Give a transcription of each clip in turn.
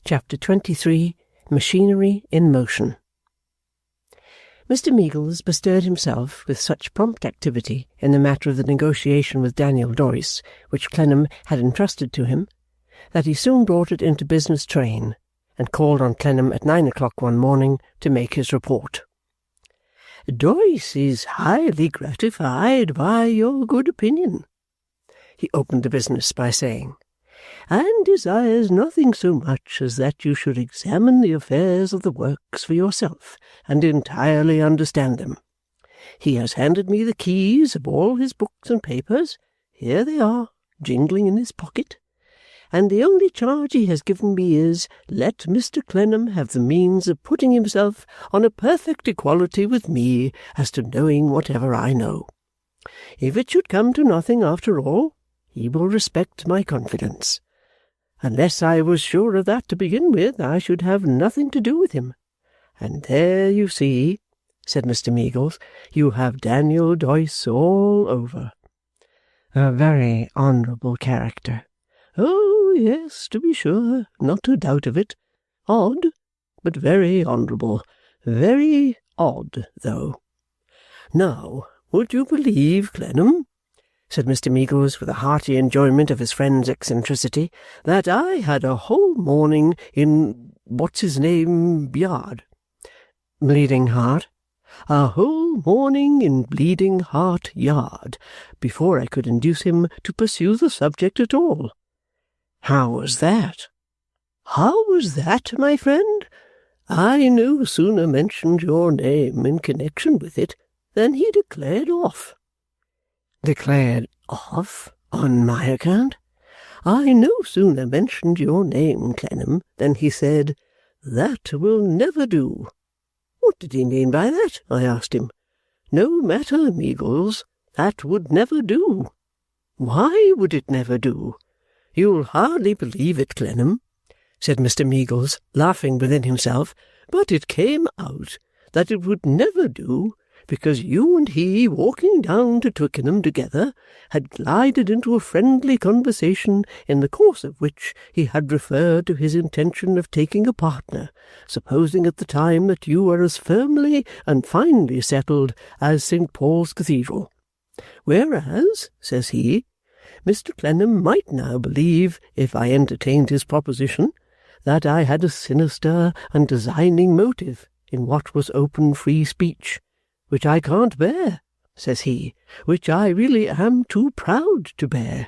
Chapter 23. Machinery in Motion. Mr. Meagles bestirred himself with such prompt activity in the matter of the negotiation with Daniel Doyce, which Clennam had entrusted to him, that he soon brought it into business train, and called on Clennam at 9 o'clock one morning to make his report. "Doyce is highly gratified by your good opinion," he opened the business by saying, "and desires nothing so much as that you should examine the affairs of the works for yourself and entirely understand them. He has handed me the keys of all his books and papers. Here they are, jingling in his pocket. And the only charge he has given me is, let Mr. Clennam have the means of putting himself on a perfect equality with me as to knowing whatever I know. If it should come to nothing after all, he will respect my confidence. Unless I was sure of that to begin with, I should have nothing to do with him. And there you see," said Mr. Meagles, "you have Daniel Doyce all over." "A very honourable character." "Oh, yes, to be sure, not a doubt of it. Odd, but very honourable. Very odd, though. Now, would you believe, Clennam," said Mr. Meagles, with a hearty enjoyment of his friend's eccentricity, "that I had a whole morning in what's-his-name yard?" "Bleeding Heart?" "A whole morning in Bleeding Heart Yard, before I could induce him to pursue the subject at all." "How was that?" "How was that, my friend? I no sooner mentioned your name in connection with it than he declared off." "Declared off on my account?" "I no sooner mentioned your name, Clennam, than he said, 'That will never do.' What did he mean by that? I asked him. No matter, Meagles, that would never do. Why would it never do? You'll hardly believe it, Clennam," said Mr. Meagles, laughing within himself, "but it came out that it would never do because you and he, walking down to Twickenham together, had glided into a friendly conversation, in the course of which he had referred to his intention of taking a partner, supposing at the time that you were as firmly and finely settled as St. Paul's Cathedral. Whereas, says he, Mr. Clennam might now believe, if I entertained his proposition, that I had a sinister and designing motive in what was open free speech, which I can't bear, says he, which I really am too proud to bear."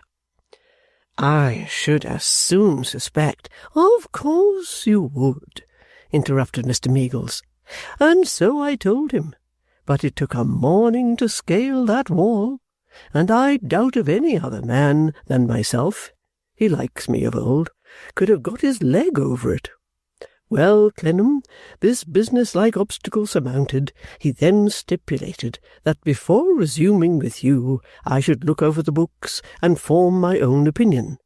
"I should as soon suspect—" "Of course you would," interrupted Mr. Meagles. "And so I told him. But it took a morning to scale that wall, and I doubt if any other man than myself, he likes me of old, could have got his leg over it. Well, Clennam, this business-like obstacle surmounted, he then stipulated that before resuming with you, I should look over the books and form my own opinion.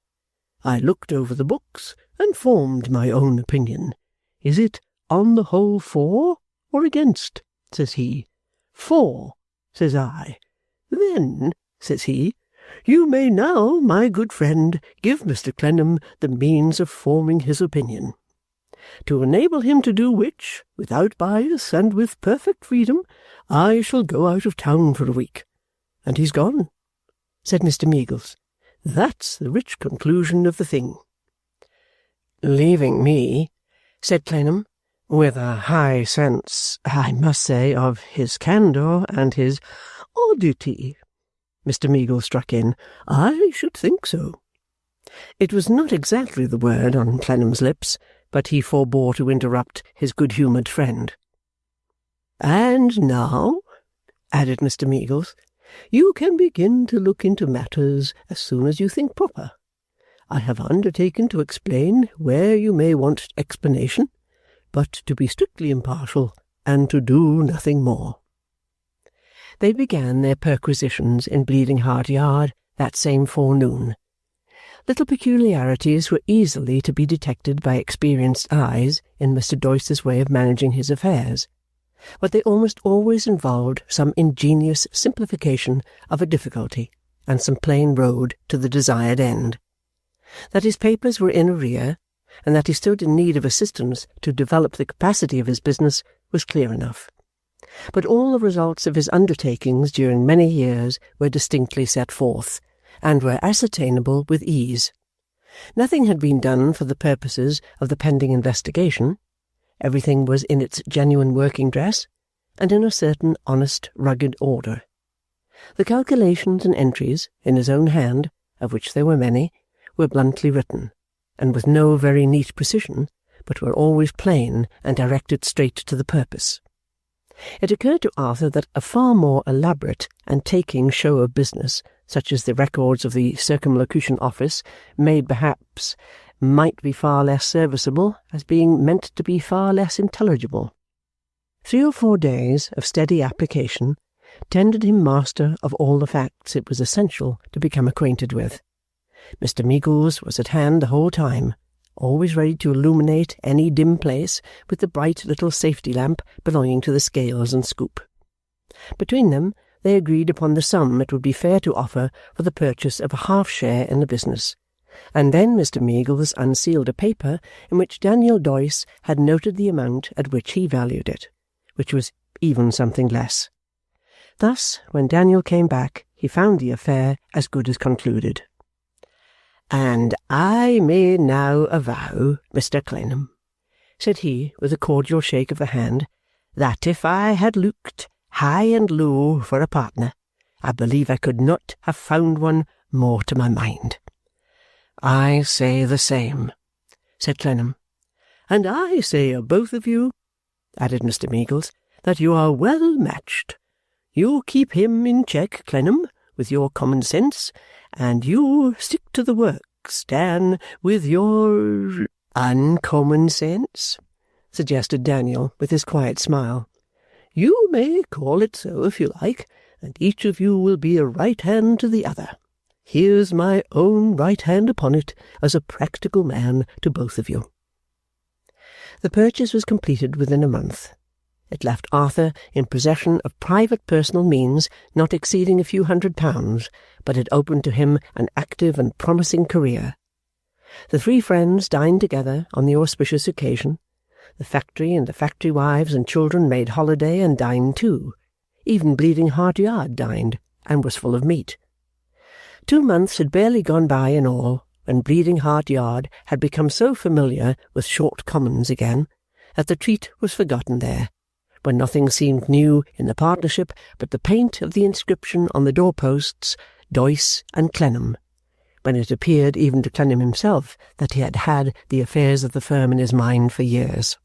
I looked over the books and formed my own opinion. Is it on the whole for or against? Says he. For, says I. Then, says he, you may now, my good friend, give Mr. Clennam the means of forming his opinion. To enable him to do which, without bias and with perfect freedom, I shall go out of town for a week. And he's gone," said Mr. Meagles. "That's the rich conclusion of the thing." "Leaving me," said Clennam, with a high sense, I must say, of his candour and his "Oddity," Mr. Meagles struck in. "I should think so." It was not exactly the word on Clennam's lips, but he forbore to interrupt his good-humoured friend. "And now," added Mr. Meagles, "you can begin to look into matters as soon as you think proper. I have undertaken to explain where you may want explanation, but to be strictly impartial and to do nothing more." They began their perquisitions in Bleeding Heart Yard that same forenoon. Little peculiarities were easily to be detected by experienced eyes in Mr. Doyce's way of managing his affairs, but they almost always involved some ingenious simplification of a difficulty and some plain road to the desired end. That his papers were in arrear, and that he stood in need of assistance to develop the capacity of his business was clear enough. But all the results of his undertakings during many years were distinctly set forth, and were ascertainable with ease. Nothing had been done for the purposes of the pending investigation. Everything was in its genuine working dress, and in a certain honest, rugged order. The calculations and entries, in his own hand, of which there were many, were bluntly written, and with no very neat precision, but were always plain and directed straight to the purpose. It occurred to Arthur that a far more elaborate and taking show of business, such as the records of the Circumlocution Office, made perhaps, might be far less serviceable, as being meant to be far less intelligible. 3 or 4 days of steady application tendered him master of all the facts it was essential to become acquainted with. Mr. Meagles was at hand the whole time, always ready to illuminate any dim place with the bright little safety lamp belonging to the scales and scoop. Between them, they agreed upon the sum it would be fair to offer for the purchase of a half-share in the business, and then Mr. Meagles unsealed a paper in which Daniel Doyce had noted the amount at which he valued it, which was even something less. Thus, when Daniel came back, he found the affair as good as concluded. "And I may now avow, Mr. Clennam," said he, with a cordial shake of the hand, "that if I had looked high and low for a partner, I believe I could not have found one more to my mind." "I say the same," said Clennam. "And I say of both of you," added Mr. Meagles, "that you are well matched. You keep him in check, Clennam, with your common sense, and you stick to the works, Dan, with your—" "Uncommon sense?" suggested Daniel, with his quiet smile. "You may call it so if you like, and each of you will be a right hand to the other. Here's my own right hand upon it, as a practical man to both of you." The purchase was completed within a month. It left Arthur in possession of private personal means not exceeding a few £100, but it opened to him an active and promising career. The 3 friends dined together on the auspicious occasion. The factory and the factory wives and children made holiday and dined too. Even Bleeding Heart Yard dined, and was full of meat. 2 months had barely gone by in all, when Bleeding Heart Yard had become so familiar with short commons again, that the treat was forgotten there, when nothing seemed new in the partnership but the paint of the inscription on the doorposts, Doyce and Clennam, when it appeared even to Clennam himself that he had had the affairs of the firm in his mind for years.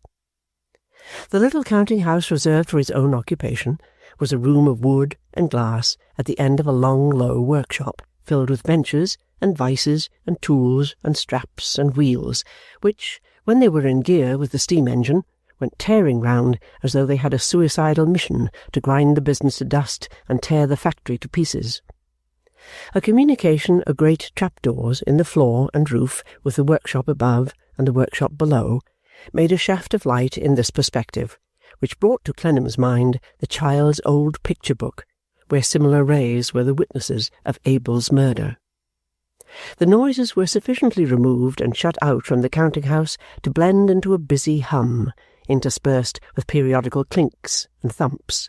The little counting-house reserved for his own occupation was a room of wood and glass at the end of a long low workshop, filled with benches and vices and tools and straps and wheels, which, when they were in gear with the steam-engine, went tearing round as though they had a suicidal mission to grind the business to dust and tear the factory to pieces. A communication of great trapdoors in the floor and roof with the workshop above and the workshop below made a shaft of light in this perspective, which brought to Clennam's mind the child's old picture-book, where similar rays were the witnesses of Abel's murder. The noises were sufficiently removed and shut out from the counting-house to blend into a busy hum, interspersed with periodical clinks and thumps.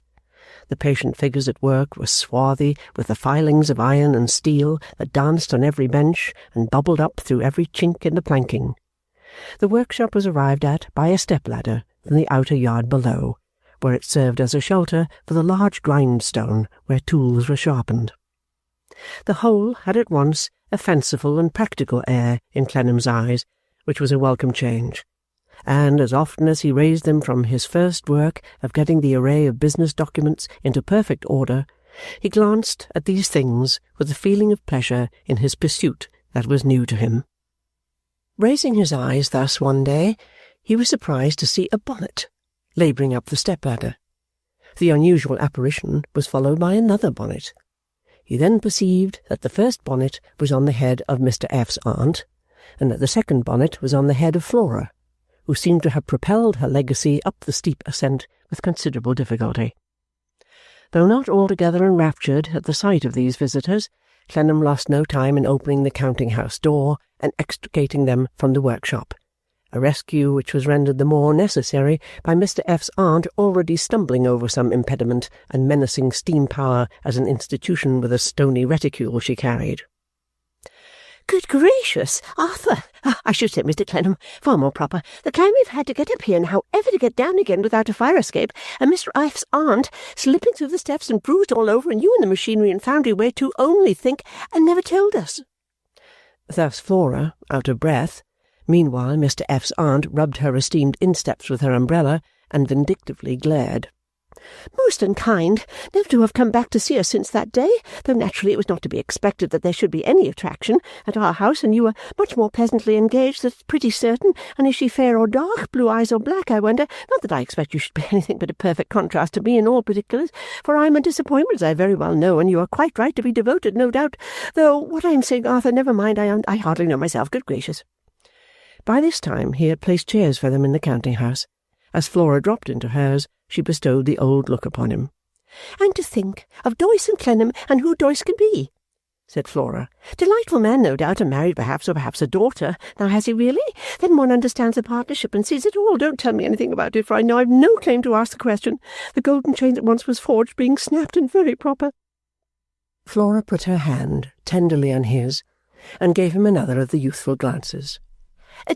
The patient figures at work were swarthy with the filings of iron and steel that danced on every bench and bubbled up through every chink in the planking. The workshop was arrived at by a step-ladder from the outer yard below, where it served as a shelter for the large grindstone where tools were sharpened. The whole had at once a fanciful and practical air in Clennam's eyes, which was a welcome change, and as often as he raised them from his first work of getting the array of business documents into perfect order, he glanced at these things with a feeling of pleasure in his pursuit that was new to him. Raising his eyes thus one day, he was surprised to see a bonnet labouring up the step-ladder. The unusual apparition was followed by another bonnet. He then perceived that the first bonnet was on the head of Mr. F.'s aunt, and that the second bonnet was on the head of Flora, who seemed to have propelled her legacy up the steep ascent with considerable difficulty. Though not altogether enraptured at the sight of these visitors, Clennam lost no time in opening the counting-house door and extricating them from the workshop, a rescue which was rendered the more necessary by Mr. F.'s aunt already stumbling over some impediment and menacing steam power as an institution with a stony reticule she carried. Good gracious, Arthur! I should say, Mr. Clennam, far more proper. The climb we've had to get up here and however to get down again without a fire escape, and Mr. F.'s aunt slipping through the steps and bruised all over, and you in the machinery and foundry where to only think, and never told us. Thus Flora, out of breath. Meanwhile Mr. F.'s aunt rubbed her esteemed insteps with her umbrella and vindictively glared. Most unkind, never to have come back to see us since that day, though naturally it was not to be expected that there should be any attraction at our house, and you were much more pleasantly engaged, that's pretty certain. And is she fair or dark, blue eyes or black, I wonder? Not that I expect you should be anything but a perfect contrast to me in all particulars, for I am a disappointment, as I very well know, and you are quite right to be devoted, no doubt. Though what I am saying, Arthur, never mind, I hardly know myself, good gracious. By this time he had placed chairs for them in the counting-house. As Flora dropped into hers, she bestowed the old look upon him. "And to think of Doyce and Clennam, and who Doyce can be," said Flora. "Delightful man, no doubt, and married perhaps, or perhaps a daughter. Now has he really? Then one understands the partnership and sees it all. Don't tell me anything about it, for I know I've no claim to ask the question. The golden chain that once was forged being snapped and very proper." Flora put her hand tenderly on his, and gave him another of the youthful glances.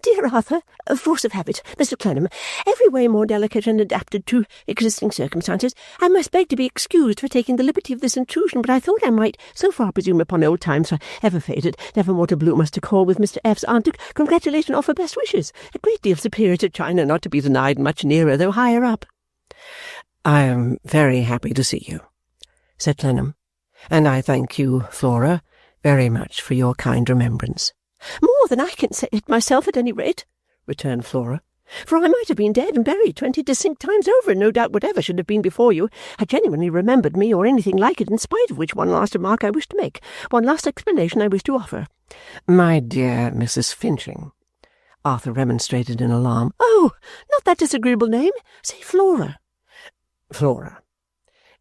"Dear Arthur, force of habit, Mr. Clennam, every way more delicate and adapted to existing circumstances, I must beg to be excused for taking the liberty of this intrusion, but I thought I might so far presume upon old times for ever faded, never more to bloom as to call with Mr. F.'s aunt to congratulate and offer best wishes. A great deal superior to China, not to be denied, much nearer, though higher up." "I am very happy to see you," said Clennam, "and I thank you, Flora, very much for your kind remembrance." "More than I can say it myself, at any rate," returned Flora, "for I might have been dead and buried 20 distinct times over, and no doubt whatever should have been before you had genuinely remembered me or anything like it, in spite of which one last remark I wish to make, one last explanation I wish to offer." "My dear Mrs. Finching," Arthur remonstrated in alarm. "Oh, not that disagreeable name. Say Flora." "Flora,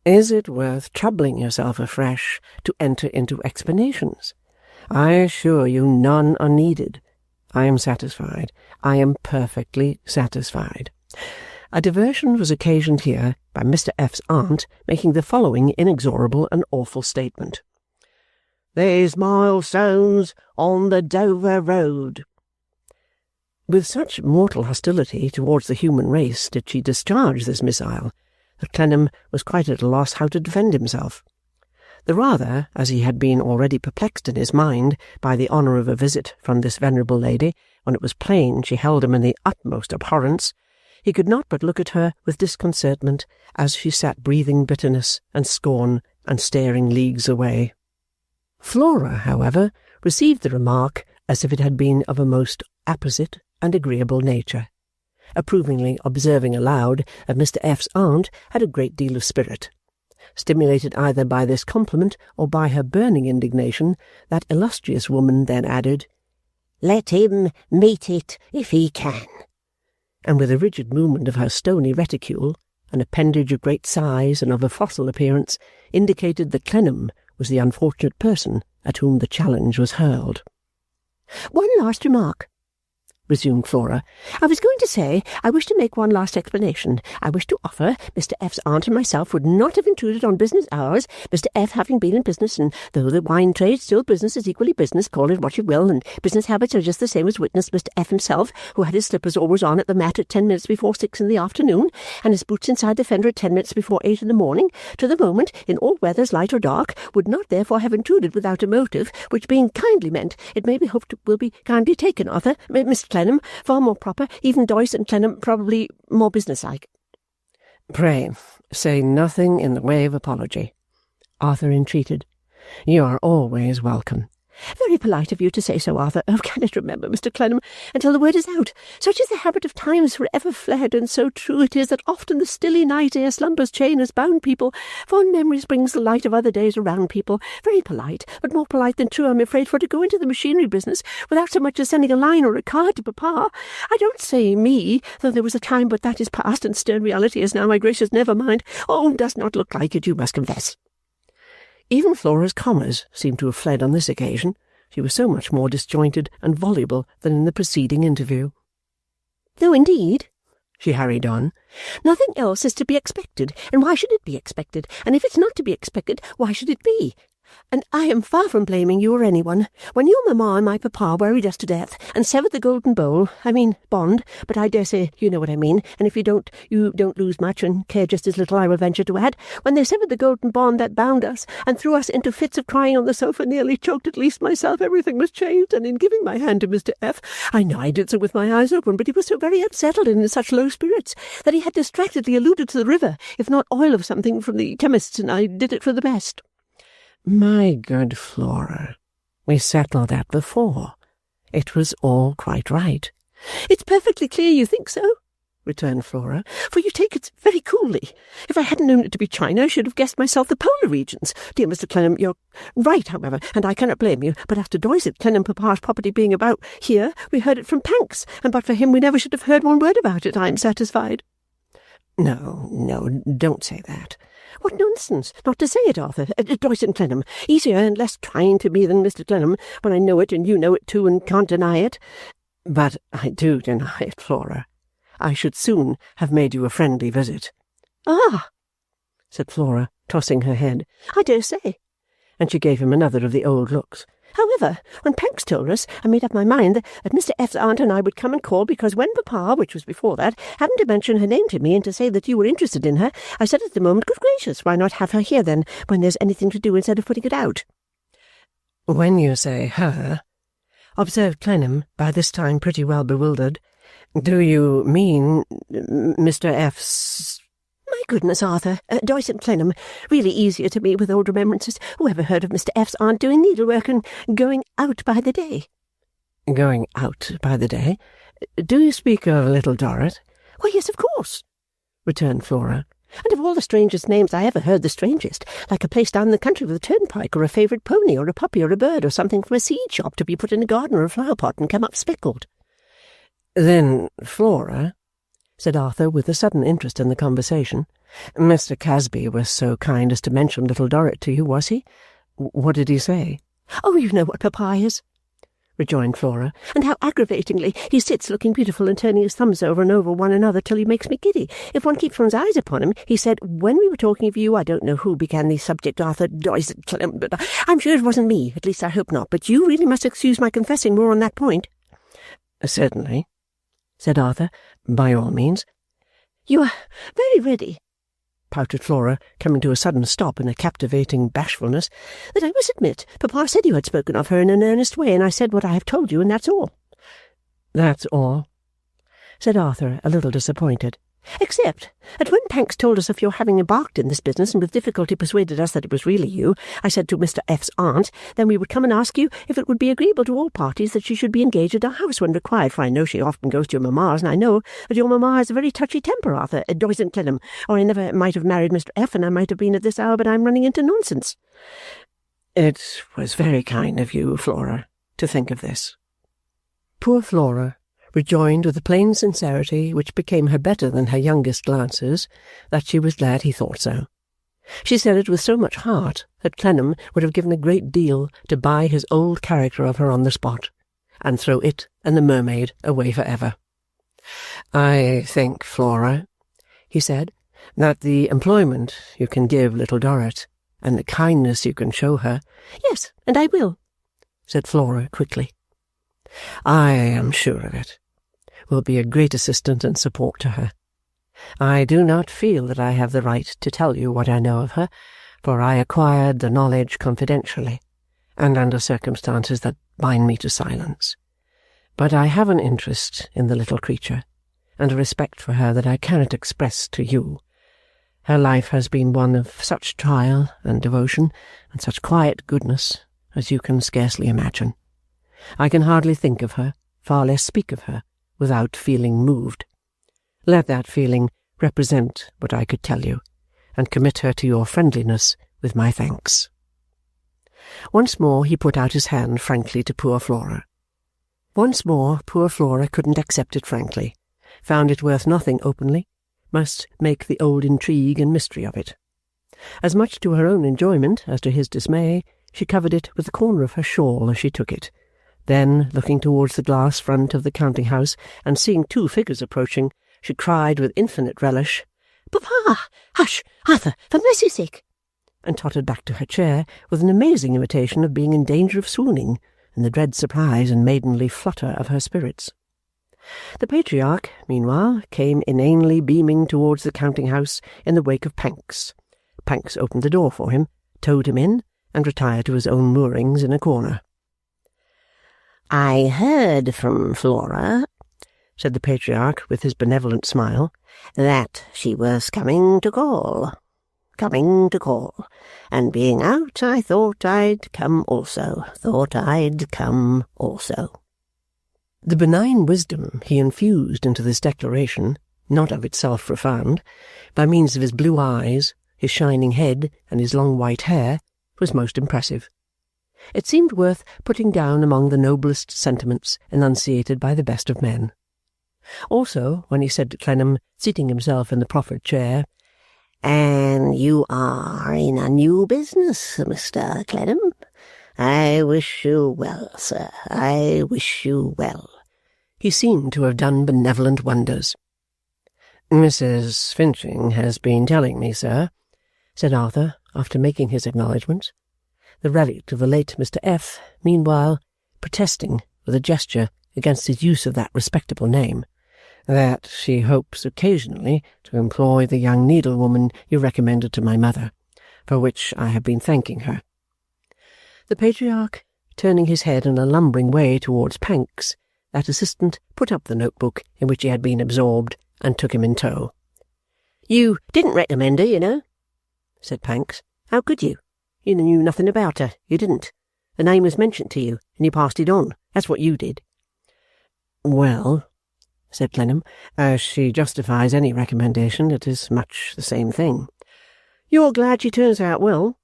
is it worth troubling yourself afresh to enter into explanations? I assure you none are needed. I am satisfied. I am perfectly satisfied." A diversion was occasioned here by Mr. F.'s aunt making the following inexorable and awful statement. "There's milestones on the Dover Road." With such mortal hostility towards the human race did she discharge this missile, that Clennam was quite at a loss how to defend himself. The rather, as he had been already perplexed in his mind by the honour of a visit from this venerable lady, when it was plain she held him in the utmost abhorrence, he could not but look at her with disconcertment as she sat breathing bitterness and scorn and staring leagues away. Flora, however, received the remark as if it had been of a most apposite and agreeable nature, approvingly observing aloud that Mr. F.'s aunt had a great deal of spirit. Stimulated either by this compliment or by her burning indignation, that illustrious woman then added, "Let him meet it if he can," and with a rigid movement of her stony reticule, an appendage of great size and of a fossil appearance, indicated that Clennam was the unfortunate person at whom the challenge was hurled. "One last remark," resumed Flora. "I was going to say, I wish to make one last explanation. I wish to offer, Mr. F.'s aunt and myself would not have intruded on business hours, Mr. F. having been in business, and though the wine trade still business is equally business, call it what you will, and business habits are just the same as witness Mr. F. himself, who had his slippers always on at the mat at 10 minutes before 6 in the afternoon, and his boots inside the fender at 10 minutes before 8 in the morning, to the moment, in all weathers, light or dark, would not therefore have intruded without a motive, which being kindly meant, it may be hoped will be kindly taken, Arthur, Mr. Clennam, far more proper, even Doyce and Clennam probably more businesslike." "Pray say nothing in the way of apology," Arthur entreated. "You are always welcome." "Very polite of you to say so, Arthur. Oh, cannot remember, Mr. Clennam, until the word is out. Such is the habit of times for ever fled, and so true it is that often the stilly night ere slumber's chain has bound people, fond memories brings the light of other days around people. Very polite, but more polite than true, I'm afraid, for to go into the machinery business without so much as sending a line or a card to papa. I don't say me, though there was a time, but that is past, and stern reality is now, my gracious, never mind. Oh, does not look like it, you must confess." Even Flora's commas seemed to have fled on this occasion. She was so much more disjointed and voluble than in the preceding interview. "No, indeed," she hurried on. "Nothing else is to be expected, and why should it be expected? And if it's not to be expected, why should it be? And I am far from blaming you or any one. When your mamma and my papa worried us to death and severed the golden bowl, I mean bond, but I dare say you know what I mean, and if you don't lose much and care just as little, I will venture to add, when they severed the golden bond that bound us and threw us into fits of crying on the sofa, nearly choked at least myself, everything was changed, and in giving my hand to Mr. F., I know I did so with my eyes open, but he was so very unsettled and in such low spirits that he had distractedly alluded to the river, if not oil of something from the chemist's, and I did it for the best." "My good Flora, we settled that before. It was all quite right." "It's perfectly clear you think so," returned Flora, "for you take it very coolly. If I hadn't known it to be China, I should have guessed myself the polar regions. Dear Mr. Clennam, you're right, however, and I cannot blame you, but after Dorrit, Clennam papa's property being about here, we heard it from Pancks, and but for him we never should have heard one word about it, I am satisfied." No, don't say that." "What nonsense not to say it, Arthur. Dorrit and Clennam. Easier and less trying to me than Mr. Clennam, when I know it and you know it too and can't deny it." "But I do deny it, Flora. I should soon have made you a friendly visit." "Ah," said Flora, tossing her head. "I dare say." And she gave him another of the old looks. "However, when Pancks told us, I made up my mind that Mr. F.'s aunt and I would come and call, because when papa, which was before that, happened to mention her name to me and to say that you were interested in her, I said at the moment, good gracious, why not have her here then, when there's anything to do instead of putting it out?" "When you say her," observed Clennam, by this time pretty well bewildered, "do you mean Mr. F.'s—" "My goodness, Arthur, Dorrit and Clennam, really easier to me with old remembrances. Who ever heard of Mr. F.'s aunt doing needlework and going out by the day?" "Going out by the day? Do you speak of little Dorrit?" "Why, yes, of course," returned Flora. "And of all the strangest names I ever heard, the strangest, like a place down in the country with a turnpike, or a favourite pony, or a puppy, or a bird, or something from a seed shop to be put in a garden or a flower pot and come up speckled." "Then, Flora," said Arthur, with a sudden interest in the conversation, "Mr. Casby was so kind as to mention little Dorrit to you, was he? What did he say?" "Oh, you know what papa is," rejoined Flora, "and how aggravatingly he sits looking beautiful and turning his thumbs over and over one another till he makes me giddy. If one keeps one's eyes upon him, he said, when we were talking of you, I don't know who began the subject, Arthur, but I'm sure it wasn't me, at least I hope not, but you really must excuse my confessing more on that point." "Certainly," said Arthur, "by all means." "You are very ready," pouted Flora, coming to a sudden stop in a captivating bashfulness, "that I must admit papa said you had spoken of her in an earnest way, and I said what I have told you, and that's all." "That's all?" said Arthur, a little disappointed. "Except that when Pancks told us of your having embarked in this business and with difficulty persuaded us that it was really you, I said to Mr. F.'s aunt, then we would come and ask you if it would be agreeable to all parties that she should be engaged at our house when required, for I know she often goes to your mamma's, and I know that your mamma has a very touchy temper, Arthur, Dorrit and Clennam, or I never might have married Mr. F., and I might have been at this hour, but I'm running into nonsense." "It was very kind of you, Flora, to think of this." Poor Flora rejoined with a plain sincerity which became her better than her youngest glances, that she was glad he thought so. She said it with so much heart that Clennam would have given a great deal to buy his old character of her on the spot, and throw it and the mermaid away for ever. "I think, Flora," he said, "that the employment you can give little Dorrit, and the kindness you can show her—" "Yes, and I will," said Flora quickly. "I am sure of it, will be a great assistance and support to her. I do not feel that I have the right to tell you what I know of her, for I acquired the knowledge confidentially, and under circumstances that bind me to silence. But I have an interest in the little creature, and a respect for her that I cannot express to you. Her life has been one of such trial and devotion, and such quiet goodness, as you can scarcely imagine. I can hardly think of her, far less speak of her, without feeling moved. Let that feeling represent what I could tell you, and commit her to your friendliness with my thanks." Once more he put out his hand frankly to poor Flora. Once more poor Flora couldn't accept it frankly, found it worth nothing openly, must make the old intrigue and mystery of it. As much to her own enjoyment as to his dismay, she covered it with the corner of her shawl as she took it, Then, looking towards the glass front of the counting-house and seeing two figures approaching, she cried with infinite relish, "Papa! Hush, Arthur, for mercy's sake!" and tottered back to her chair with an amazing imitation of being in danger of swooning, in the dread surprise and maidenly flutter of her spirits. The patriarch, meanwhile, came inanely beaming towards the counting-house in the wake of Pancks. Pancks opened the door for him, towed him in, and retired to his own moorings in a corner. "I heard from Flora," said the patriarch with his benevolent smile, "that she was coming to call. And being out, I thought I'd come also. The benign wisdom he infused into this declaration, not of itself profound, by means of his blue eyes, his shining head, and his long white hair, was most impressive. It seemed worth putting down among the noblest sentiments enunciated by the best of men. Also, when he said to Clennam, seating himself in the proffered chair, "And you are in a new business, Mr. Clennam? I wish you well, sir, I wish you well," he seemed to have done benevolent wonders. "Mrs. Finching has been telling me, sir," said Arthur, after making his acknowledgments, the relict of the late Mr. F., meanwhile, protesting with a gesture against his use of that respectable name, "that she hopes occasionally to employ the young needlewoman you recommended to my mother, for which I have been thanking her." The patriarch, turning his head in a lumbering way towards Pancks, that assistant put up the notebook in which he had been absorbed, and took him in tow. "You didn't recommend her, you know," said Pancks. "How could you? You knew nothing about her, you didn't. The name was mentioned to you, and you passed it on. That's what you did." "Well," said Clennam, "as she justifies any recommendation, it is much the same thing." "You're glad she turns out well,"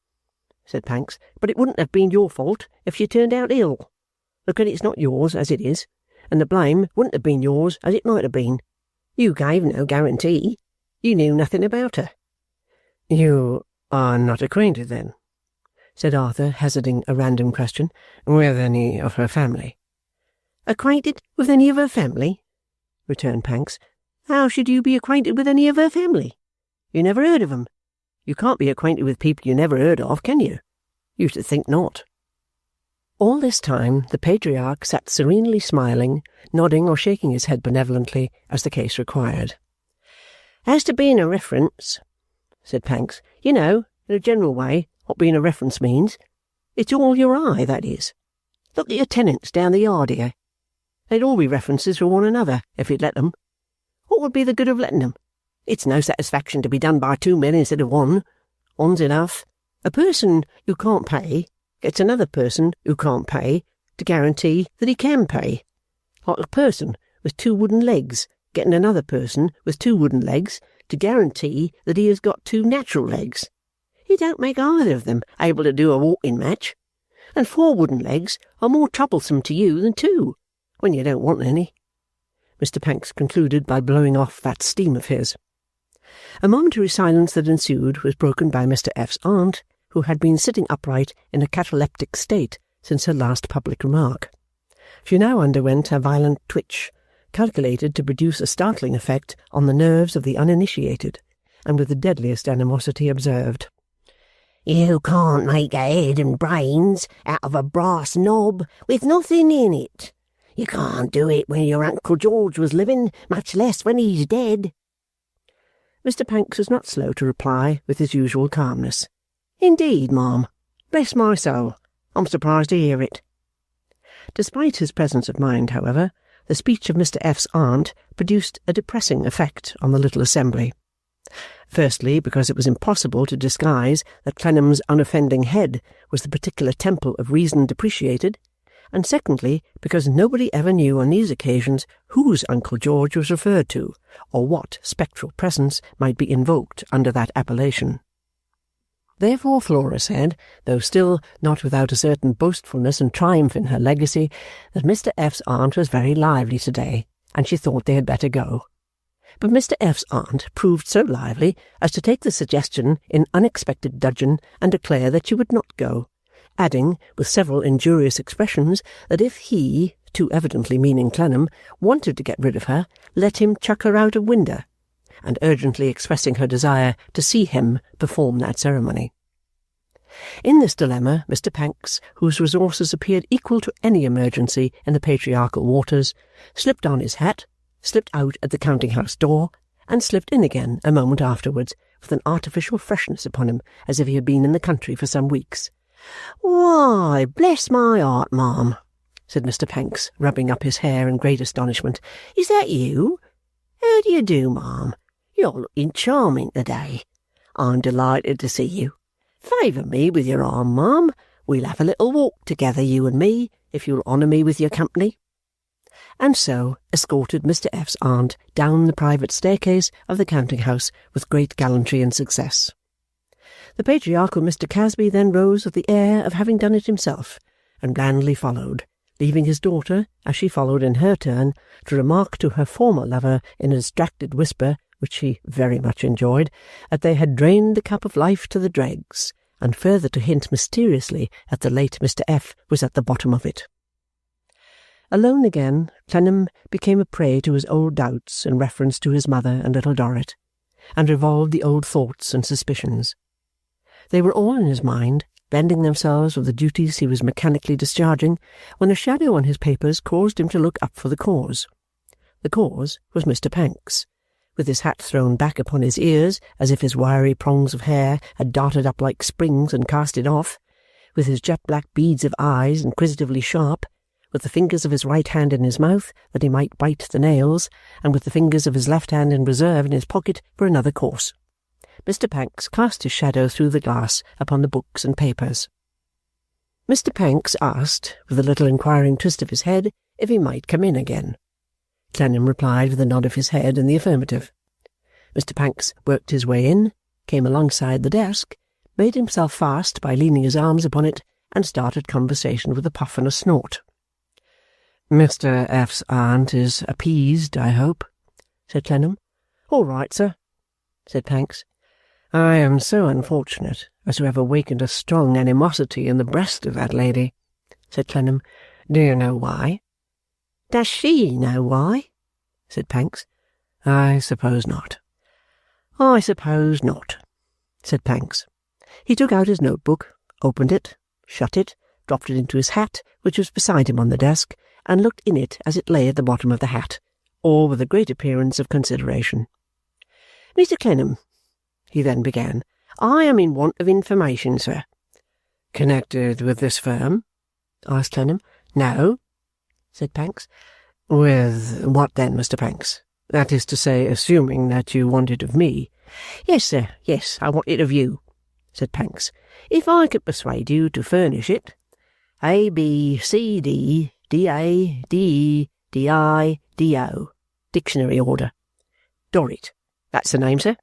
said Pancks, "but it wouldn't have been your fault if she turned out ill. The credit's not yours as it is, and the blame wouldn't have been yours as it might have been. You gave no guarantee. You knew nothing about her." "You are not acquainted, then," said Arthur, hazarding a random question, "with any of her family?" "Acquainted with any of her family?" returned Pancks. "How should you be acquainted with any of her family? You never heard of 'em. You can't be acquainted with people you never heard of, can you? You should think not." All this time the patriarch sat serenely smiling, nodding or shaking his head benevolently, as the case required. "As to being a reference," said Pancks, "you know, in a general way, what being a reference means. It's all your eye, that is. Look at your tenants down the yard here. They'd all be references for one another, if you'd let them. What would be the good of letting them? It's no satisfaction to be done by two men instead of one. One's enough. A person who can't pay gets another person who can't pay to guarantee that he can pay. Like a person with two wooden legs getting another person with two wooden legs to guarantee that he has got two natural legs. You don't make either of them able to do a walking match. And 4 wooden legs are more troublesome to you than 2, when you don't want any." Mr. Pancks concluded by blowing off that steam of his. A momentary silence that ensued was broken by Mr. F.'s aunt, who had been sitting upright in a cataleptic state since her last public remark. She now underwent a violent twitch, calculated to produce a startling effect on the nerves of the uninitiated, and with the deadliest animosity observed, "You can't make a head and brains out of a brass knob with nothing in it. You can't do it when your Uncle George was living, much less when he's dead." Mr. Pancks was not slow to reply with his usual calmness. "Indeed, ma'am. Bless my soul, I'm surprised to hear it." Despite his presence of mind, however, the speech of Mr. F.'s aunt produced a depressing effect on the little assembly. Firstly, because it was impossible to disguise that Clennam's unoffending head was the particular temple of reason depreciated, and secondly, because nobody ever knew on these occasions whose Uncle George was referred to, or what spectral presence might be invoked under that appellation. Therefore Flora said, though still not without a certain boastfulness and triumph in her legacy, that Mr. F.'s aunt was very lively to-day, and she thought they had better go. But Mr. F.'s aunt proved so lively as to take the suggestion in unexpected dudgeon and declare that she would not go, adding, with several injurious expressions, that if he, too evidently meaning Clennam, wanted to get rid of her, let him chuck her out of window, and urgently expressing her desire to see him perform that ceremony. In this dilemma, Mr. Pancks, whose resources appeared equal to any emergency in the patriarchal waters, slipped on his hat, slipped out at the counting-house door, and slipped in again a moment afterwards, with an artificial freshness upon him, as if he had been in the country for some weeks. "Why, bless my heart, ma'am," said Mr. Pancks, rubbing up his hair in great astonishment. "Is that you? How do you do, ma'am? You're looking charming to-day. I'm delighted to see you. Favour me with your arm, ma'am. We'll have a little walk together, you and me, if you'll honour me with your company." And so escorted Mr. F.'s aunt down the private staircase of the counting-house with great gallantry and success. The patriarchal Mr. Casby then rose with the air of having done it himself, and blandly followed, leaving his daughter, as she followed in her turn, to remark to her former lover in a distracted whisper, which she very much enjoyed, that they had drained the cup of life to the dregs, and further to hint mysteriously that the late Mr. F. was at the bottom of it. Alone again, Clennam became a prey to his old doubts in reference to his mother and little Dorrit, and revolved the old thoughts and suspicions. They were all in his mind, blending themselves with the duties he was mechanically discharging, when a shadow on his papers caused him to look up for the cause. The cause was Mr. Pancks, with his hat thrown back upon his ears as if his wiry prongs of hair had darted up like springs and cast it off, with his jet-black beads of eyes inquisitively sharp, with the fingers of his right hand in his mouth that he might bite the nails, and with the fingers of his left hand in reserve in his pocket for another course. Mr. Pancks cast his shadow through the glass upon the books and papers. Mr. Pancks asked, with a little inquiring twist of his head, if he might come in again. Clennam replied with a nod of his head in the affirmative. Mr. Pancks worked his way in, came alongside the desk, made himself fast by leaning his arms upon it, and started conversation with a puff and a snort. "Mr. F.'s aunt is appeased, I hope," said Clennam. "All right, sir," said Pancks. "I am so unfortunate as to have awakened a strong animosity in the breast of that lady," said Clennam. "Do you know why?" "Does she know why?" said Pancks. "I suppose not." "I suppose not," said Pancks. He took out his notebook, opened it, shut it, dropped it into his hat, which was beside him on the desk, and looked in it as it lay at the bottom of the hat, all with a great appearance of consideration. "Mr. Clennam," he then began, "I am in want of information, sir." "Connected with this firm?" asked Clennam. "No," said Pancks. "With what then, Mr. Pancks? That is to say, assuming that you want it of me." "Yes, sir, yes, I want it of you," said Pancks. "If I could persuade you to furnish it. A, B, C, D, D, A, D, E, D, I, D, O. Dictionary order. Dorrit. That's the name, sir."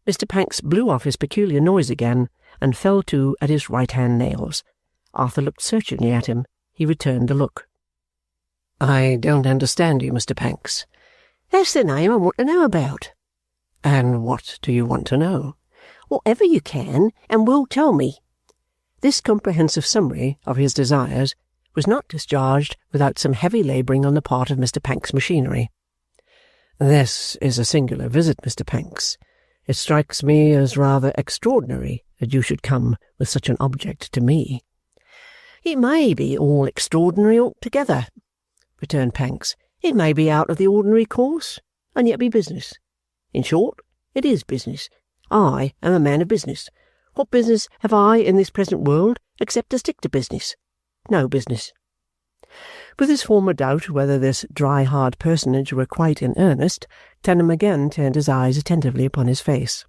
Mr. Pancks blew off his peculiar noise again, and fell to at his right-hand nails. Arthur looked searchingly at him. He returned the look. "I don't understand you, Mr. Pancks." "That's the name I want to know about." "And what do you want to know?" "Whatever you can and will tell me." This comprehensive summary of his desires was not discharged without some heavy labouring on the part of Mr. Pancks' machinery. "This is a singular visit, Mr. Pancks. It strikes me as rather extraordinary that you should come with such an object to me." "It may be all extraordinary altogether," returned Pancks. "It may be out of the ordinary course, and yet be business. In short, it is business. I am a man of business. What business have I in this present world except to stick to business? No business." With his former doubt whether this dry-hard personage were quite in earnest, Clennam again turned his eyes attentively upon his face.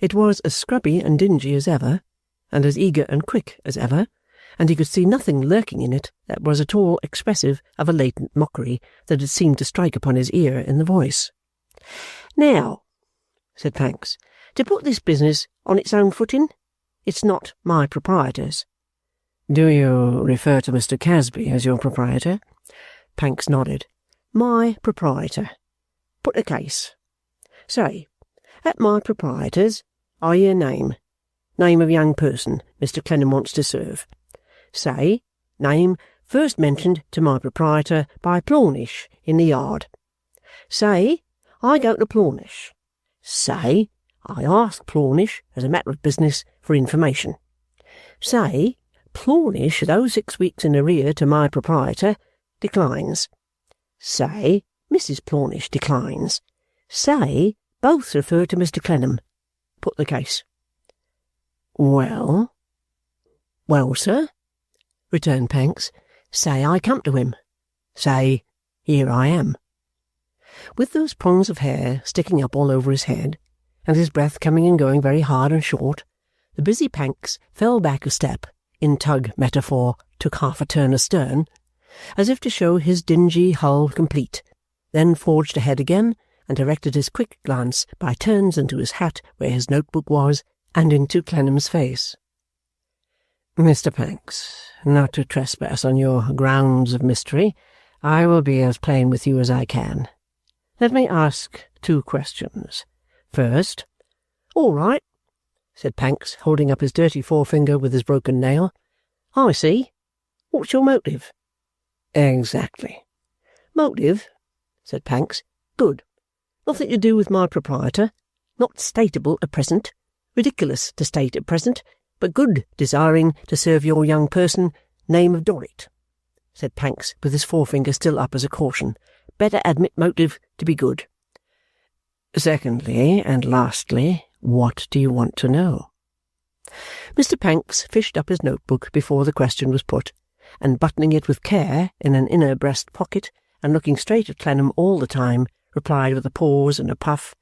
It was as scrubby and dingy as ever, and as eager and quick as ever, and he could see nothing lurking in it that was at all expressive of a latent mockery that had seemed to strike upon his ear in the voice. "Now," said Pancks, "to put this business on its own footing, it's not my proprietor's." "Do you refer to Mr. Casby as your proprietor?" Pancks nodded. "My proprietor. Put a case. Say, at my proprietor's, I hear name. name of young person Mr. Clennam wants to serve. Say, name first mentioned to my proprietor by Plornish in the yard. Say, I go to Plornish. Say, I ask Plornish, as a matter of business, for information. Say, Plornish, though 6 weeks in arrear to my proprietor, declines. Say, Mrs. Plornish declines. Say, both refer to Mr. Clennam. Put the case. Well, sir, returned Pancks. Say I come to him. Say, here I am. With those prongs of hair sticking up all over his head, and his breath coming and going very hard and short, the busy Pancks fell back a step, in tug metaphor took half a turn astern, as if to show his dingy hull complete, then forged ahead again, and directed his quick glance by turns into his hat where his notebook was, and into Clennam's face. Mr. Pancks, not to trespass on your grounds of mystery, I will be as plain with you as I can. Let me ask 2 questions. First— All right, said Pancks, holding up his dirty forefinger with his broken nail. I see. What's your motive? Exactly. Motive, said Pancks. Good. Nothing to do with my proprietor. Not stateable at present. Ridiculous to state at present, but good desiring to serve your young person, name of Dorrit, said Pancks, with his forefinger still up as a caution. Better admit motive to be good. Secondly, and lastly, what do you want to know? Mr. Pancks fished up his notebook before the question was put, and buttoning it with care in an inner breast pocket, and looking straight at Clennam all the time, replied with a pause and a puff,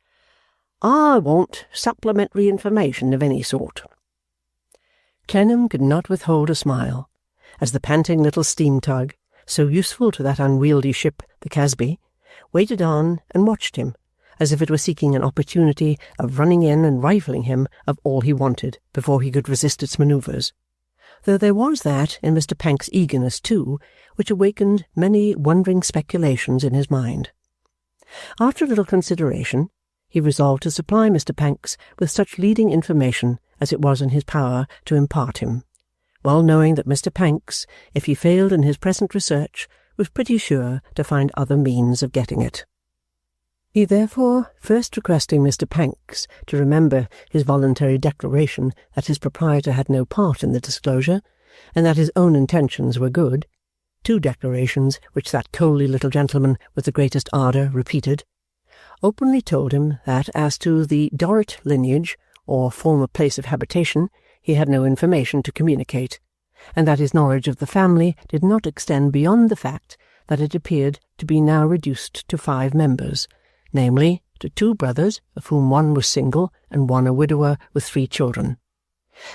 I want supplementary information of any sort. Clennam could not withhold a smile, as the panting little steam-tug, so useful to that unwieldy ship, the Casby, waited on and watched him, as if it were seeking an opportunity of running in and rifling him of all he wanted before he could resist its manoeuvres, though there was that in Mr. Pancks' eagerness too, which awakened many wondering speculations in his mind. After a little consideration, he resolved to supply Mr. Pancks with such leading information as it was in his power to impart him, well knowing that Mr. Pancks, if he failed in his present research, was pretty sure to find other means of getting it. He therefore, first requesting Mr. Pancks to remember his voluntary declaration that his proprietor had no part in the disclosure, and that his own intentions were good, 2 declarations which that coaly little gentleman with the greatest ardour repeated, openly told him that as to the Dorrit lineage, or former place of habitation, he had no information to communicate, and that his knowledge of the family did not extend beyond the fact that it appeared to be now reduced to 5 members, namely, to 2 brothers, of whom one was single and one a widower with 3 children.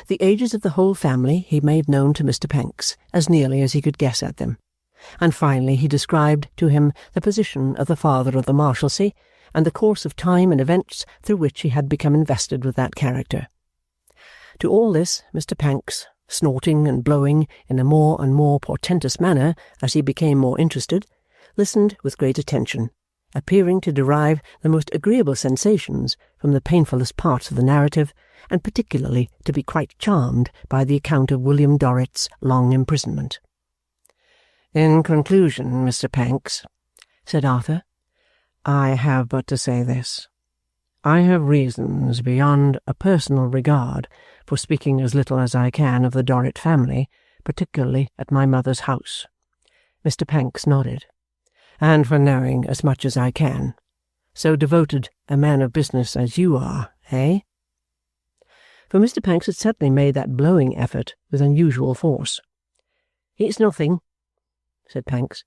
The ages of the whole family he made known to Mr. Pancks, as nearly as he could guess at them, and finally he described to him the position of the father of the Marshalsea, and the course of time and events through which he had become invested with that character. To all this Mr. Pancks, snorting and blowing in a more and more portentous manner as he became more interested, listened with great attention, appearing to derive the most agreeable sensations from the painfullest parts of the narrative, and particularly to be quite charmed by the account of William Dorrit's long imprisonment. In conclusion, Mr. Pancks, said Arthur, I have but to say this. I have reasons beyond a personal regard for speaking as little as I can of the Dorrit family, particularly at my mother's house. Mr. Pancks nodded. And for knowing as much as I can. So devoted a man of business as you are, eh? For Mr. Pancks had certainly made that blowing effort with unusual force. It's nothing, said Pancks.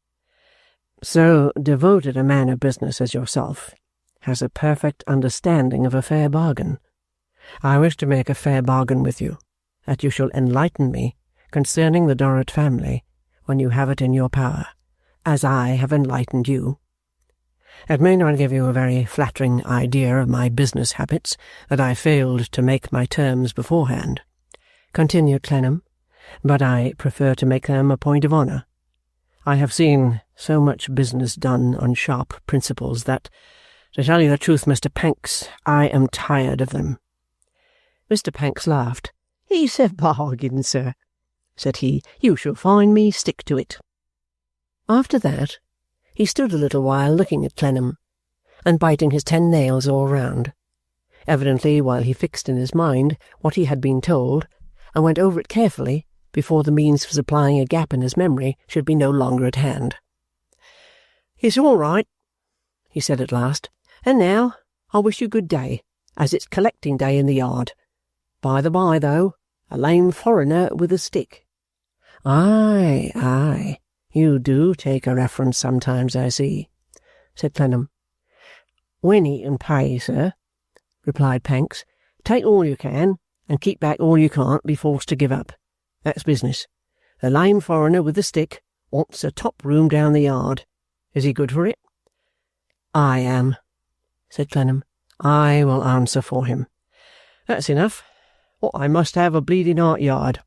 So devoted a man of business as yourself has a perfect understanding of a fair bargain. I wish to make a fair bargain with you, that you shall enlighten me concerning the Dorrit family when you have it in your power, as I have enlightened you. It may not give you a very flattering idea of my business habits that I failed to make my terms beforehand, continued Clennam, but I prefer to make them a point of honour. I have seen so much business done on sharp principles that, to tell you the truth, Mr. Pancks, I am tired of them. Mr. Pancks laughed, "It's a bargain, sir," said he. "You shall find me stick to it." After that, he stood a little while looking at Clennam, and biting his 10 nails all round, evidently while he fixed in his mind what he had been told, and went over it carefully before the means for supplying a gap in his memory should be no longer at hand. "It's all right," he said at last. "And now I wish you good day, as it's collecting day in the yard. By the by, though, a lame foreigner with a stick." "Aye, aye, you do take a reference sometimes, I see," said Clennam. "When he can pay, sir," replied Pancks. "Take all you can, and keep back all you can't be forced to give up. That's business. The lame foreigner with the stick wants a top room down the yard. Is he good for it?" "I am," said Clennam. "I will answer for him." "That's enough. What I must have a bleeding heart yard,"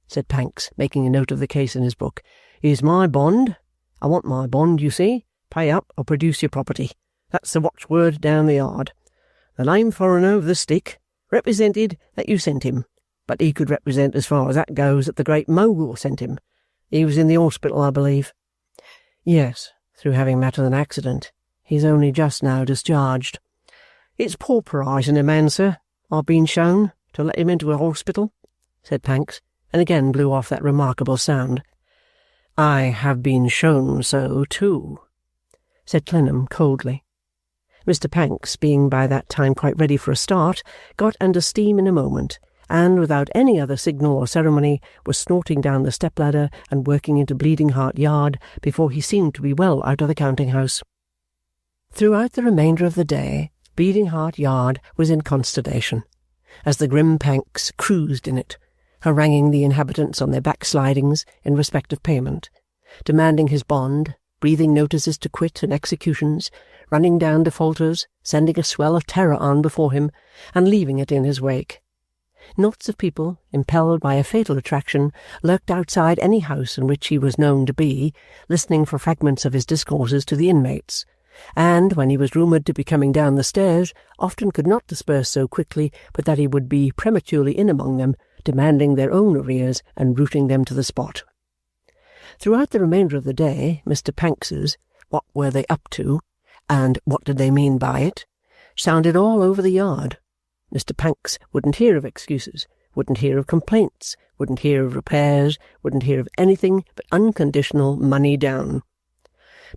said Pancks, making a note of the case in his book, "is my bond. I want my bond, you see. Pay up or produce your property. That's the watchword down the yard. The lame foreigner with the stick represented that you sent him, but he could represent as far as that goes that the great Mogul sent him. He was in the hospital, I believe." "Yes, through having met with an accident. He's only just now discharged." "It's pauperising a man, sir, I've been shown, to let him into a hospital," said Pancks, and again blew off that remarkable sound. "I have been shown so, too," said Clennam coldly. Mr. Pancks, being by that time quite ready for a start, got under steam in a moment, and, without any other signal or ceremony, was snorting down the step-ladder and working into Bleeding Heart Yard before he seemed to be well out of the counting-house. Throughout the remainder of the day, Bleeding Heart Yard was in consternation, as the grim Pancks cruised in it, haranguing the inhabitants on their backslidings in respect of payment, demanding his bond, breathing notices to quit and executions, running down defaulters, sending a swell of terror on before him, and leaving it in his wake. Knots of people, impelled by a fatal attraction, lurked outside any house in which he was known to be, listening for fragments of his discourses to the inmates, and, when he was rumoured to be coming down the stairs, often could not disperse so quickly but that he would be prematurely in among them, demanding their own arrears and rooting them to the spot. Throughout the remainder of the day, Mr. Panks's "What were they up to?" and "What did they mean by it?" sounded all over the yard. Mr. Pancks wouldn't hear of excuses, wouldn't hear of complaints, wouldn't hear of repairs, wouldn't hear of anything but unconditional money down.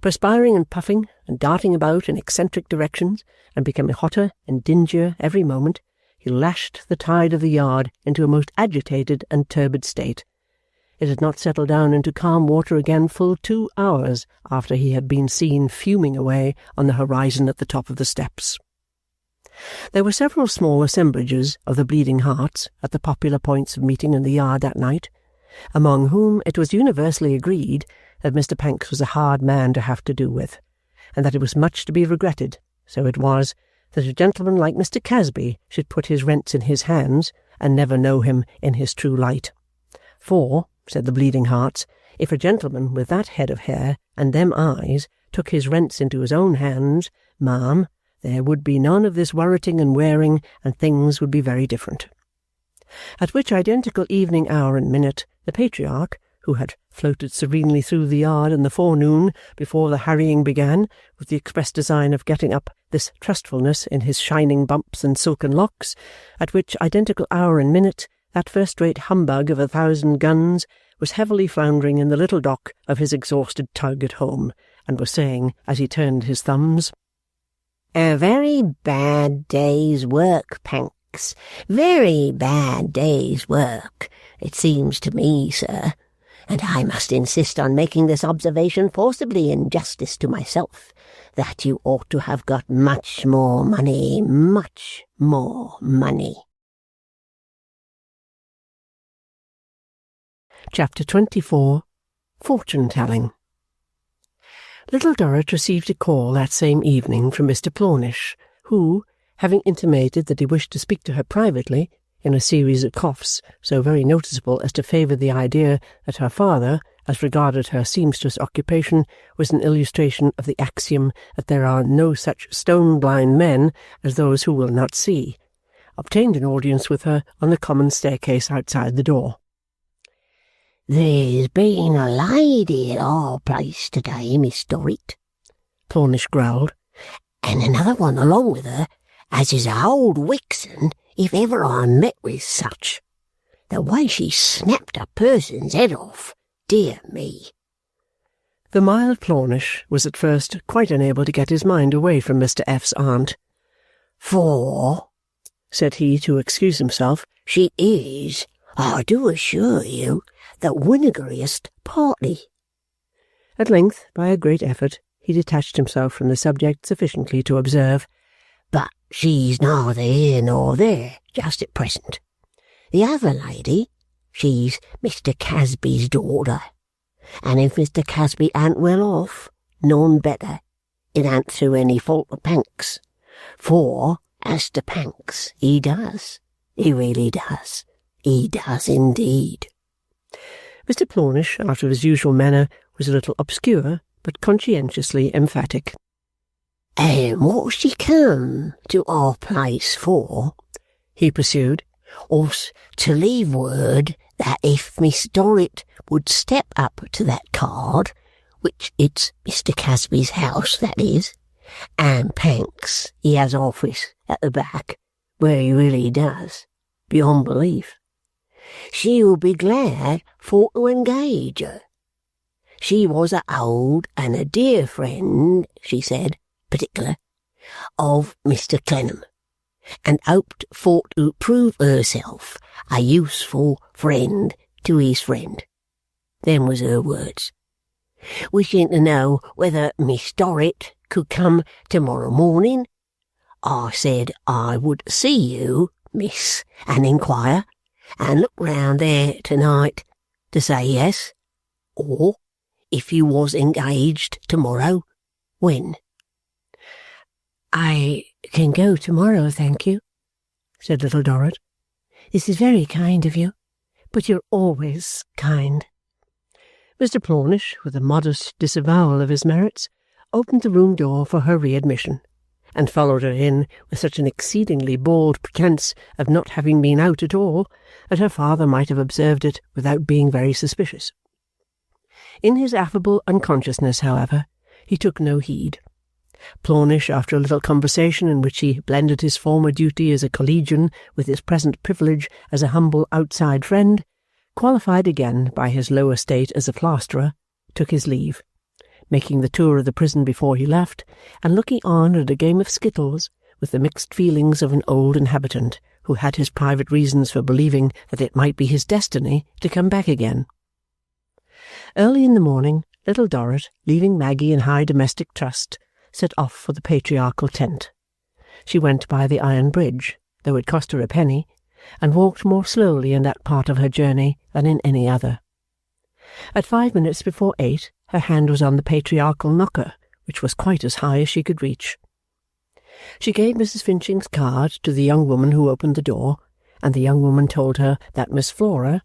Perspiring and puffing and darting about in eccentric directions, and becoming hotter and dingier every moment, he lashed the tide of the yard into a most agitated and turbid state. It had not settled down into calm water again full 2 hours after he had been seen fuming away on the horizon at the top of the steps. There were several small assemblages of the Bleeding Hearts at the popular points of meeting in the yard that night, among whom it was universally agreed that Mr. Pancks was a hard man to have to do with, and that it was much to be regretted, so it was, that a gentleman like Mr. Casby should put his rents in his hands and never know him in his true light. For, said the Bleeding Hearts, if a gentleman with that head of hair and them eyes took his rents into his own hands, ma'am, there would be none of this worriting and wearing, and things would be very different. At which identical evening hour and minute, the Patriarch, who had floated serenely through the yard in the forenoon before the harrying began, with the express design of getting up this trustfulness in his shining bumps and silken locks, at which identical hour and minute that first-rate humbug of 1,000 guns was heavily floundering in the little dock of his exhausted tug at home, and was saying, as he turned his thumbs, "A very bad day's work, Pancks, very bad day's work, it seems to me, sir, and I must insist on making this observation forcibly in justice to myself, that you ought to have got much more money, much more money." Chapter 24. Fortune-telling. Little Dorrit received a call that same evening from Mr. Plornish, who, having intimated that he wished to speak to her privately, in a series of coughs so very noticeable as to favour the idea that her father, as regarded her seamstress occupation, was an illustration of the axiom that there are no such stone-blind men as those who will not see, obtained an audience with her on the common staircase outside the door. "There's been a lady at our place today, Miss Dorrit," Plornish growled, "and another one along with her, as is a old Wixen, if ever I met with such. The way she snapped a person's head off, dear me." The mild Plornish was at first quite unable to get his mind away from Mr. F.'s aunt. "For," said he to excuse himself, "she is, I do assure you, the winnegariest party." At length, by a great effort, he detached himself from the subject sufficiently to observe, "But she's neither here nor there just at present. The other lady, she's Mr. Casby's daughter, and if Mr. Casby ain't well off, none better. It ain't through any fault of Pancks. For, as to Pancks, he does. He really does. He does indeed." Mr. Plornish, after his usual manner, was a little obscure, but conscientiously emphatic. "And what she come to our place for," he pursued, "was to leave word that if Miss Dorrit would step up to that card, which it's Mr. Casby's house, that is, and Pancks, he has office at the back, where he really does, beyond belief, she will be glad for to engage her. She was a old and a dear friend, she said, particular, of Mr. Clennam, and hoped for to prove herself a useful friend to his friend. Them was her words. Wishing to know whether Miss Dorrit could come tomorrow morning, I said I would see you, miss, and inquire, and look round there tonight to say yes, or, if you was engaged tomorrow, when." "I can go tomorrow, thank you," said Little Dorrit. "This is very kind of you, but you're always kind." Mr. Plornish, with a modest disavowal of his merits, opened the room door for her readmission, and followed her in with such an exceedingly bald pretence of not having been out at all, that her father might have observed it without being very suspicious. In his affable unconsciousness, however, he took no heed. Plornish, after a little conversation in which he blended his former duty as a collegian with his present privilege as a humble outside friend, qualified again by his low estate as a plasterer, took his leave, making the tour of the prison before he left, and looking on at a game of skittles with the mixed feelings of an old inhabitant who had his private reasons for believing that it might be his destiny to come back again. Early in the morning, Little Dorrit, leaving Maggie in high domestic trust, set off for the patriarchal tent. She went by the iron bridge, though it cost her a penny, and walked more slowly in that part of her journey than in any other. At 5 minutes before 8, her hand was on the patriarchal knocker, which was quite as high as she could reach. She gave Mrs. Finching's card to the young woman who opened the door, and the young woman told her that Miss Flora,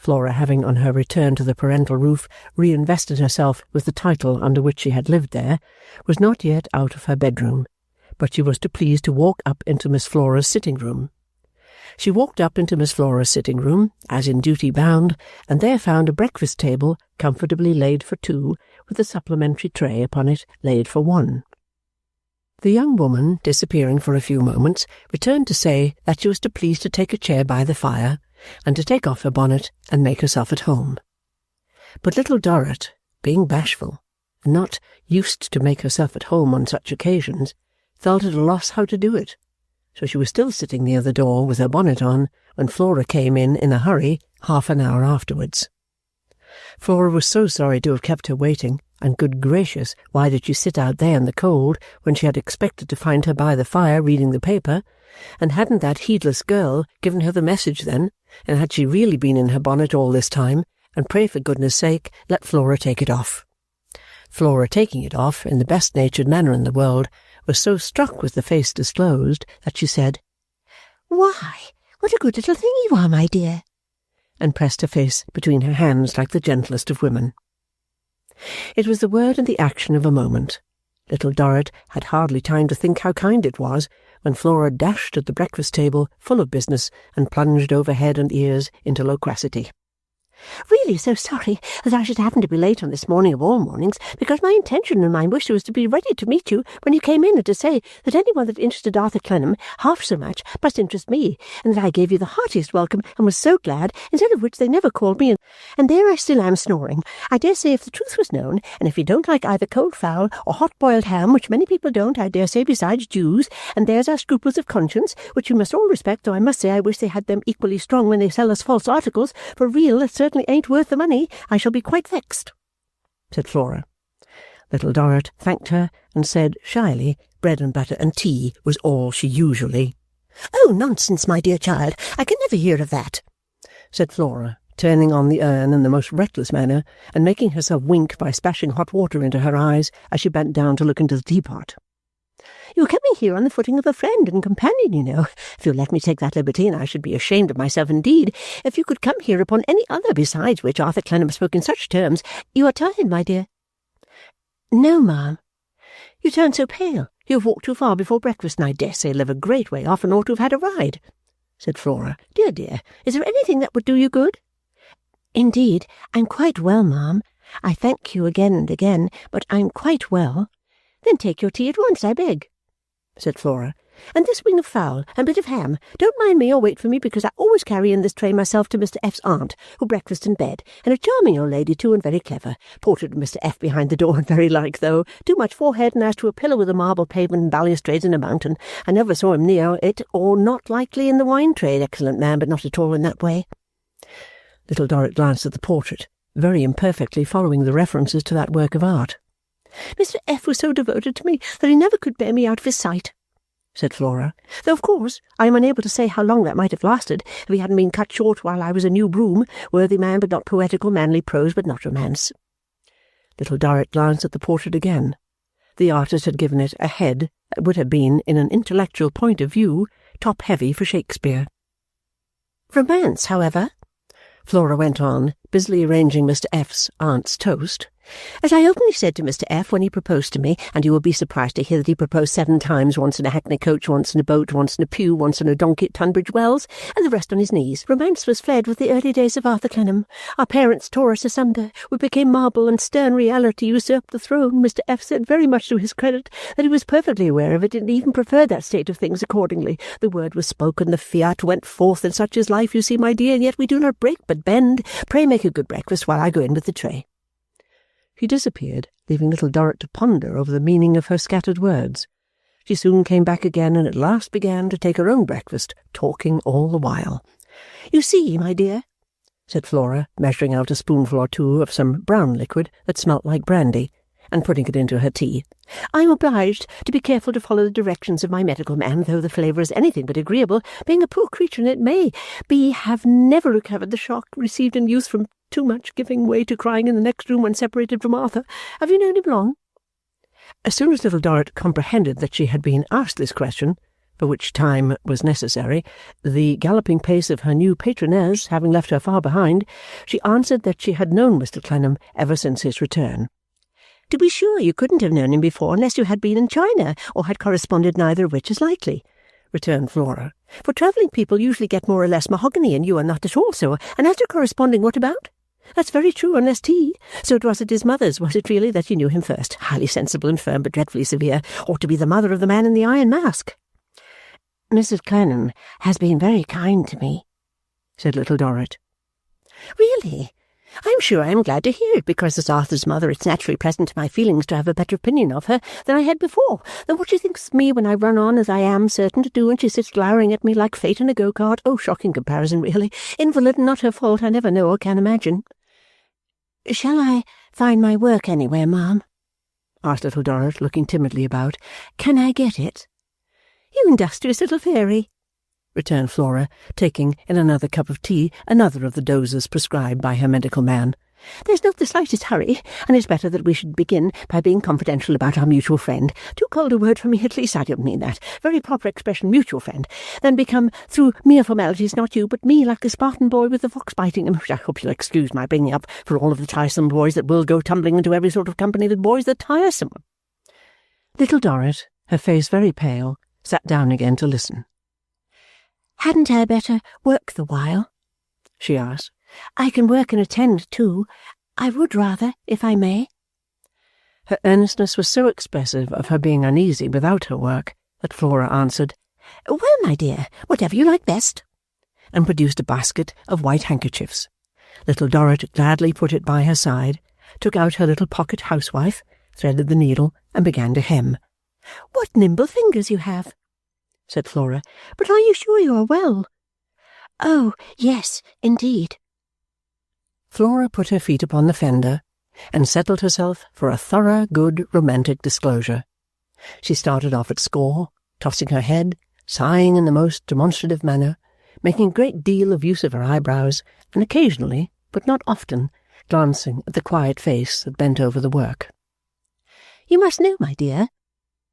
having on her return to the parental roof reinvested herself with the title under which she had lived there, was not yet out of her bedroom, but she was to please to walk up into Miss Flora's sitting-room. She walked up into Miss Flora's sitting-room, as in duty bound, and there found a breakfast table comfortably laid for two, with a supplementary tray upon it laid for one. The young woman, disappearing for a few moments, returned to say that she was to please to take a chair by the fire, and to take off her bonnet and make herself at home. But Little Dorrit, being bashful, and not used to make herself at home on such occasions, felt at a loss how to do it. So she was still sitting near the door with her bonnet on, when Flora came in a hurry, half an hour afterwards. Flora was so sorry to have kept her waiting, and good gracious, why did she sit out there in the cold, when she had expected to find her by the fire reading the paper, and hadn't that heedless girl given her the message then, and had she really been in her bonnet all this time, and pray for goodness sake let Flora take it off. Flora, taking it off in the best-natured manner in the world, was so struck with the face disclosed that she said, "Why, what a good little thing you are, my dear," and pressed her face between her hands like the gentlest of women. It was the word and the action of a moment. Little Dorrit had hardly time to think how kind it was when Flora dashed at the breakfast table full of business and plunged over head and ears into loquacity. Really so sorry that I should happen to be late on this morning of all mornings, because my intention and my wish was to be ready to meet you when you came in, and to say that anyone that interested Arthur Clennam half so much must interest me, and that I gave you the heartiest welcome and was so glad, instead of which they never called me, and there I still am snoring. I dare say if the truth was known, and if you don't like either cold fowl or hot-boiled ham, which many people don't, I dare say, besides Jews, and there's our scruples of conscience, which you must all respect, though I must say I wish they had them equally strong when they sell us false articles, for real, it certainly ain't worth the money. I shall be quite vexed," said Flora. Little Dorrit thanked her and said shyly bread and butter and tea was all she usually— "Oh, nonsense, my dear child, I can never hear of that," said Flora, turning on the urn in the most reckless manner and making herself wink by splashing hot water into her eyes as she bent down to look into the teapot. "You're coming here on the footing of a friend and companion, you know. If you'll let me take that liberty, and I should be ashamed of myself indeed if you could come here upon any other, besides which Arthur Clennam spoke in such terms. You are tired, my dear?" "No, ma'am." "You turn so pale. You have walked too far before breakfast, and I dare say live a great way off and ought to have had a ride," said Flora. "Dear, dear, is there anything that would do you good?" "Indeed, I'm quite well, ma'am. I thank you again and again, but I'm quite well." "Then take your tea at once, I beg," said Flora. "And this wing of fowl and bit of ham. Don't mind me or wait for me, because I always carry in this tray myself to Mr. F.'s aunt, who breakfasts in bed, and a charming old lady too, and very clever. Portrait of Mr. F. behind the door, and very like, though. Too much forehead, and as to a pillar with a marble pavement and balustrades in a mountain, I never saw him near it, or not likely in the wine trade. Excellent man, but not at all in that way." Little Dorrit glanced at the portrait, very imperfectly following the references to that work of art. "Mr. F. was so devoted to me that he never could bear me out of his sight," said Flora, "though of course I am unable to say how long that might have lasted if he hadn't been cut short while I was a new broom. Worthy man, but not poetical, manly prose, but not romance." Little Dorrit glanced at the portrait again. The artist had given it a head that would have been, in an intellectual point of view, top-heavy for Shakespeare. "Romance, however," Flora went on, busily arranging Mr. F.'s aunt's toast, "as I openly said to Mr. F. when he proposed to me, and you will be surprised to hear that he proposed 7 times, once in a hackney coach, once in a boat, once in a pew, once on a donkey at Tunbridge Wells, and the rest on his knees. Romance was fled with the early days of Arthur Clennam. Our parents tore us asunder. We became marble, and stern reality usurped the throne. Mr. F. said, very much to his credit, that he was perfectly aware of it, and even preferred that state of things accordingly. The word was spoken, the fiat went forth, and such is life, you see, my dear, and yet we do not break but bend. Pray make a good breakfast while I go in with the tray." She disappeared, leaving Little Dorrit to ponder over the meaning of her scattered words. She soon came back again, and at last began to take her own breakfast, talking all the while. "You see, my dear," said Flora, measuring out a spoonful or two of some brown liquid that smelt like brandy, and putting it into her tea, "I am obliged to be careful to follow the directions of my medical man, though the flavour is anything but agreeable, being a poor creature, and it may be have never recovered the shock received in youth from too much giving way to crying in the next room when separated from Arthur. Have you known him long?" As soon as Little Dorrit comprehended that she had been asked this question, for which time was necessary, the galloping pace of her new patroness having left her far behind, she answered that she had known Mr. Clennam ever since his return. "To be sure, you couldn't have known him before unless you had been in China, or had corresponded, neither of which is likely," returned Flora. "For travelling people usually get more or less mahogany, and you are not at all so. And as to corresponding, what about? That's very true, unless tea. So it was at his mother's, was it really, that you knew him first? Highly sensible and firm, but dreadfully severe. Ought to be the mother of the man in the iron mask." "Mrs. Clennam has been very kind to me," said Little Dorrit. "Really? I'm sure I am glad to hear it, because as Arthur's mother it's naturally pleasant to my feelings to have a better opinion of her than I had before, though what she thinks of me when I run on as I am certain to do, and she sits glowering at me like fate in a go-cart, oh, shocking comparison, really. Invalid and not her fault, I never know or can imagine." "Shall I find my work anywhere, ma'am?" asked Little Dorrit, looking timidly about. "Can I get it?" "You industrious little fairy," returned Flora, taking, in another cup of tea, another of the doses prescribed by her medical man. "There's not the slightest hurry, and it's better that we should begin by being confidential about our mutual friend. Too cold a word for me, at least, I don't mean that. Very proper expression, mutual friend. Then become, through mere formalities, not you, but me, like the Spartan boy with the fox biting him, which I hope you'll excuse my bringing up for all of the tiresome boys that will go tumbling into every sort of company with boys that tiresome." Little Dorrit, her face very pale, sat down again to listen. "Hadn't I better work the while?" she asked. "I can work and attend, too. I would rather, if I may." Her earnestness was so expressive of her being uneasy without her work that Flora answered, "Well, my dear, whatever you like best," and produced a basket of white handkerchiefs. Little Dorrit gladly put it by her side, took out her little pocket housewife, threaded the needle, and began to hem. "What nimble fingers you have," said Flora. "But are you sure you are well?" "Oh, yes, indeed." Flora put her feet upon the fender and settled herself for a thorough, good, romantic disclosure. She started off at score, tossing her head, sighing in the most demonstrative manner, making a great deal of use of her eyebrows, and occasionally, but not often, glancing at the quiet face that bent over the work. "You must know, my dear,"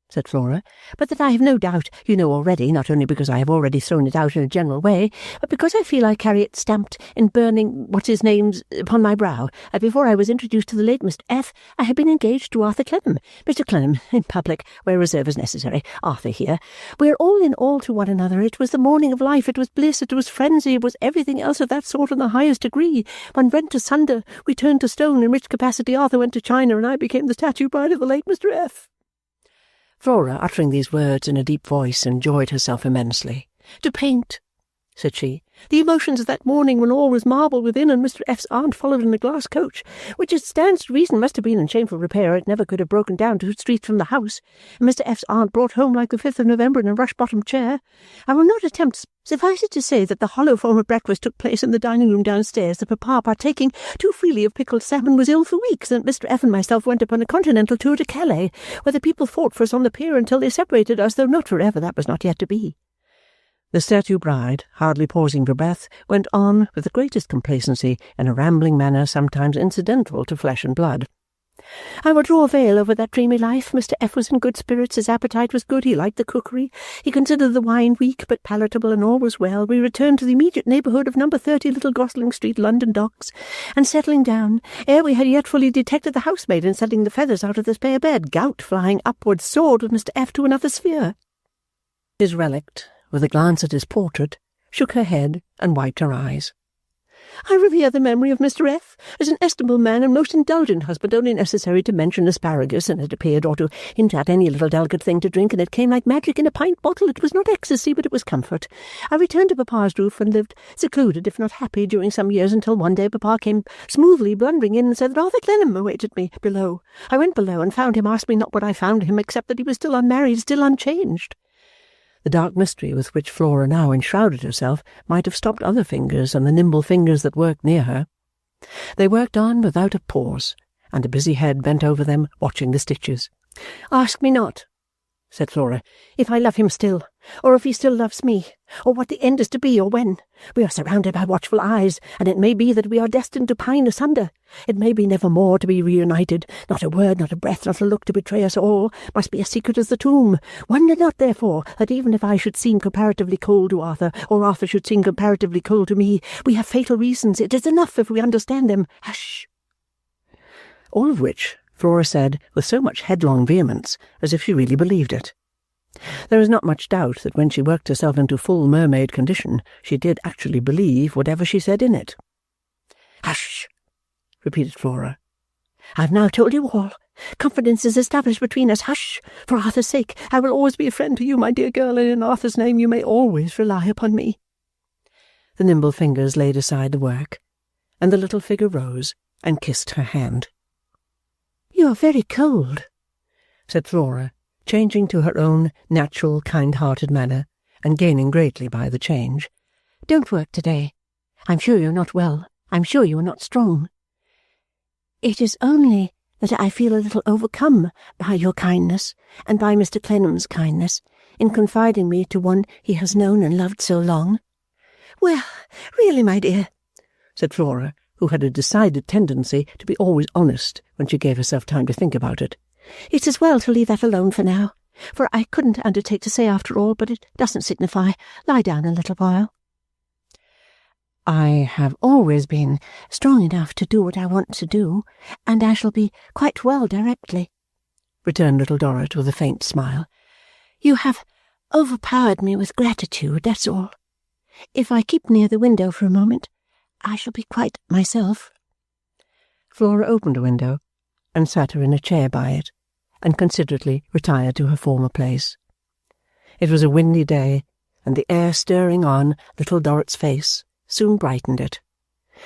said Flora, "but that I have no doubt you know already, not only because I have already thrown it out in a general way, but because I feel I carry it stamped in burning what's-his-names upon my brow, that before I was introduced to the late Mr. F., I had been engaged to Arthur Clennam. Mr. Clennam, in public, where reserve is necessary. Arthur here. We are all in all to one another. It was the morning of life. It was bliss. It was frenzy. It was everything else of that sort in the highest degree. One rent asunder, we turned to stone, in which capacity Arthur went to China, and I became the statue bride of the late Mr. F." Flora, uttering these words in a deep voice, enjoyed herself immensely. "To paint," said she, "the emotions of that morning when all was marble within, and Mr. F.'s aunt followed in a glass coach, which it stands to reason must have been in shameful repair, it never could have broken down 2 streets from the house, and Mr. F.'s aunt brought home like the 5th of November in a rush-bottomed chair. I will not attempt. Suffice it to say that the hollow form of breakfast took place in the dining-room downstairs, that Papa, partaking too freely of pickled salmon, was ill for weeks, and Mr. F. and myself went upon a continental tour to Calais, where the people fought for us on the pier until they separated us, though not for ever, that was not yet to be." The statue bride, hardly pausing for breath, went on with the greatest complacency in a rambling manner sometimes incidental to flesh and blood. "I will draw a veil over that dreamy life. Mr. F. was in good spirits, his appetite was good, he liked the cookery, he considered the wine weak but palatable, and all was well. We returned to the immediate neighbourhood of number 30 Little Gosling Street, London Docks, and settling down, ere we had yet fully detected the housemaid in setting the feathers out of the spare bed, gout flying upwards, soared with Mr. F. to another sphere." His relict, with a glance at his portrait, shook her head and wiped her eyes. "I revere the memory of Mr. F. as an estimable man and most indulgent husband, only necessary to mention asparagus, and it appeared, or to hint at any little delicate thing to drink, and it came like magic in a pint bottle. It was not ecstasy, but it was comfort. I returned to Papa's roof and lived secluded, if not happy, during some years, until one day Papa came smoothly blundering in and said that Arthur Clennam awaited me below. I went below and found him, asked me not what I found him, except that he was still unmarried, still unchanged." The dark mystery with which Flora now enshrouded herself might have stopped other fingers than the nimble fingers that worked near her. They worked on without a pause, and a busy head bent over them, watching the stitches. "Ask me not," said Flora, "if I love him still, or if he still loves me, or what the end is to be, or when. We are surrounded by watchful eyes, and it may be that we are destined to pine asunder. It may be never more to be reunited. Not a word, not a breath, not a look to betray us all must be as secret as the tomb. Wonder not, therefore, that even if I should seem comparatively cold to Arthur, or Arthur should seem comparatively cold to me, we have fatal reasons. It is enough if we understand them. Hush!" All of which Flora said with so much headlong vehemence as if she really believed it. There is not much doubt that when she worked herself into full mermaid condition, she did actually believe whatever she said in it. "Hush!" repeated Flora. "I have now told you all. Confidence is established between us. Hush! For Arthur's sake, I will always be a friend to you, my dear girl, and in Arthur's name you may always rely upon me." The nimble fingers laid aside the work, and the little figure rose and kissed her hand. "You are very cold," said Flora, changing to her own natural, kind-hearted manner, and gaining greatly by the change. "Don't work today. I'm sure you're not well. I'm sure you are not strong." "It is only that I feel a little overcome by your kindness, and by Mr. Clennam's kindness, in confiding me to one he has known and loved so long." "Well, really, my dear," said Flora, who had a decided tendency to be always honest when she gave herself time to think about it, "it's as well to leave that alone for now, for I couldn't undertake to say after all, but it doesn't signify. Lie down a little while." "I have always been strong enough to do what I want to do, and I shall be quite well directly," returned Little Dorrit with a faint smile. You have overpowered me with gratitude, that's all. If I keep near the window for a moment, I shall be quite myself. Flora opened a window, and sat her in a chair by it, and considerately retired to her former place. It was a windy day, and the air stirring on Little Dorrit's face soon brightened it.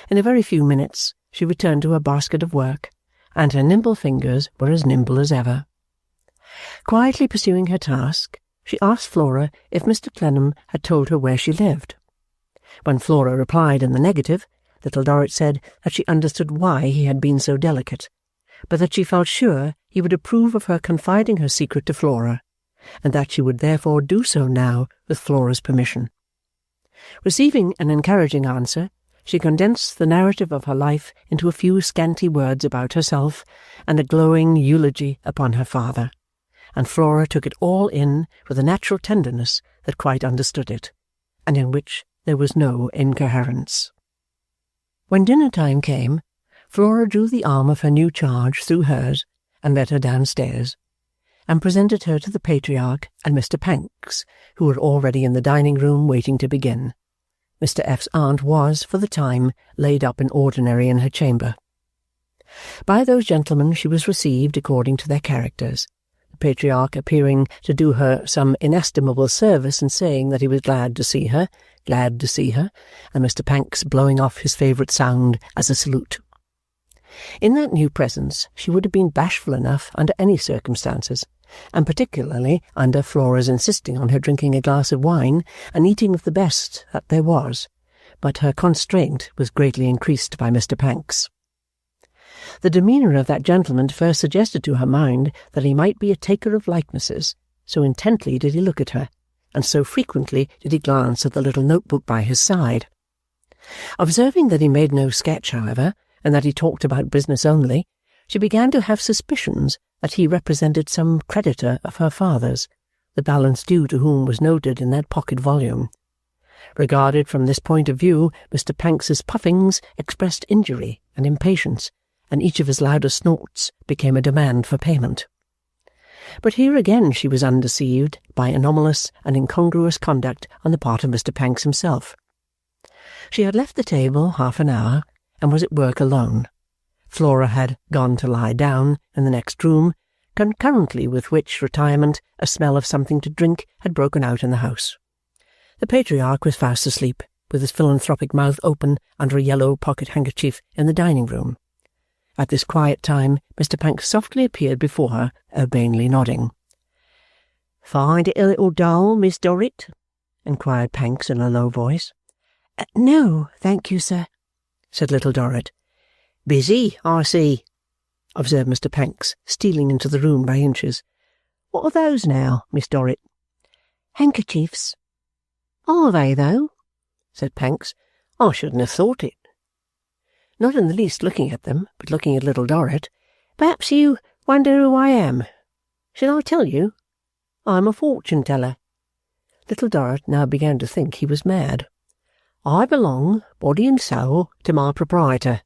In a very few minutes she returned to her basket of work, and her nimble fingers were as nimble as ever. Quietly pursuing her task, she asked Flora if Mr. Clennam had told her where she lived. When Flora replied in the negative, Little Dorrit said that she understood why he had been so delicate, but that she felt sure he would approve of her confiding her secret to Flora, and that she would therefore do so now with Flora's permission. Receiving an encouraging answer, she condensed the narrative of her life into a few scanty words about herself and a glowing eulogy upon her father, and Flora took it all in with a natural tenderness that quite understood it, and in which there was no incoherence. When dinner-time came, Flora drew the arm of her new charge through hers and led her downstairs, and presented her to the Patriarch and Mr. Pancks, who were already in the dining-room waiting to begin. Mr. F.'s aunt was, for the time, laid up in ordinary in her chamber. By those gentlemen she was received according to their characters, the Patriarch appearing to do her some inestimable service in saying that he was glad to see her, and Mr. Pancks blowing off his favourite sound as a salute. In that new presence she would have been bashful enough under any circumstances, and particularly under Flora's insisting on her drinking a glass of wine and eating of the best that there was, but her constraint was greatly increased by Mr. Pancks. The demeanour of that gentleman first suggested to her mind that he might be a taker of likenesses, so intently did he look at her, and so frequently did he glance at the little notebook by his side. Observing that he made no sketch, however, and that he talked about business only, she began to have suspicions that he represented some creditor of her father's, the balance due to whom was noted in that pocket volume. Regarded from this point of view, Mr. Panks's puffings expressed injury and impatience, and each of his louder snorts became a demand for payment. But here again she was undeceived by anomalous and incongruous conduct on the part of Mr. Pancks himself. She had left the table half an hour, and was at work alone. Flora had gone to lie down in the next room, concurrently with which retirement a smell of something to drink had broken out in the house. The Patriarch was fast asleep, with his philanthropic mouth open under a yellow pocket-handkerchief in the dining-room. At this quiet time Mr. Pancks softly appeared before her, urbanely nodding. "Find it a little dull, Miss Dorrit?" inquired Pancks in a low voice. No, thank you, sir," said Little Dorrit. "Busy, I see," observed Mr. Pancks, stealing into the room by inches. "What are those now, Miss Dorrit?" "Handkerchiefs." "Are they, though?" said Pancks. "I shouldn't have thought it." Not in the least looking at them, but looking at Little Dorrit. "Perhaps you wonder who I am. Shall I tell you? I am a fortune-teller." Little Dorrit now began to think he was mad. "I belong, body and soul, to my proprietor,"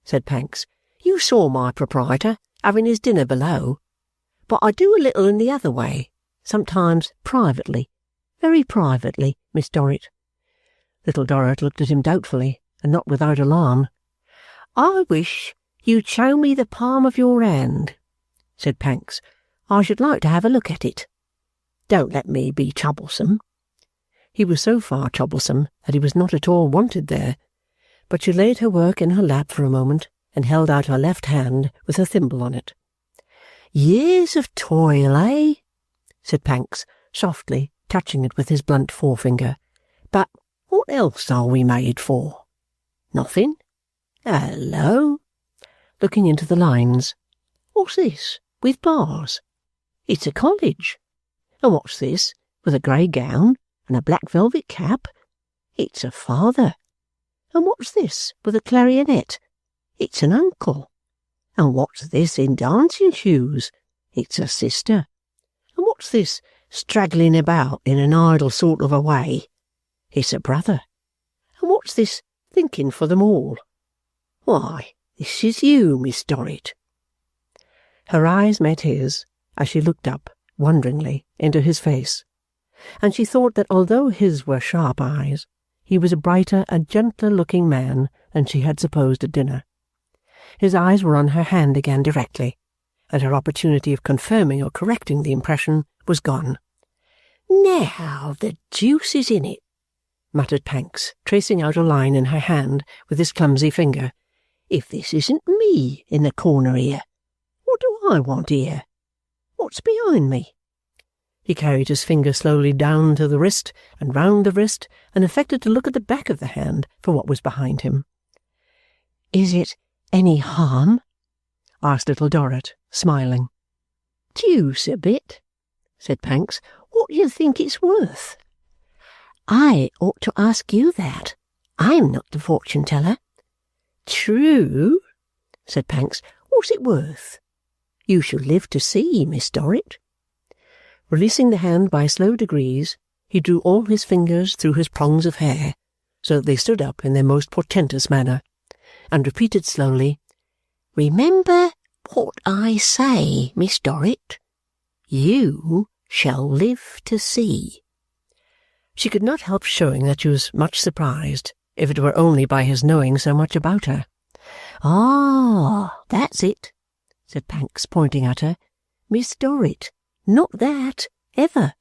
said Pancks. "You saw my proprietor having his dinner below. But I do a little in the other way, sometimes privately, very privately, Miss Dorrit." Little Dorrit looked at him doubtfully, and not without alarm. "I wish you'd show me the palm of your hand," said Pancks. "I should like to have a look at it. Don't let me be troublesome." He was so far troublesome that he was not at all wanted there, but she laid her work in her lap for a moment and held out her left hand with her thimble on it. "Years of toil, eh?" said Pancks, softly touching it with his blunt forefinger. "But what else are we made for? Nothing. Hello!" looking into the lines. "What's this, with bars? It's a college. And what's this, with a grey gown and a black velvet cap? It's a father. And what's this, with a clarionet? It's an uncle. And what's this in dancing shoes? It's a sister. And what's this, straggling about in an idle sort of a way? It's a brother. And what's this, thinking for them all? Why, this is you, Miss Dorrit." Her eyes met his, as she looked up, wonderingly, into his face, and she thought that although his were sharp eyes, he was a brighter and gentler-looking man than she had supposed at dinner. His eyes were on her hand again directly, and her opportunity of confirming or correcting the impression was gone. "Now the deuce is in it," muttered Pancks, tracing out a line in her hand with his clumsy finger. "If this isn't me in the corner here, what do I want here? What's behind me?" He carried his finger slowly down to the wrist and round the wrist, and affected to look at the back of the hand for what was behind him. "Is it any harm?" asked Little Dorrit, smiling. "Deuce a bit," said Pancks. "What do you think it's worth?" "I ought to ask you that. I'm not the fortune-teller." "True," said Pancks. "What's it worth? You shall live to see, Miss Dorrit." Releasing the hand by slow degrees, he drew all his fingers through his prongs of hair, so that they stood up in their most portentous manner, and repeated slowly, "Remember what I say, Miss Dorrit. You shall live to see." She could not help showing that she was much surprised, if it were only by his knowing so much about her. "Ah, that's it," said Pancks, pointing at her. "Miss Dorrit. Not that, ever."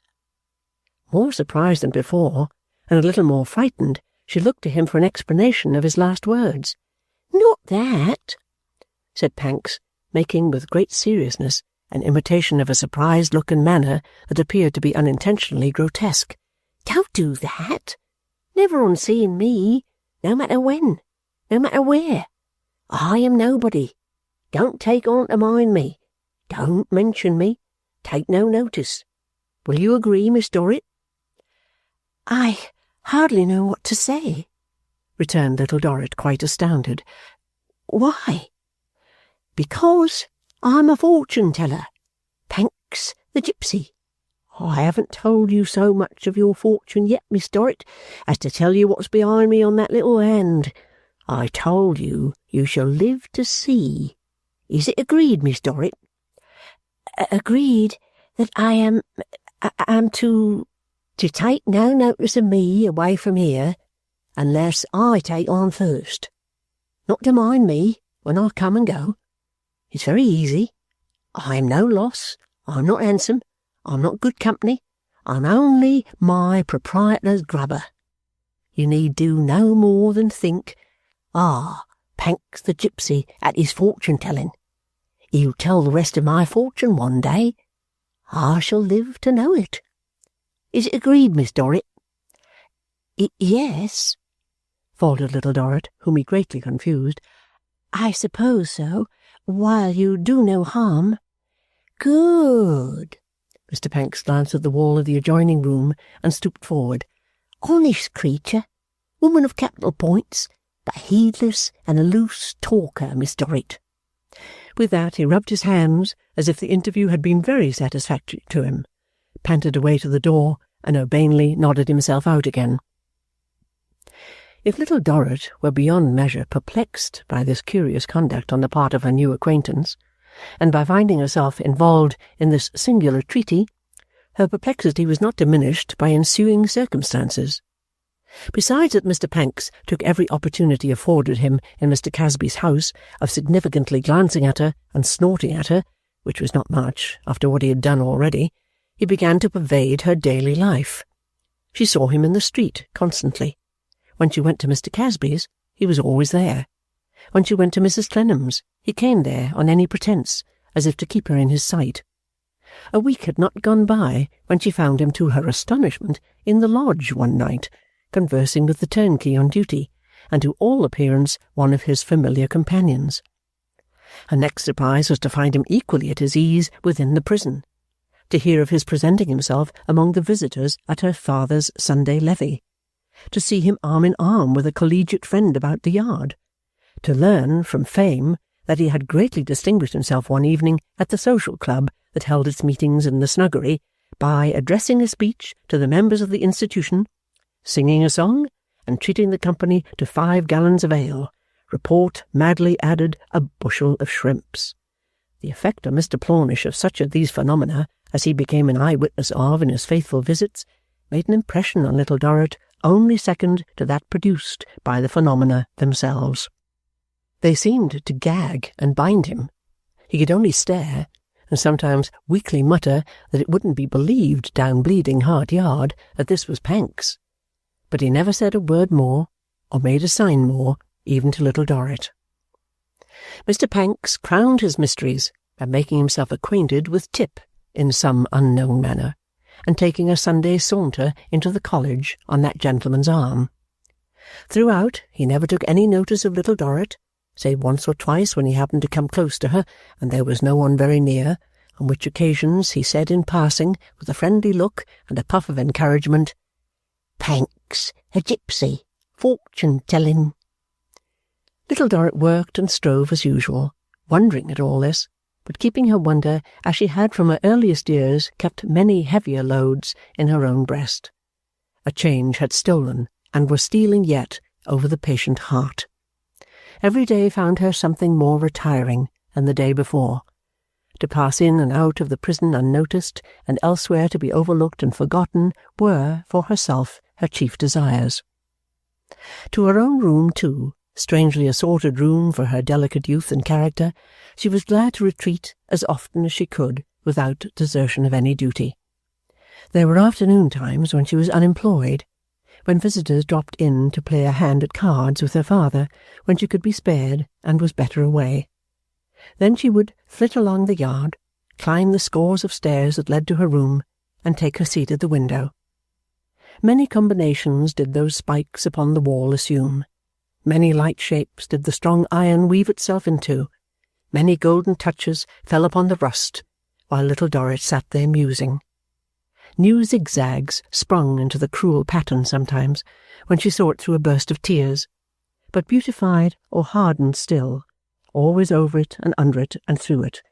More surprised than before, and a little more frightened, she looked to him for an explanation of his last words. "Not that," said Pancks, making with great seriousness an imitation of a surprised look and manner that appeared to be unintentionally grotesque. "Don't do that. Never on seeing me, no matter when, no matter where. I am nobody. Don't take on to mind me. Don't mention me. Take no notice. Will you agree, Miss Dorrit?" "I hardly know what to say," returned Little Dorrit, quite astounded. "Why?" "Because I'm a fortune-teller. Pancks the gipsy. I haven't told you so much of your fortune yet, Miss Dorrit, as to tell you what's behind me on that little hand. I told you you shall live to see. Is it agreed, Miss Dorrit?" "Agreed that I am to take no notice of me away from here, unless I take on first. Not to mind me when I come and go. It's very easy. I am no loss. I'm not handsome. I'm not good company. I'm only my proprietor's grubber. You need do no more than think, Pancks the gipsy at his fortune-telling. He'll tell the rest of my fortune one day. I shall live to know it. Is it agreed, Miss Dorrit?" "Yes," faltered Little Dorrit, whom he greatly confused. "I suppose so, while you do no harm." "Good." Mr. Pancks glanced at the wall of the adjoining room and stooped forward. "Honest creature, woman of capital points, but heedless and a loose talker, Miss Dorrit." With that he rubbed his hands as if the interview had been very satisfactory to him, panted away to the door, and urbanely nodded himself out again. If Little Dorrit were beyond measure perplexed by this curious conduct on the part of her new acquaintance, and by finding herself involved in this singular treaty, her perplexity was not diminished by ensuing circumstances. Besides that Mr. Pancks took every opportunity afforded him in Mr. Casby's house of significantly glancing at her and snorting at her, which was not much after what he had done already, he began to pervade her daily life. She saw him in the street constantly. When she went to Mr. Casby's, he was always there. When she went to Mrs. Clennam's, he came there on any pretence, as if to keep her in his sight. A week had not gone by when she found him, to her astonishment, in the lodge one night, conversing with the turnkey on duty, and to all appearance one of his familiar companions. Her next surprise was to find him equally at his ease within the prison, to hear of his presenting himself among the visitors at her father's Sunday levee, to see him arm in arm with a collegiate friend about the yard, to learn from fame that he had greatly distinguished himself one evening at the social club that held its meetings in the snuggery by addressing a speech to the members of the institution, singing a song, and treating the company to 5 gallons of ale, report madly added a bushel of shrimps. The effect on Mr. Plornish of such of these phenomena as he became an eye-witness of in his faithful visits made an impression on Little Dorrit only second to that produced by the phenomena themselves. They seemed to gag and bind him. He could only stare, and sometimes weakly mutter that it wouldn't be believed down Bleeding Heart Yard that this was Pancks. But he never said a word more, or made a sign more, even to Little Dorrit. Mr. Pancks crowned his mysteries by making himself acquainted with Tip in some unknown manner, and taking a Sunday saunter into the college on that gentleman's arm. Throughout, he never took any notice of Little Dorrit, save once or twice when he happened to come close to her, and there was no one very near, on which occasions he said in passing, with a friendly look and a puff of encouragement, "Pancks, a gypsy, fortune-telling." Little Dorrit worked and strove as usual, wondering at all this, but keeping her wonder as she had from her earliest years kept many heavier loads in her own breast. A change had stolen, and was stealing yet, over the patient heart. Every day found her something more retiring than the day before. To pass in and out of the prison unnoticed, and elsewhere to be overlooked and forgotten, were, for herself, her chief desires. To her own room, too, strangely assorted room for her delicate youth and character, she was glad to retreat as often as she could without desertion of any duty. There were afternoon times when she was unemployed, when visitors dropped in to play a hand at cards with her father, when she could be spared and was better away. Then she would flit along the yard, climb the scores of stairs that led to her room, and take her seat at the window. Many combinations did those spikes upon the wall assume. Many light shapes did the strong iron weave itself into. Many golden touches fell upon the rust, while Little Dorrit sat there musing. New zigzags sprung into the cruel pattern sometimes, when she saw it through a burst of tears, but beautified or hardened still, always over it and under it and through it.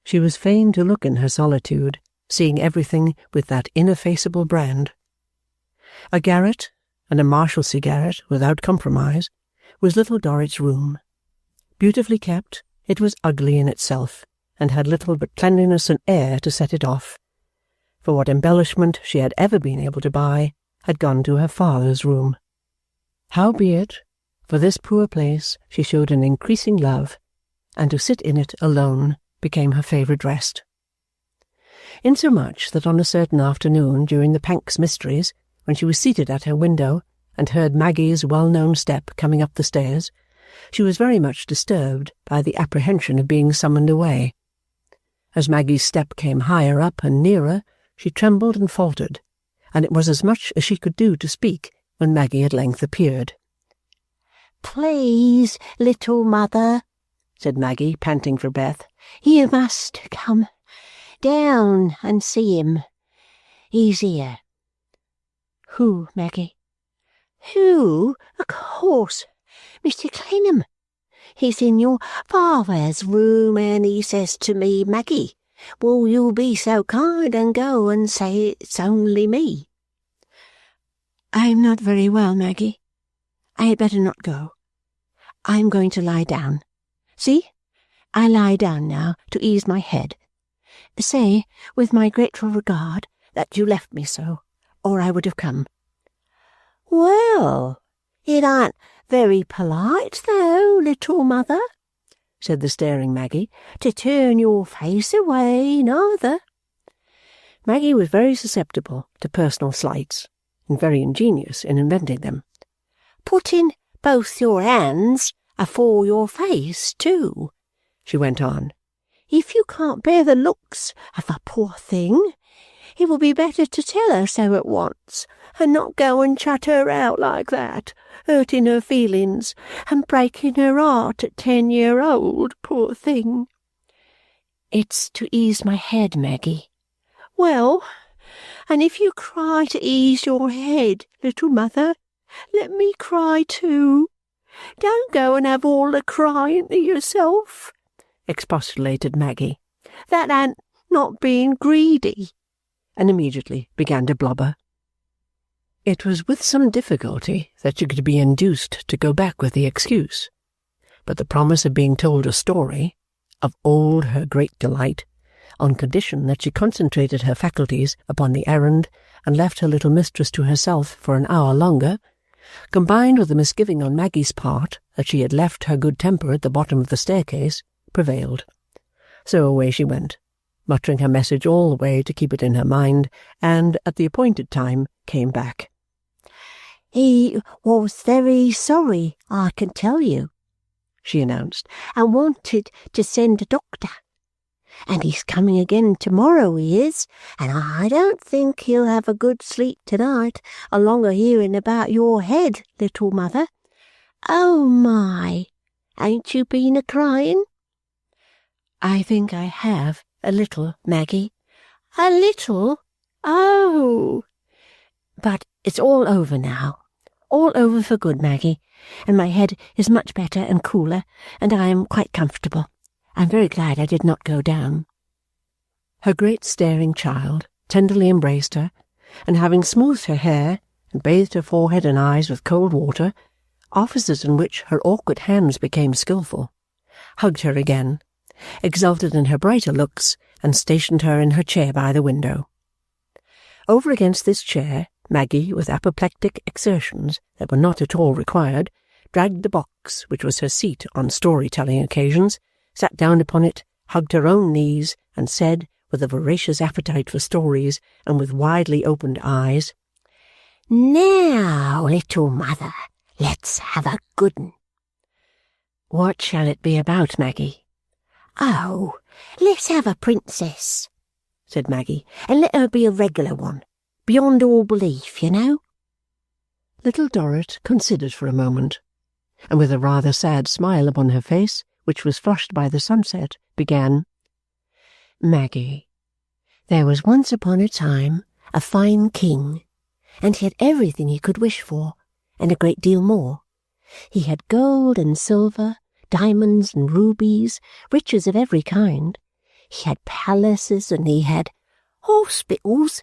She was fain to look in her solitude, seeing everything with that ineffaceable brand. A garret, and a Marshalsea garret without compromise, was Little Dorrit's room. Beautifully kept, it was ugly in itself, and had little but cleanliness and air to set it off. For what embellishment she had ever been able to buy had gone to her father's room. Howbeit, for this poor place she showed an increasing love, and to sit in it alone became her favourite rest. Insomuch that on a certain afternoon during the Pancks mysteries, when she was seated at her window, and heard Maggie's well-known step coming up the stairs, she was very much disturbed by the apprehension of being summoned away. As Maggie's step came higher up and nearer, she trembled and faltered, and it was as much as she could do to speak when Maggie at length appeared. "Please, little mother," said Maggie, panting for breath, "you must come down and see him. He's here." "Who, Maggie?" "Who? Of course, Mr. Clennam. He's in your father's room, and he says to me, 'Maggie, will you be so kind and go and say it's only me?'" "I'm not very well, Maggie. I had better not go. I'm going to lie down. See, I lie down now to ease my head. Say, with my grateful regard, that you left me so, or I would have come." "Well, it ain't very polite, though, little mother," said the staring Maggie, "to turn your face away, neither." Maggie was very susceptible to personal slights, and very ingenious in inventing them. "Putting both your hands afore your face, too," she went on. "If you can't bear the looks of a poor thing, it will be better to tell her so at once, and not go and shut her out like that, hurting her feelings and breaking her heart at 10-year-old, poor thing." "It's to ease my head, Maggie." "Well, and if you cry to ease your head, little mother, let me cry too. Don't go and have all the crying to yourself," expostulated Maggie. "That ain't not being greedy," and immediately began to blubber. It was with some difficulty that she could be induced to go back with the excuse, but the promise of being told a story, of old her great delight, on condition that she concentrated her faculties upon the errand and left her little mistress to herself for an hour longer, combined with the misgiving on Maggie's part that she had left her good temper at the bottom of the staircase, prevailed. So away she went, muttering her message all the way to keep it in her mind, and at the appointed time came back. "He was very sorry, I can tell you," she announced, "and wanted to send a doctor. And he's coming again tomorrow, he is, and I don't think he'll have a good sleep tonight, along of hearing about your head, little mother. Oh, my! Ain't you been a-crying?" "I think I have, a little, Maggie." "A little? Oh!" "But it's all over now. All over for good, Maggie, and my head is much better and cooler, and I am quite comfortable. I'm very glad I did not go down." Her great staring child tenderly embraced her, and having smoothed her hair and bathed her forehead and eyes with cold water, offices in which her awkward hands became skilful, hugged her again, exulted in her brighter looks, and stationed her in her chair by the window. Over against this chair, Maggie, with apoplectic exertions that were not at all required, dragged the box which was her seat on story-telling occasions, sat down upon it, hugged her own knees, and said, with a voracious appetite for stories and with widely opened eyes, "Now, little mother, let's have a good 'un." "What shall it be about, Maggie?" "Oh, let's have a princess," said Maggie, "and let her be a regular one, beyond all belief, you know." Little Dorrit considered for a moment, and with a rather sad smile upon her face, which was flushed by the sunset, began, "Maggie, there was once upon a time a fine king, and he had everything he could wish for, and a great deal more. He had gold and silver, diamonds and rubies, riches of every kind. He had palaces, and he had—" "Hospitals,"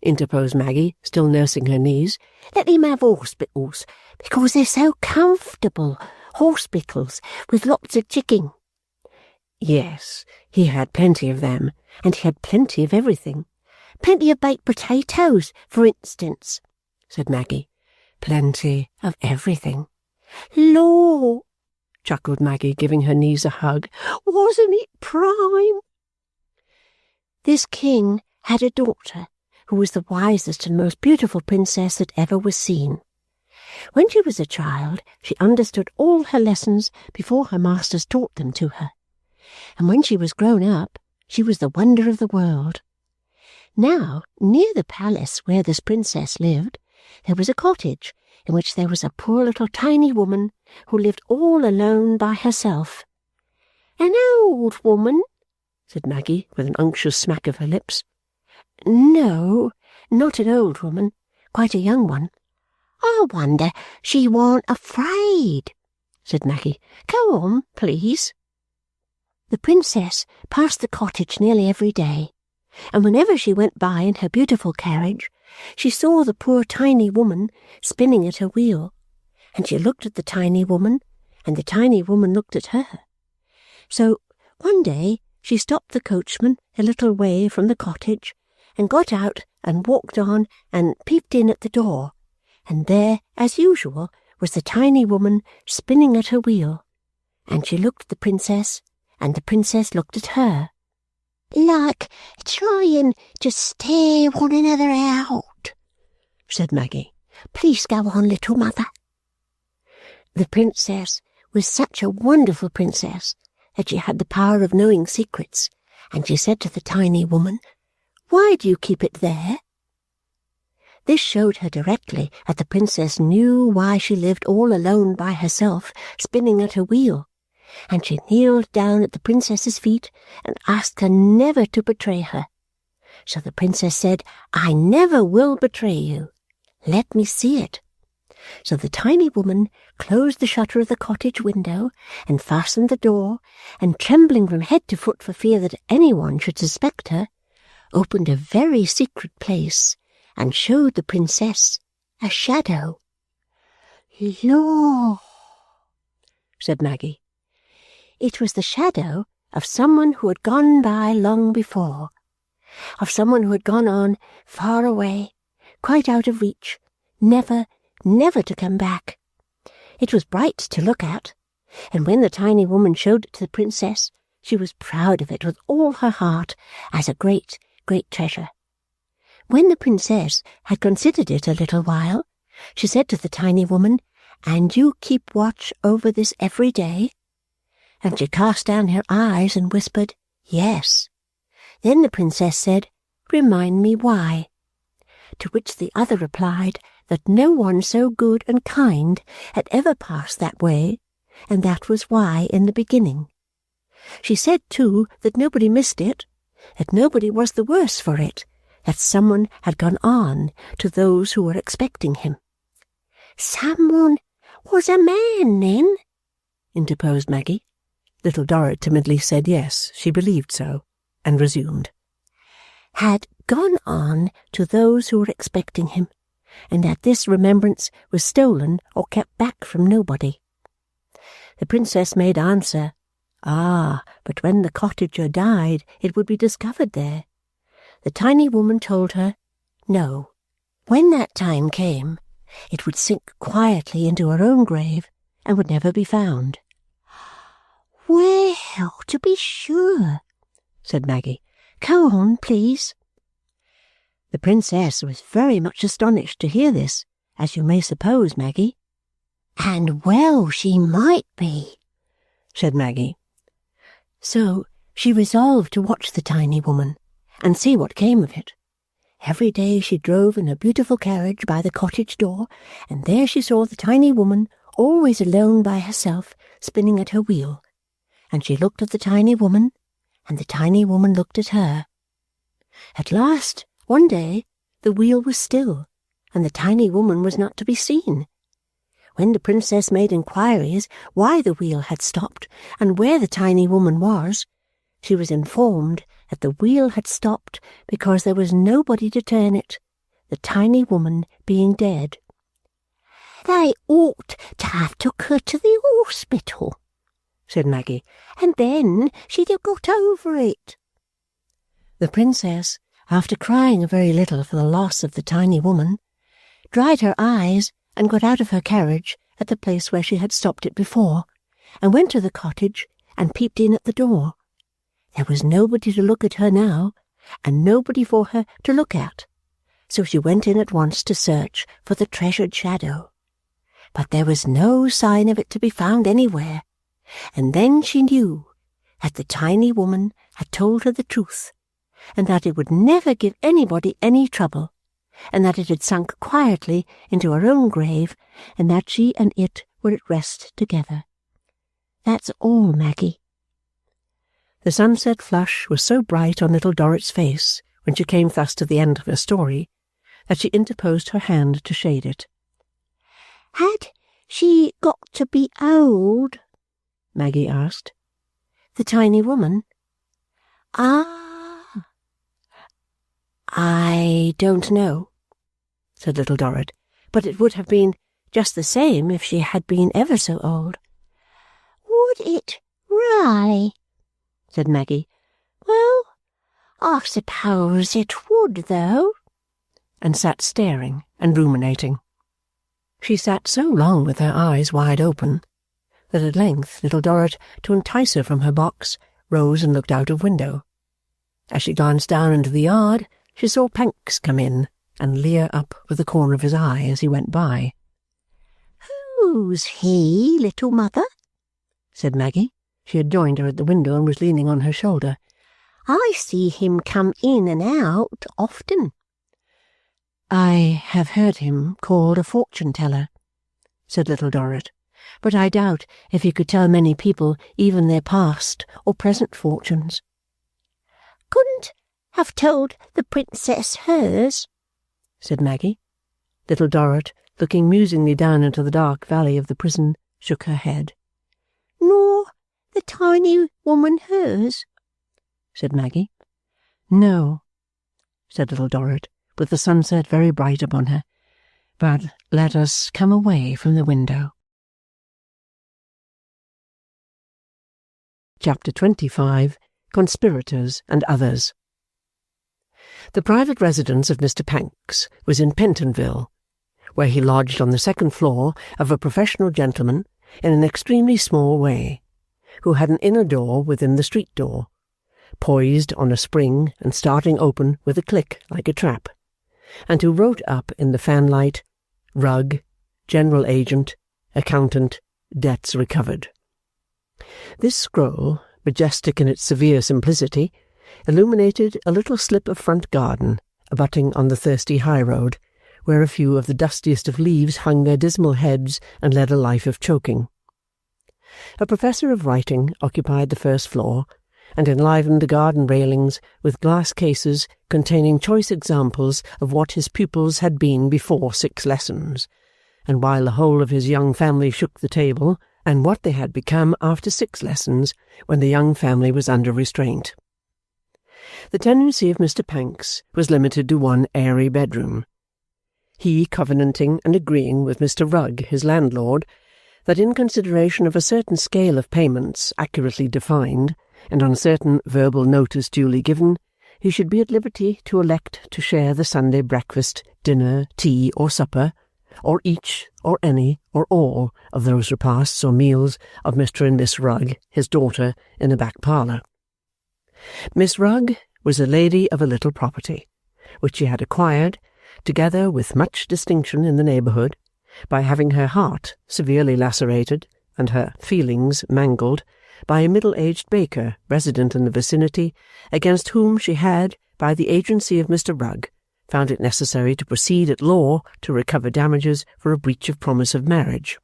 interposed Maggie, still nursing her knees. "Let him have hospitals, because they're so comfortable. Hospitals with lots of chicken." "Yes, he had plenty of them, and he had plenty of everything." "Plenty of baked potatoes, for instance," said Maggie. "Plenty of everything." "Law!" chuckled Maggie, giving her knees a hug. "Wasn't it prime?" This king had a daughter who was the wisest and most beautiful princess that ever was seen. When she was a child, she understood all her lessons before her masters taught them to her, and when she was grown up, she was the wonder of the world. Now, near the palace where this princess lived, there was a cottage in which there was a poor little tiny woman who lived all alone by herself. "An old woman?" said Maggie, with an unctuous smack of her lips. "No, not an old woman, quite a young one." "I wonder she warn't afraid," said Maggie. "Go on, please." "The princess passed the cottage nearly every day, and whenever she went by in her beautiful carriage, she saw the poor tiny woman spinning at her wheel, and she looked at the tiny woman, and the tiny woman looked at her. So one day she stopped the coachman a little way from the cottage, and got out and walked on and peeped in at the door, and there, as usual, was the tiny woman spinning at her wheel, and she looked at the princess, and the princess looked at her. "Like trying to stare one another out," said Maggie. "Please go on, little mother." The princess was such a wonderful princess that she had the power of knowing secrets, and she said to the tiny woman, "Why do you keep it there?" This showed her directly that the princess knew why she lived all alone by herself, spinning at her wheel, and she kneeled down at the princess's feet and asked her never to betray her. So the princess said, "I never will betray you. Let me see it." So the tiny woman closed the shutter of the cottage window and fastened the door, and trembling from head to foot for fear that anyone should suspect her, opened a very secret place and showed the princess a shadow. "Law!" said Maggie. It was the shadow of someone who had gone by long before, of someone who had gone on far away, quite out of reach, never, never to come back. It was bright to look at, and when the tiny woman showed it to the princess, she was proud of it with all her heart as a great, great treasure. When the princess had considered it a little while, she said to the tiny woman, "And you keep watch over this every day?" And she cast down her eyes and whispered, "Yes." Then the princess said, "Remind me why." To which the other replied that no one so good and kind had ever passed that way, and that was why in the beginning. She said, too, that nobody missed it, that nobody was the worse for it, that someone had gone on to those who were expecting him. "Someone was a man, then?" interposed Maggie. Little Dorrit timidly said yes, she believed so, and resumed. "Had gone on to those who were expecting him, and that this remembrance was stolen or kept back from nobody." The princess made answer, "Ah, but when the cottager died, it would be discovered there." The tiny woman told her, no, when that time came, it would sink quietly into her own grave and would never be found. "Well, to be sure," said Maggie. "Go on, please." The princess was very much astonished to hear this, as you may suppose, Maggie. "And well she might be," said Maggie. So she resolved to watch the tiny woman, and see what came of it. Every day she drove in her beautiful carriage by the cottage door, and there she saw the tiny woman, always alone by herself, spinning at her wheel. And she looked at the tiny woman, and the tiny woman looked at her. At last, one day, the wheel was still, and the tiny woman was not to be seen. When the princess made inquiries why the wheel had stopped, and where the tiny woman was, she was informed that the wheel had stopped because there was nobody to turn it, the tiny woman being dead. "They ought to have took her to the hospital," said Maggie, "and then she'd have got over it." The princess, after crying a very little for the loss of the tiny woman, dried her eyes and got out of her carriage at the place where she had stopped it before, and went to the cottage and peeped in at the door. There was nobody to look at her now, and nobody for her to look at, so she went in at once to search for the treasured shadow. But there was no sign of it to be found anywhere, and then she knew that the tiny woman had told her the truth, and that it would never give anybody any trouble, and that it had sunk quietly into her own grave, and that she and it were at rest together. That's all, Maggie. The sunset flush was so bright on Little Dorrit's face when she came thus to the end of her story that she interposed her hand to shade it. "Had she got to be old?" Maggie asked. "The tiny woman?" "Ah, I don't know," said Little Dorrit, "but it would have been just the same if she had been ever so old." "Would it really?" said Maggie. "Well, I suppose it would, though," and sat staring and ruminating. She sat so long with her eyes wide open that at length Little Dorrit, to entice her from her box, rose and looked out of window. As she glanced down into the yard, she saw Pancks come in and leer up with the corner of his eye as he went by. "Who's he, little mother?" said Maggie. She had joined her at the window and was leaning on her shoulder. "I see him come in and out often." "I have heard him called a fortune-teller," said Little Dorrit, "but I doubt if he could tell many people even their past or present fortunes." "Couldn't have told the princess hers?" said Maggie. Little Dorrit, looking musingly down into the dark valley of the prison, shook her head. "Nor the tiny woman hers?" said Maggie. "No," said Little Dorrit, with the sunset very bright upon her. "But let us come away from the window." Chapter 25, Conspirators and Others. The private residence of Mr. Pancks was in Pentonville, where he lodged on the second floor of a professional gentleman in an extremely small way, who had an inner door within the street door, poised on a spring and starting open with a click like a trap, and who wrote up in the fanlight, "Rugg, General Agent, Accountant, Debts Recovered." This scroll, majestic in its severe simplicity, illuminated a little slip of front garden abutting on the thirsty high road, where a few of the dustiest of leaves hung their dismal heads and led a life of choking. A professor of writing occupied the first floor, and enlivened the garden railings with glass cases containing choice examples of what his pupils had been before 6 lessons, and while the whole of his young family shook the table, and what they had become after 6 lessons, when the young family was under restraint. The tenancy of Mr. Pancks was limited to one airy bedroom, he covenanting and agreeing with Mr. Rugg, his landlord, that in consideration of a certain scale of payments accurately defined, and on certain verbal notice duly given, he should be at liberty to elect to share the Sunday breakfast, dinner, tea, or supper, or each, or any, or all of those repasts or meals of Mr. and Miss Rugg, his daughter, in a back parlour. Miss Rugg was a lady of a little property, which she had acquired, together with much distinction in the neighbourhood, by having her heart severely lacerated and her feelings mangled by a middle-aged baker resident in the vicinity, against whom she had, by the agency of Mr. Rugg, found it necessary to proceed at law to recover damages for a breach of promise of marriage.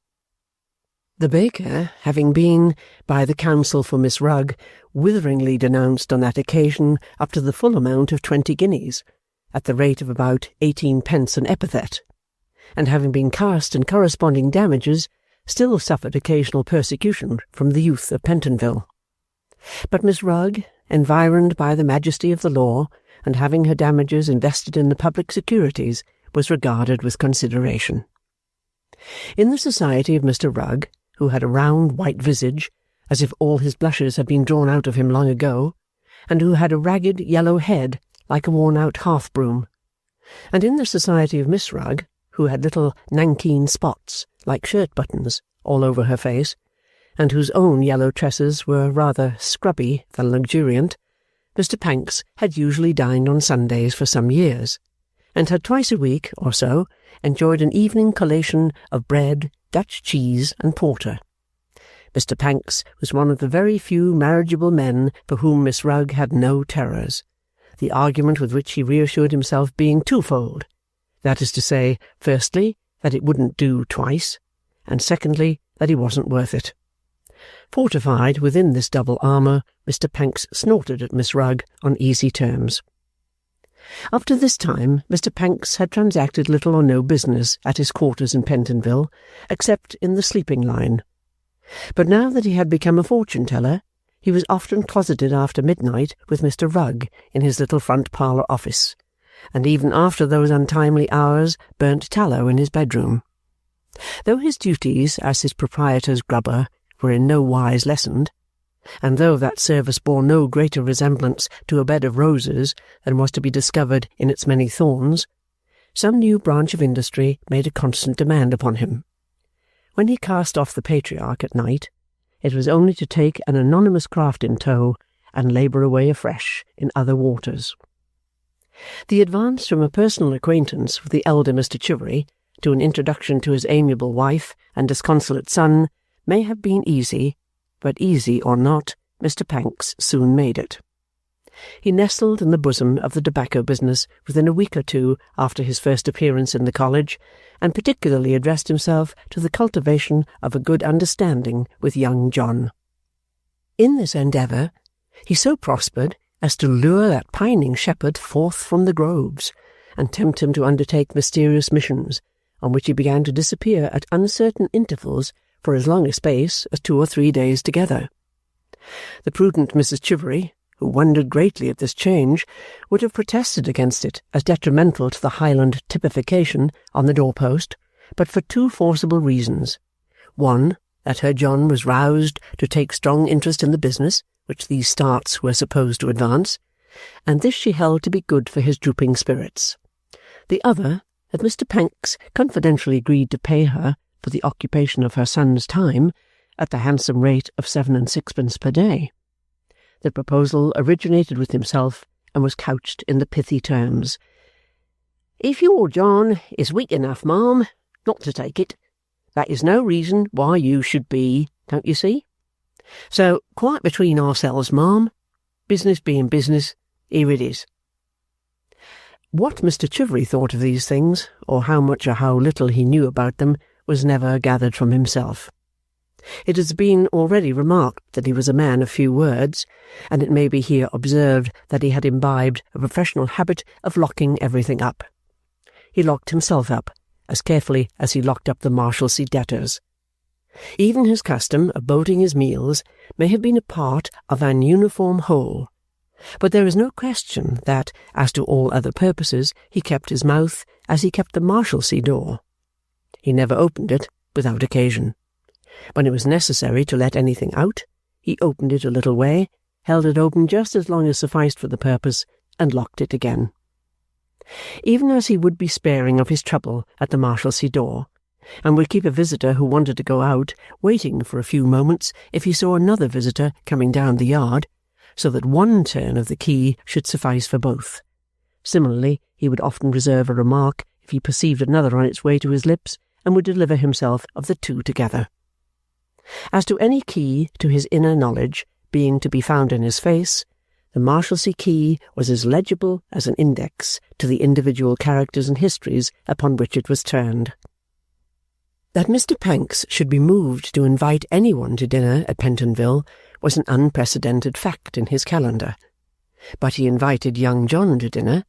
The baker having been, by the counsel for Miss Rugg, witheringly denounced on that occasion up to the full amount of 20 guineas, at the rate of about 18 pence an epithet, and having been cast in corresponding damages, still suffered occasional persecution from the youth of Pentonville. But Miss Rugg, environed by the majesty of the law, and having her damages invested in the public securities, was regarded with consideration. In the society of Mr. Rugg, who had a round white visage, as if all his blushes had been drawn out of him long ago, and who had a ragged yellow head like a worn-out hearth-broom, and in the society of Miss Rugg, who had little nankeen spots, like shirt-buttons, all over her face, and whose own yellow tresses were rather scrubby than luxuriant, Mr. Pancks had usually dined on Sundays for some years, and had twice a week, or so, enjoyed an evening collation of bread, Dutch cheese, and porter. Mr. Pancks was one of the very few marriageable men for whom Miss Rugg had no terrors, the argument with which he reassured himself being twofold, that is to say, firstly, that it wouldn't do twice, and secondly, that he wasn't worth it. Fortified within this double armour, Mr. Pancks snorted at Miss Rugg on easy terms. Up to this time, Mr. Pancks had transacted little or no business at his quarters in Pentonville, except in the sleeping line. But now that he had become a fortune-teller, he was often closeted after midnight with Mr. Rugg in his little front parlour office, and even after those untimely hours burnt tallow in his bedroom. Though his duties as his proprietor's grubber were in no wise lessened, and though that service bore no greater resemblance to a bed of roses than was to be discovered in its many thorns, some new branch of industry made a constant demand upon him. When he cast off the patriarch at night, it was only to take an anonymous craft in tow and labour away afresh in other waters. The advance from a personal acquaintance with the elder Mr. Chivery to an introduction to his amiable wife and disconsolate son may have been easy, but easy or not, Mr. Pancks soon made it. He nestled in the bosom of the tobacco business within a week or two after his first appearance in the college, and particularly addressed himself to the cultivation of a good understanding with young John. In this endeavour, he so prospered as to lure that pining shepherd forth from the groves, and tempt him to undertake mysterious missions, on which he began to disappear at uncertain intervals for as long a space as 2 or 3 days together. The prudent Mrs. Chivery, who wondered greatly at this change, would have protested against it as detrimental to the Highland typification on the doorpost, but for 2 forcible reasons. One, that her John was roused to take strong interest in the business which these starts were supposed to advance, and this she held to be good for his drooping spirits. The other, that Mr. Pancks confidentially agreed to pay her for the occupation of her son's time at the handsome rate of 7 and 6pence per day. The proposal originated with himself and was couched in the pithy terms: "If your John is weak enough, ma'am, not to take it, that is no reason why you should be, don't you see? So, quite between ourselves, ma'am, business being business, here it is." What Mr. Chivery thought of these things, or how much or how little he knew about them, was never gathered from himself. It has been already remarked that he was a man of few words, and it may be here observed that he had imbibed a professional habit of locking everything up. He locked himself up as carefully as he locked up the Marshalsea debtors. Even his custom of bolting his meals may have been a part of an uniform whole, but there is no question that, as to all other purposes, he kept his mouth as he kept the Marshalsea door. He never opened it without occasion. When it was necessary to let anything out, he opened it a little way, held it open just as long as sufficed for the purpose, and locked it again. Even as he would be sparing of his trouble at the Marshalsea door, and would keep a visitor who wanted to go out waiting for a few moments if he saw another visitor coming down the yard, so that one turn of the key should suffice for both. Similarly, he would often reserve a remark if he perceived another on its way to his lips, and would deliver himself of the two together. As to any key to his inner knowledge being to be found in his face, the Marshalsea key was as legible as an index to the individual characters and histories upon which it was turned. That Mr. Pancks should be moved to invite anyone to dinner at Pentonville was an unprecedented fact in his calendar. But he invited young John to dinner,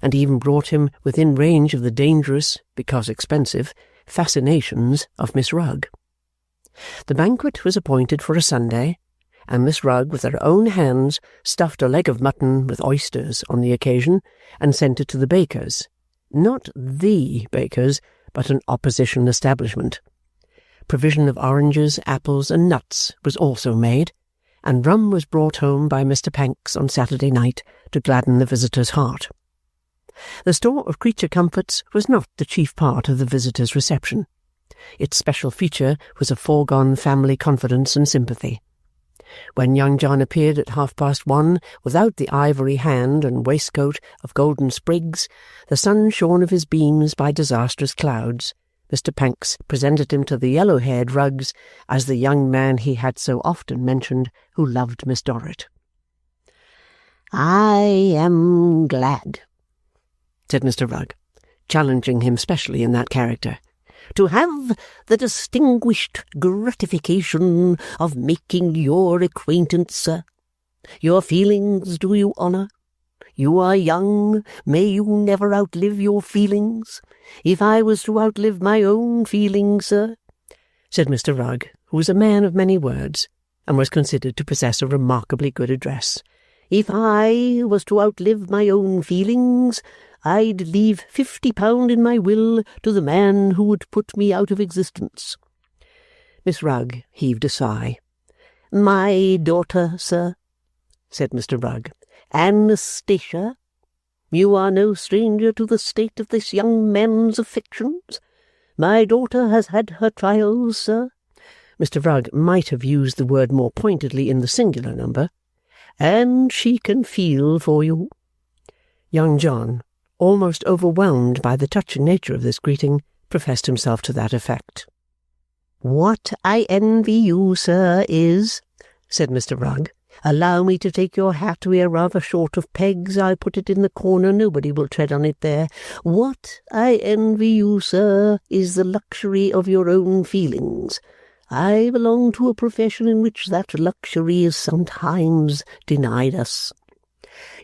and even brought him within range of the dangerous, because expensive, fascinations of Miss Rugg. The banquet was appointed for a Sunday, and Miss Rugg with her own hands stuffed a leg of mutton with oysters on the occasion, and sent it to the baker's. Not the baker's, but an opposition establishment. Provision of oranges, apples, and nuts was also made, and rum was brought home by Mr. Pancks on Saturday night to gladden the visitor's heart. The store of creature comforts was not the chief part of the visitor's reception. Its special feature was a foregone family confidence and sympathy. When young John appeared at 1:30 without the ivory hand and waistcoat of golden sprigs, the sun shorn of his beams by disastrous clouds, Mr. Pancks presented him to the yellow-haired Ruggs as the young man he had so often mentioned who loved Miss Dorrit. "I am glad," said Mr. Rugg, challenging him specially in that character, "to have the distinguished gratification of making your acquaintance, sir. Your feelings do you honour. You are young. May you never outlive your feelings. If I was to outlive my own feelings, sir," said Mr. Rugg, who was a man of many words, and was considered to possess a remarkably good address, "if I was to outlive my own feelings, I'd leave £50 in my will to the man who would put me out of existence." Miss Rugg heaved a sigh. "My daughter, sir," said Mr. Rugg. "Anastasia. You are no stranger to the state of this young man's affections. My daughter has had her trials, sir." Mr. Rugg might have used the word more pointedly in the singular number. "And she can feel for you." Young John, almost overwhelmed by the touching nature of this greeting, professed himself to that effect. "What I envy you, sir, is," said Mr. Rugg, "allow me to take your hat. We are rather short of pegs. I'll put it in the corner. Nobody will tread on it there. What I envy you, sir, is the luxury of your own feelings. I belong to a profession in which that luxury is sometimes denied us."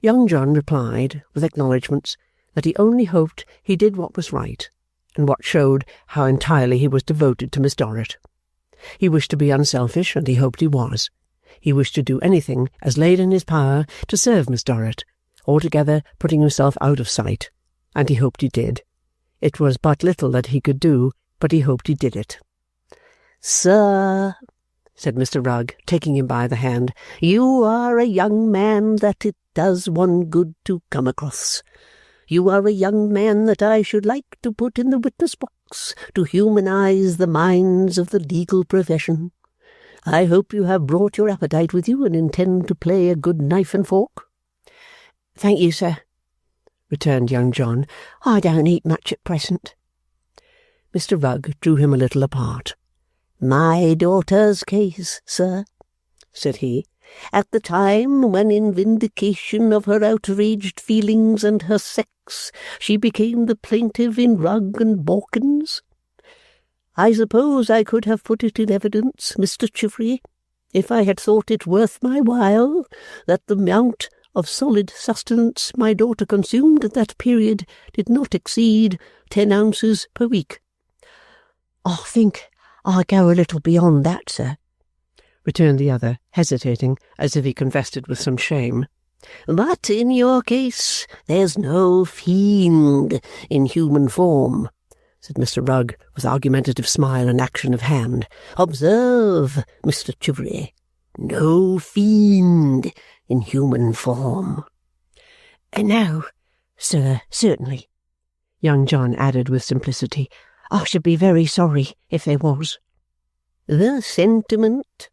Young John replied, with acknowledgments, that he only hoped he did what was right, and what showed how entirely he was devoted to Miss Dorrit. He wished to be unselfish, and he hoped he was. He wished to do anything as laid in his power to serve Miss Dorrit, altogether putting himself out of sight, and he hoped he did. It was but little that he could do, but he hoped he did it. Sir, said Mr. Rugg, taking him by the hand, you are a young man that it does one good to come across. You are a young man that I should like to put in the witness box to humanize the minds of the legal profession. I hope you have brought your appetite with you and intend to play a good knife and fork. Thank you, sir, returned young John. I don't eat much at present. Mr. Rugg drew him a little apart. My daughter's case, sir, said he, at the time when, in vindication of her outraged feelings and her sex, she became the plaintiff in Rugg and Borkins. I suppose I could have put it in evidence, Mr. Chivery, if I had thought it worth my while, that the amount of solid sustenance my daughter consumed at that period did not exceed 10 ounces per week. I think I go a little beyond that, sir, returned the other, hesitating, as if he confessed it with some shame. But in your case there's no fiend in human form, said Mr. Rugg, with argumentative smile and action of hand. Observe, Mr. Chivery, no fiend in human form. No, sir, certainly, young John added with simplicity. I should be very sorry if there was. The sentiment,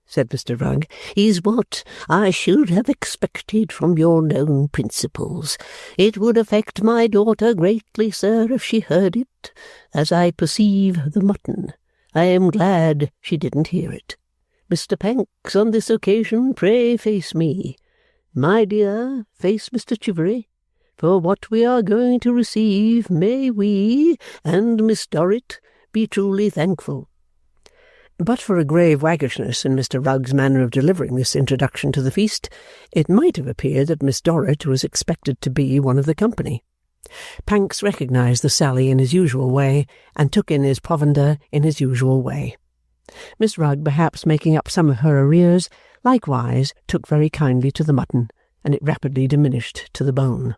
said Mr. Rugg, is what I should have expected from your known principles. It would affect my daughter greatly, sir, if she heard it, as I perceive the mutton. I am glad she didn't hear it. Mr. Pancks, on this occasion, pray face me. My dear, face Mr. Chivery. For what we are going to receive, may we, and Miss Dorrit, be truly thankful. But for a grave waggishness in Mr. Rugg's manner of delivering this introduction to the feast, it might have appeared that Miss Dorrit was expected to be one of the company. Pancks recognized the sally in his usual way, and took in his provender in his usual way. Miss Rugg, perhaps making up some of her arrears, likewise took very kindly to the mutton, and it rapidly diminished to the bone.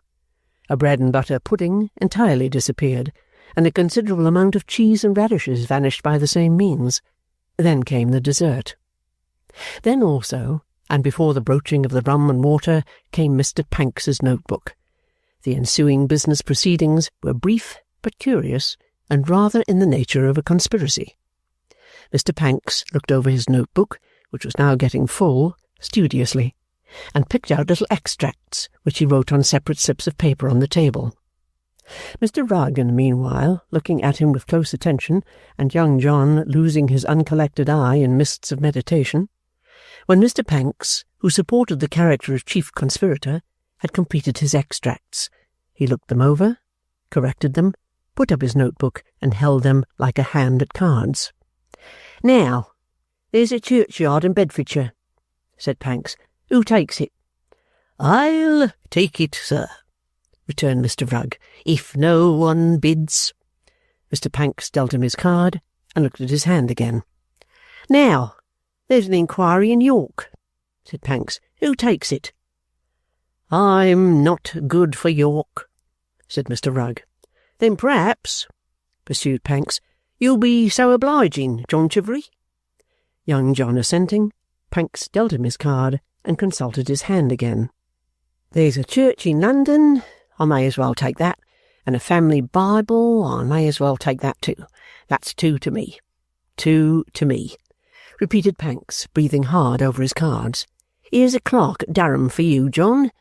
A bread-and-butter pudding entirely disappeared, and a considerable amount of cheese and radishes vanished by the same means. Then came the dessert. Then also, and before the broaching of the rum and water, came Mr. Panks's notebook. The ensuing business proceedings were brief but curious, and rather in the nature of a conspiracy. Mr. Pancks looked over his notebook, which was now getting full, studiously, and picked out little extracts which he wrote on separate slips of paper on the table. Mr. Rugg, in the meanwhile, looking at him with close attention, and young John losing his uncollected eye in mists of meditation, when Mr. Pancks, who supported the character of chief conspirator, had completed his extracts, he looked them over, corrected them, put up his notebook, and held them like a hand at cards. Now, there's a churchyard in Bedfordshire, said Pancks. Who takes it? I'll take it, sir, returned Mr. Rugg, if no one bids. Mr. Pancks dealt him his card, and looked at his hand again. Now, there's an inquiry in York, said Pancks. Who takes it? I'm not good for York, said Mr. Rugg. Then perhaps, pursued Pancks, you'll be so obliging, John Chivery. Young John assenting, Pancks dealt him his card, and consulted his hand again. There's a church in London, I may as well take that, and a family Bible, I may as well take that too. That's 2 to me. 2 to me, repeated Pancks, breathing hard over his cards. Here's a clerk at Durham for you, John,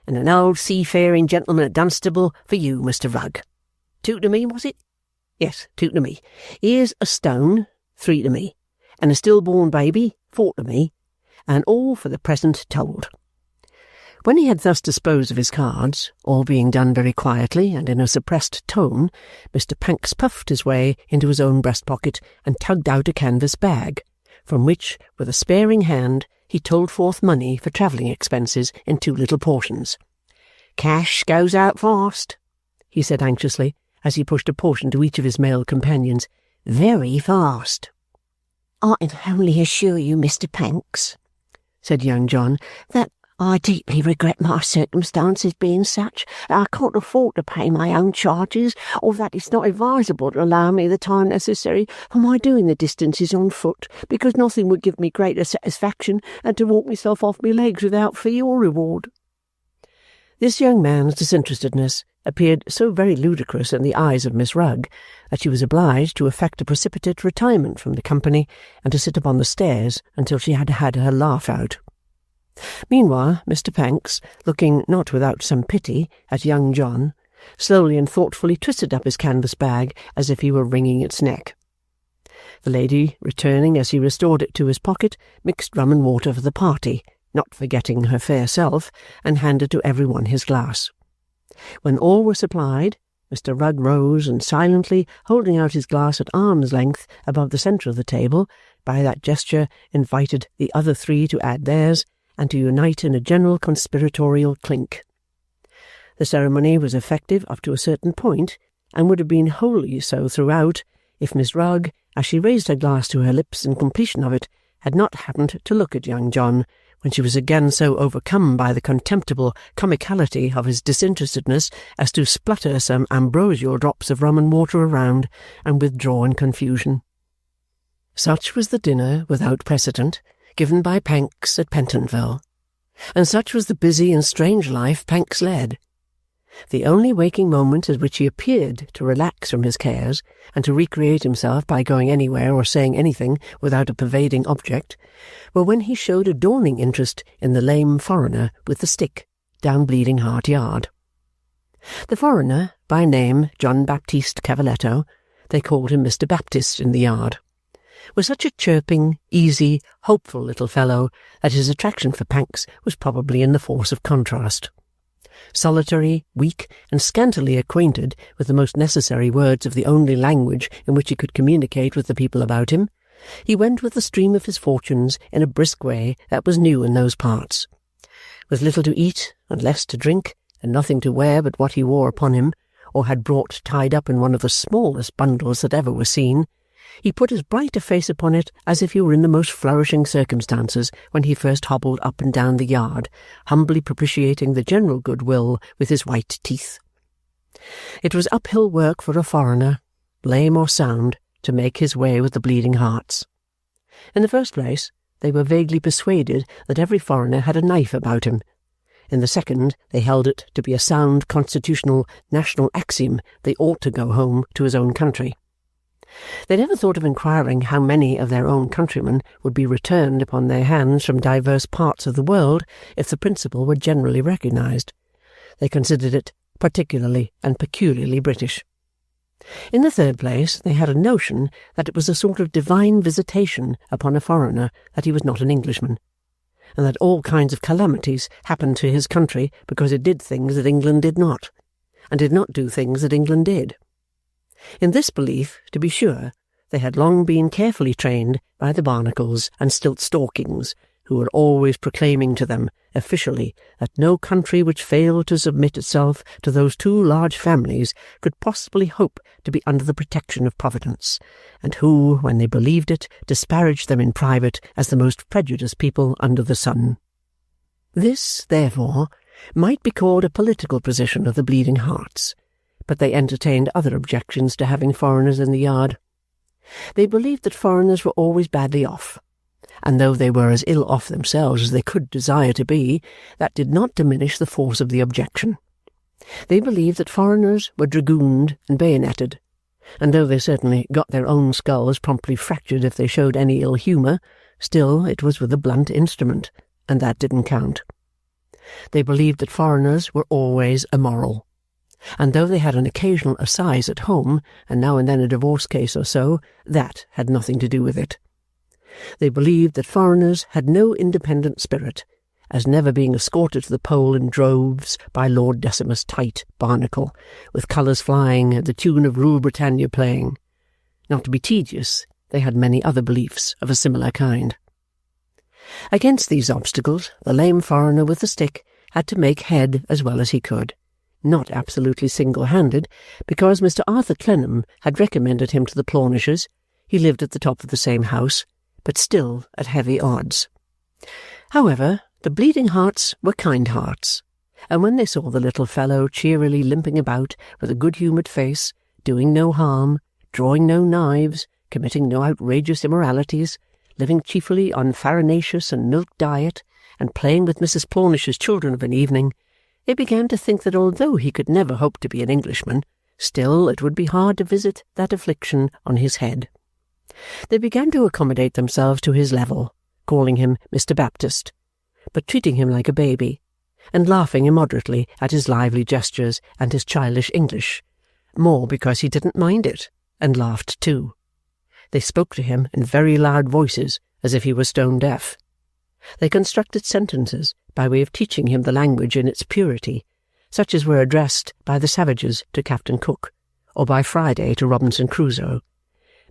and an old seafaring gentleman at Dunstable for you, Mr. Rugg. 2 to me, was it? Yes, 2 to me. Here's a stone, 3 to me, and a stillborn baby, 4 to me, and all for the present told. When he had thus disposed of his cards, all being done very quietly and in a suppressed tone, Mr. Pancks puffed his way into his own breast-pocket and tugged out a canvas bag, from which, with a sparing hand, he told forth money for travelling expenses in 2 little portions. Cash goes out fast, he said anxiously, as he pushed a portion to each of his male companions. Very fast. I can only assure you, Mr. Pancks, said young John, that I deeply regret my circumstances being such that I can't afford to pay my own charges, or that it's not advisable to allow me the time necessary for my doing the distances on foot, because nothing would give me greater satisfaction than to walk myself off my legs without fee or reward. This young man's disinterestedness appeared so very ludicrous in the eyes of Miss Rugg that she was obliged to effect a precipitate retirement from the company and to sit upon the stairs until she had had her laugh out. Meanwhile, Mr. Pancks, looking not without some pity at young John, slowly and thoughtfully twisted up his canvas bag as if he were wringing its neck. The lady, returning as he restored it to his pocket, mixed rum and water for the party, not forgetting her fair self, and handed to every one his glass. When all were supplied, Mr. Rugg rose and silently, holding out his glass at arm's length above the centre of the table, by that gesture invited the other three to add theirs, and to unite in a general conspiratorial clink. The ceremony was effective up to a certain point, and would have been wholly so throughout, if Miss Rugg, as she raised her glass to her lips in completion of it, had not happened to look at young John, when she was again so overcome by the contemptible comicality of his disinterestedness as to splutter some ambrosial drops of rum and water around, and withdraw in confusion. Such was the dinner without precedent given by Pancks at Pentonville, and such was the busy and strange life Pancks led. The only waking moments at which he appeared to relax from his cares and to recreate himself by going anywhere or saying anything without a pervading object were when he showed a dawning interest in the lame foreigner with the stick down Bleeding Heart Yard. The foreigner, by name John Baptiste Cavaletto, they called him Mr. Baptist in the yard, was such a chirping, easy, hopeful little fellow that his attraction for Pancks was probably in the force of contrast. Solitary, weak, and scantily acquainted with the most necessary words of the only language in which he could communicate with the people about him, he went with the stream of his fortunes in a brisk way that was new in those parts. With little to eat and less to drink, and nothing to wear but what he wore upon him, or had brought tied up in one of the smallest bundles that ever were seen, he put as bright a face upon it as if he were in the most flourishing circumstances when he first hobbled up and down the yard, humbly propitiating the general goodwill with his white teeth. It was uphill work for a foreigner, lame or sound, to make his way with the Bleeding Hearts. In the first place, they were vaguely persuaded that every foreigner had a knife about him. In the second, they held it to be a sound constitutional national axiom they ought to go home to his own country. They never thought of inquiring how many of their own countrymen would be returned upon their hands from divers parts of the world if the principle were generally recognized. They considered it particularly and peculiarly British. In the third place, they had a notion that it was a sort of divine visitation upon a foreigner that he was not an Englishman, and that all kinds of calamities happened to his country because it did things that England did not, and did not do things that England did. In this belief, to be sure, they had long been carefully trained by the Barnacles and Stiltstalkings, who were always proclaiming to them, officially, that no country which failed to submit itself to those two large families could possibly hope to be under the protection of Providence, and who, when they believed it, disparaged them in private as the most prejudiced people under the sun. This, therefore, might be called a political position of the Bleeding Hearts, but they entertained other objections to having foreigners in the yard. They believed that foreigners were always badly off, and though they were as ill off themselves as they could desire to be, that did not diminish the force of the objection. They believed that foreigners were dragooned and bayoneted, and though they certainly got their own skulls promptly fractured if they showed any ill humour, still it was with a blunt instrument, and that didn't count. They believed that foreigners were always immoral, and though they had an occasional assize at home, and now and then a divorce case or so, that had nothing to do with it. They believed that foreigners had no independent spirit, as never being escorted to the pole in droves by Lord Decimus Tight, Barnacle, with colours flying and the tune of Rule Britannia playing. Not to be tedious, they had many other beliefs of a similar kind. Against these obstacles, the lame foreigner with the stick had to make head as well as he could. Not absolutely single-handed, because Mr. Arthur Clennam had recommended him to the Plornishes. He lived at the top of the same house, but still at heavy odds. However, The Bleeding Hearts were kind hearts, and when they saw the little fellow cheerily limping about with a good-humoured face, doing no harm, drawing no knives, committing no outrageous immoralities, living chiefly on farinaceous and milk diet, and playing with Mrs. Plornish's children of an evening, they began to think that although he could never hope to be an Englishman, still it would be hard to visit that affliction on his head. They began to accommodate themselves to his level, calling him Mr. Baptist, but treating him like a baby, and laughing immoderately at his lively gestures and his childish English, more because he didn't mind it, and laughed too. They spoke to him in very loud voices, as if he were stone deaf. They constructed sentences by way of teaching him the language in its purity, such as were addressed by the savages to Captain Cook, or by Friday to Robinson Crusoe.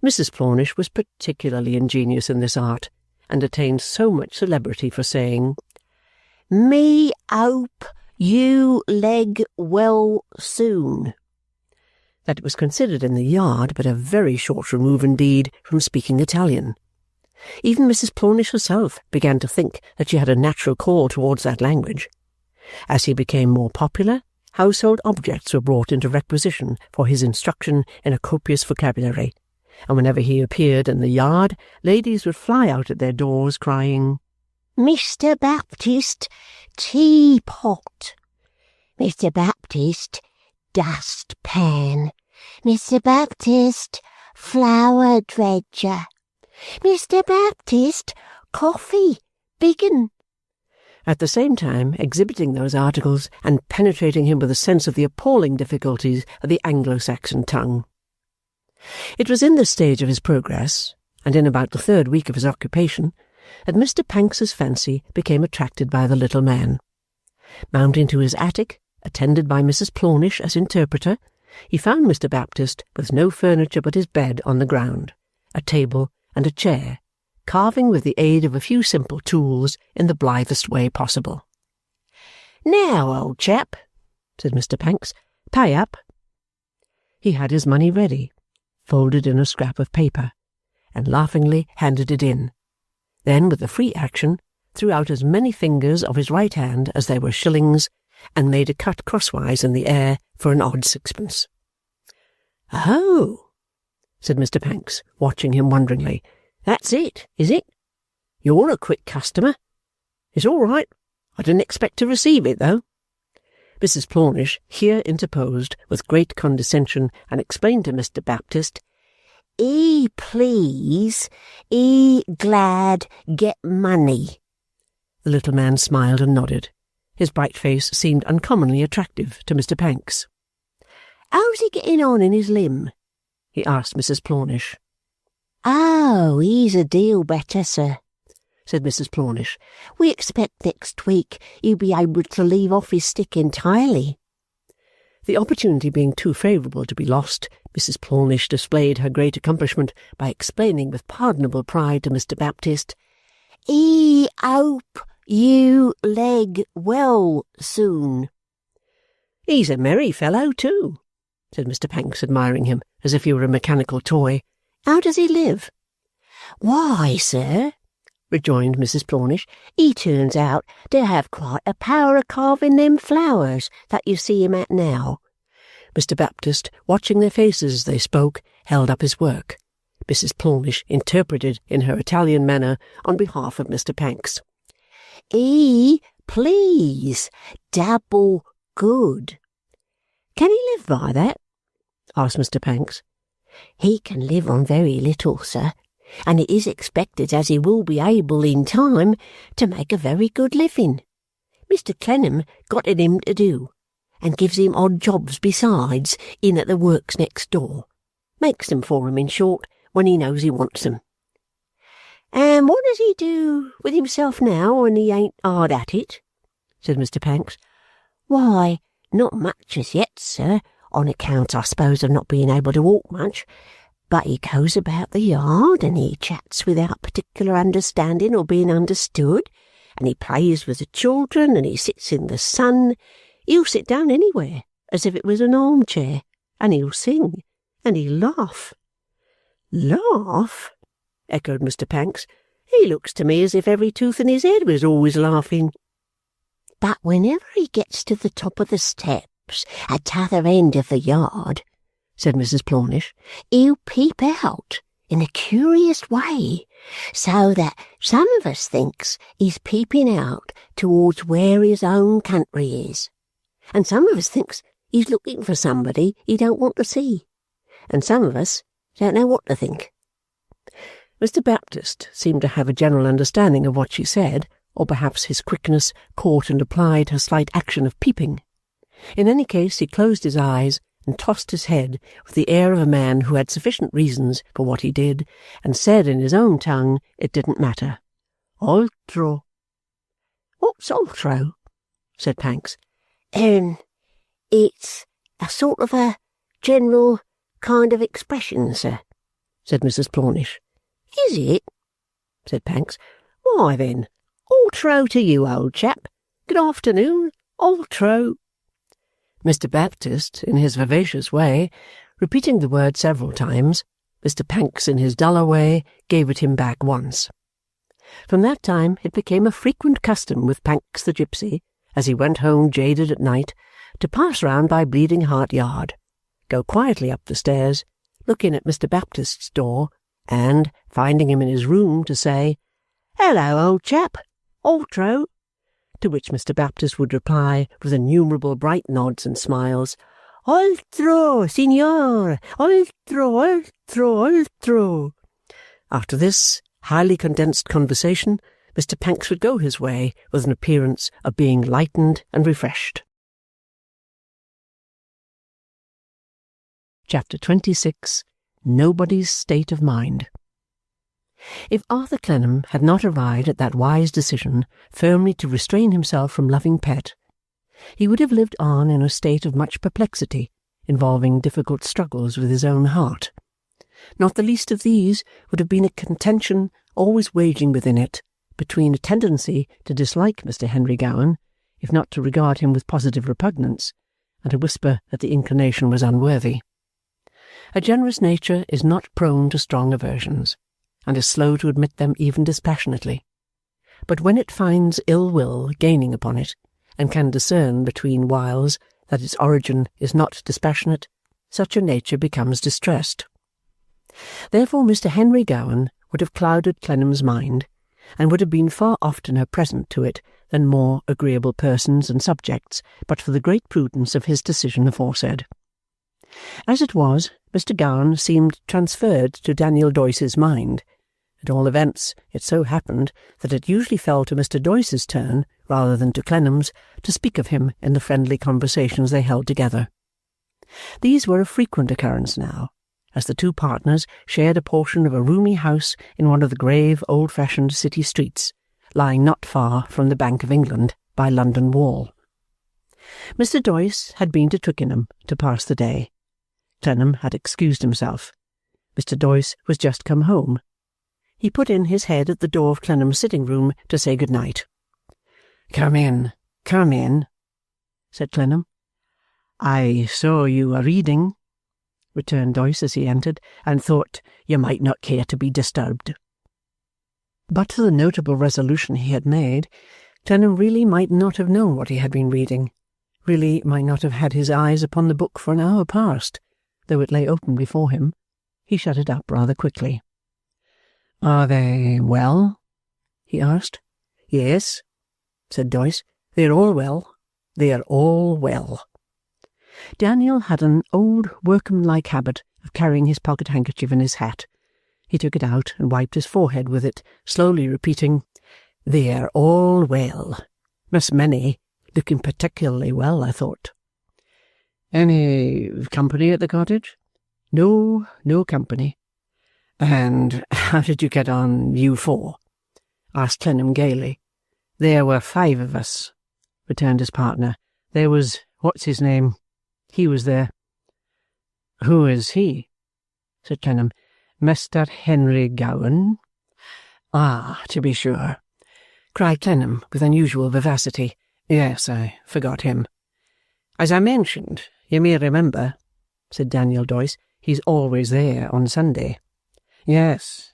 Mrs. Plornish was particularly ingenious in this art, and attained so much celebrity for saying, "Me hope you leg well soon," that it was considered in the yard but a very short remove indeed from speaking Italian. Even Mrs. Plornish herself began to think that she had a natural call towards that language. As he became more popular, household objects were brought into requisition for his instruction in a copious vocabulary, and whenever he appeared in the yard, ladies would fly out at their doors crying, "Mr. Baptist, teapot. Mr. Baptist, dustpan. Mr. Baptist, flour dredger. Mr. Baptist, coffee, biggin." At the same time exhibiting those articles and penetrating him with a sense of the appalling difficulties of the Anglo-Saxon tongue. It was in this stage of his progress, and in about the third week of his occupation, that Mr. Panks's fancy became attracted by the little man. Mounting to his attic, attended by Mrs. Plornish as interpreter, he found Mr. Baptist with no furniture but his bed on the ground, a table and a chair, carving with the aid of a few simple tools in the blithest way possible. "Now, old chap," said Mr. Pancks, "pay up." He had his money ready, folded in a scrap of paper, and laughingly handed it in. Then, with a free action, threw out as many fingers of his right hand as there were shillings, and made a cut crosswise in the air for an odd sixpence. "Oh," said Mr. Pancks, watching him wonderingly, "that's it, is it? You're a quick customer. It's all right. I didn't expect to receive it, though." Mrs. Plornish here interposed with great condescension and explained to Mr. Baptist, please, glad get money." The little man smiled and nodded. His bright face seemed uncommonly attractive to Mr. Pancks. "How's he getting on in his limb?" he asked Mrs. Plornish. "Oh, he's a deal better, sir," said Mrs. Plornish. "We expect next week he'll be able to leave off his stick entirely." The opportunity being too favourable to be lost, Mrs. Plornish displayed her great accomplishment by explaining with pardonable pride to Mr. Baptist, hope you leg well soon." "He's a merry fellow, too," said Mr. Pancks, admiring him as if he were a mechanical toy. "How does he live?" "Why, sir," rejoined Mrs. Plornish, "he turns out to have quite a power of carving them flowers that you see him at now." Mr. Baptist, watching their faces as they spoke, held up his work. Mrs. Plornish interpreted in her Italian manner on behalf of Mr. Pancks. Please, double good." "Can he live by that?" asked Mr. Pancks. "He can live on very little, sir, and it is expected as he will be able in time to make a very good living. Mr. Clennam got it him to do, and gives him odd jobs besides in at the works next door. Makes them for him, in short, when he knows he wants them." "And what does he do with himself now when he ain't hard at it?" said Mr. Pancks. "Why, not much as yet, sir, on account, I suppose, of not being able to walk much. But he goes about the yard, and he chats without particular understanding or being understood, and he plays with the children, and he sits in the sun. He'll sit down anywhere, as if it was an armchair, and he'll sing, and he'll laugh." "Laugh?" echoed Mr. Pancks. "He looks to me as if every tooth in his head was always laughing." But whenever he gets to the top of the steps at t'other end of the yard," said Mrs. Plornish, "he'll peep out in a curious way, so that some of us thinks he's peeping out towards where his own country is, and some of us thinks he's looking for somebody he don't want to see, and some of us don't know what to think." Mr. Baptist seemed to have a general understanding of what she said, or perhaps his quickness caught and applied her slight action of peeping. In any case, he closed his eyes and tossed his head with the air of a man who had sufficient reasons for what he did, and said in his own tongue it didn't matter. "Altro." "What's altro?" said Pancks. It's a sort of a general kind of expression, sir," said Mrs. Plornish. "Is it?" said Pancks. "Why then, altro to you, old chap. Good afternoon, altro." Mr. Baptist, in his vivacious way, repeating the word several times, Mr. Pancks, in his duller way, gave it him back once. From that time it became a frequent custom with Pancks the gipsy, as he went home jaded at night, to pass round by Bleeding Heart Yard, go quietly up the stairs, look in at Mr. Baptist's door, and, finding him in his room, to say, "Hello, old chap, altro," to which Mr. Baptist would reply with innumerable bright nods and smiles, "Altro, signor, altro, altro, altro." After this highly condensed conversation, Mr. Pancks would go his way with an appearance of being lightened and refreshed. Chapter 26. Nobody's State of Mind. If Arthur Clennam had not arrived at that wise decision firmly to restrain himself from loving Pet, he would have lived on in a state of much perplexity, involving difficult struggles with his own heart. Not the least of these would have been a contention always waging within it between a tendency to dislike Mr. Henry Gowan, if not to regard him with positive repugnance, and a whisper that the inclination was unworthy. A generous nature is not prone to strong aversions, and is slow to admit them even dispassionately. But when it finds ill will gaining upon it, and can discern between whiles that its origin is not dispassionate, such a nature becomes distressed. Therefore Mr. Henry Gowan would have clouded Clennam's mind, and would have been far oftener present to it than more agreeable persons and subjects, but for the great prudence of his decision aforesaid. As it was, Mr. Gowan seemed transferred to Daniel Doyce's mind. At all events, it so happened that it usually fell to Mr. Doyce's turn, rather than to Clennam's, to speak of him in the friendly conversations they held together. These were of frequent occurrence now, as the two partners shared a portion of a roomy house in one of the grave, old-fashioned city streets, lying not far from the Bank of England by London Wall. Mr. Doyce had been to Twickenham to pass the day. Clennam had excused himself. Mr. Doyce was just come home. He put in his head at the door of Clennam's sitting-room to say good night. "Come in, said Clennam. "I saw you were reading," returned Doyce as he entered, "and thought you might not care to be disturbed." But for the notable resolution he had made, Clennam really might not have known what he had been reading, really might not have had his eyes upon the book for an hour past, though it lay open before him. He shut it up rather quickly. "Are they well?" he asked. "Yes," said Doyce. "They're all well. They're all well." Daniel had an old workman-like habit of carrying his pocket-handkerchief in his hat. He took it out and wiped his forehead with it, slowly repeating, "They're all well. Miss Minnie looking particularly well, I thought." "Any company at the cottage?" No company." "And how did you get on, you four?" asked Clennam gaily. "There were 5 of us," returned his partner. "There was what's-his-name. He was there." "Who is he?" said Clennam. "Mr. Henry Gowan." "Ah, to be sure," cried Clennam with unusual vivacity. "Yes, I forgot him." "As I mentioned, you may remember," said Daniel Doyce, "he's always there on Sunday." Yes,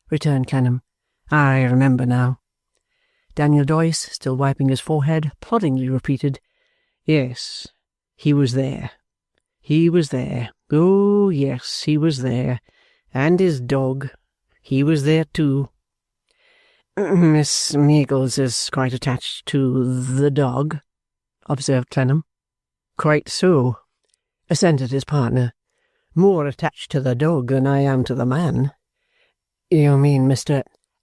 returned Clennam. "I remember now." Daniel Doyce, still wiping his forehead, ploddingly repeated, "Yes, he was there. He was there. Oh, yes, he was there. And his dog. He was there too." "Miss Meagles is quite attached to the dog," observed Clennam. "Quite so," assented his partner. "More attached to the dog than I am to the man." "You mean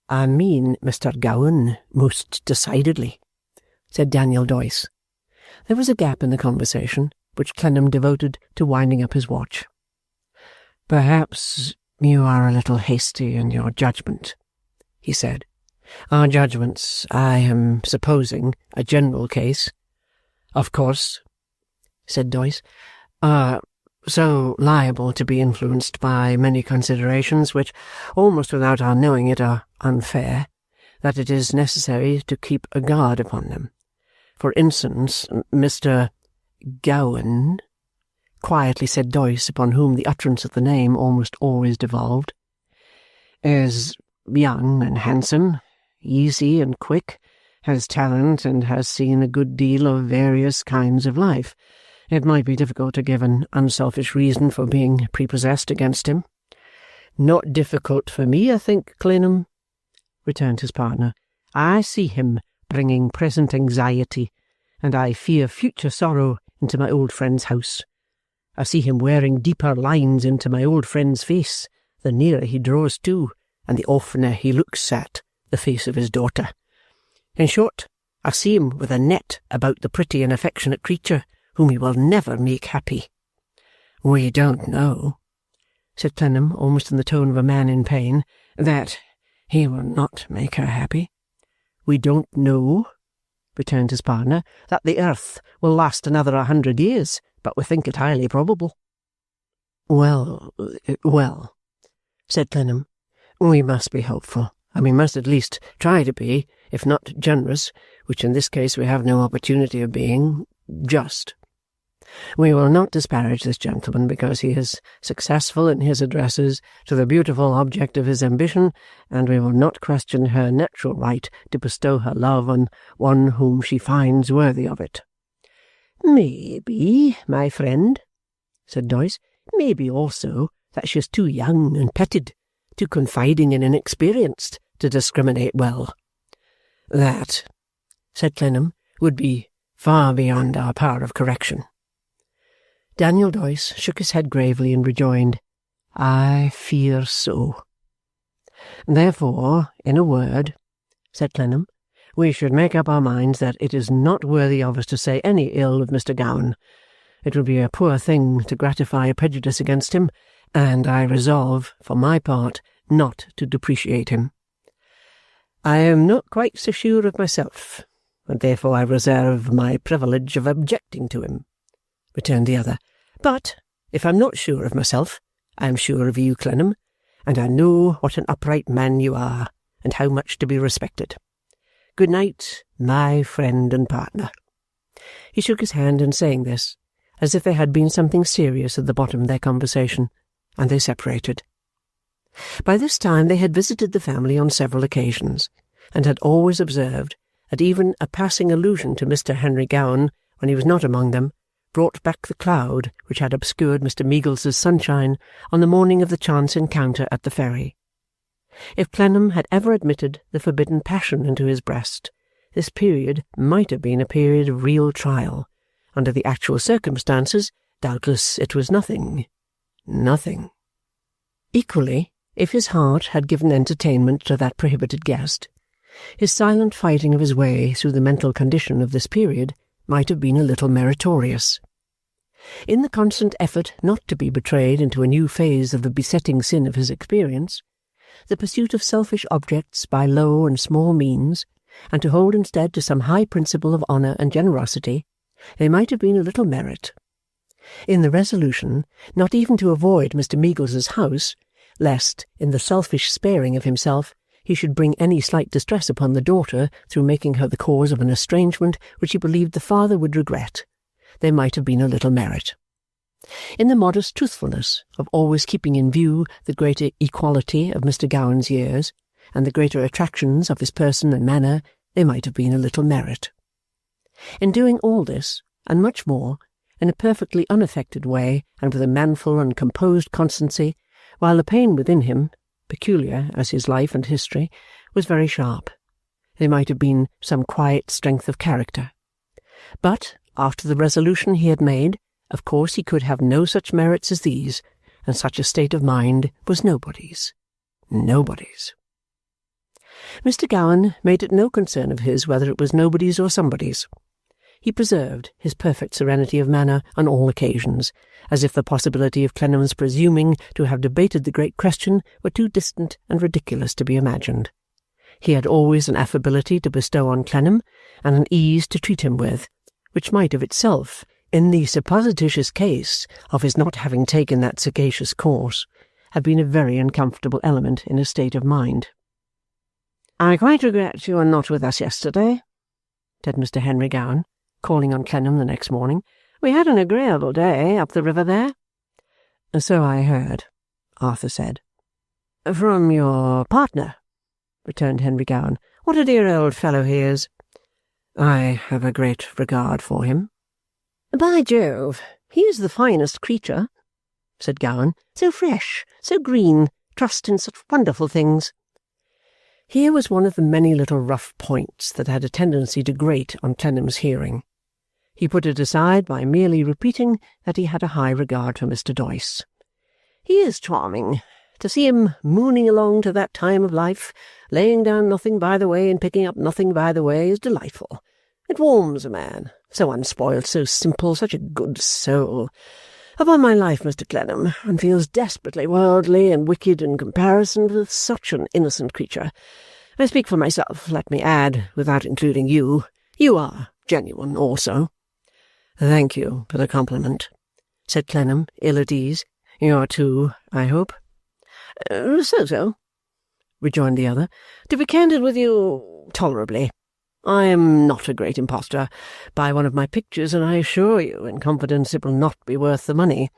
I mean Mr. Gowan, most decidedly," said Daniel Doyce. There was a gap in the conversation, which Clennam devoted to winding up his watch. "Perhaps you are a little hasty in your judgment," he said. "Our judgments, I am supposing, a general case." "Of course," said Doyce, "are so liable to be influenced by many considerations which, almost without our knowing it, are unfair, that it is necessary to keep a guard upon them. For instance, Mr. Gowan," quietly said Doyce, upon whom the utterance of the name almost always devolved, "is young and handsome, easy and quick, has talent, and has seen a good deal of various kinds of life. It might be difficult to give an unselfish reason for being prepossessed against him." "Not difficult for me, I think, Clennam," returned his partner. "I see him bringing present anxiety, and I fear future sorrow, into my old friend's house. I see him wearing deeper lines into my old friend's face, the nearer he draws to, and the oftener he looks at the face of his daughter. In short, I see him with a net about the pretty and affectionate creature whom he will never make happy." "We don't know," said Clennam, almost in the tone of a man in pain, "that he will not make her happy." "We don't know," returned his partner, "that the earth will last another 100 years, but we think it highly probable." Well, said Clennam, "we must be hopeful, and we must at least try to be, if not generous, which in this case we have no opportunity of being, just. We will not disparage this gentleman because he is successful in his addresses to the beautiful object of his ambition, and we will not question her natural right to bestow her love on one whom she finds worthy of it." "Maybe, my friend," said Doyce, "maybe also that she is too young and petted, too confiding and inexperienced to discriminate well." "That," said Clennam, "would be far beyond our power of correction." Daniel Doyce shook his head gravely and rejoined, "I fear so." "Therefore, in a word," said Clennam, "we should make up our minds that it is not worthy of us to say any ill of Mr. Gowan. It would be a poor thing to gratify a prejudice against him, and I resolve, for my part, not to depreciate him." "I am not quite so sure of myself, and therefore I reserve my privilege of objecting to him," returned the other. "But if I'm not sure of myself, I am sure of you, Clennam, and I know what an upright man you are, and how much to be respected. Good night, my friend and partner." He shook his hand in saying this, as if there had been something serious at the bottom of their conversation, and they separated. By this time they had visited the family on several occasions, and had always observed that even a passing allusion to Mr. Henry Gowan, when he was not among them, brought back the cloud which had obscured Mr. Meagles's sunshine on the morning of the chance encounter at the ferry. If Clennam had ever admitted the forbidden passion into his breast, this period might have been a period of real trial. Under the actual circumstances, doubtless it was nothing. Equally, if his heart had given entertainment to that prohibited guest, his silent fighting of his way through the mental condition of this period might have been a little meritorious. In the constant effort not to be betrayed into a new phase of the besetting sin of his experience, the pursuit of selfish objects by low and small means, and to hold instead to some high principle of honour and generosity, there might have been a little merit. In the resolution not even to avoid Mr. Meagles's house, lest, in the selfish sparing of himself, he should bring any slight distress upon the daughter through making her the cause of an estrangement which he believed the father would regret, there might have been a little merit. In the modest truthfulness of always keeping in view the greater equality of Mr. Gowan's years, and the greater attractions of his person and manner, there might have been a little merit. In doing all this, and much more, in a perfectly unaffected way and with a manful and composed constancy, while the pain within him, peculiar as his life and history, was very sharp, there might have been some quiet strength of character. But, after the resolution he had made, of course he could have no such merits as these, and such a state of mind was nobody's. Nobody's. Mr. Gowan made it no concern of his whether it was nobody's or somebody's. He preserved his perfect serenity of manner on all occasions, as if the possibility of Clennam's presuming to have debated the great question were too distant and ridiculous to be imagined. He had always an affability to bestow on Clennam, and an ease to treat him with, which might of itself, in the supposititious case of his not having taken that sagacious course, have been a very uncomfortable element in his state of mind. "I quite regret you were not with us yesterday," said Mr. Henry Gowan, calling on Clennam the next morning. "We had an agreeable day up the river there." "So I heard," Arthur said. "From your partner," returned Henry Gowan. "What a dear old fellow he is." "I have a great regard for him." "By Jove, he is the finest creature," said Gowan. "So fresh, so green, trussed in such wonderful things." Here was one of the many little rough points that had a tendency to grate on Clennam's hearing. He put it aside by merely repeating that he had a high regard for Mr. Doyce. "He is charming. To see him mooning along to that time of life, laying down nothing by the way and picking up nothing by the way, is delightful. It warms a man. So unspoilt, so simple, such a good soul. Upon my life, Mr. Clennam, one feels desperately worldly and wicked in comparison with such an innocent creature. I speak for myself, let me add, without including you. You are genuine also." "Thank you for the compliment," said Clennam, ill at ease. "You are too, I hope?" So, rejoined the other. "To be candid with you, tolerably. I am not a great impostor. Buy one of my pictures, and I assure you, in confidence, it will not be worth the money.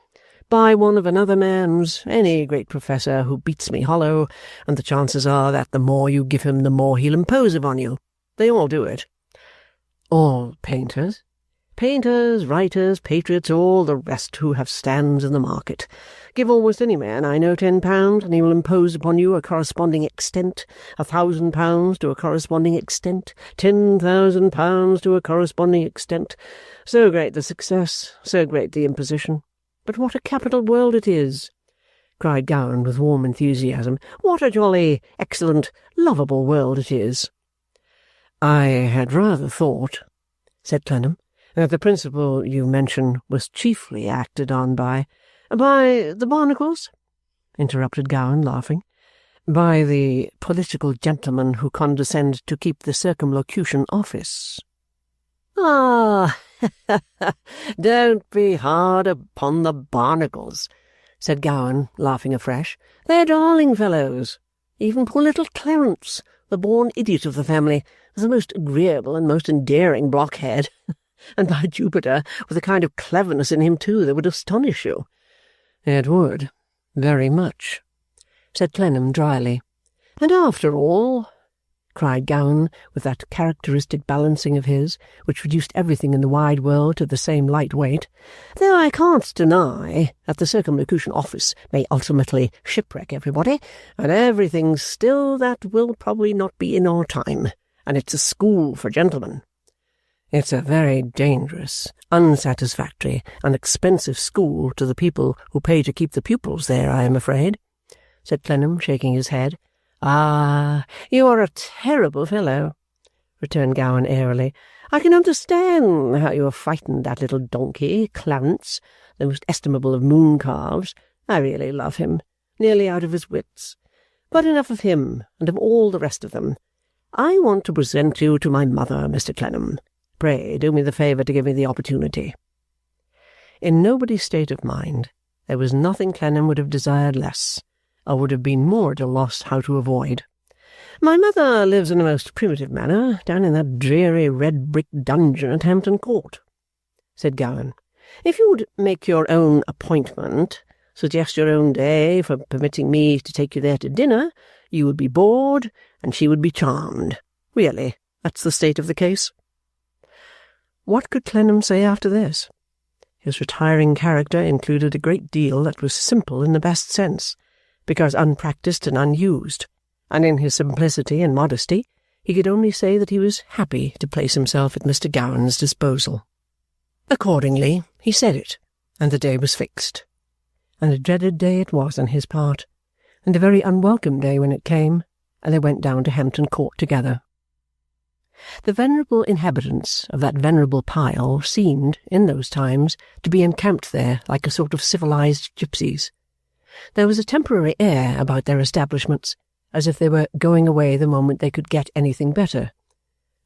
Buy one of another man's, any great professor who beats me hollow, and the chances are that the more you give him, the more he'll impose upon you. They all do it." "All painters?" "Painters, writers, patriots, all the rest who have stands in the market. Give almost any man I know £10, and he will impose upon you a corresponding extent, £1,000 to a corresponding extent, £10,000 to a corresponding extent. So great the success, so great the imposition. But what a capital world it is!" cried Gowan with warm enthusiasm. "What a jolly, excellent, lovable world it is!" "I had rather thought," said Clennam, "that the principle you mention was chiefly acted on by—" "By the Barnacles?" interrupted Gowan, laughing. "By the political gentlemen who condescend to keep the Circumlocution Office." "Ah, don't be hard upon the Barnacles," said Gowan, laughing afresh. "They're darling fellows. Even poor little Clarence, the born idiot of the family, is the most agreeable and most endearing blockhead. And by Jupiter, with a kind of cleverness in him too that would astonish you." "It would, very much," said Clennam dryly. "And after all," cried Gowan, with that characteristic balancing of his, which reduced everything in the wide world to the same light weight, "though I can't deny that the Circumlocution Office may ultimately shipwreck everybody, and everything still, that will probably not be in our time, and it's a school for gentlemen." "It's a very dangerous, unsatisfactory, and expensive school to the people who pay to keep the pupils there, I am afraid," said Clennam, shaking his head. "Ah, you are a terrible fellow," returned Gowan airily. "I can understand how you have frightened that little donkey, Clarence, the most estimable of moon-calves. I really love him, nearly out of his wits. But enough of him, and of all the rest of them. I want to present you to my mother, Mr. Clennam. Pray do me the favour to give me the opportunity." In nobody's state of mind, there was nothing Clennam would have desired less, or would have been more at a loss how to avoid. "My mother lives in a most primitive manner down in that dreary red-brick dungeon at Hampton Court," said Gowan. "If you would make your own appointment, suggest your own day for permitting me to take you there to dinner, you would be bored, and she would be charmed. Really, That's the state of the case. What could Clennam say after this? His retiring character included a great deal that was simple in the best sense, because unpractised and unused, and in his simplicity and modesty he could only say that he was happy to place himself at Mr. Gowan's disposal. Accordingly, he said it, and the day was fixed. And a dreaded day it was on his part, and a very unwelcome day when it came, and they went down to Hampton Court together. The venerable inhabitants of that venerable pile seemed, in those times, to be encamped there like a sort of civilized gypsies. There was a temporary air about their establishments, as if they were going away the moment they could get anything better.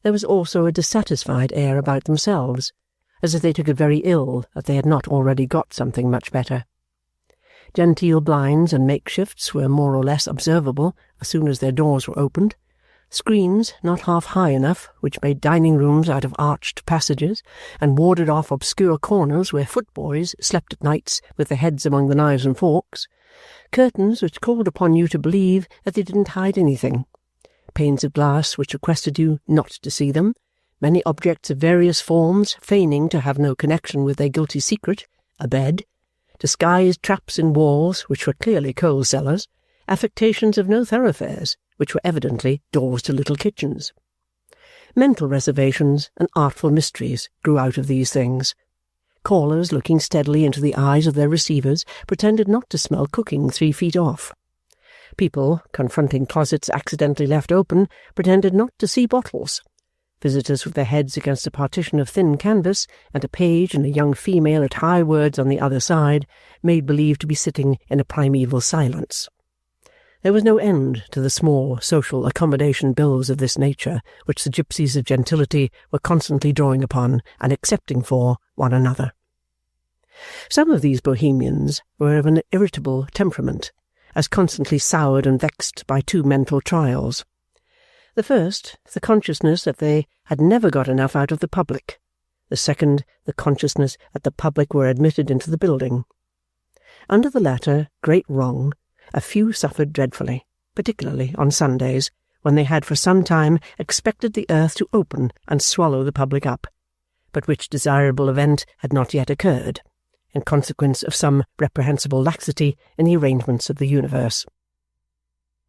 There was also a dissatisfied air about themselves, as if they took it very ill that they had not already got something much better. Genteel blinds and makeshifts were more or less observable as soon as their doors were opened. Screens not half high enough, which made dining-rooms out of arched passages, and warded off obscure corners where footboys slept at nights with their heads among the knives and forks. Curtains which called upon you to believe that they didn't hide anything. Panes of glass which requested you not to see them. Many objects of various forms feigning to have no connection with their guilty secret. A bed. Disguised traps in walls which were clearly coal cellars. Affectations of no thoroughfares, which were evidently doors to little kitchens. Mental reservations and artful mysteries grew out of these things. Callers looking steadily into the eyes of their receivers pretended not to smell cooking 3 feet off. People, confronting closets accidentally left open, pretended not to see bottles. Visitors with their heads against a partition of thin canvas, and a page and a young female at high words on the other side, made believe to be sitting in a primeval silence. There was no end to the small social accommodation bills of this nature which the gypsies of gentility were constantly drawing upon and accepting for one another. Some of these bohemians were of an irritable temperament, as constantly soured and vexed by 2 mental trials. The first, the consciousness that they had never got enough out of the public. The second, the consciousness that the public were admitted into the building. Under the latter great wrong, a few suffered dreadfully, particularly on Sundays, when they had for some time expected the earth to open and swallow the public up, but which desirable event had not yet occurred, in consequence of some reprehensible laxity in the arrangements of the universe.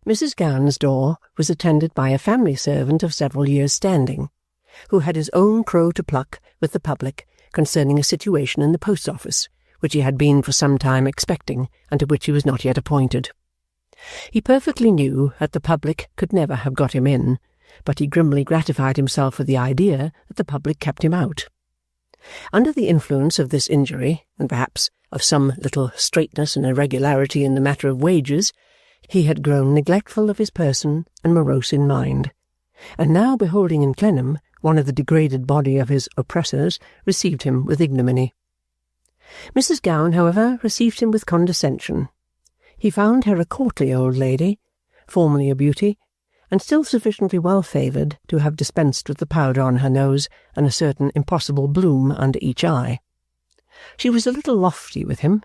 Mrs. Gowan's door was attended by a family servant of several years' standing, who had his own crow to pluck with the public concerning a situation in the post office, which he had been for some time expecting, and to which he was not yet appointed. He perfectly knew that the public could never have got him in, but he grimly gratified himself with the idea that the public kept him out. Under the influence of this injury, and perhaps of some little straightness and irregularity in the matter of wages, he had grown neglectful of his person and morose in mind, and now beholding in Clennam one of the degraded body of his oppressors, received him with ignominy. Mrs. Gowan, however, received him with condescension. He found her a courtly old lady, formerly a beauty, and still sufficiently well favoured to have dispensed with the powder on her nose and a certain impossible bloom under each eye. She was a little lofty with him.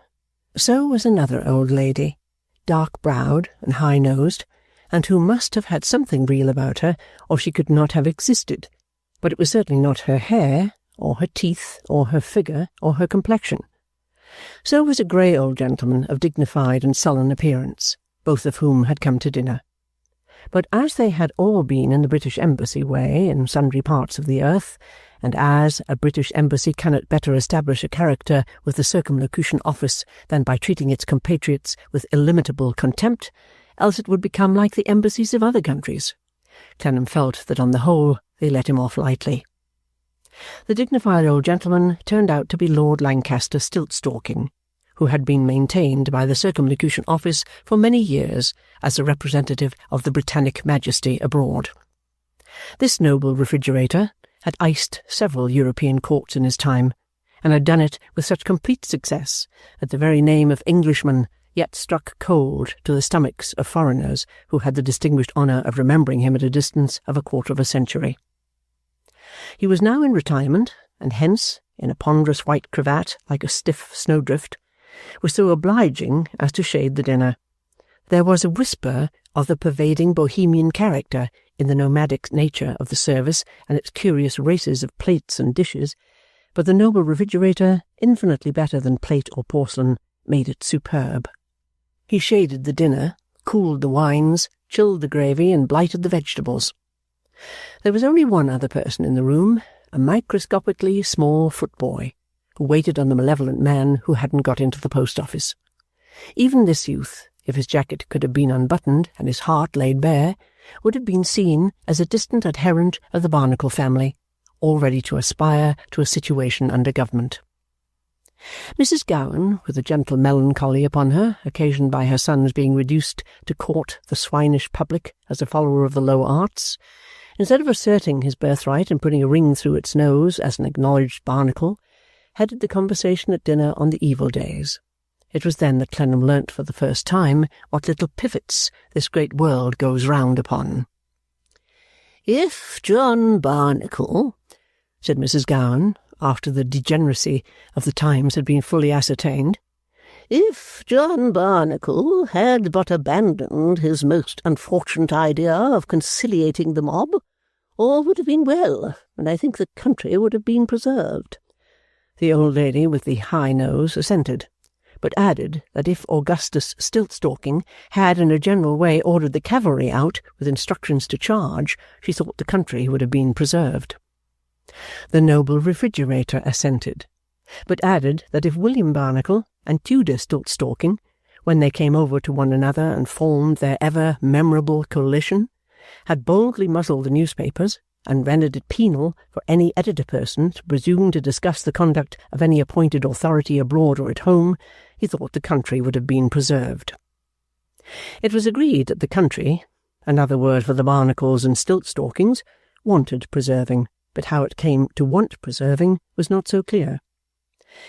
So was another old lady, dark-browed and high-nosed, and who must have had something real about her, or she could not have existed, but it was certainly not her hair, or her teeth, or her figure, or her complexion. So was a grey old gentleman of dignified and sullen appearance, both of whom had come to dinner. But as they had all been in the British Embassy way in sundry parts of the earth, and as a British Embassy cannot better establish a character with the Circumlocution Office than by treating its compatriots with illimitable contempt, else it would become like the embassies of other countries, Clennam felt that on the whole they let him off lightly. The dignified old gentleman turned out to be Lord Lancaster Stiltstalking, who had been maintained by the Circumlocution Office for many years as a representative of the Britannic Majesty abroad. This noble refrigerator had iced several European courts in his time, and had done it with such complete success that the very name of Englishman yet struck cold to the stomachs of foreigners who had the distinguished honour of remembering him at a distance of 25 centuries. He was now in retirement, and hence, in a ponderous white cravat like a stiff snowdrift, was so obliging as to shade the dinner, There was a whisper of the pervading bohemian character in the nomadic nature of the service and its curious races of plates and dishes, but the noble refrigerator, infinitely better than plate or porcelain, made it superb. He shaded the dinner, cooled the wines, chilled the gravy, and blighted the vegetables. There was only one other person in the room, a microscopically small footboy, who waited on the malevolent man who hadn't got into the post-office. Even this youth, if his jacket could have been unbuttoned and his heart laid bare, would have been seen as a distant adherent of the Barnacle family, all ready to aspire to a situation under government. Mrs. Gowan, with a gentle melancholy upon her, occasioned by her son's being reduced to court the swinish public as a follower of the low arts, instead of asserting his birthright and putting a ring through its nose as an acknowledged Barnacle, headed the conversation at dinner on the evil days. It was then that Clennam learnt for the first time what little pivots this great world goes round upon. "If John Barnacle," said Mrs. Gowan, after the degeneracy of the times had been fully ascertained, "if John Barnacle had but abandoned his most unfortunate idea of conciliating the mob, all would have been well, and I think the country would have been preserved." The old lady with the high nose assented, but added that if Augustus Stiltstalking had in a general way ordered the cavalry out with instructions to charge, she thought the country would have been preserved. The noble refrigerator assented, but added that if William Barnacle and Tudor Stiltstalking, when they came over to one another and formed their ever memorable coalition, had boldly muzzled the newspapers and rendered it penal for any editor person to presume to discuss the conduct of any appointed authority abroad or at home, he thought the country would have been preserved. It was agreed that the country, another word for the Barnacles and Stiltstalkings, wanted preserving, but how it came to want preserving was not so clear.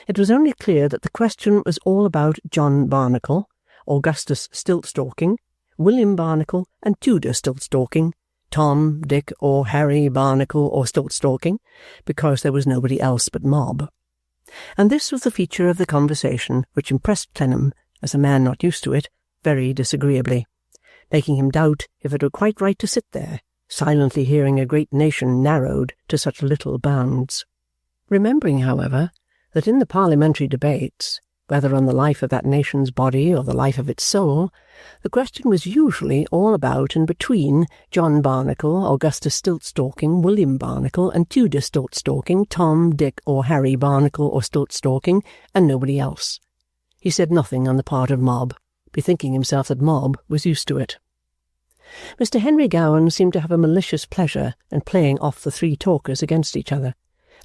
It was only clear that the question was all about John Barnacle, Augustus Stiltstalking, William Barnacle, and Tudor Stiltstalking, Tom, Dick, or Harry Barnacle or Stiltstalking, because there was nobody else but mob. And this was the feature of the conversation which impressed Clennam, as a man not used to it, very disagreeably, making him doubt if it were quite right to sit there, silently hearing a great nation narrowed to such little bounds. Remembering, however, that in the parliamentary debates, whether on the life of that nation's body or the life of its soul, the question was usually all about and between John Barnacle, Augustus Stiltstalking, William Barnacle, and Tudor Stiltstalking, Tom, Dick, or Harry Barnacle or Stiltstalking, and nobody else. He said nothing on the part of mob, bethinking himself that mob was used to it. Mr. Henry Gowan seemed to have a malicious pleasure in playing off the three talkers against each other,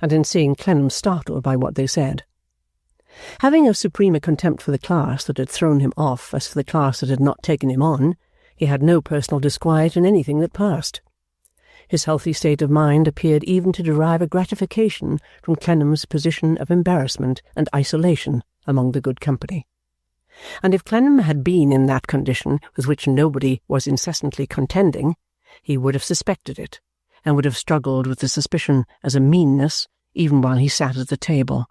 and in seeing Clennam startled by what they said. Having as supreme a contempt for the class that had thrown him off as for the class that had not taken him on, he had no personal disquiet in anything that passed. His healthy state of mind appeared even to derive a gratification from Clennam's position of embarrassment and isolation among the good company. And if Clennam had been in that condition with which nobody was incessantly contending, he would have suspected it, and would have struggled with the suspicion as a meanness even while he sat at the table.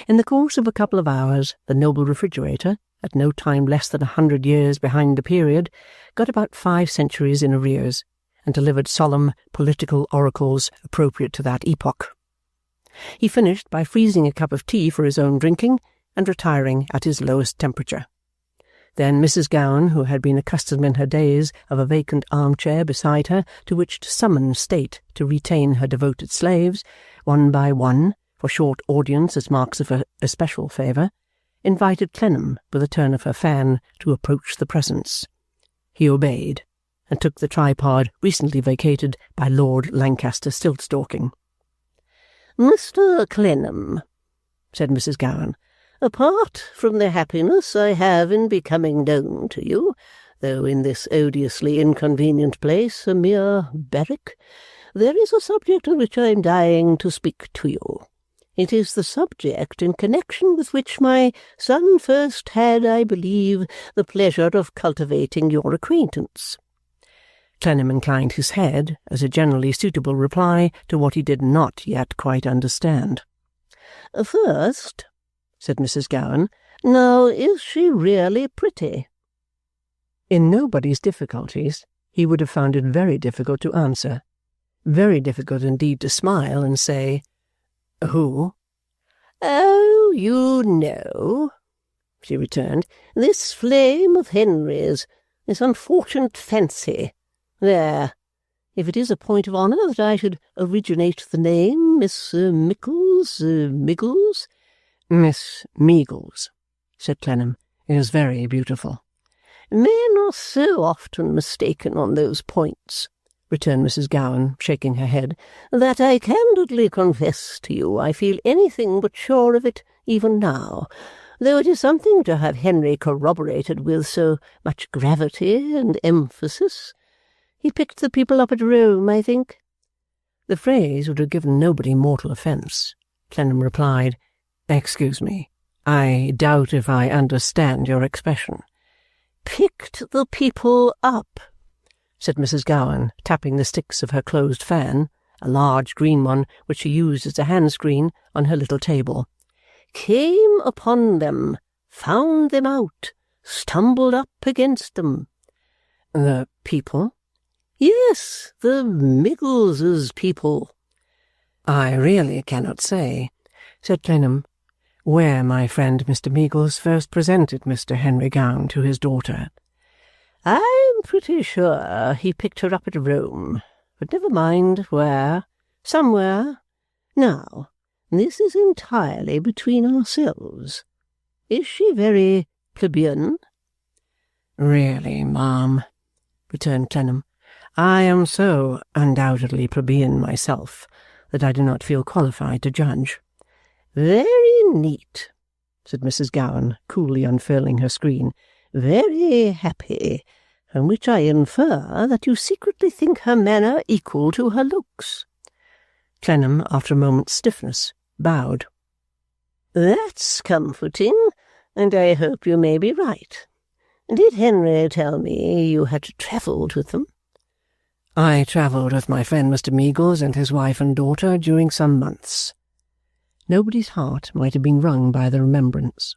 In the course of a couple of hours, the noble refrigerator, at no time less than 100 years behind the period, got about 5 centuries in arrears, and delivered solemn political oracles appropriate to that epoch. He finished by freezing a cup of tea for his own drinking, and retiring at his lowest temperature. Then Mrs. Gowan, who had been accustomed in her days of a vacant armchair beside her to which to summon state to retain her devoted slaves, one by one, for short audience as marks of her especial favour, invited Clennam with a turn of her fan to approach the presence. He obeyed, and took the tripod recently vacated by Lord Lancaster Stiltstalking. "Mr. Clennam," said Mrs. Gowan, "apart from the happiness I have in becoming known to you, though in this odiously inconvenient place a mere barrack, there is a subject on which I am dying to speak to you. It is the subject in connection with which my son first had, I believe, the pleasure of cultivating your acquaintance." Clennam inclined his head as a generally suitable reply to what he did not yet quite understand. "First," said Mrs. Gowan, "now is she really pretty?" In nobody's difficulties, he would have found it very difficult to answer, very difficult indeed to smile and say, "Who?" "Oh, you know," she returned, "this flame of Henry's, this unfortunate fancy. There. If it is a point of honour that I should originate the name, Miss Miggles? "Miss Meagles," said Clennam. "It is very beautiful." "Men are so often mistaken on those points," returned Mrs. Gowan, shaking her head, "that I candidly confess to you I feel anything but sure of it even now, though it is something to have Henry corroborated with so much gravity and emphasis. He picked the people up at Rome, I think." The phrase would have given nobody mortal offence. Clennam replied, "Excuse me, I doubt if I understand your expression." "Picked the people up," said Mrs. Gowan, tapping the sticks of her closed fan, a large green one which she used as a hand-screen, on her little table. "Came upon them, found them out, stumbled up against them." "The people?" "Yes, the Miggles's people." "I really cannot say," said Clennam, "where my friend Mr. Meagles first presented Mr. Henry Gowan to his daughter." "I'm pretty sure he picked her up at Rome, but never mind where. Somewhere. Now, this is entirely between ourselves. Is she very plebeian?" "Really, ma'am," returned Clennam, "I am so undoubtedly plebeian myself that I do not feel qualified to judge." "Very neat," said Mrs. Gowan, coolly unfurling her screen. "Very happy, from which I infer that you secretly think her manner equal to her looks." Clennam, after a moment's stiffness, bowed. "That's comforting, and I hope you may be right. Did Henry tell me you had travelled with them?" "I travelled with my friend Mr. Meagles and his wife and daughter during some months." Nobody's heart might have been wrung by the remembrance.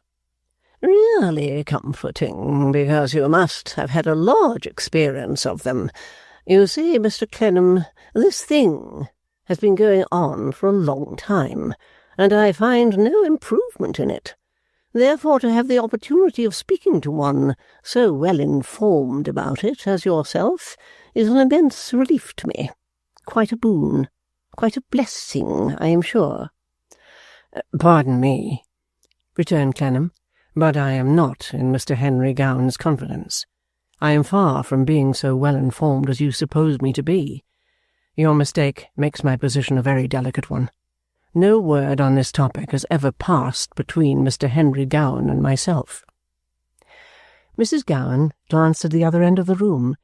"Really comforting, because you must have had a large experience of them. You see, Mr. Clennam, this thing has been going on for a long time, and I find no improvement in it. Therefore, to have the opportunity of speaking to one so well informed about it as yourself is an immense relief to me. Quite a boon. Quite a blessing, I am sure." "Pardon me," returned Clennam, "but I am not in Mr. Henry Gowan's confidence. I am far from being so well informed as you suppose me to be. Your mistake makes my position a very delicate one. No word on this topic has ever passed between Mr. Henry Gowan and myself." Mrs. Gowan glanced at the other end of the room,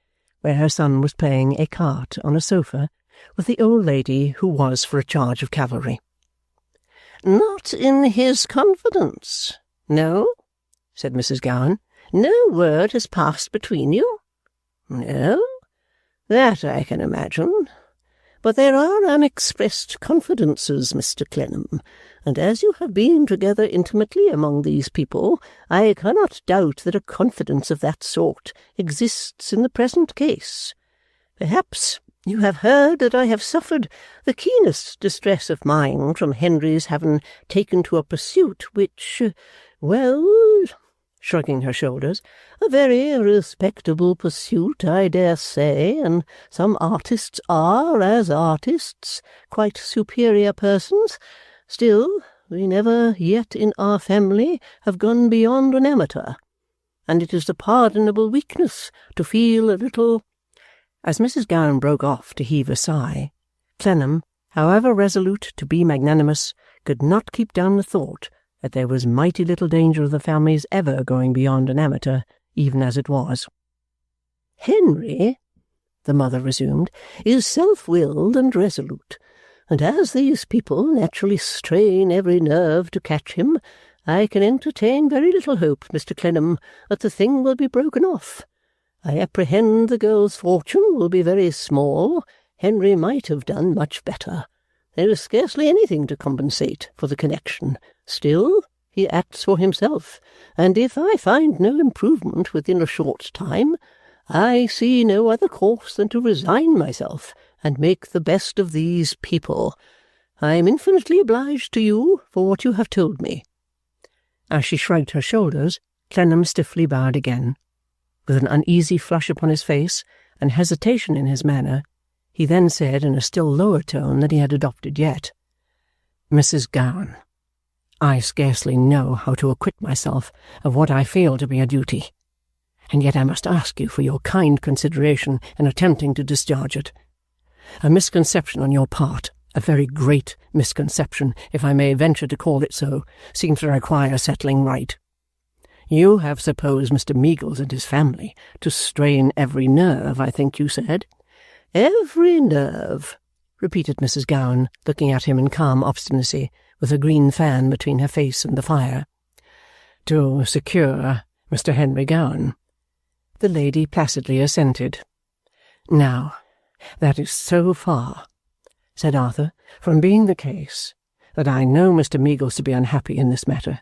where her son was playing écarté on a sofa with the old lady who was for a charge of cavalry. "Not in his confidence? No?" said Mrs. Gowan. "No word has passed between you?" "No? That I can imagine. But there are unexpressed confidences, Mr. Clennam, and as you have been together intimately among these people, I cannot doubt that a confidence of that sort exists in the present case. Perhaps you have heard that I have suffered the keenest distress of mind from Henry's having taken to a pursuit which, well," shrugging her shoulders, "a very respectable pursuit, I dare say, and some artists are, as artists, quite superior persons. Still, we never yet in our family have gone beyond an amateur, and it is a pardonable weakness to feel a little—" As Mrs. Gowan broke off to heave a sigh, Clennam, however resolute to be magnanimous, could not keep down the thought that there was mighty little danger of the family's ever going beyond an amateur, even as it was. "Henry," the mother resumed, "is self-willed and resolute, and as these people naturally strain every nerve to catch him, I can entertain very little hope, Mr. Clennam, that the thing will be broken off. I apprehend the girl's fortune will be very small. Henry might have done much better. There is scarcely anything to compensate for the connection. Still, he acts for himself, and if I find no improvement within a short time, I see no other course than to resign myself and make the best of these people. I am infinitely obliged to you for what you have told me." As she shrugged her shoulders, Clennam stiffly bowed again. With an uneasy flush upon his face and hesitation in his manner, he then said in a still lower tone than he had adopted yet, "Mrs. Gowan, I scarcely know how to acquit myself of what I feel to be a duty, and yet I must ask you for your kind consideration in attempting to discharge it. A misconception on your part, a very great misconception, if I may venture to call it so, seems to require setting right. You have supposed Mr. Meagles and his family to strain every nerve, I think you said?" "Every nerve," repeated Mrs. Gowan, looking at him in calm obstinacy, with a green fan between her face and the fire. "To secure Mr. Henry Gowan." The lady placidly assented. "Now, that is so far," said Arthur, "from being the case, that I know Mr. Meagles to be unhappy in this matter,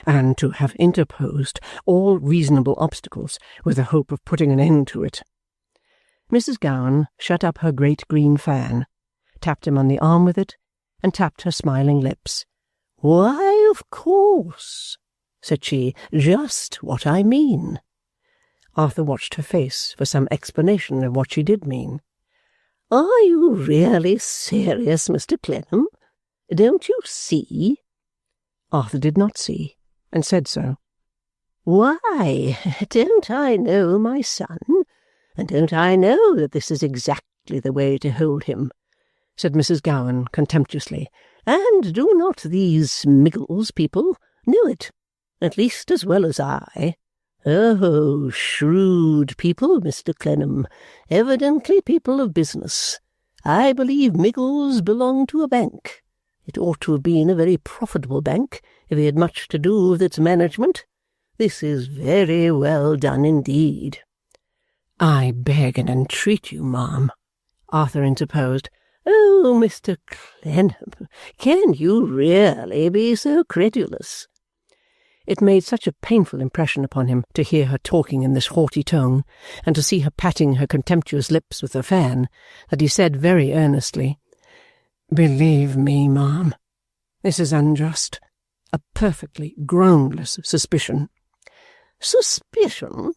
and to have interposed all reasonable obstacles with the hope of putting an end to it." Mrs. Gowan shut up her great green fan, tapped him on the arm with it, and tapped her smiling lips. "Why, of course," said she, "just what I mean." Arthur watched her face for some explanation of what she did mean. "Are you really serious, Mr. Clennam? Don't you see?" Arthur did not see, and said so. "Why, don't I know my son? And don't I know that this is exactly the way to hold him?" said Mrs. Gowan contemptuously. "And do not these Miggles people know it, at least as well as I? Oh, shrewd people, Mr. Clennam, evidently people of business. I believe Miggles belonged to a bank. It ought to have been a very profitable bank, if he had much to do with its management. This is very well done indeed." "I beg and entreat you, ma'am," Arthur interposed. "Oh, Mr. Clennam, can you really be so credulous?" It made such a painful impression upon him to hear her talking in this haughty tone, and to see her patting her contemptuous lips with her fan, that he said very earnestly, "Believe me, ma'am, this is unjust, a perfectly groundless suspicion." "Suspicion?"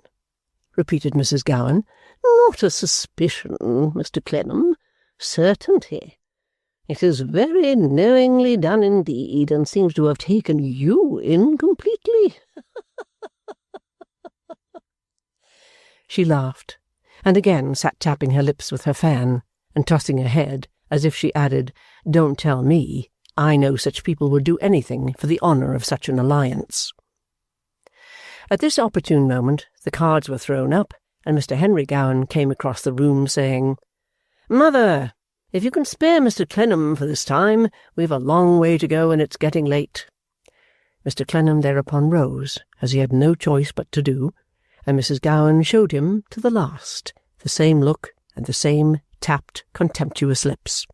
repeated Mrs. Gowan. "Not a suspicion, Mr. Clennam. Certainty. It is very knowingly done indeed, and seems to have taken you in completely." She laughed, and again sat tapping her lips with her fan, and tossing her head, as if she added, "Don't tell me. I know such people would do anything for the honour of such an alliance." At this opportune moment the cards were thrown up, and Mr. Henry Gowan came across the room, saying, "Mother, if you can spare Mr. Clennam for this time, we've a long way to go, and it's getting late." Mr. Clennam thereupon rose, as he had no choice but to do, and Mrs. Gowan showed him, to the last, the same look and the same tapped contemptuous lips.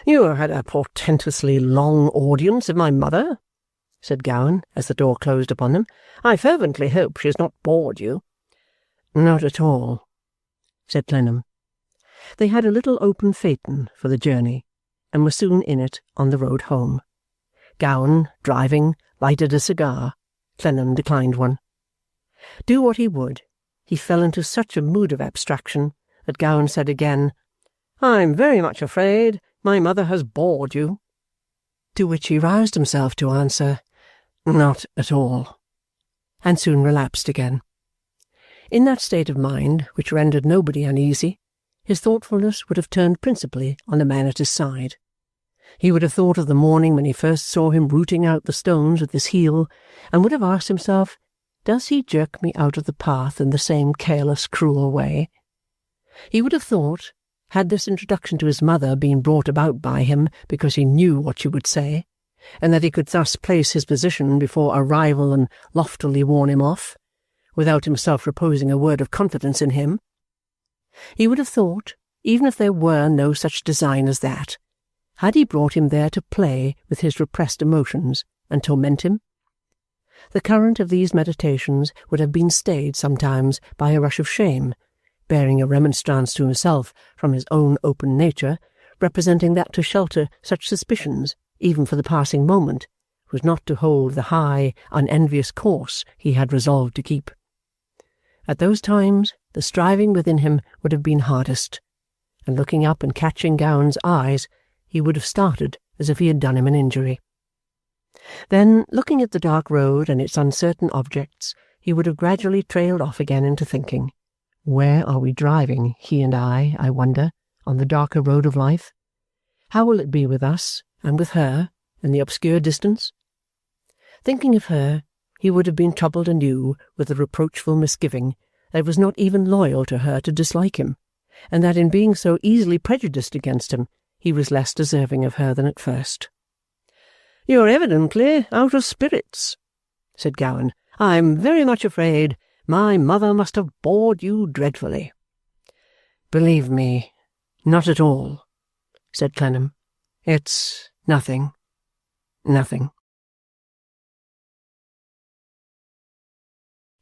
"You have had a portentously long audience of my mother," said Gowan, as the door closed upon them. "I fervently hope she has not bored you." "Not at all," said Clennam. They had a little open phaeton for the journey, and were soon in it on the road home. Gowan, driving, lighted a cigar. Clennam declined one. Do what he would, he fell into such a mood of abstraction that Gowan said again, "I'm very much afraid my mother has bored you." To which he roused himself to answer, "Not at all," and soon relapsed again. In that state of mind which rendered nobody uneasy, his thoughtfulness would have turned principally on the man at his side. He would have thought of the morning when he first saw him rooting out the stones with his heel, and would have asked himself, "Does he jerk me out of the path in the same careless, cruel way?" He would have thought, had this introduction to his mother been brought about by him because he knew what she would say, and that he could thus place his position before a rival and loftily warn him off, without himself reposing a word of confidence in him, he would have thought, even if there were no such design as that, had he brought him there to play with his repressed emotions and torment him? The current of these meditations would have been stayed sometimes by a rush of shame bearing a remonstrance to himself from his own open nature, representing that to shelter such suspicions, even for the passing moment, was not to hold the high, unenvious course he had resolved to keep. At those times the striving within him would have been hardest, and looking up and catching Gowan's eyes, he would have started as if he had done him an injury. Then, looking at the dark road and its uncertain objects, he would have gradually trailed off again into thinking, where are we driving, he and I wonder, on the darker road of life? How will it be with us, and with her, in the obscure distance? Thinking of her, he would have been troubled anew with the reproachful misgiving that it was not even loyal to her to dislike him, and that in being so easily prejudiced against him, he was less deserving of her than at first. "You are evidently out of spirits," said Gowan. "I am very much afraid my mother must have bored you dreadfully." "Believe me, not at all," said Clennam. "It's nothing.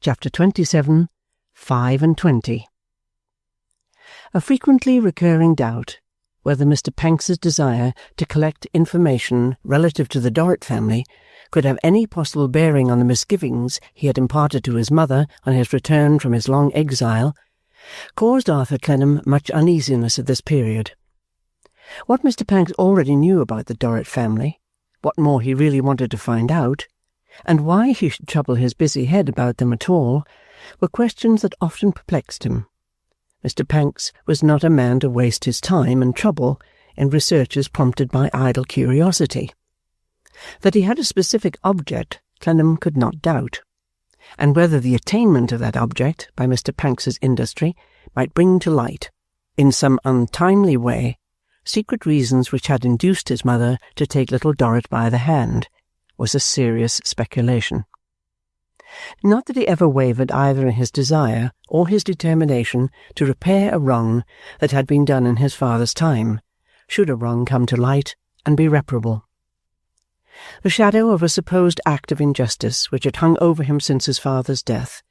Chapter 27. 25. A frequently recurring doubt whether Mr. Panks's desire to collect information relative to the Dorrit family could have any possible bearing on the misgivings he had imparted to his mother on his return from his long exile, caused Arthur Clennam much uneasiness at this period. What Mr. Pancks already knew about the Dorrit family, what more he really wanted to find out, and why he should trouble his busy head about them at all, were questions that often perplexed him. Mr. Pancks was not a man to waste his time and trouble in researches prompted by idle curiosity. That he had a specific object, Clennam could not doubt, and whether the attainment of that object by Mr. Panks's industry might bring to light, in some untimely way, secret reasons which had induced his mother to take little Dorrit by the hand, was a serious speculation. Not that he ever wavered either in his desire or his determination to repair a wrong that had been done in his father's time, should a wrong come to light and be reparable. The shadow of a supposed act of injustice which had hung over him since his father's death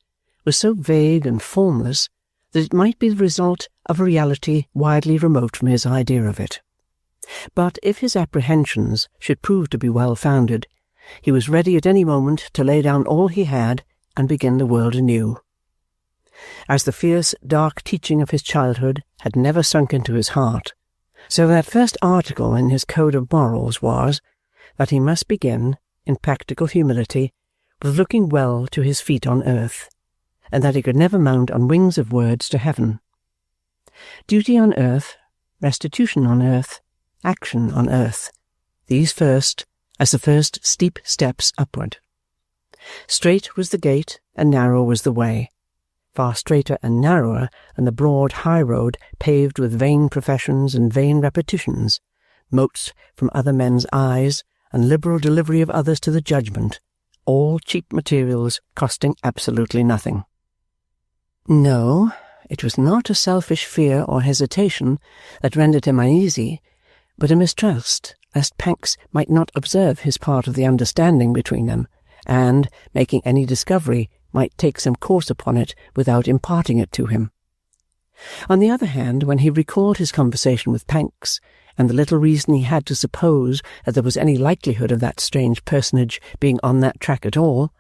was so vague and formless that it might be the result of a reality widely remote from his idea of it. But if his apprehensions should prove to be well-founded, he was ready at any moment to lay down all he had and begin the world anew. As the fierce, dark teaching of his childhood had never sunk into his heart, so that first article in his code of morals was that he must begin, in practical humility, with looking well to his feet on earth, and that he could never mount on wings of words to heaven. Duty on earth, restitution on earth, action on earth, these first, as the first steep steps upward. Straight was the gate, and narrow was the way, far straighter and narrower than the broad high road paved with vain professions and vain repetitions, motes from other men's eyes, and liberal delivery of others to the judgment, all cheap materials costing absolutely nothing. No, it was not a selfish fear or hesitation that rendered him uneasy, but a mistrust lest Pancks might not observe his part of the understanding between them, and, making any discovery, might take some course upon it without imparting it to him. On the other hand, when he recalled his conversation with Pancks, and the little reason he had to suppose that there was any likelihood of that strange personage being on that track at all,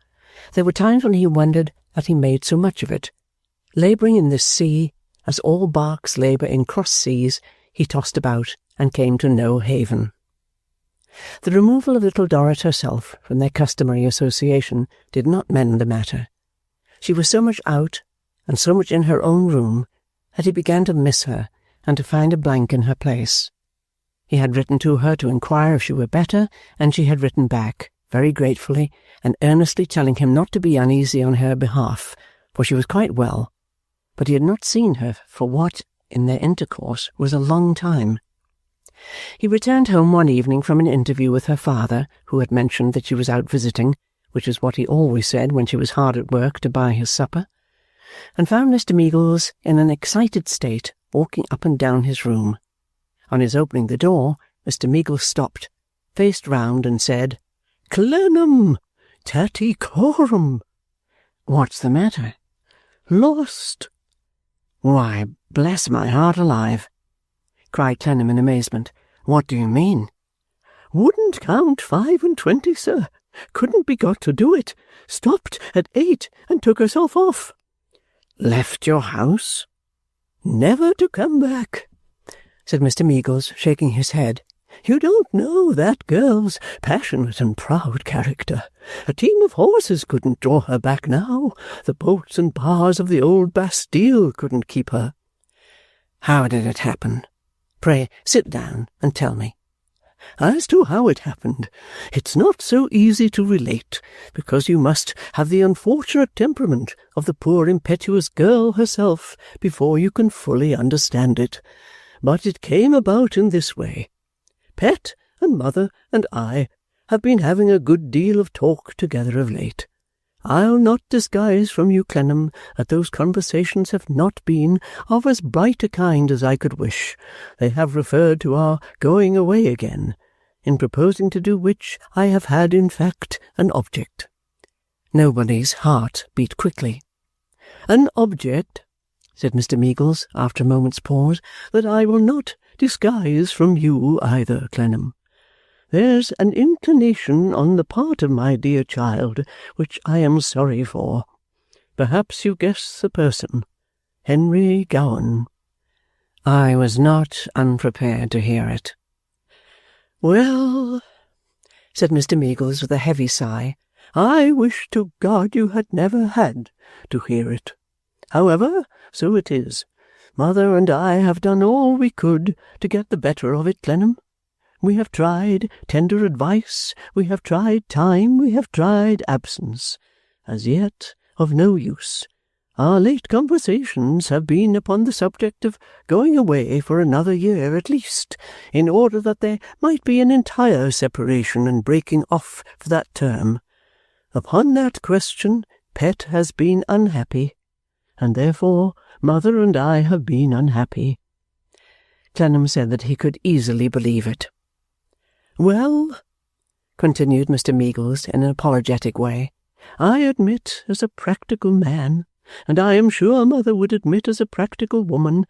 there were times when he wondered that he made so much of it. Labouring in this sea, as all barks labour in cross seas, he tossed about and came to no haven. The removal of little Dorrit herself from their customary association did not mend the matter. She was so much out, and so much in her own room, that he began to miss her and to find a blank in her place. He had written to her to inquire if she were better, and she had written back, very gratefully, and earnestly telling him not to be uneasy on her behalf, for she was quite well, but he had not seen her for what, in their intercourse, was a long time. He returned home one evening from an interview with her father, who had mentioned that she was out visiting, which was what he always said when she was hard at work to buy his supper, and found Mr. Meagles in an excited state, walking up and down his room. On his opening the door, Mr. Meagles stopped, faced round, and said, "Clennam, tattycoram." "What's the matter?" "Lost." Why, bless my heart alive!" cried Clennam in amazement. "What do you mean?" "Wouldn't count 25, sir. Couldn't be got to do it. Stopped at 8 and took herself off." "Left your house?" "Never to come back," said Mr. Meagles, shaking his head. "You don't know that girl's passionate and proud character. A team of horses couldn't draw her back now. The bolts and bars of the old Bastille couldn't keep her." "How did it happen? Pray sit down and tell me." "As to how it happened, it's not so easy to relate, because you must have the unfortunate temperament of the poor impetuous girl herself before you can fully understand it. But it came about in this way. Pet and Mother and I have been having a good deal of talk together of late. I'll not disguise from you, Clennam, that those conversations have not been of as bright a kind as I could wish. They have referred to our going away again, in proposing to do which I have had, in fact, an object." Nobody's heart beat quickly. "An object," said Mr. Meagles, after a moment's pause, "that I will not disguise from you either, Clennam. There's an inclination on the part of my dear child which I am sorry for. Perhaps you guess the person. Henry Gowan." I was not unprepared to hear it. "Well," said Mr. Meagles with a heavy sigh, "I wish to God you had never had to hear it. However, so it is. Mother and I have done all we could to get the better of it, Clennam. We have tried tender advice, we have tried time, we have tried absence. As yet, of no use. Our late conversations have been upon the subject of going away for another year at least, in order that there might be an entire separation and breaking off for that term. Upon that question, Pet has been unhappy, and therefore Mother and I have been unhappy." Clennam said that he could easily believe it. "Well," continued Mr. Meagles in an apologetic way, "I admit as a practical man, and I am sure Mother would admit as a practical woman,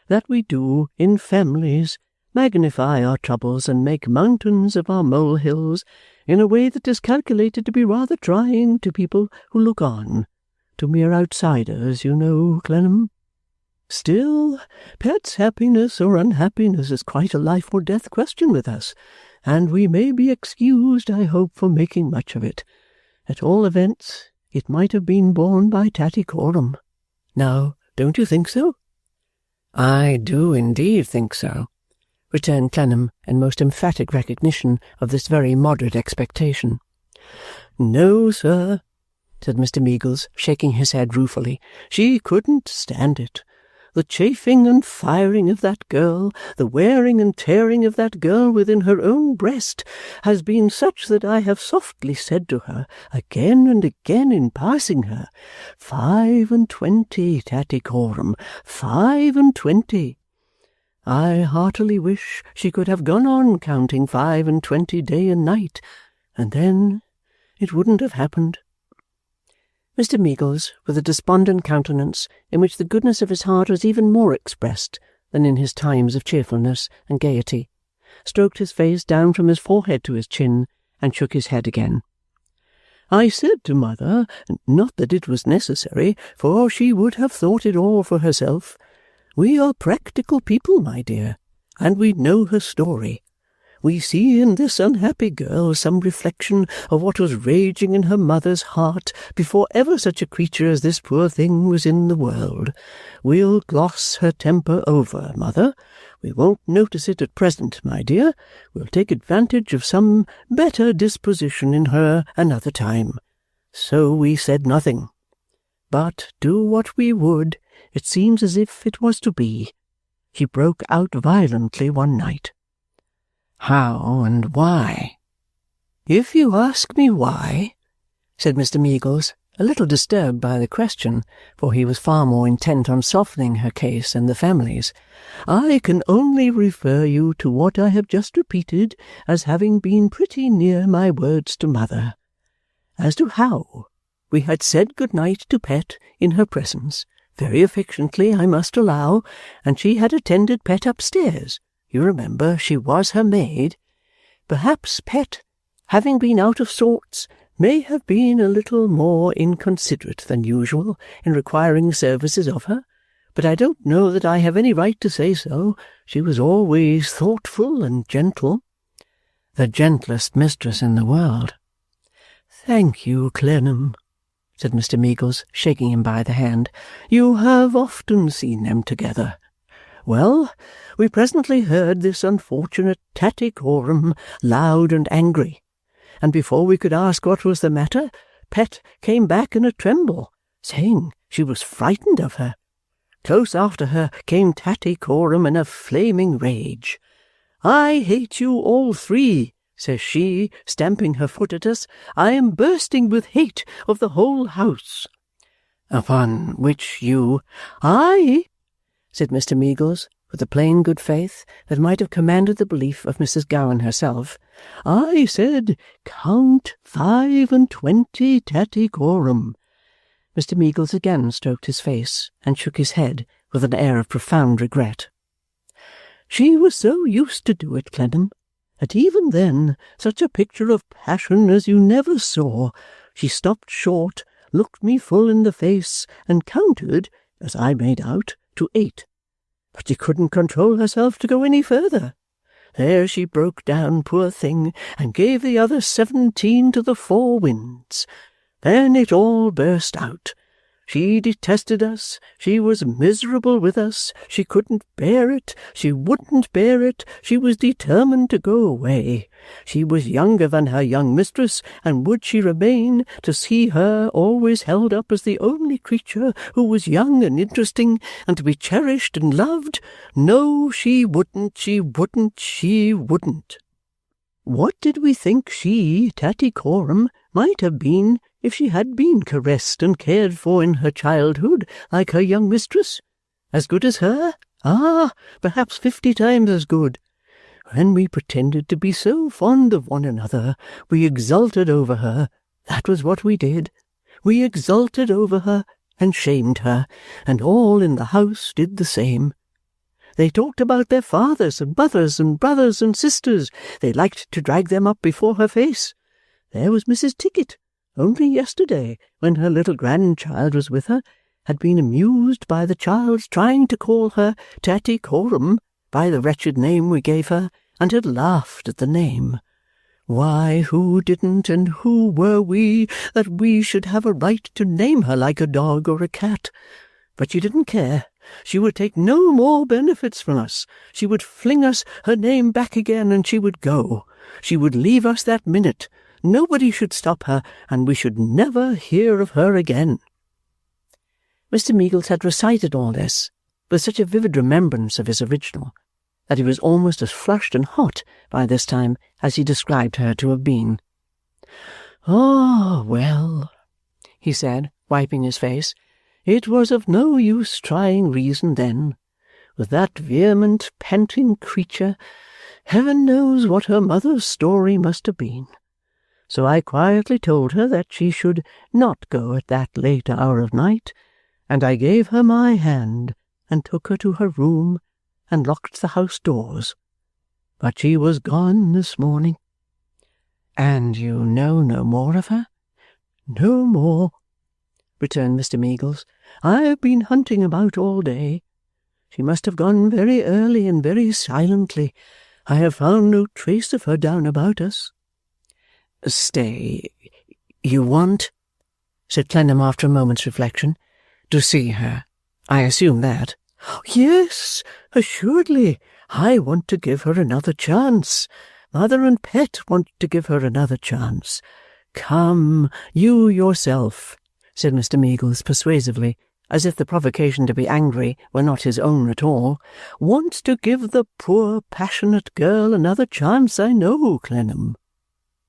that we do, in families, magnify our troubles and make mountains of our molehills in a way that is calculated to be rather trying to people who look on, to mere outsiders, you know, Clennam. Still, Pet's happiness or unhappiness is quite a life-or-death question with us, and we may be excused, I hope, for making much of it. At all events, it might have been borne by Tattycoram. Now, don't you think so?" "I do indeed think so," returned Clennam in most emphatic recognition of this very moderate expectation. "No, sir," said Mr. Meagles, shaking his head ruefully. "She couldn't stand it. The chafing and firing of that girl, the wearing and tearing of that girl within her own breast, has been such that I have softly said to her, again and again in passing her, 25, Tattycoram, 25. I heartily wish she could have gone on counting 25 day and night, and then it wouldn't have happened." Mr. Meagles, with a despondent countenance in which the goodness of his heart was even more expressed than in his times of cheerfulness and gaiety, stroked his face down from his forehead to his chin, and shook his head again. "I said to Mother, not that it was necessary, for she would have thought it all for herself, we are practical people, my dear, and we know her story. We see in this unhappy girl some reflection of what was raging in her mother's heart before ever such a creature as this poor thing was in the world. We'll gloss her temper over, Mother. We won't notice it at present, my dear. We'll take advantage of some better disposition in her another time. So we said nothing. But do what we would, it seems as if it was to be. She broke out violently one night." "How and why?" "If you ask me why," said Mr. Meagles, a little disturbed by the question, for he was far more intent on softening her case than the family's, "I can only refer you to what I have just repeated as having been pretty near my words to Mother. As to how, we had said good night to Pet in her presence, very affectionately, I must allow, and she had attended Pet upstairs. You remember, she was her maid. Perhaps Pet, having been out of sorts, may have been a little more inconsiderate than usual in requiring services of her, but I don't know that I have any right to say so. She was always thoughtful and gentle. The gentlest mistress in the world. Thank you, Clennam, said Mr. Meagles, shaking him by the hand. You have often seen them together. Well, we presently heard this unfortunate Tattycoram loud and angry, and before we could ask what was the matter, Pet came back in a tremble, saying she was frightened of her. Close after her came Tattycoram in a flaming rage. I hate you all three, says she, stamping her foot at us. I am bursting with hate of the whole house. Upon which you— I, said Mr. Meagles, with a plain good faith that might have commanded the belief of Mrs. Gowan herself, I said, count 25, Tattycoram. Mr. Meagles again stroked his face and shook his head with an air of profound regret. She was so used to do it, Clennam, that even then, such a picture of passion as you never saw, she stopped short, looked me full in the face, and counted, as I made out, to 8. But she couldn't control herself to go any further. There she broke down, poor thing, and gave the other 17 to the 4 winds. Then it all burst out. She detested us, she was miserable with us, she couldn't bear it, she wouldn't bear it, she was determined to go away. She was younger than her young mistress, and would she remain, to see her always held up as the only creature who was young and interesting, and to be cherished and loved? No, she wouldn't, she wouldn't, she wouldn't. What did we think she, Tattycoram, might have been if she had been caressed and cared for in her childhood like her young mistress? As good as her? Ah, perhaps 50 times as good. When we pretended to be so fond of one another, we exulted over her. That was what we did. We exulted over her and shamed her, and all in the house did the same. They talked about their fathers and mothers and brothers and sisters. They liked to drag them up before her face. There was Mrs. Tickit, only yesterday, when her little grandchild was with her, had been amused by the child's trying to call her Tattycoram by the wretched name we gave her, and had laughed at the name. Why, who didn't, and who were we, that we should have a right to name her like a dog or a cat? But she didn't care. She would take no more benefits from us. She would fling us her name back again, and she would go. She would leave us that minute. Nobody should stop her, and we should never hear of her again. Mr. Meagles had recited all this with such a vivid remembrance of his original that he was almost as flushed and hot by this time as he described her to have been. "Ah, well," he said, wiping his face, "it was of no use trying reason then. With that vehement, panting creature, heaven knows what her mother's story must have been. So I quietly told her that she should not go at that late hour of night, and I gave her my hand and took her to her room and locked the house doors. But she was gone this morning." "And you know no more of her?" "No more," returned Mr. Meagles. "I have been hunting about all day. She must have gone very early and very silently. I have found no trace of her down about us." "Stay, you want," said Clennam after a moment's reflection, "to see her? I assume that." "Yes, assuredly. I want to give her another chance. Mother and Pet want to give her another chance. Come, you yourself," said Mr. Meagles persuasively, as if the provocation to be angry were not his own at all, "want to give the poor passionate girl another chance, I know, Clennam."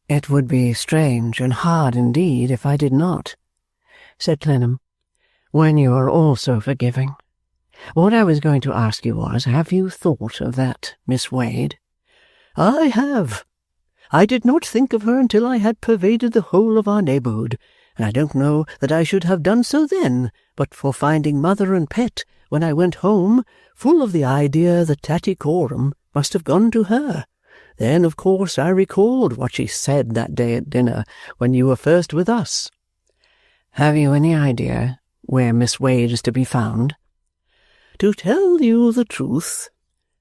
"It would be strange and hard indeed if I did not," said Clennam, "when you are all so forgiving. What I was going to ask you was, have you thought of that Miss Wade?" "I have. I did not think of her until I had pervaded the whole of our neighbourhood, and I don't know that I should have done so then, but for finding mother and pet, when I went home, full of the idea that Tattycoram must have gone to her. Then, of course, I recalled what she said that day at dinner, when you were first with us." "Have you any idea where Miss Wade is to be found?" "To tell you the truth,"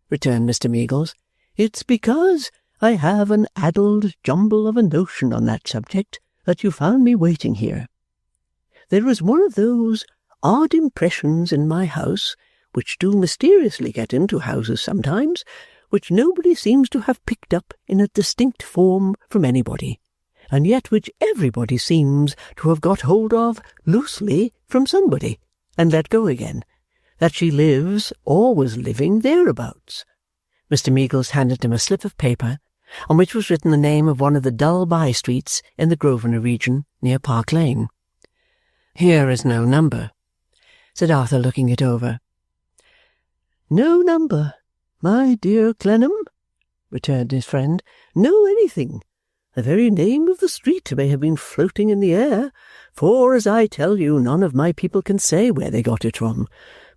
returned Mr. Meagles, "it's because I have an addled jumble of a notion on that subject that you found me waiting here. There is one of those odd impressions in my house, which do mysteriously get into houses sometimes, which nobody seems to have picked up in a distinct form from anybody, and yet which everybody seems to have got hold of loosely from somebody, and let go again, that she lives, or was living, thereabouts." Mr. Meagles handed him a slip of paper, on which was written the name of one of the dull by-streets in the Grosvenor region near Park Lane. "Here is no number," said Arthur, looking it over. "No number, my dear Clennam," returned his friend. "No anything. The very name of the street may have been floating in the air, for, as I tell you, none of my people can say where they got it from.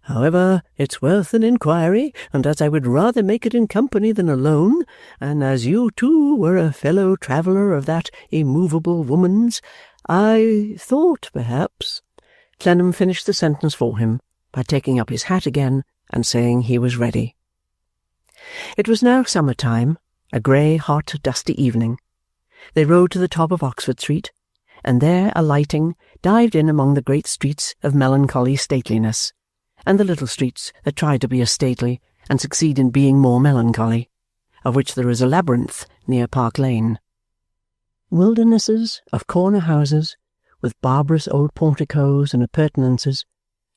However, it's worth an inquiry, and as I would rather make it in company than alone, and as you, too, were a fellow traveller of that immovable woman's, I thought perhaps—" Clennam finished the sentence for him by taking up his hat again and saying he was ready. It was now summer-time, a grey, hot, dusty evening. They rode to the top of Oxford Street, and there, alighting, dived in among the great streets of melancholy stateliness, and the little streets that try to be as stately and succeed in being more melancholy, of which there is a labyrinth near Park Lane. Wildernesses of corner houses, with barbarous old porticos and appurtenances,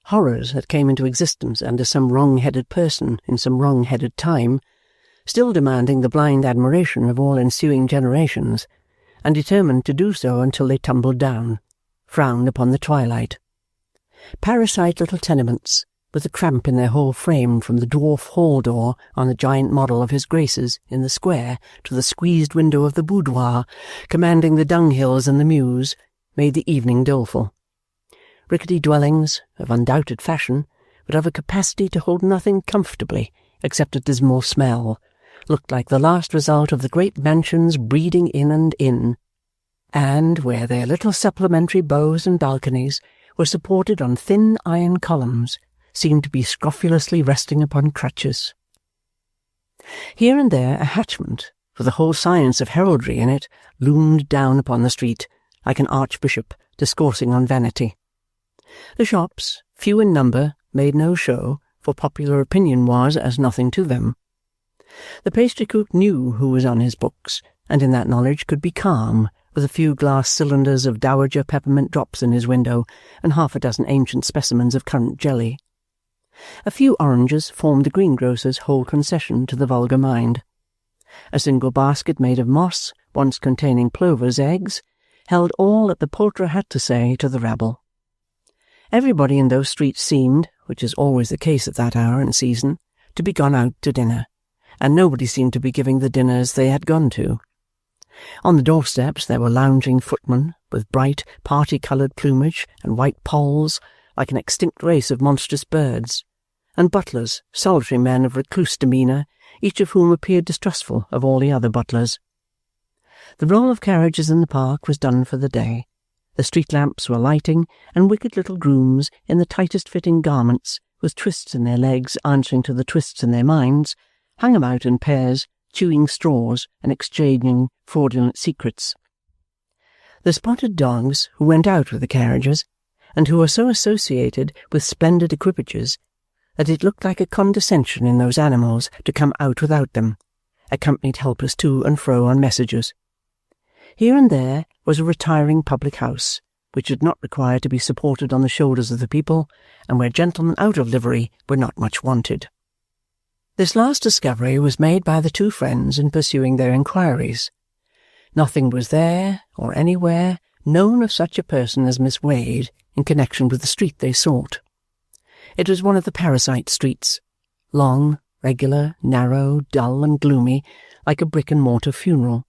horrors that came into existence under some wrong-headed person in some wrong-headed time, still demanding the blind admiration of all ensuing generations, and determined to do so until they tumbled down, frowned upon the twilight. Parasite little tenements, with a cramp in their whole frame from the dwarf hall door on the giant model of his Grace's in the square to the squeezed window of the boudoir, commanding the dunghills and the mews, made the evening doleful. Rickety dwellings, of undoubted fashion, but of a capacity to hold nothing comfortably except a dismal smell, looked like the last result of the great mansions breeding in, and where their little supplementary bows and balconies were supported on thin iron columns, seemed to be scrofulously resting upon crutches. Here and there a hatchment, with the whole science of heraldry in it, loomed down upon the street, like an archbishop discoursing on vanity. The shops, few in number, made no show, for popular opinion was as nothing to them. The pastry-cook knew who was on his books, and in that knowledge could be calm, with a few glass cylinders of dowager peppermint drops in his window, and half a dozen ancient specimens of currant jelly. A few oranges formed the greengrocer's whole concession to the vulgar mind. A single basket made of moss, once containing plovers' eggs, held all that the poulterer had to say to the rabble. Everybody in those streets seemed, which is always the case at that hour and season, to be gone out to dinner, and nobody seemed to be giving the dinners they had gone to. On the doorsteps there were lounging footmen, with bright, party-coloured plumage and white polls, like an extinct race of monstrous birds, and butlers, solitary men of recluse demeanour, each of whom appeared distrustful of all the other butlers. The roll of carriages in the park was done for the day. The street lamps were lighting, and wicked little grooms in the tightest-fitting garments, with twists in their legs answering to the twists in their minds, hung about in pairs, chewing straws and exchanging fraudulent secrets. The spotted dogs who went out with the carriages, and who were so associated with splendid equipages that it looked like a condescension in those animals to come out without them, accompanied helpers to and fro on messages. Here and there was a retiring public house, which did not require to be supported on the shoulders of the people, and where gentlemen out of livery were not much wanted. This last discovery was made by the two friends in pursuing their inquiries. Nothing was there, or anywhere, known of such a person as Miss Wade in connection with the street they sought. It was one of the parasite streets, long, regular, narrow, dull, and gloomy, like a brick-and-mortar funeral.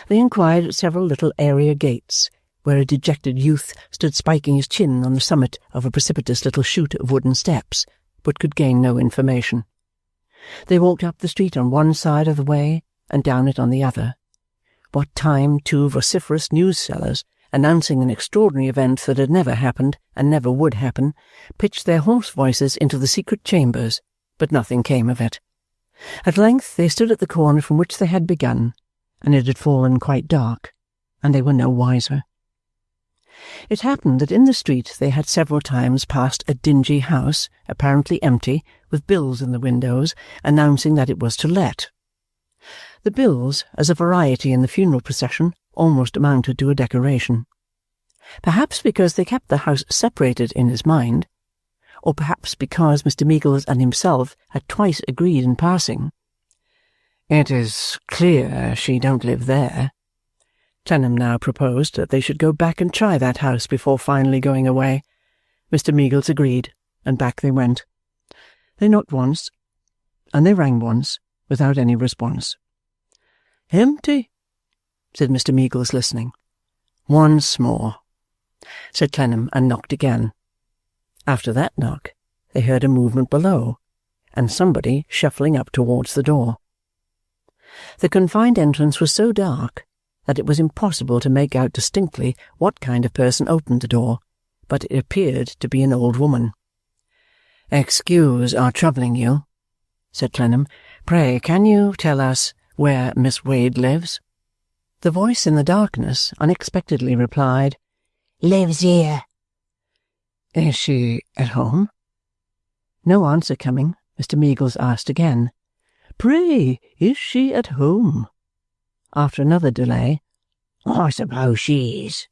They inquired at several little area gates, where a dejected youth stood spiking his chin on the summit of a precipitous little chute of wooden steps, but could gain no information. They walked up the street on one side of the way and down it on the other. What time two vociferous news-sellers, announcing an extraordinary event that had never happened and never would happen, pitched their hoarse voices into the secret chambers, but nothing came of it. At length they stood at the corner from which they had begun, and it had fallen quite dark, and they were no wiser. It happened that in the street they had several times passed a dingy house, apparently empty, with bills in the windows, announcing that it was to let. The bills, as a variety in the funeral procession, almost amounted to a decoration. Perhaps because they kept the house separated in his mind, or perhaps because Mr. Meagles and himself had twice agreed in passing. "It is clear she don't live there." Clennam now proposed that they should go back and try that house before finally going away. Mr. Meagles agreed, and back they went. They knocked once, and they rang once, without any response. "Empty," said Mr. Meagles, listening. "Once more," said Clennam, and knocked again. After that knock, they heard a movement below, and somebody shuffling up towards the door. The confined entrance was so dark that it was impossible to make out distinctly what kind of person opened the door, but it appeared to be an old woman. "Excuse our troubling you," said Clennam. "Pray, can you tell us where Miss Wade lives?" The voice in the darkness unexpectedly replied, Lives here. "Is she at home?" No answer coming, Mr. Meagles asked again, "Pray, is she at home?" After another delay, I suppose she is,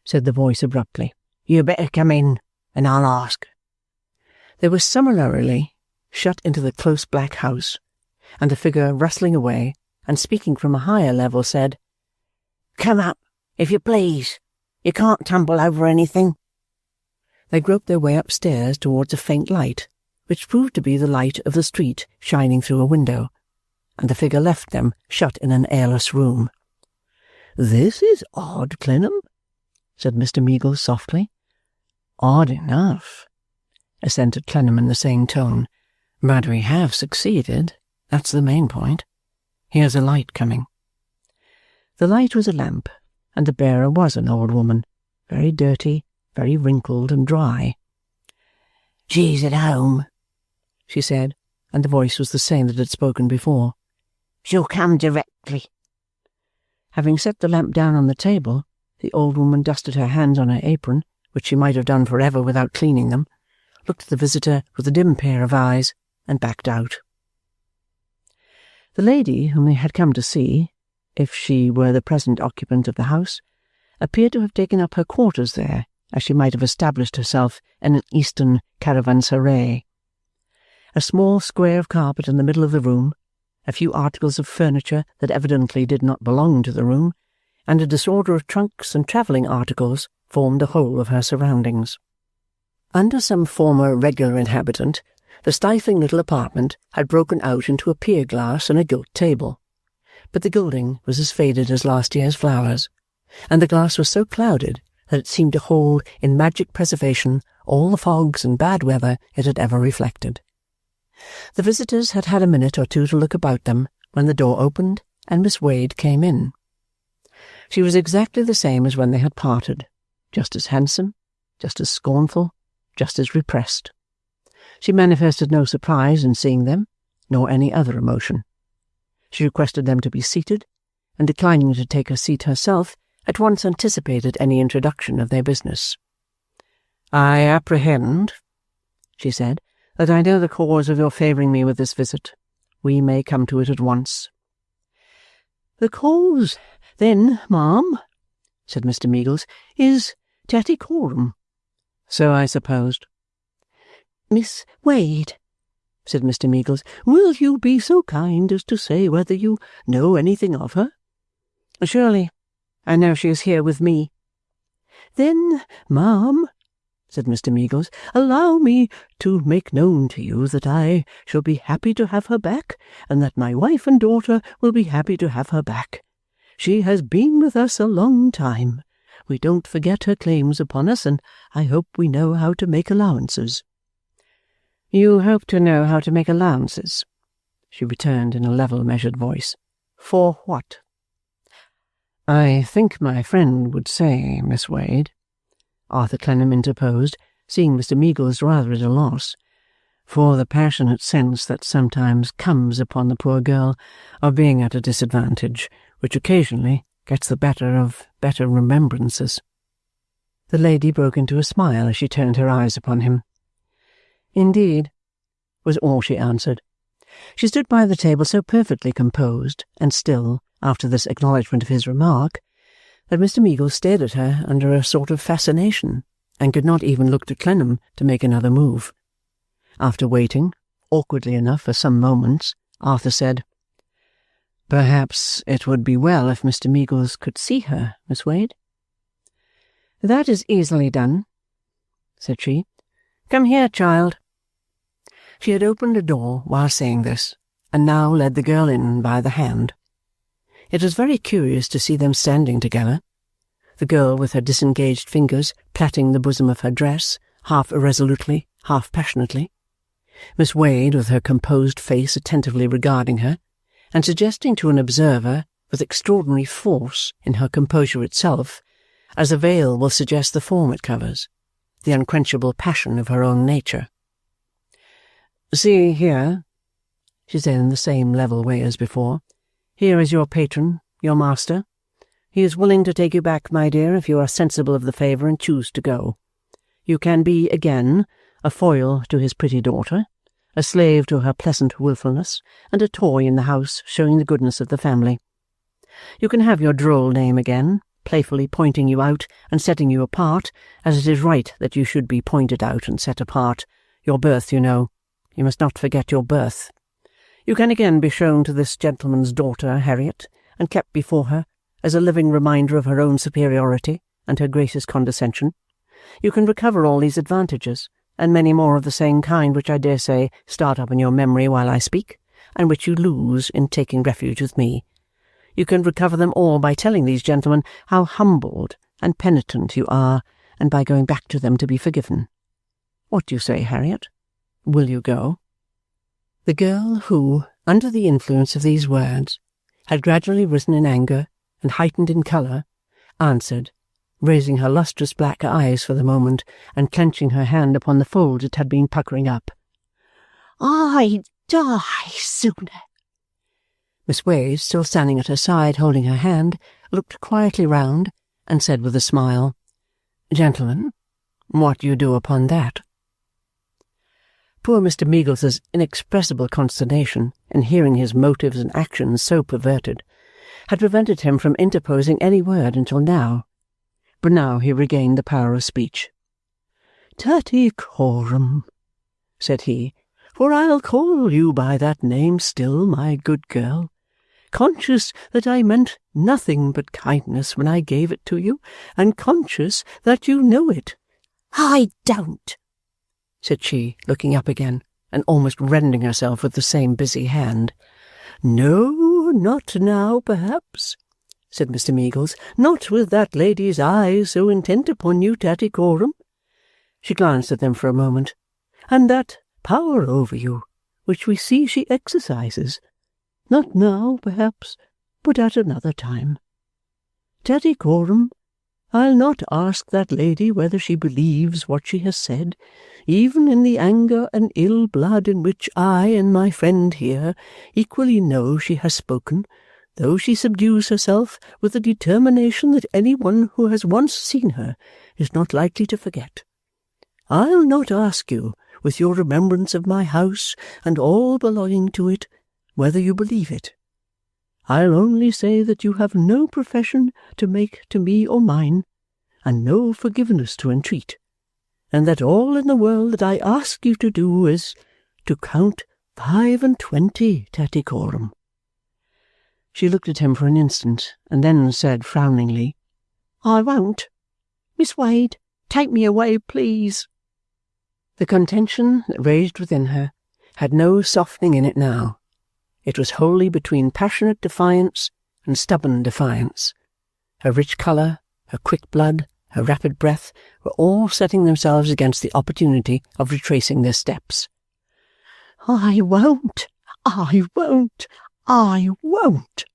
said the voice abruptly. "You better come in, and I'll ask." They were summarily shut into the close black house, and the figure rustling away and speaking from a higher level said, "Come up, if you please. You can't tumble over anything." They groped their way upstairs towards a faint light, which proved to be the light of the street shining through a window, and the figure left them shut in an airless room. "This is odd, Clennam," said Mr. Meagles softly. "Odd enough," assented Clennam in the same tone. "But we have succeeded. That's the main point. Here's a light coming." The light was a lamp, and the bearer was an old woman, very dirty, very wrinkled and dry. "She's at home," she said, and the voice was the same that had spoken before. "She'll come directly." Having set the lamp down on the table, the old woman dusted her hands on her apron, which she might have done for ever without cleaning them, looked at the visitor with a dim pair of eyes, and backed out. The lady whom they had come to see, if she were the present occupant of the house, appeared to have taken up her quarters there, as she might have established herself in an Eastern caravanserai. A small square of carpet in the middle of the room, a few articles of furniture that evidently did not belong to the room, and a disorder of trunks and travelling articles formed the whole of her surroundings. Under some former regular inhabitant, the stifling little apartment had broken out into a pier-glass and a gilt table, but the gilding was as faded as last year's flowers, and the glass was so clouded that it seemed to hold in magic preservation all the fogs and bad weather it had ever reflected. The visitors had had a minute or two to look about them when the door opened and Miss Wade came in. She was exactly the same as when they had parted, just as handsome, just as scornful, just as repressed. She manifested no surprise in seeing them, nor any other emotion. She requested them to be seated, and declining to take a seat herself, at once anticipated any introduction of their business. "I apprehend," she said, "that I know the cause of your favouring me with this visit. We may come to it at once." "The cause, then, ma'am," said Mr. Meagles, "is Tattycoram." "So I supposed." "Miss Wade," said Mr. Meagles, "will you be so kind as to say whether you know anything of her?" "Surely. I know she is here with me." "Then, ma'am," said Mr. Meagles, "allow me to make known to you that I shall be happy to have her back, and that my wife and daughter will be happy to have her back. She has been with us a long time. we don't forget her claims upon us, and I hope we know how to make allowances." "You hope to know how to make allowances?" she returned in a level, measured voice. "For what?" "I think my friend would say, Miss Wade," Arthur Clennam interposed, seeing Mr. Meagles rather at a loss, "for the passionate sense that sometimes comes upon the poor girl of being at a disadvantage, which occasionally gets the better of better remembrances." The lady broke into a smile as she turned her eyes upon him. "Indeed," was all she answered. She stood by the table so perfectly composed and still, after this acknowledgment of his remark, that Mr. Meagles stared at her under a sort of fascination, and could not even look to Clennam to make another move. After waiting, awkwardly enough, for some moments, Arthur said, "Perhaps it would be well if Mr. Meagles could see her, Miss Wade?" "That is easily done," said she. "Come here, child." She had opened a door while saying this, and now led the girl in by the hand. It was very curious to see them standing together, the girl with her disengaged fingers plaiting the bosom of her dress, half irresolutely, half passionately, Miss Wade with her composed face attentively regarding her, and suggesting to an observer, with extraordinary force in her composure itself, as a veil will suggest the form it covers, the unquenchable passion of her own nature. "See here," she said in the same level way as before. "Here is your patron, your master. He is willing to take you back, my dear, if you are sensible of the favour and choose to go. You can be, again, a foil to his pretty daughter, a slave to her pleasant wilfulness, and a toy in the house showing the goodness of the family. You can have your droll name again, playfully pointing you out and setting you apart, as it is right that you should be pointed out and set apart. Your birth, you know. You must not forget your birth. You can again be shown to this gentleman's daughter, Harriet, and kept before her, as a living reminder of her own superiority and her gracious condescension. You can recover all these advantages, and many more of the same kind which I dare say start up in your memory while I speak, and which you lose in taking refuge with me. You can recover them all by telling these gentlemen how humbled and penitent you are, and by going back to them to be forgiven. What do you say, Harriet? Will you go?" The girl who, under the influence of these words, had gradually risen in anger and heightened in colour, answered, raising her lustrous black eyes for the moment, and clenching her hand upon the folds it had been puckering up, "I'd die sooner." Miss Wade, still standing at her side holding her hand, looked quietly round, and said with a smile, "Gentlemen, what do you do upon that?" Poor Mr. Meagles's inexpressible consternation in hearing his motives and actions so perverted had prevented him from interposing any word until now, but now he regained the power of speech. "Tattycoram," said he, "for I'll call you by that name still, my good girl, conscious that I meant nothing but kindness when I gave it to you, and conscious that you know it." "I don't," said she, looking up again, and almost rending herself with the same busy hand. "No, not now, perhaps," said Mr. Meagles, "not with that lady's eyes so intent upon you, Tattycoram." She glanced at them for a moment. "And that power over you, which we see she exercises. Not now, perhaps, but at another time. Tattycoram, I'll not ask that lady whether she believes what she has said, even in the anger and ill blood in which I and my friend here equally know she has spoken, though she subdues herself with the determination that any one who has once seen her is not likely to forget. I'll not ask you, with your remembrance of my house and all belonging to it, whether you believe it. I'll only say that you have no profession to make to me or mine, and no forgiveness to entreat, and that all in the world that I ask you to do is to count 25, Tattycoram." She looked at him for an instant, and then said frowningly, "I won't. Miss Wade, take me away, please." The contention that raged within her had no softening in it now. It was wholly between passionate defiance and stubborn defiance. Her rich colour, her quick blood, her rapid breath, were all setting themselves against the opportunity of retracing their steps. "I won't! I won't! I won't!"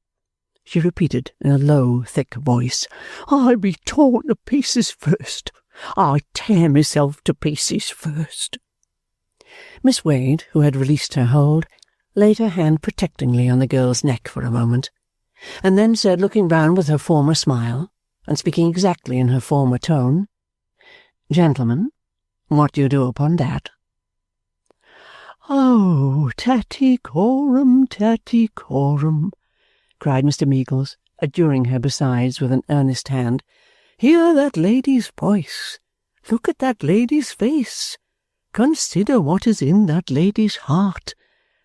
she repeated in a low, thick voice. "I'll be torn to pieces first. I tear myself to pieces first." Miss Wade, who had released her hold, laid her hand protectingly on the girl's neck for a moment, and then said, looking round with her former smile, and speaking exactly in her former tone, "Gentlemen, what do you do upon that?" "Oh, Tattycoram, Tattycoram!" cried Mr. Meagles, adjuring her besides with an earnest hand. "Hear that lady's voice! Look at that lady's face! Consider what is in that lady's heart,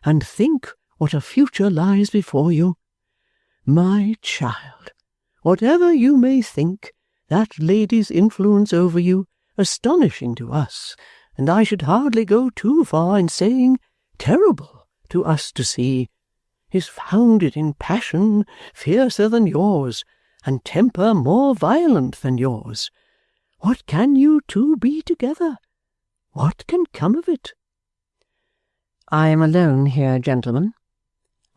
and think what a future lies before you. My child, whatever you may think, that lady's influence over you, astonishing to us, and I should hardly go too far in saying terrible to us to see, is founded in passion fiercer than yours, and temper more violent than yours. What can you two be together? What can come of it?" "I am alone here, gentlemen,"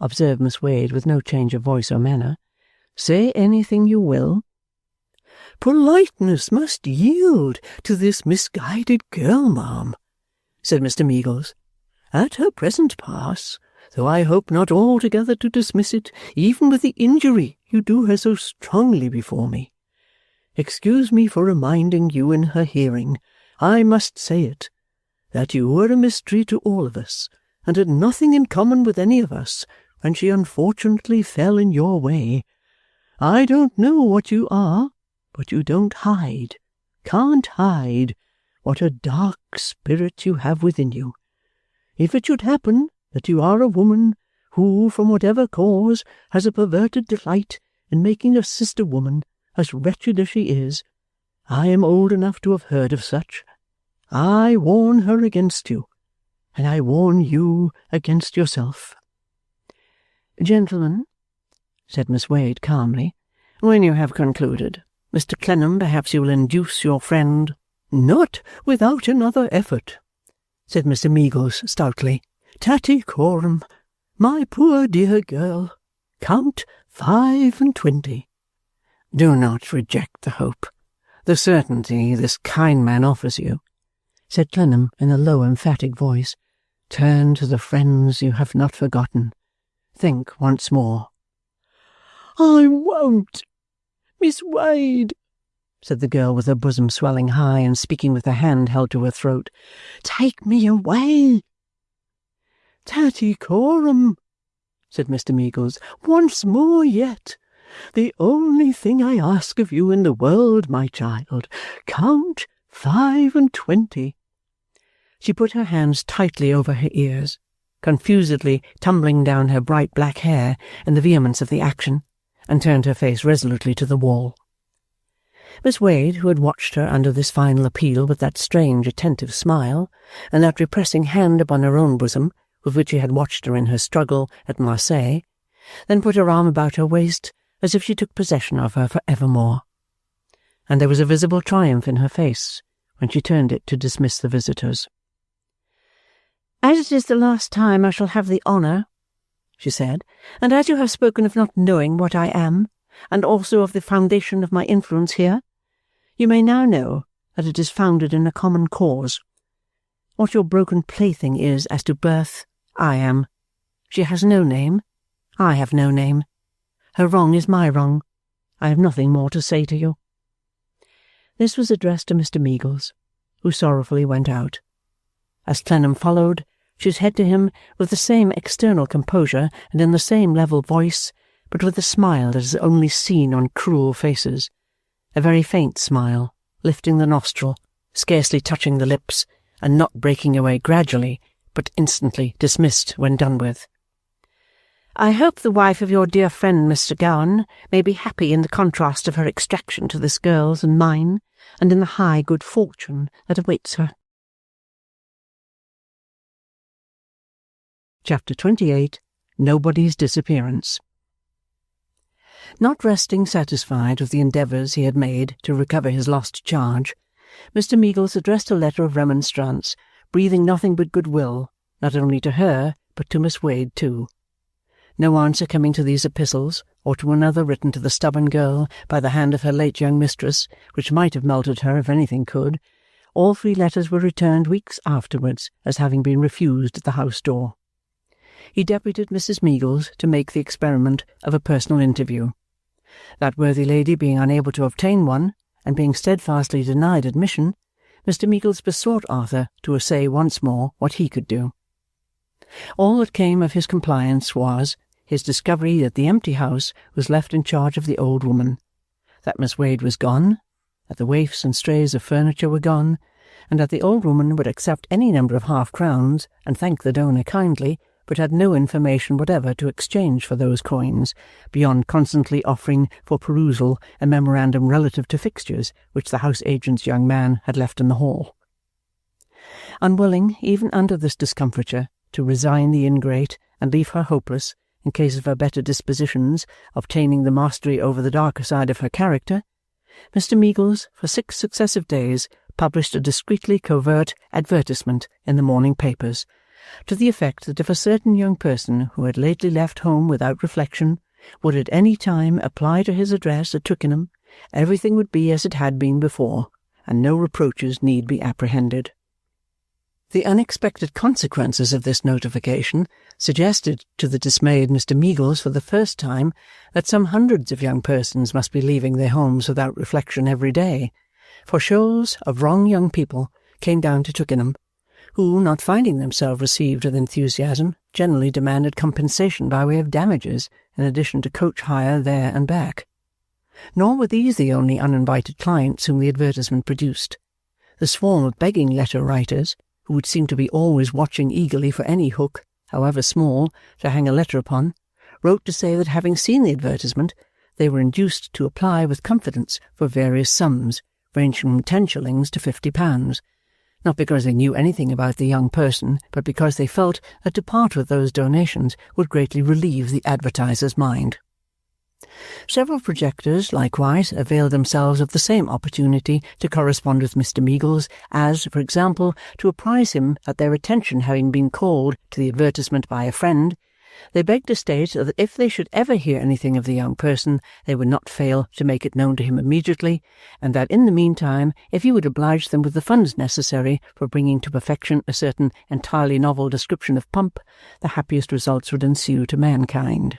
observed Miss Wade with no change of voice or manner. "Say anything you will." "Politeness must yield to this misguided girl, ma'am," said Mr. Meagles. "At her present pass, though I hope not altogether to dismiss it, even with the injury you do her so strongly before me. Excuse me for reminding you in her hearing, I must say it, that you were a mystery to all of us, and had nothing in common with any of us when she unfortunately fell in your way. I don't know what you are, but you don't hide, can't hide, what a dark spirit you have within you. If it should happen that you are a woman who, from whatever cause, has a perverted delight in making a sister woman as wretched as she is, I am old enough to have heard of such. I warn her against you, and I warn you against yourself." "Gentlemen," said Miss Wade calmly, "when you have concluded, Mr. Clennam, perhaps you will induce your friend—" "Not without another effort," said Mr. Meagles stoutly. "Tattycoram, my poor dear girl, count 25. "Do not reject the hope, the certainty this kind man offers you," said Clennam in a low emphatic voice. "Turn to the friends you have not forgotten. Think once more." "I won't, Miss Wade," said the girl with her bosom swelling high and speaking with her hand held to her throat. "Take me away." "Tattycoram," said Mr. Meagles, "once more yet. The only thing I ask of you in the world, my child, count 25. She put her hands tightly over her ears, confusedly tumbling down her bright black hair in the vehemence of the action, and turned her face resolutely to the wall. Miss Wade, who had watched her under this final appeal with that strange attentive smile, and that repressing hand upon her own bosom, with which she had watched her in her struggle at Marseilles, then put her arm about her waist as if she took possession of her for evermore. And there was a visible triumph in her face when she turned it to dismiss the visitors. "As it is the last time I shall have the honour," she said, "and as you have spoken of not knowing what I am, and also of the foundation of my influence here, you may now know that it is founded in a common cause. What your broken plaything is as to birth, I am. She has no name. I have no name. Her wrong is my wrong. I have nothing more to say to you." This was addressed to Mr. Meagles, who sorrowfully went out. As Clennam followed, she said to him with the same external composure and in the same level voice, but with a smile that is only seen on cruel faces, a very faint smile, lifting the nostril, scarcely touching the lips, and not breaking away gradually, but instantly dismissed when done with. "I hope the wife of your dear friend Mr. Gowan may be happy in the contrast of her extraction to this girl's and mine, and in the high good fortune that awaits her." Chapter 28. Nobody's Disappearance. Not resting satisfied with the endeavours he had made to recover his lost charge, Mr. Meagles addressed a letter of remonstrance, breathing nothing but goodwill, not only to her, but to Miss Wade too. No answer coming to these epistles, or to another written to the stubborn girl by the hand of her late young mistress, which might have melted her if anything could, all 3 letters were returned weeks afterwards as having been refused at the house door. He deputed Mrs. Meagles to make the experiment of a personal interview. That worthy lady being unable to obtain one, and being steadfastly denied admission, Mr. Meagles besought Arthur to essay once more what he could do. All that came of his compliance was his discovery that the empty house was left in charge of the old woman, that Miss Wade was gone, that the waifs and strays of furniture were gone, and that the old woman would accept any number of half-crowns and thank the donor kindly, but had no information whatever to exchange for those coins, beyond constantly offering for perusal a memorandum relative to fixtures which the house-agent's young man had left in the hall. Unwilling, even under this discomfiture, to resign the ingrate and leave her hopeless, in case of her better dispositions obtaining the mastery over the darker side of her character, Mr. Meagles, for 6 successive days, published a discreetly covert advertisement in the morning papers, to the effect that if a certain young person who had lately left home without reflection would at any time apply to his address at Twickenham, everything would be as it had been before, and no reproaches need be apprehended. The unexpected consequences of this notification suggested to the dismayed Mr. Meagles for the first time that some hundreds of young persons must be leaving their homes without reflection every day, for shoals of wrong young people came down to Twickenham, who, not finding themselves received with enthusiasm, generally demanded compensation by way of damages in addition to coach hire there and back. Nor were these the only uninvited clients whom the advertisement produced. The swarm of begging letter writers, who would seem to be always watching eagerly for any hook, however small, to hang a letter upon, wrote to say that having seen the advertisement, they were induced to apply with confidence for various sums, ranging from 10 shillings to £50, not because they knew anything about the young person, but because they felt that to part with those donations would greatly relieve the advertiser's mind. Several projectors likewise availed themselves of the same opportunity to correspond with Mr. Meagles, as, for example, to apprise him that their attention having been called to the advertisement by a friend, they begged to state that if they should ever hear anything of the young person, they would not fail to make it known to him immediately, and that in the meantime, if he would oblige them with the funds necessary for bringing to perfection a certain entirely novel description of Pump, the happiest results would ensue to mankind.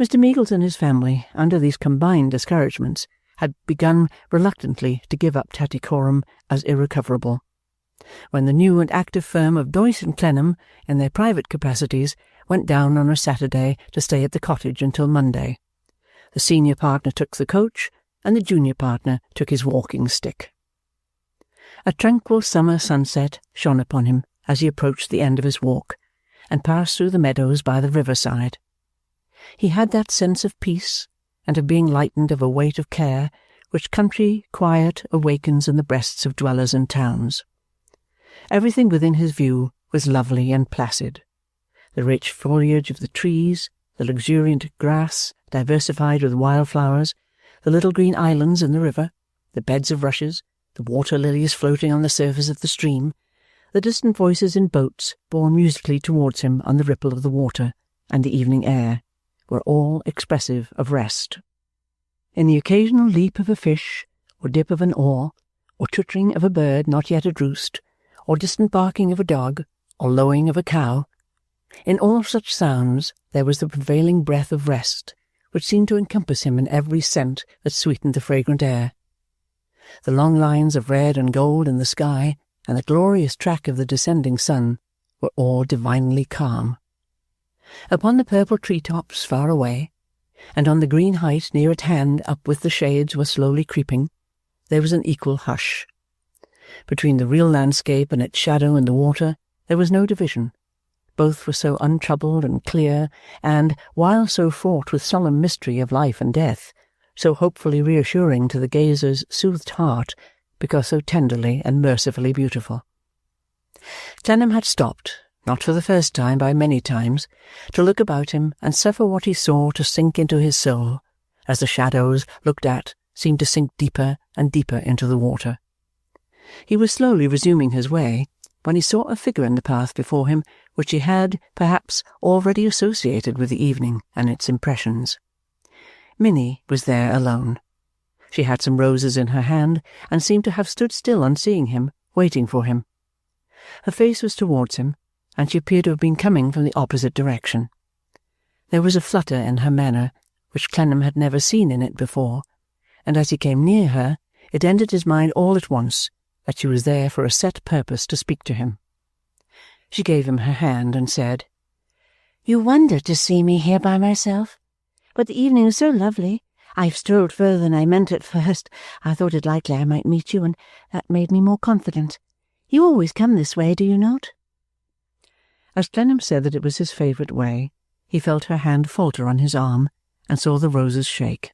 Mr. Meagles and his family, under these combined discouragements, had begun reluctantly to give up Tattycoram as irrecoverable, when the new and active firm of Dorrit and Clennam, in their private capacities, went down on a Saturday to stay at the cottage until Monday. The senior partner took the coach, and the junior partner took his walking-stick. A tranquil summer sunset shone upon him as he approached the end of his walk, and passed through the meadows by the riverside. He had that sense of peace, and of being lightened of a weight of care, which country quiet awakens in the breasts of dwellers in towns. Everything within his view was lovely and placid. The rich foliage of the trees, the luxuriant grass, diversified with wildflowers, the little green islands in the river, the beds of rushes, the water-lilies floating on the surface of the stream, the distant voices in boats borne musically towards him on the ripple of the water, and the evening air, were all expressive of rest. In the occasional leap of a fish, or dip of an oar, or twittering of a bird not yet at roost, or distant barking of a dog, or lowing of a cow, in all such sounds there was the prevailing breath of rest, which seemed to encompass him in every scent that sweetened the fragrant air. The long lines of red and gold in the sky, and the glorious track of the descending sun, were all divinely calm. Upon the purple tree-tops far away, and on the green height near at hand up which the shades were slowly creeping, there was an equal hush. Between the real landscape and its shadow in the water there was no division. Both were so untroubled and clear, and, while so fraught with solemn mystery of life and death, so hopefully reassuring to the gazer's soothed heart, because so tenderly and mercifully beautiful. Clennam had stopped, not for the first time by many times, to look about him and suffer what he saw to sink into his soul, as the shadows looked at seemed to sink deeper and deeper into the water. He was slowly resuming his way when he saw a figure in the path before him which he had, perhaps, already associated with the evening and its impressions. Minnie was there alone. She had some roses in her hand, and seemed to have stood still on seeing him, waiting for him. Her face was towards him, and she appeared to have been coming from the opposite direction. There was a flutter in her manner which Clennam had never seen in it before, and as he came near her, it entered his mind all at once that she was there for a set purpose to speak to him. She gave him her hand and said, "You wondered to see me here by myself? But the evening is so lovely. I've strolled further than I meant at first. I thought it likely I might meet you, and that made me more confident. You always come this way, do you not?" As Clennam said that it was his favourite way, he felt her hand falter on his arm, and saw the roses shake.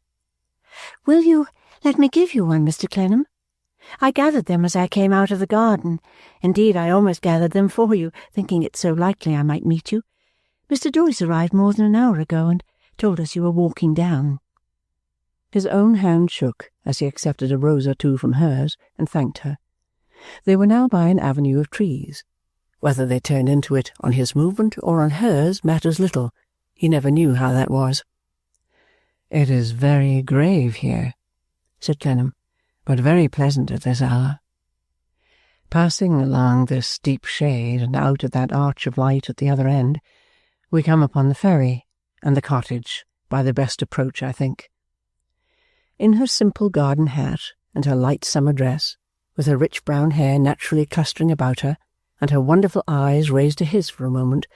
"Will you let me give you one, Mr. Clennam? I gathered them as I came out of the garden. Indeed, I almost gathered them for you, thinking it so likely I might meet you. Mr. Dorrit arrived more than an hour ago, and told us you were walking down." His own hand shook as he accepted a rose or two from hers and thanked her. They were now by an avenue of trees. Whether they turned into it on his movement or on hers matters little. He never knew how that was. "It is very grave here," said Clennam, "but very pleasant at this hour. Passing along this deep shade and out at that arch of light at the other end, we come upon the ferry and the cottage by the best approach, I think." In her simple garden hat and her light summer dress, with her rich brown hair naturally clustering about her, and her wonderful eyes raised to his for a moment,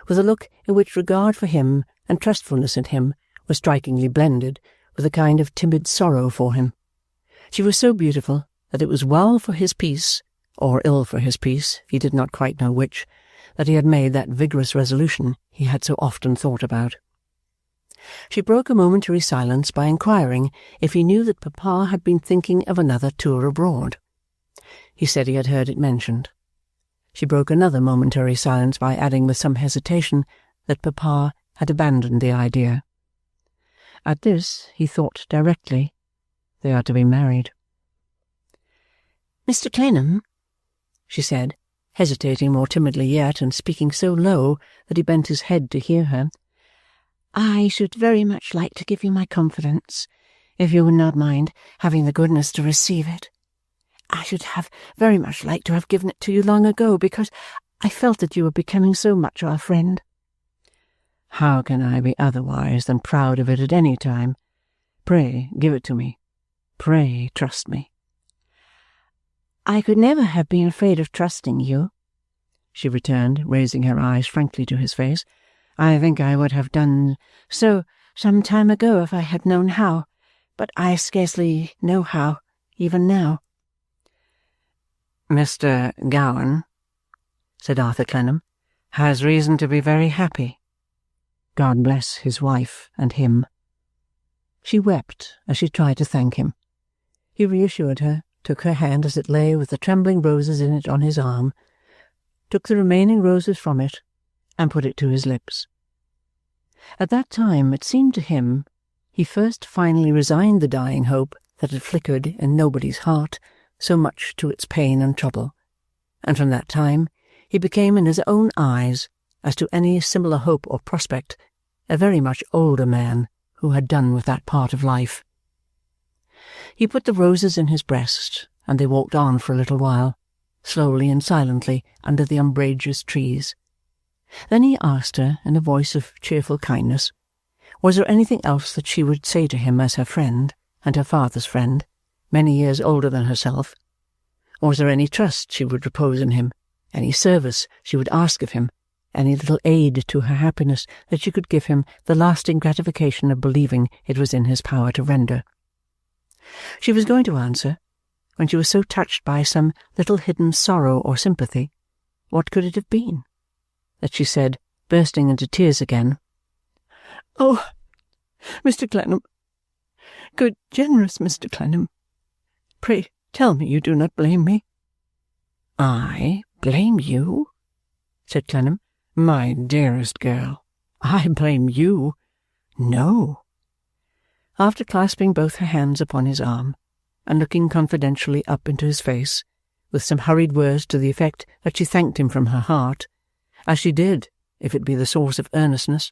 with a look in which regard for him and trustfulness in him were strikingly blended with a kind of timid sorrow for him, she was so beautiful that it was well for his peace, or ill for his peace, he did not quite know which, that he had made that vigorous resolution he had so often thought about. She broke a momentary silence by inquiring if he knew that Papa had been thinking of another tour abroad. He said he had heard it mentioned. She broke another momentary silence by adding with some hesitation that Papa had abandoned the idea. At this he thought directly, "They are to be married." "Mr. Clennam," she said, hesitating more timidly yet, and speaking so low that he bent his head to hear her, "I should very much like to give you my confidence, if you would not mind having the goodness to receive it. I should have very much liked to have given it to you long ago, because I felt that you were becoming so much our friend." "How can I be otherwise than proud of it at any time? Pray give it to me. Pray trust me." "I could never have been afraid of trusting you," she returned, raising her eyes frankly to his face. "I think I would have done so some time ago if I had known how, but I scarcely know how, even now." "Mr. Gowan," said Arthur Clennam, "has reason to be very happy. God bless his wife and him." She wept as she tried to thank him. He reassured her, took her hand as it lay with the trembling roses in it on his arm, took the remaining roses from it, and put it to his lips. At that time, it seemed to him, he first finally resigned the dying hope that had flickered in nobody's heart so much to its pain and trouble, and from that time he became in his own eyes, as to any similar hope or prospect, a very much older man who had done with that part of life. He put the roses in his breast, and they walked on for a little while, slowly and silently under the umbrageous trees. Then he asked her, in a voice of cheerful kindness, was there anything else that she would say to him as her friend, and her father's friend, many years older than herself? Was there any trust she would repose in him, any service she would ask of him, any little aid to her happiness that she could give him the lasting gratification of believing it was in his power to render? She was going to answer, when she was so touched by some little hidden sorrow or sympathy, what could it have been, that she said, bursting into tears again, "Oh, Mr. Clennam, good, generous Mr. Clennam, pray tell me you do not blame me." "I blame you?" said Clennam. My dearest girl, I blame you? No. After clasping both her hands upon his arm, and looking confidentially up into his face, with some hurried words to the effect that she thanked him from her heart, as she did, if it be the source of earnestness,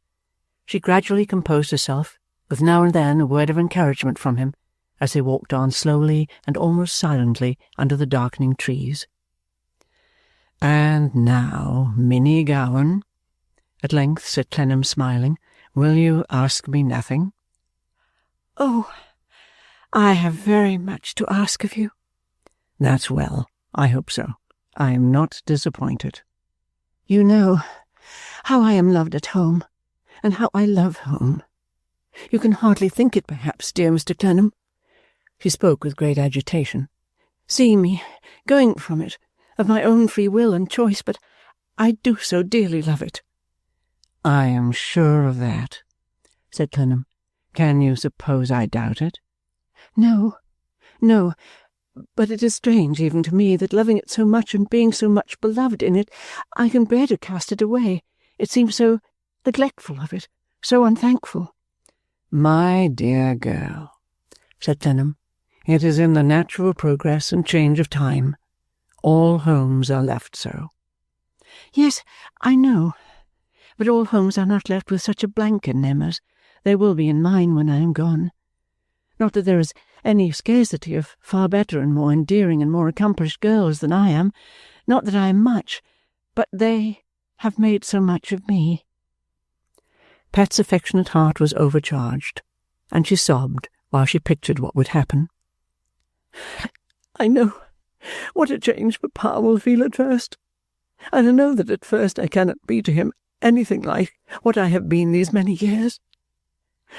she gradually composed herself, with now and then a word of encouragement from him, as they walked on slowly and almost silently under the darkening trees. "And now, Minnie Gowan," at length said Clennam, smiling, "will you ask me nothing?" "Oh, I have very much to ask of you." "That's well. I hope so. I am not disappointed." "You know how I am loved at home, and how I love home. You can hardly think it, perhaps, dear Mr. Clennam," she spoke with great agitation, "seeing me going from it, of my own free will and choice, but I do so dearly love it." "I am sure of that," said Clennam. "Can you suppose I doubt it?" "No, no, but it is strange even to me that, loving it so much and being so much beloved in it, I can bear to cast it away. It seems so neglectful of it, so unthankful." "My dear girl," said Clennam, "it is in the natural progress and change of time. All homes are left so." "Yes, I know, but all homes are not left with such a blank in them as they will be in mine when I am gone. Not that there is any scarcity of far better and more endearing and more accomplished girls than I am, not that I am much, but they have made so much of me." Pet's affectionate heart was overcharged, and she sobbed while she pictured what would happen. "I know what a change Papa will feel at first, and I know that at first I cannot be to him anything like what I have been these many years.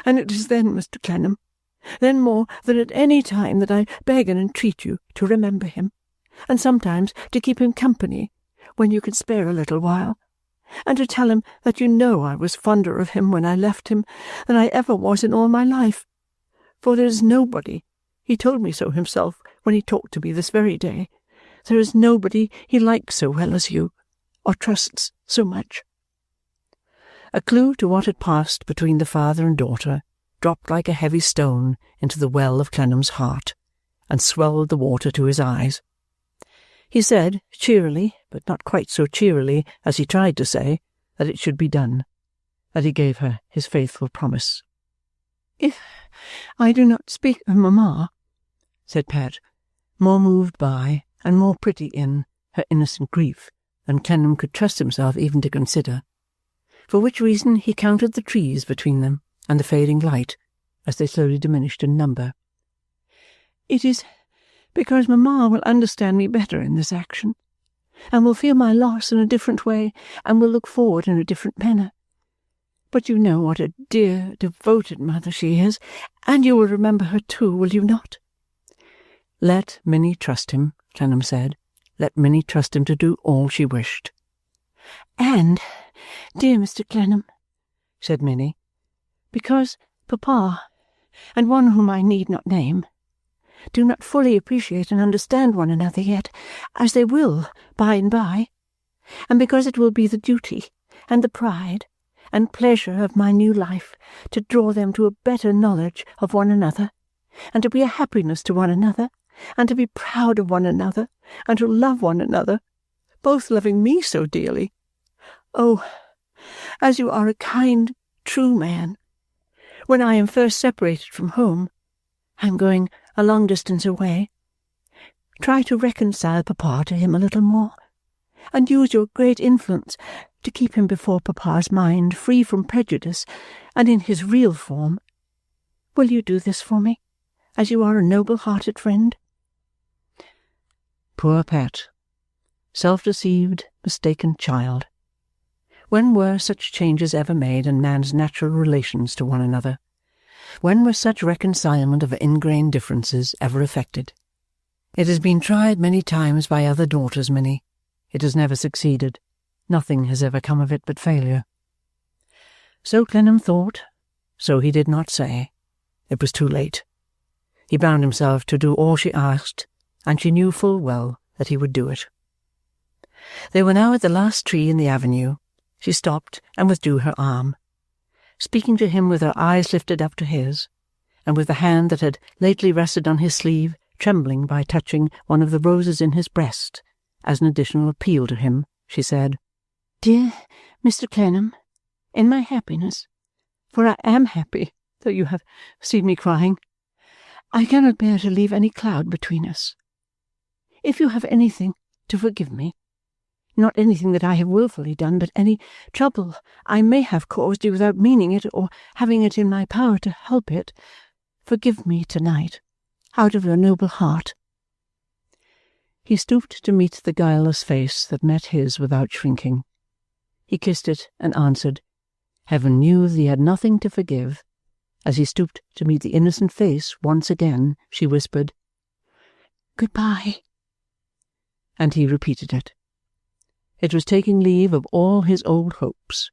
And it is then, Mr. Clennam, then more than at any time, that I beg and entreat you to remember him, and sometimes to keep him company when you can spare a little while, and to tell him that you know I was fonder of him when I left him than I ever was in all my life. For there is nobody, he told me so himself when he talked to me this very day, there is nobody he likes so well as you, or trusts so much." A clue to what had passed between the father and daughter dropped like a heavy stone into the well of Clennam's heart, and swelled the water to his eyes. He said, cheerily, but not quite so cheerily as he tried to say, that it should be done, that he gave her his faithful promise. "If I do not speak of Mamma," said Pet, more moved by and more pretty in her innocent grief than Clennam could trust himself even to consider, for which reason he counted the trees between them and the fading light as they slowly diminished in number. "It is because Mamma will understand me better in this action, and will feel my loss in a different way, and will look forward in a different manner. But you know what a dear, devoted mother she is, and you will remember her too, will you not?" Let Minnie trust him, Clennam said. Let Minnie trust him to do all she wished. "And, dear Mr. Clennam," said Minnie, "because Papa, and one whom I need not name, do not fully appreciate and understand one another yet, as they will by and by, and because it will be the duty and the pride and pleasure of my new life to draw them to a better knowledge of one another, and to be a happiness to one another, and to be proud of one another, and to love one another, both loving me so dearly. Oh, as you are a kind, true man, when I am first separated from home, I am going a long distance away, try to reconcile Papa to him a little more, and use your great influence to keep him before Papa's mind free from prejudice and in his real form. Will you do this for me, as you are a noble-hearted friend?" Poor Pet! Self-deceived, mistaken child! When were such changes ever made in man's natural relations to one another? When was such reconcilement of ingrained differences ever effected? It has been tried many times by other daughters, Minnie. It has never succeeded. Nothing has ever come of it but failure. So Clennam thought, so he did not say. It was too late. He bound himself to do all she asked, and she knew full well that he would do it. They were now at the last tree in the avenue, She stopped and withdrew her arm, speaking to him with her eyes lifted up to his, and with the hand that had lately rested on his sleeve trembling by touching one of the roses in his breast. As an additional appeal to him, she said, "Dear Mr. Clennam, in my happiness, for I am happy, though you have seen me crying, I cannot bear to leave any cloud between us. If you have anything to forgive me, not anything that I have wilfully done, but any trouble I may have caused you without meaning it or having it in my power to help it, forgive me tonight, out of your noble heart." He stooped to meet the guileless face that met his without shrinking. He kissed it and answered, Heaven knew that he had nothing to forgive. As he stooped to meet the innocent face once again, she whispered, "Good-bye." And he repeated it. It was taking leave of all his old hopes,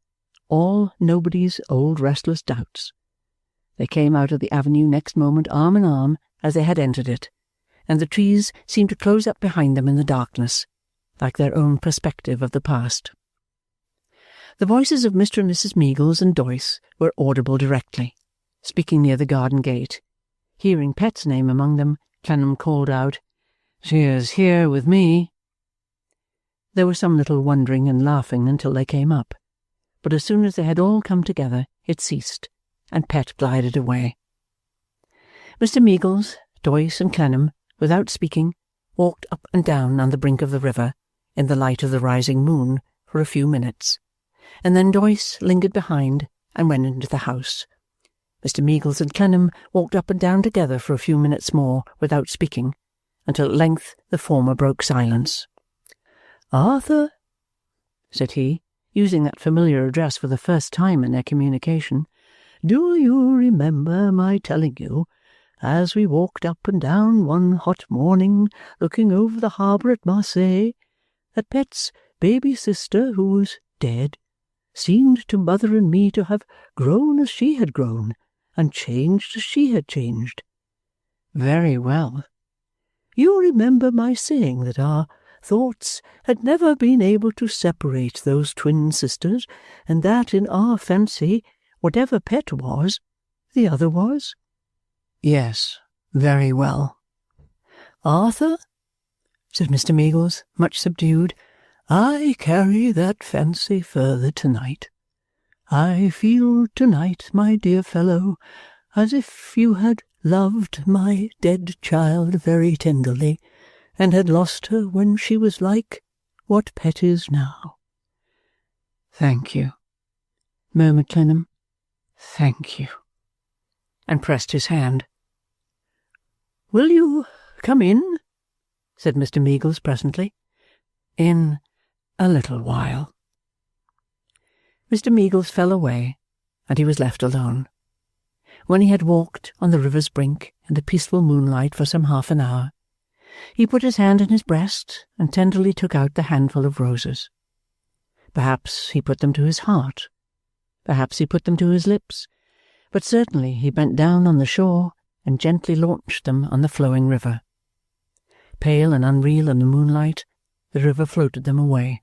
all nobody's old restless doubts. They came out of the avenue next moment arm in arm as they had entered it, and the trees seemed to close up behind them in the darkness, like their own perspective of the past. The voices of Mr. and Mrs. Meagles and Doyce were audible directly, speaking near the garden gate. Hearing Pet's name among them, Clennam called out, "She is here with me." There was some little wondering and laughing until they came up, but as soon as they had all come together, it ceased, and Pet glided away. Mr. Meagles, Doyce, and Clennam, without speaking, walked up and down on the brink of the river, in the light of the rising moon, for a few minutes, and then Doyce lingered behind and went into the house. Mr. Meagles and Clennam walked up and down together for a few minutes more without speaking, until at length the former broke silence. "Arthur," said he, using that familiar address for the first time in their communication, "do you remember my telling you, as we walked up and down one hot morning looking over the harbour at Marseilles, that Pet's baby sister, who was dead, seemed to Mother and me to have grown as she had grown, and changed as she had changed?" "Very well." "You remember my saying that our thoughts had never been able to separate those twin sisters, and that in our fancy, whatever Pet was, the other was?" "Yes, very well." "Arthur," said Mr. Meagles, much subdued, "I carry that fancy further tonight. I feel tonight, my dear fellow, as if you had loved my dead child very tenderly, and had lost her when she was like what Pet is now." "Thank you," murmured Clennam. "Thank you," and pressed his hand. "Will you come in?" said Mr. Meagles presently. "In a little while." Mr. Meagles fell away, and he was left alone. When he had walked on the river's brink in the peaceful moonlight for some half an hour, he put his hand in his breast and tenderly took out the handful of roses. Perhaps he put them to his heart, perhaps he put them to his lips, but certainly he bent down on the shore and gently launched them on the flowing river. Pale and unreal in the moonlight, the river floated them away.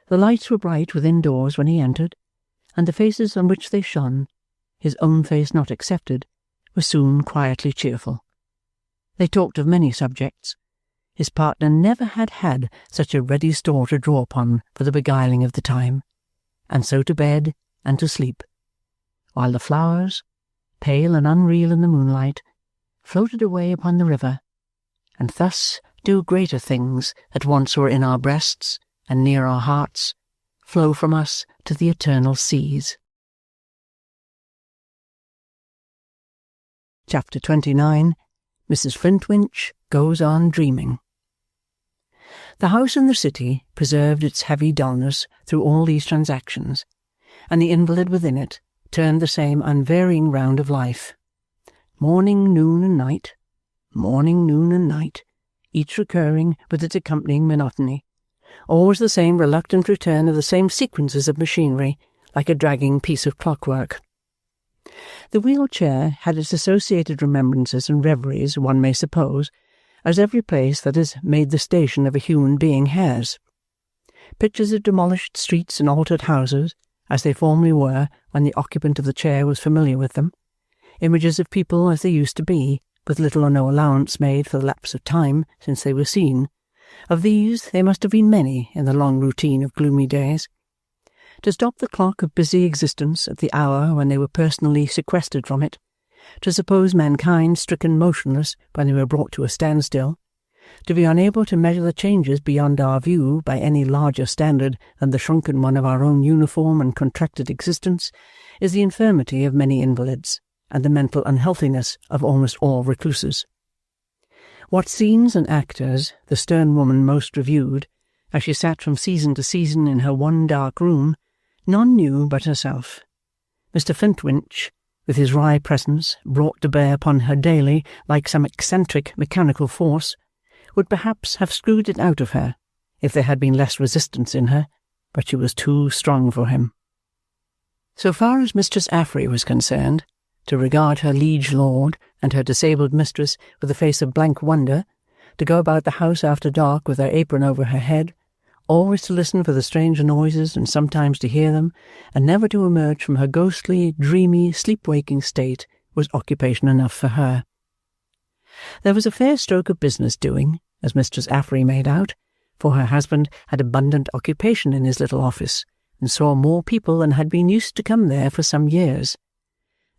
The lights were bright within doors when he entered, and the faces on which they shone, his own face not excepted, were soon quietly cheerful. They talked of many subjects. His partner never had such a ready store to draw upon for the beguiling of the time, and so to bed and to sleep, while the flowers, pale and unreal in the moonlight, floated away upon the river, and thus do greater things that once were in our breasts and near our hearts flow from us to the eternal seas. Chapter 29. Mrs. Flintwinch goes on dreaming. The house in the city preserved its heavy dullness through all these transactions, and the invalid within it turned the same unvarying round of life. Morning, noon, and night, morning, noon, and night, each recurring with its accompanying monotony, always the same reluctant return of the same sequences of machinery, like a dragging piece of clockwork. The wheel-chair had its associated remembrances and reveries, one may suppose, as every place that is made the station of a human being has. pictures of demolished streets and altered houses, as they formerly were when the occupant of the chair was familiar with them, images of people as they used to be, with little or no allowance made for the lapse of time since they were seen. Of these there must have been many in the long routine of gloomy days. To stop the clock of busy existence at the hour when they were personally sequestered from it, to suppose mankind stricken motionless when they were brought to a standstill, to be unable to measure the changes beyond our view by any larger standard than the shrunken one of our own uniform and contracted existence, is the infirmity of many invalids, and the mental unhealthiness of almost all recluses. What scenes and actors the stern woman most reviewed, as she sat from season to season in her one dark room, none knew but herself. Mr. Flintwinch, with his wry presence brought to bear upon her daily like some eccentric mechanical force, would perhaps have screwed it out of her, if there had been less resistance in her, but she was too strong for him. So far as Mistress Affery was concerned, to regard her liege lord and her disabled mistress with a face of blank wonder, to go about the house after dark with her apron over her head, always to listen for the strange noises and sometimes to hear them, and never to emerge from her ghostly, dreamy, sleep-waking state, was occupation enough for her. There was a fair stroke of business doing, as Mistress Affery made out, for her husband had abundant occupation in his little office, and saw more people than had been used to come there for some years.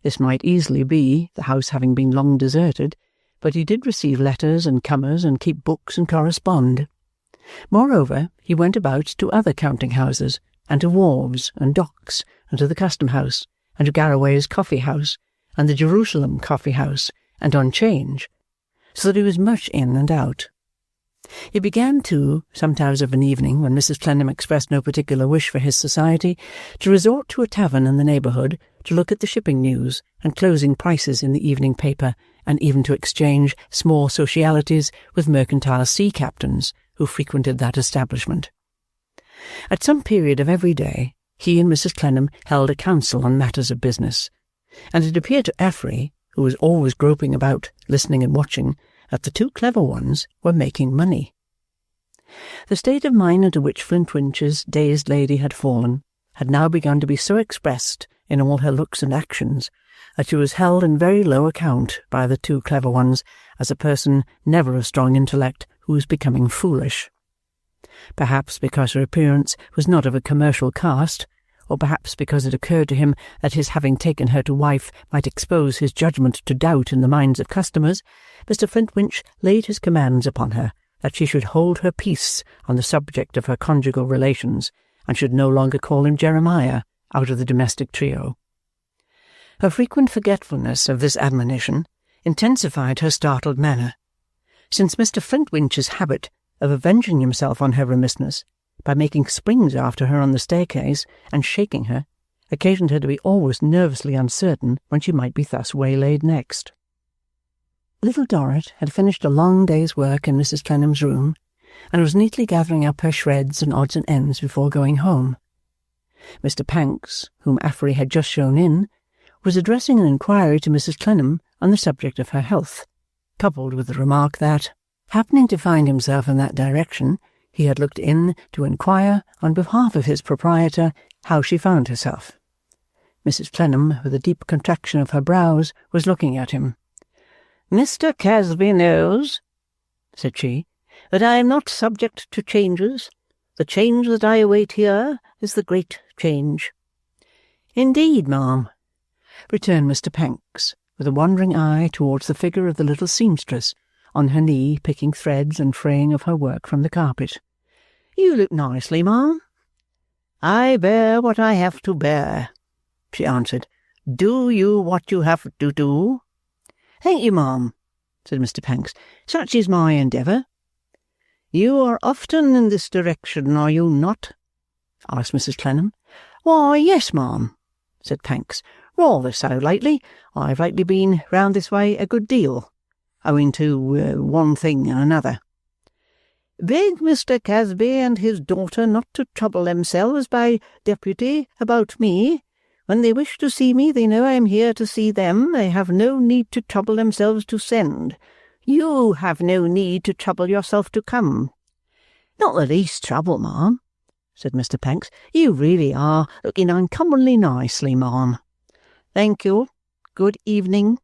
This might easily be, the house having been long deserted, but he did receive letters and comers and keep books and correspond. Moreover, he went about to other counting-houses, and to wharves and docks, and to the custom-house, and to Garraway's coffee-house, and the Jerusalem coffee-house, and on 'Change, so that he was much in and out. He began, too, sometimes of an evening, when Mrs. Clennam expressed no particular wish for his society, to resort to a tavern in the neighbourhood to look at the shipping news and closing prices in the evening paper, and even to exchange small socialities with mercantile sea captains who frequented that establishment. At some period of every day, he and Mrs. Clennam held a council on matters of business, and it appeared to Affery, who was always groping about, listening and watching, that the two clever ones were making money. The state of mind into which Flintwinch's dazed lady had fallen had now begun to be so expressed in all her looks and actions that she was held in very low account by the two clever ones as a person never of strong intellect who was becoming foolish. Perhaps because her appearance was not of a commercial cast, or perhaps because it occurred to him that his having taken her to wife might expose his judgment to doubt in the minds of customers, Mr. Flintwinch laid his commands upon her that she should hold her peace on the subject of her conjugal relations, and should no longer call him Jeremiah out of the domestic trio. Her frequent forgetfulness of this admonition intensified her startled manner, since Mr. Flintwinch's habit of avenging himself on her remissness by making springs after her on the staircase and shaking her, occasioned her to be always nervously uncertain when she might be thus waylaid next. Little Dorrit had finished a long day's work in Mrs. Clennam's room, and was neatly gathering up her shreds and odds and ends before going home. Mr. Pancks, whom Affery had just shown in, was addressing an inquiry to Mrs. Clennam on the subject of her health, coupled with the remark that, happening to find himself in that direction, he had looked in to inquire, on behalf of his proprietor, how she found herself. Mrs. Clennam, with a deep contraction of her brows, was looking at him. "Mr. Casby knows," said she, "that I am not subject to changes. The change that I await here is the great change." "Indeed, ma'am," returned Mr. Pancks, with a wandering eye towards the figure of the little seamstress, on her knee picking threads and fraying of her work from the carpet. "You look nicely, ma'am." "I bear what I have to bear," she answered. "Do you what you have to do." "Thank you, ma'am," said Mr. Pancks. "Such is my endeavour." "You are often in this direction, are you not?" asked Mrs. Clennam. "Why, yes, ma'am," said Pancks. "Rather so lately. I've lately been round this way a good deal, owing to one thing and another." "Beg Mr. Casby and his daughter not to trouble themselves by deputy about me. When they wish to see me, they know I am here to see them. They have no need to trouble themselves to send. You have no need to trouble yourself to come." "Not the least trouble, ma'am," said Mr. Pancks. "You really are looking uncommonly nicely, ma'am. Thank you. Good evening."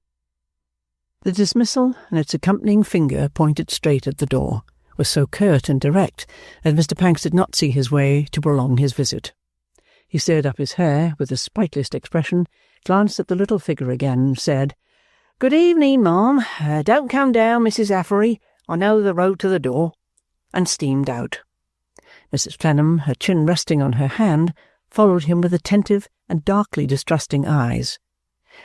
The dismissal and its accompanying finger pointed straight at the door was so curt and direct that Mr. Pancks did not see his way to prolong his visit. He stirred up his hair with the sprightliest expression, glanced at the little figure again, said, "Good evening, ma'am. Don't come down, Mrs. Affery. I know the road to the door," and steamed out. Mrs. Clennam, her chin resting on her hand, followed him with attentive and darkly distrusting eyes,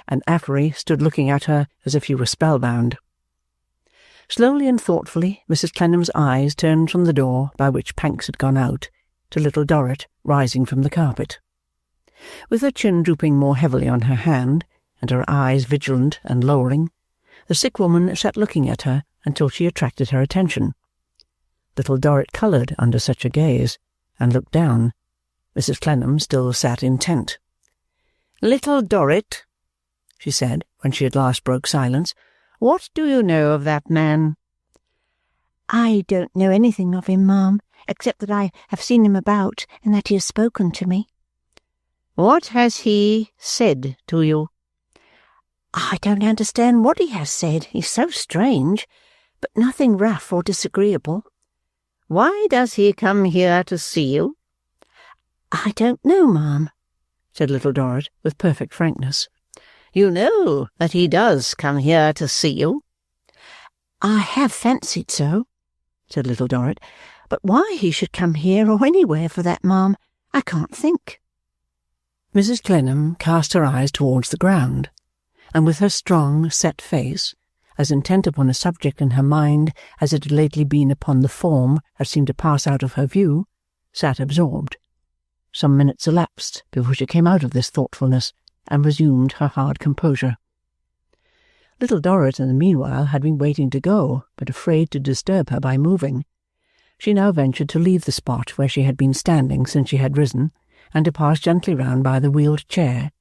and Affery stood looking at her as if she were spellbound. Slowly and thoughtfully, Mrs. Clennam's eyes turned from the door by which Pancks had gone out, to little Dorrit rising from the carpet. With her chin drooping more heavily on her hand, and her eyes vigilant and lowering, the sick woman sat looking at her until she attracted her attention. Little Dorrit coloured under such a gaze, and looked down. Mrs. Clennam still sat intent. "Little Dorrit," she said, when she at last broke silence, "what do you know of that man?" "I don't know anything of him, ma'am, except that I have seen him about, and that he has spoken to me." "What has he said to you?" "I don't understand what he has said. He's so strange, but nothing rough or disagreeable." "Why does he come here to see you?" "I don't know, ma'am," said Little Dorrit with perfect frankness. "You know that he does come here to see you?" "I have fancied so," said Little Dorrit, "but why he should come here or anywhere for that, ma'am, I can't think." Mrs. Clennam cast her eyes towards the ground, and with her strong, set face, as intent upon a subject in her mind as it had lately been upon the form that seemed to pass out of her view, sat absorbed. Some minutes elapsed before she came out of this thoughtfulness and resumed her hard composure. Little Dorrit, in the meanwhile, had been waiting to go, but afraid to disturb her by moving. She now ventured to leave the spot where she had been standing since she had risen, and to pass gently round by the wheeled chair.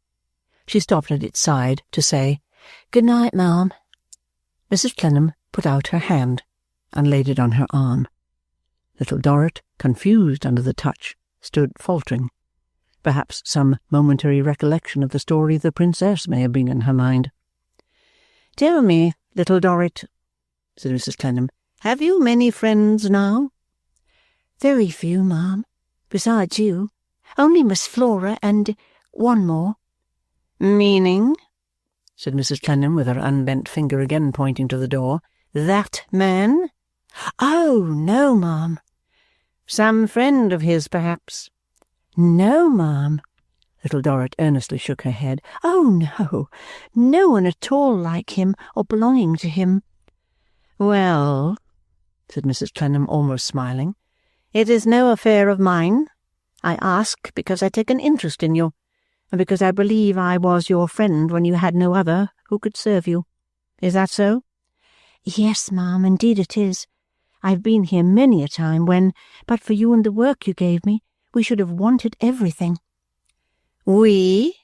She stopped at its side to say, "Good night, ma'am." Mrs. Clennam put out her hand and laid it on her arm. Little Dorrit, confused under the touch, stood faltering. Perhaps some momentary recollection of the story of the princess may have been in her mind. "Tell me, Little Dorrit," said Mrs. Clennam, "have you many friends now?" "Very few, ma'am. Besides you, only Miss Flora and one more." "Meaning?" said Mrs. Clennam, with her unbent finger again pointing to the door. "That man?" "Oh, no, ma'am." "Some friend of his, perhaps?" "No, ma'am." Little Dorrit earnestly shook her head. "Oh, no. No one at all like him or belonging to him." "Well," said Mrs. Clennam, almost smiling, "it is no affair of mine. I ask because I take an interest in you, and because I believe I was your friend when you had no other who could serve you. Is that so?" "Yes, ma'am, indeed it is. I've been here many a time when, but for you and the work you gave me, we should have wanted everything." "We?"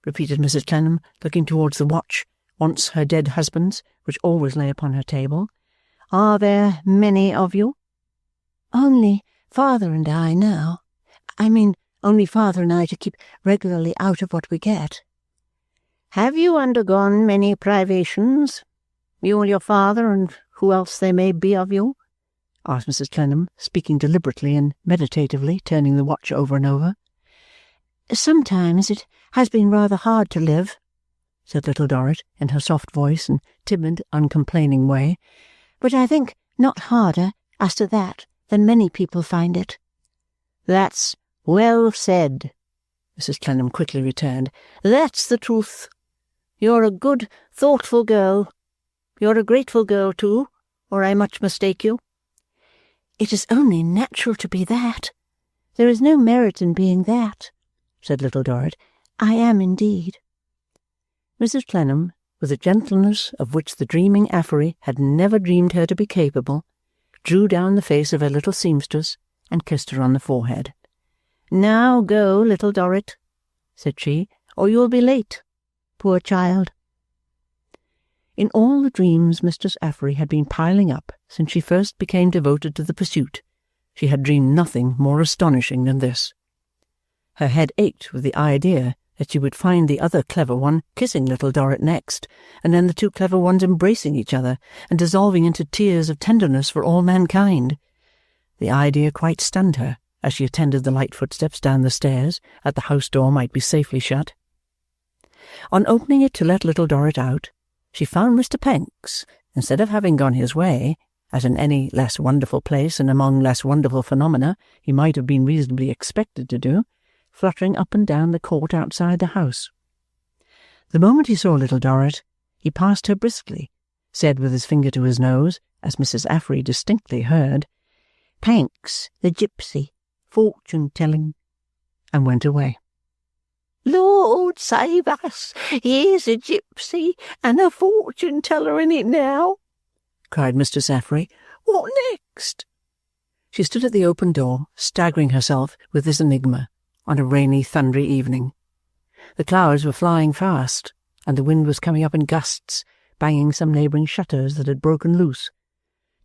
repeated Mrs. Clennam, looking towards the watch, once her dead husband's, which always lay upon her table. "Are there many of you?" "Only father and I now. I mean, only father and I to keep regularly out of what we get." "Have you undergone many privations? You and your father, and who else there may be of you?" asked Mrs. Clennam, speaking deliberately and meditatively, turning the watch over and over. "Sometimes it has been rather hard to live," said Little Dorrit, in her soft voice and timid, uncomplaining way, "but I think not harder, as to that, than many people find it." "That's well said," Mrs. Clennam quickly returned. "That's the truth. You're a good, thoughtful girl. You're a grateful girl, too, or I much mistake you." "It is only natural to be that. There is no merit in being that," said Little Dorrit. "I am indeed." Mrs. Clennam, with a gentleness of which the dreaming Affery had never dreamed her to be capable, drew down the face of her little seamstress and kissed her on the forehead. "Now go, Little Dorrit," said she, "or you'll be late. Poor child." In all the dreams Mistress Affery had been piling up since she first became devoted to the pursuit, She had dreamed nothing more astonishing than this. Her head ached with the idea that she would find the other clever one kissing little Dorrit next, and then the two clever ones embracing each other and dissolving into tears of tenderness for all mankind. The idea quite stunned her as she attended the light footsteps down the stairs, that the house door might be safely shut. On opening it to let little Dorrit out, she found Mr. Pancks, instead of having gone his way, as in any less wonderful place and among less wonderful phenomena he might have been reasonably expected to do, fluttering up and down the court outside the house. The moment he saw little Dorrit, he passed her briskly, said with his finger to his nose, as Mrs. Affery distinctly heard, "Pancks, the gypsy, fortune-telling," and went away. "Lord save us! Here's a gypsy and a fortune-teller in it now," cried Mistress Affery. "What next?" She stood at the open door, staggering herself with this enigma, on a rainy, thundery evening. The clouds were flying fast, and the wind was coming up in gusts, banging some neighbouring shutters that had broken loose,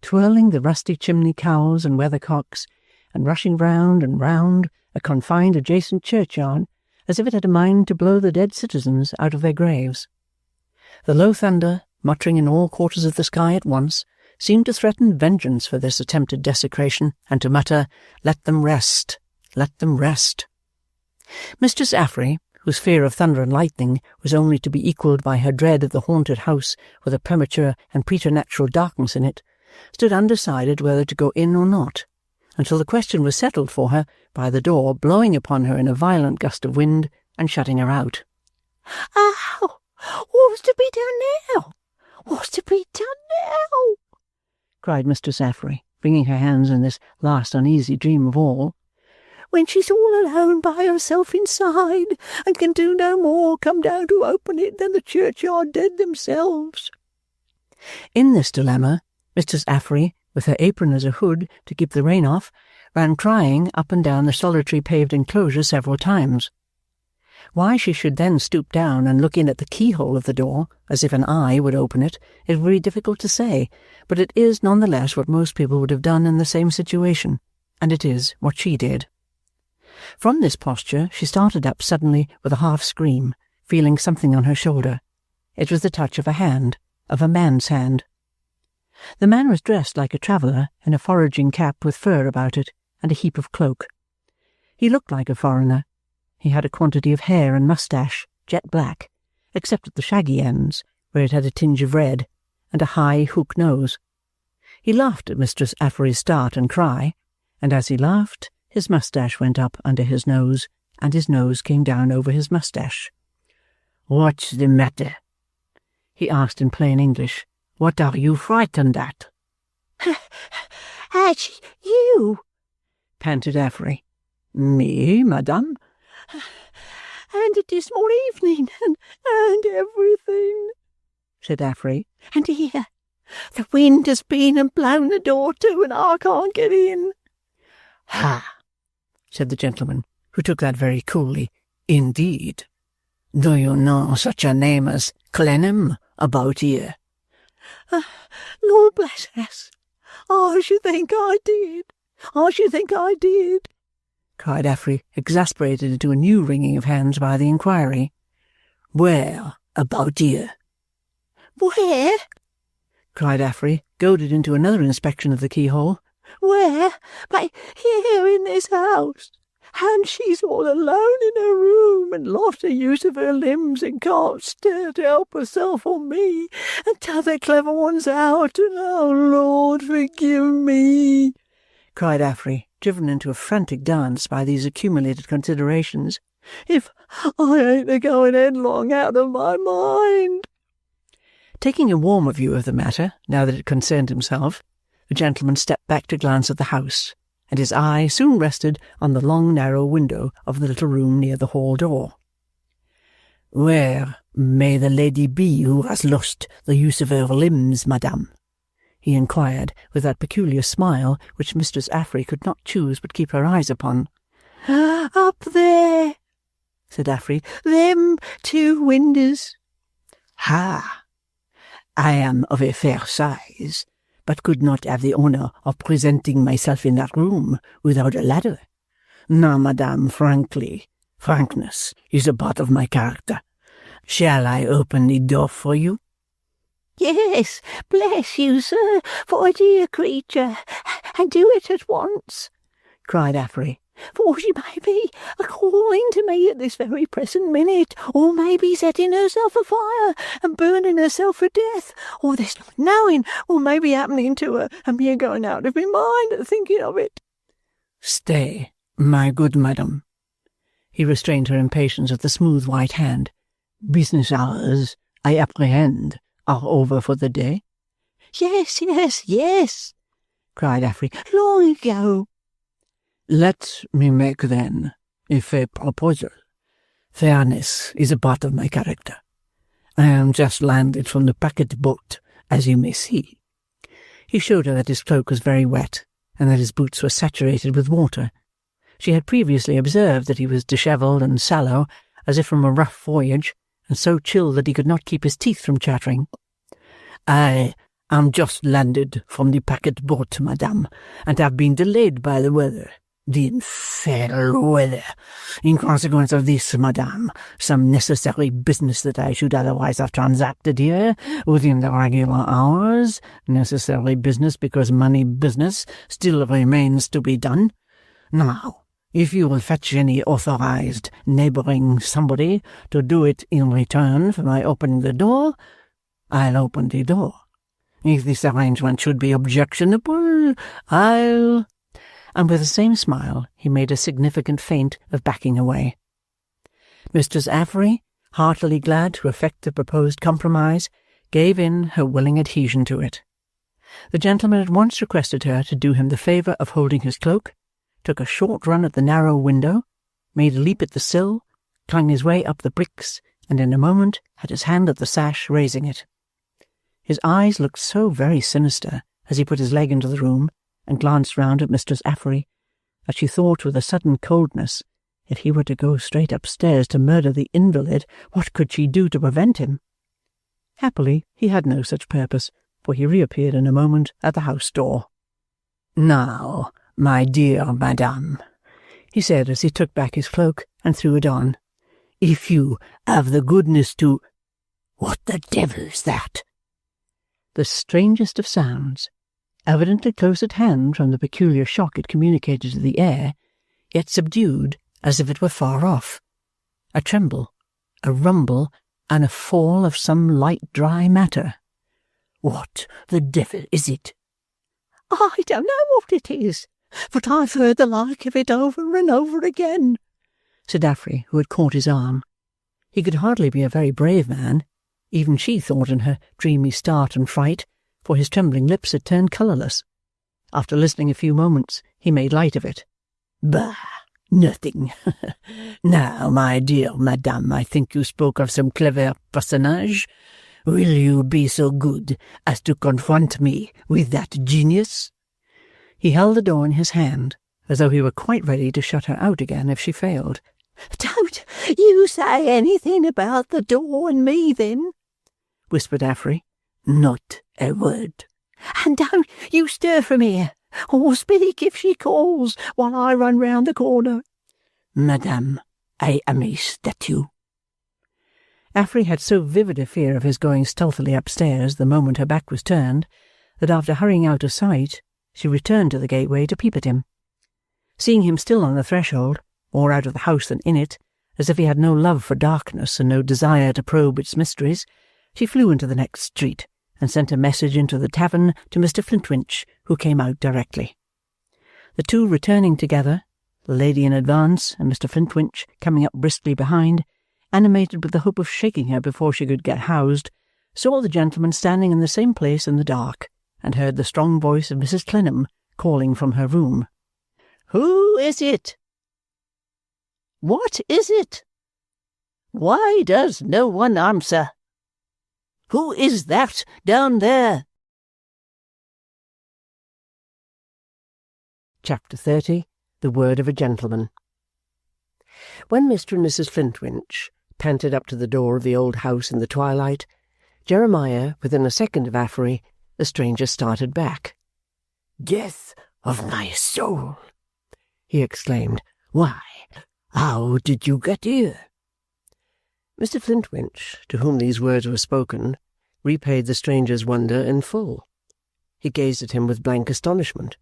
twirling the rusty chimney cowls and weathercocks, and rushing round and round a confined adjacent churchyard, as if it had a mind to blow the dead citizens out of their graves. The low thunder, muttering in all quarters of the sky at once, seemed to threaten vengeance for this attempted desecration, and to mutter, "Let them rest, let them rest." Mistress Affery, whose fear of thunder and lightning was only to be equalled by her dread of the haunted house with a premature and preternatural darkness in it, stood undecided whether to go in or not, until the question was settled for her by the door blowing upon her in a violent gust of wind and shutting her out. "Oh, what's to be done now? What's to be done now?" cried Mistress Affery, wringing her hands in this last uneasy dream of all. "When she's all alone by herself inside, and can do no more come down to open it than the churchyard dead themselves." In this dilemma, Mistress Affery, with her apron as a hood to keep the rain off, ran crying up and down the solitary paved enclosure several times. Why she should then stoop down and look in at the keyhole of the door, as if an eye would open it, is very difficult to say, but it is none the less what most people would have done in the same situation, and it is what she did. From this posture she started up suddenly with a half-scream, feeling something on her shoulder. It was the touch of a hand, of a man's hand. The man was dressed like a traveller, in a foraging cap with fur about it, and a heap of cloak. He looked like a foreigner. He had a quantity of hair and moustache, jet black, except at the shaggy ends, where it had a tinge of red, and a high hook nose. He laughed at Mistress Affery's start and cry, and as he laughed, his moustache went up under his nose, and his nose came down over his moustache. "What's the matter?" he asked in plain English. "What are you frightened at?" "At you," panted Affery. "Me, madame?" "And a dismal evening, and everything," said Affery. "And here, the wind has been and blown the door to, and I can't get in." "Ha!" said the gentleman, who took that very coolly. "Indeed. Do you know such a name as Clennam about here?" "Lord bless us, I should think I did. I should think I did," cried Affery, exasperated into a new wringing of hands by the inquiry. "Where about here?" "Where?" cried Affery, goaded into another inspection of the keyhole. "Where? But here in this house. And she's all alone in her room, and lost the use of her limbs, and can't stir to help herself or me, and t'other clever one's out, and oh, Lord, forgive me," cried Affery, driven into a frantic dance by these accumulated considerations, "if I ain't a-going headlong out of my mind." Taking a warmer view of the matter, now that it concerned himself, the gentleman stepped back to glance at the house, and his eye soon rested on the long narrow window of the little room near the hall door. "Where may the lady be who has lost the use of her limbs, madame?" he inquired, with that peculiar smile which Mistress Affery could not choose but keep her eyes upon. "Up there," said Affery, "them two windows." "Ha! I am of a fair size, but could not have the honour of presenting myself in that room without a ladder. Now, madame, frankness is a part of my character. Shall I open the door for you?" "Yes, bless you, sir, for a dear creature, and do it at once," cried Affery, "for she may be a-calling to me at this very present minute, or may be setting herself afire and burning herself to death, or there's not knowing what may be happening to her, and me going out of my mind at thinking of it." "Stay, my good madam." He restrained her impatience with the smooth white hand. "Business hours, I apprehend, are over for the day?" Yes, cried Affery, "long ago." "Let me make, then, a fair proposal. Fairness is a part of my character. I am just landed from the packet boat, as you may see." He showed her that his cloak was very wet, and that his boots were saturated with water. She had previously observed that he was dishevelled and sallow, as if from a rough voyage, and so chilled that he could not keep his teeth from chattering. "I am just landed from the packet boat, madame, and have been delayed by the weather. The infernal weather. In consequence of this, madame, some necessary business that I should otherwise have transacted here within the regular hours, necessary business because money business, still remains to be done. Now, if you will fetch any authorized neighbouring somebody to do it in return for my opening the door, I'll open the door. If this arrangement should be objectionable, I'll—" And with the same smile he made a significant feint of backing away. Mistress Affery, heartily glad to effect the proposed compromise, gave in her willing adhesion to it. The gentleman at once requested her to do him the favour of holding his cloak, took a short run at the narrow window, made a leap at the sill, clung his way up the bricks, and in a moment had his hand at the sash, raising it. His eyes looked so very sinister as he put his leg into the room and glanced round at Mistress Affery, that she thought with a sudden coldness, if he were to go straight upstairs to murder the invalid, what could she do to prevent him? Happily he had no such purpose, for he reappeared in a moment at the house door. "Now, my dear madame," he said as he took back his cloak and threw it on, "if you have the goodness to—" "What the devil's that?" The strangest of sounds, evidently close at hand from the peculiar shock it communicated to the air, yet subdued as if it were far off. A tremble, a rumble, and a fall of some light dry matter. "What the devil is it?" "I don't know what it is, but I've heard the like of it over and over again," said Affery, who had caught his arm. He could hardly be a very brave man, even she thought in her dreamy start and fright, for his trembling lips had turned colourless. After listening a few moments, he made light of it. "Bah! Nothing. Now, my dear madame, I think you spoke of some clever personage. Will you be so good as to confront me with that genius?" He held the door in his hand, as though he were quite ready to shut her out again if she failed. "Don't you say anything about the door and me, then," whispered Affery. "Not a word." "And don't you stir from here, or speak if she calls, while I run round the corner." "Madame, I am a statue." Affery had so vivid a fear of his going stealthily upstairs the moment her back was turned, that after hurrying out of sight, she returned to the gateway to peep at him. Seeing him still on the threshold, more out of the house than in it, as if he had no love for darkness and no desire to probe its mysteries, she flew into the next street, and sent a message into the tavern to Mr. Flintwinch, who came out directly. The two returning together, the lady in advance and Mr. Flintwinch coming up briskly behind, animated with the hope of shaking her before she could get housed, saw the gentleman standing in the same place in the dark, and heard the strong voice of Mrs. Clennam calling from her room. "Who is it? What is it? Why does no one answer? Who is that down there?" Chapter 30. The Word of a Gentleman. When Mr. and Mrs. Flintwinch panted up to the door of the old house in the twilight, Jeremiah, within a second of Affery, The stranger started back. "Death of my soul!" he exclaimed. "Why, how did you get here?" Mr. Flintwinch, to whom these words were spoken, repaid the stranger's wonder in full. He gazed at him with blank astonishment.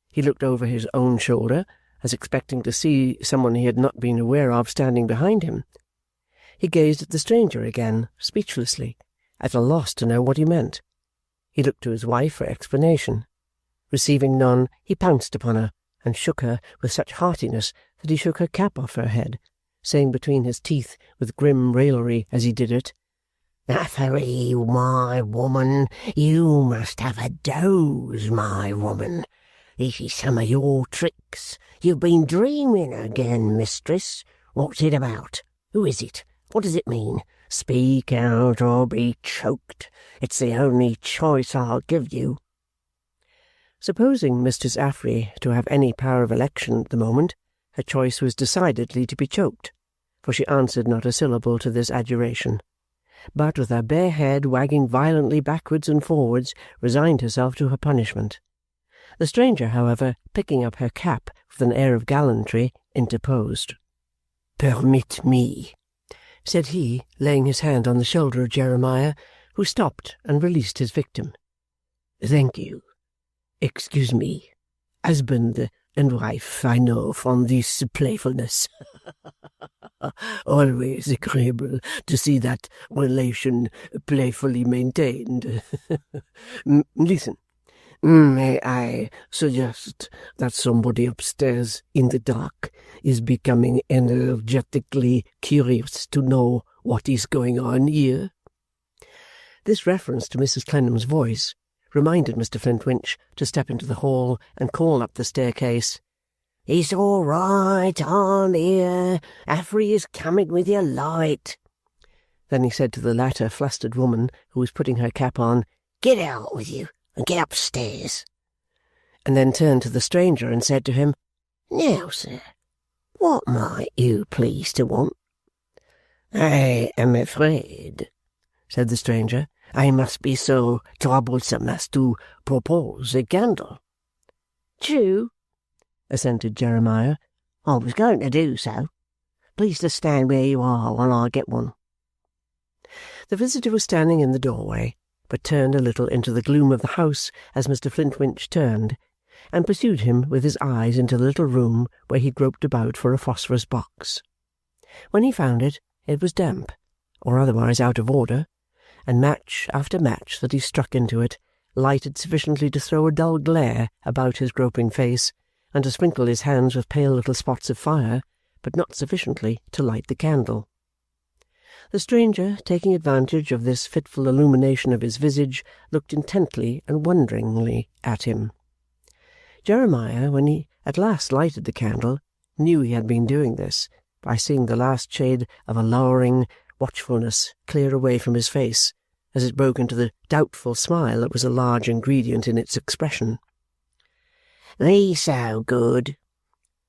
He looked over his own shoulder, as expecting to see someone he had not been aware of standing behind him. He gazed at the stranger again, speechlessly, at a loss to know what he meant. He looked to his wife for explanation. Receiving none, he pounced upon her, and shook her with such heartiness that he shook her cap off her head, saying between his teeth with grim raillery as he did it, "Affery, my woman, you must have a doze, my woman. This is some of your tricks. You've been dreaming again, mistress. What's it about? Who is it? What does it mean? Speak out or be choked. It's the only choice I'll give you." Supposing Mistress Affery to have any power of election at the moment, her choice was decidedly to be choked, for she answered not a syllable to this adjuration, but with her bare head wagging violently backwards and forwards, resigned herself to her punishment. The stranger, however, picking up her cap with an air of gallantry, interposed. "Permit me," said he, laying his hand on the shoulder of Jeremiah, who stopped and released his victim. "Thank you. Excuse me. Husband and wife, I know, from this playfulness. Always agreeable to see that relation playfully maintained. Listen. May I suggest that somebody upstairs in the dark is becoming energetically curious to know what is going on here?" This reference to Mrs. Clennam's voice reminded Mr. Flintwinch to step into the hall and call up the staircase, "It's all right, I'm here. Affery is coming with your light." Then he said to the latter flustered woman who was putting her cap on, "Get out with you and get upstairs." And then turned to the stranger and said to him, "Now, sir, what might you please to want?" "I am afraid," said the stranger, "I must be so troublesome as to propose a candle." "True," assented Jeremiah. "I was going to do so. Please to stand where you are while I get one." The visitor was standing in the doorway, but turned a little into the gloom of the house as Mr. Flintwinch turned, and pursued him with his eyes into the little room where he groped about for a phosphorus box. When he found it, it was damp, or otherwise out of order, and match after match that he struck into it lighted sufficiently to throw a dull glare about his groping face, and to sprinkle his hands with pale little spots of fire, but not sufficiently to light the candle. The stranger, taking advantage of this fitful illumination of his visage, looked intently and wonderingly at him. Jeremiah, when he at last lighted the candle, knew he had been doing this, by seeing the last shade of a lowering watchfulness clear away from his face, as it broke into the doubtful smile that was a large ingredient in its expression. "Be so good,"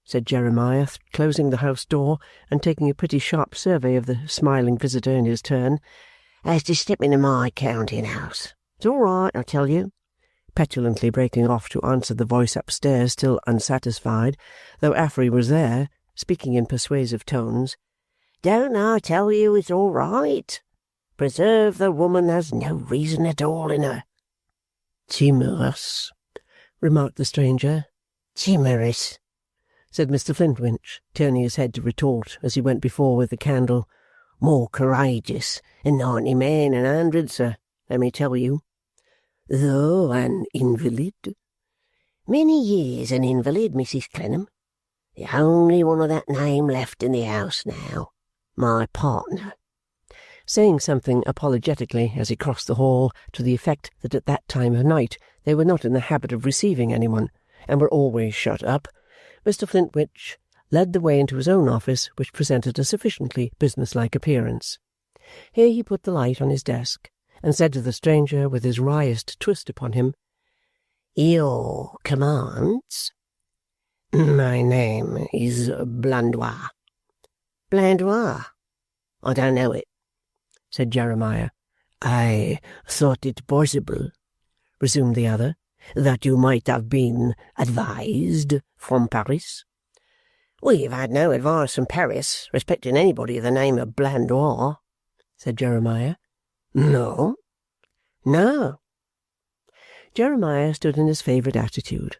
said Jeremiah, closing the house door and taking a pretty sharp survey of the smiling visitor in his turn, "as to step into my counting-house. It's all right, I tell you," petulantly breaking off to answer the voice upstairs, still unsatisfied, though Affery was there, speaking in persuasive tones. "Don't I tell you it's all right? Preserve the woman has no reason at all in her." "Timorous," remarked the stranger. "Timorous," said Mr. Flintwinch, turning his head to retort as he went before with the candle. "More courageous than 90 men and 100, sir, let me tell you." "Though an invalid?" "Many years an invalid, Mrs. Clennam. The only one of that name left in the house now. My partner." Saying something apologetically as he crossed the hall to the effect that at that time of night they were not in the habit of receiving anyone, and were always shut up, Mr. Flintwinch led the way into his own office, which presented a sufficiently businesslike appearance. Here he put the light on his desk, and said to the stranger with his wryest twist upon him, "Your commands?" "My name is Blandois." "Blandois? I don't know it," said Jeremiah. "I thought it possible," resumed the other, that you might have been advised from Paris? We've had no advice from Paris respecting anybody of the name of Blandois, said Jeremiah. No? No. Jeremiah stood in his favourite attitude.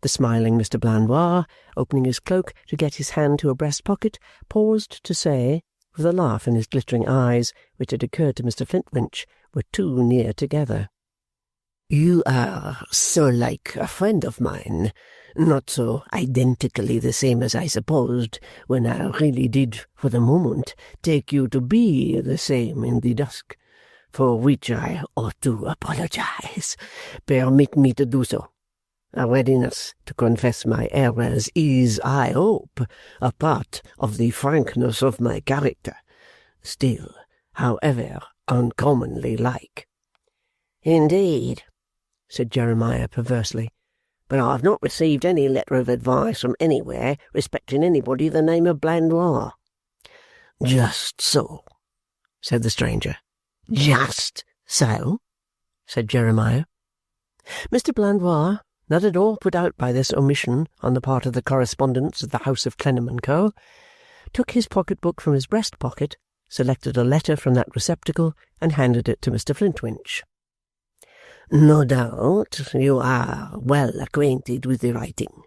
The smiling Mr. Blandois, opening his cloak to get his hand to a breast pocket, paused to say, with a laugh in his glittering eyes, which had occurred to Mr. Flintwinch, were too near together. You are so like a friend of mine, not so identically the same as I supposed when I really did, for the moment, take you to be the same in the dusk, for which I ought to apologize. Permit me to do so. A readiness to confess my errors is, I hope, a part of the frankness of my character, still, however, uncommonly like. Indeed, said Jeremiah perversely. But I have not received any letter of advice from anywhere respecting anybody of the name of Blandois. Just so, said the stranger. Just so, said Jeremiah. Mr. Blandois, not at all put out by this omission on the part of the correspondents of the house of Clennam and Co., took his pocket-book from his breast-pocket, selected a letter from that receptacle, and handed it to Mr. Flintwinch. No doubt you are well acquainted with the writing.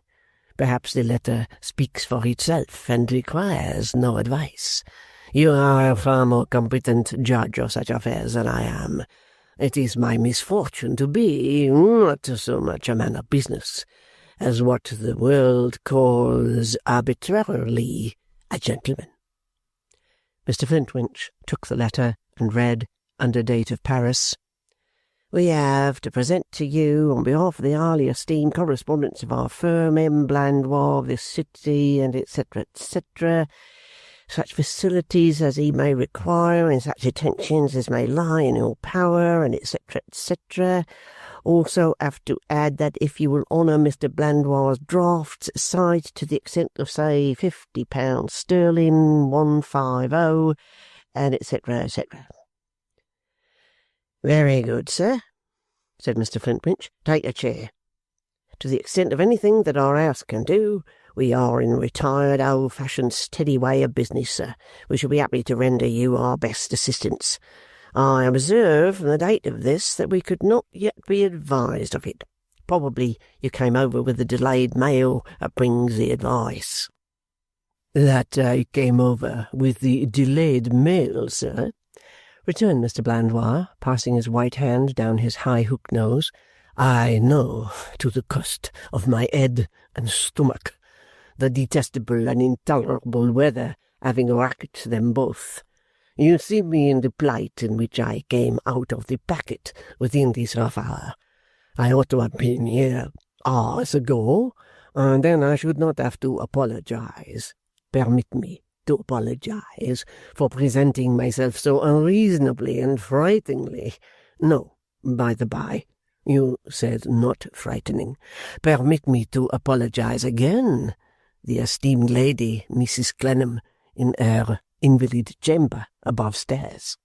Perhaps the letter speaks for itself and requires no advice. You are a far more competent judge of such affairs than I am. It is my misfortune to be not so much a man of business as what the world calls arbitrarily a gentleman. Mr. Flintwinch took the letter and read, under date of Paris, We have to present to you, on behalf of the highly esteemed correspondents of our firm, M. Blandois of this city, and etc., etc., such facilities as he may require, and such attentions as may lie in your power, and etc., etc. Also have to add that if you will honour Mr. Blandois' drafts signed to the extent of, say, £50 sterling, 150, and etc., etc. Very good, sir, said Mr. Flintwinch. Take a chair. To the extent of anything that our house can do, we are in a retired, old-fashioned, steady way of business, sir. We shall be happy to render you our best assistance. I observe from the date of this that we could not yet be advised of it. Probably you came over with the delayed mail that brings the advice. That I came over with the delayed mail, sir, returned Mr. Blandois, passing his white hand down his high hooked nose. I know to the cost of my head and stomach, the detestable and intolerable weather having racked them both. You see me in the plight in which I came out of the packet within this half hour. I ought to have been here hours ago, and then I should not have to apologize. Permit me to apologize for presenting myself so unreasonably and frighteningly. No, by the by, you said not frightening. Permit me to apologize again. The esteemed lady, Mrs. Clennam, in her invalid chamber above stairs.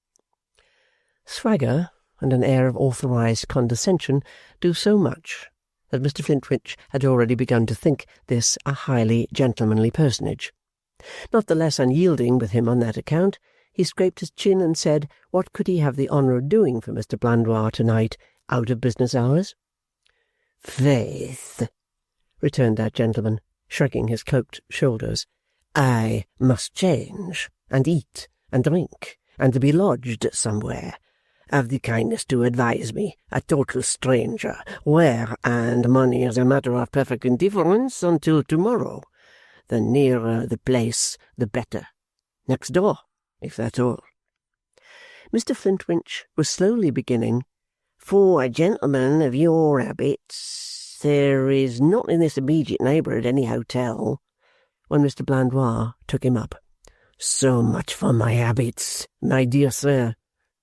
Swagger and an air of authorized condescension do so much that Mr. Flintwinch had already begun to think this a highly gentlemanly personage. Not the less unyielding with him on that account, he scraped his chin and said, what could he have the honour of doing for Mr. Blandois to-night, out of business hours? Faith, returned that gentleman, shrugging his cloaked shoulders, I must change, and eat, and drink, and be lodged somewhere. Have the kindness to advise me, a total stranger, where, and money is a matter of perfect indifference until tomorrow. The nearer the place, the better. Next door, if that's all. Mr. Flintwinch was slowly beginning, For a gentleman of your habits, there is not in this immediate neighbourhood any hotel, when Mr. Blandois took him up. So much for my habits, my dear sir,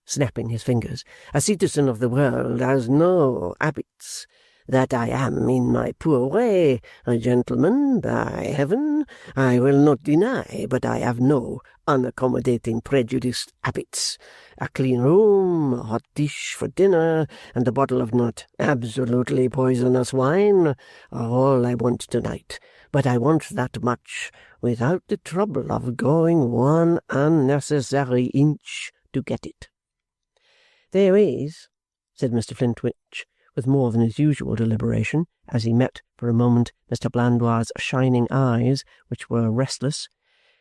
snapping his fingers. A citizen of the world has no habits. that I am, in my poor way, a gentleman, by heaven, I will not deny, but I have no unaccommodating prejudiced habits. A clean room, a hot dish for dinner, and a bottle of not absolutely poisonous wine are all I want tonight. But I want that much without the trouble of going one unnecessary inch to get it. There is, said Mr Flintwinch, with more than his usual deliberation, as he met for a moment Mr Blandois' shining eyes, which were restless,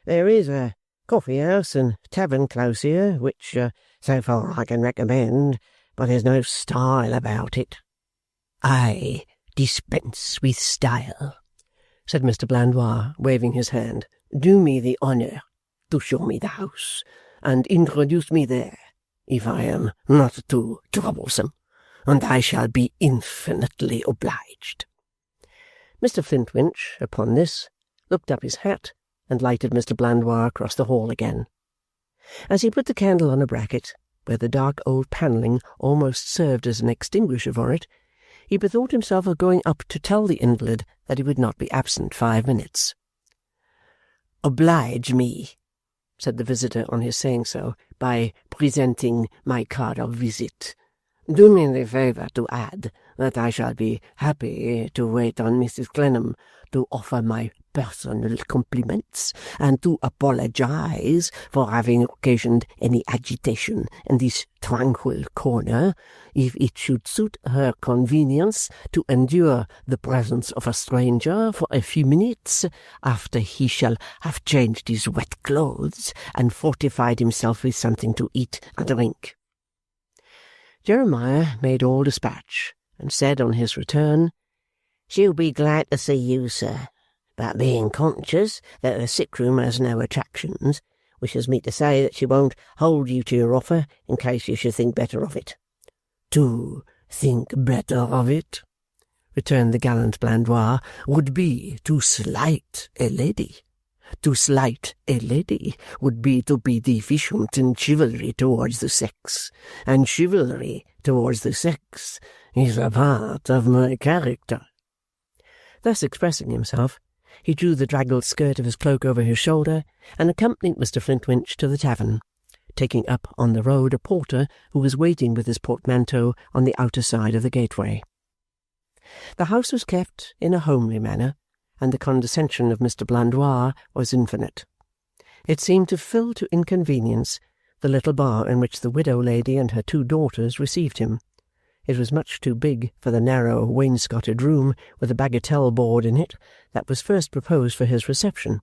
there is a coffee-house and tavern close here, which, so far I can recommend, but there's no style about it. I dispense with style, said Mr Blandois, waving his hand. Do me the honour to show me the house, and introduce me there, if I am not too troublesome, and I shall be infinitely obliged. Mr Flintwinch, upon this, looked up his hat, and lighted Mr Blandois across the hall again. As he put the candle on a bracket, where the dark old panelling almost served as an extinguisher for it, he bethought himself of going up to tell the invalid that he would not be absent 5 minutes. Oblige me, said the visitor on his saying so, by presenting my card of visit. Do me the favour to add that I shall be happy to wait on Mrs Clennam to offer my personal compliments and to apologize for having occasioned any agitation in this tranquil corner, if it should suit her convenience to endure the presence of a stranger for a few minutes after he shall have changed his wet clothes and fortified himself with something to eat and drink. Jeremiah made all dispatch, and said on his return, She'll be glad to see you, sir, but being conscious that the sick-room has no attractions, wishes me to say that she won't hold you to your offer in case you should think better of it. To think better of it, returned the gallant Blandois, would be to slight a lady. To slight a lady would be to be deficient in chivalry towards the sex, and chivalry towards the sex is a part of my character. Thus expressing himself, he drew the draggled skirt of his cloak over his shoulder, and accompanied Mr Flintwinch to the tavern, taking up on the road a porter who was waiting with his portmanteau on the outer side of the gateway. The house was kept in a homely manner, and the condescension of Mr Blandois was infinite. It seemed to fill to inconvenience the little bar in which the widow lady and her 2 daughters received him. It was much too big for the narrow wainscoted room with a bagatelle board in it that was first proposed for his reception.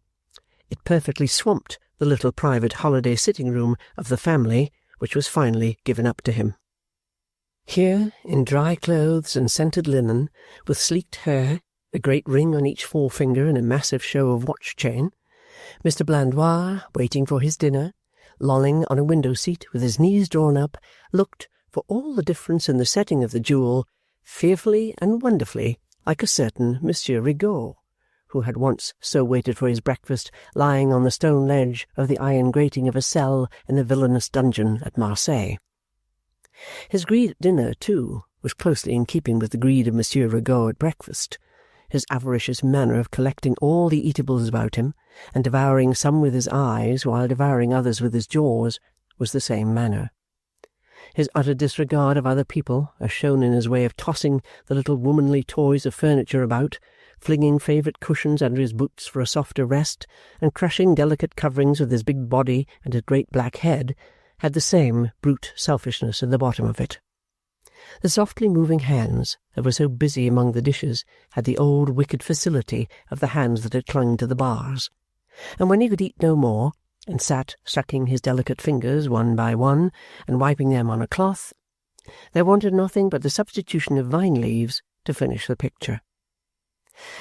It perfectly swamped the little private holiday sitting-room of the family, which was finally given up to him. Here, in dry clothes and scented linen, with sleeked hair, a great ring on each forefinger and a massive show of watch-chain, Mr Blandois, waiting for his dinner, lolling on a window-seat with his knees drawn up, looked, for all the difference in the setting of the jewel, fearfully and wonderfully like a certain Monsieur Rigaud, who had once so waited for his breakfast lying on the stone ledge of the iron grating of a cell in the villainous dungeon at Marseilles. His greed at dinner, too, was closely in keeping with the greed of Monsieur Rigaud at breakfast. His avaricious manner of collecting all the eatables about him, and devouring some with his eyes while devouring others with his jaws, was the same manner. His utter disregard of other people, as shown in his way of tossing the little womanly toys of furniture about, flinging favourite cushions under his boots for a softer rest, and crushing delicate coverings with his big body and his great black head, had the same brute selfishness at the bottom of it. The softly moving hands that were so busy among the dishes had the old wicked facility of the hands that had clung to the bars, and when he could eat no more, and sat sucking his delicate fingers one by one, and wiping them on a cloth, there wanted nothing but the substitution of vine-leaves to finish the picture.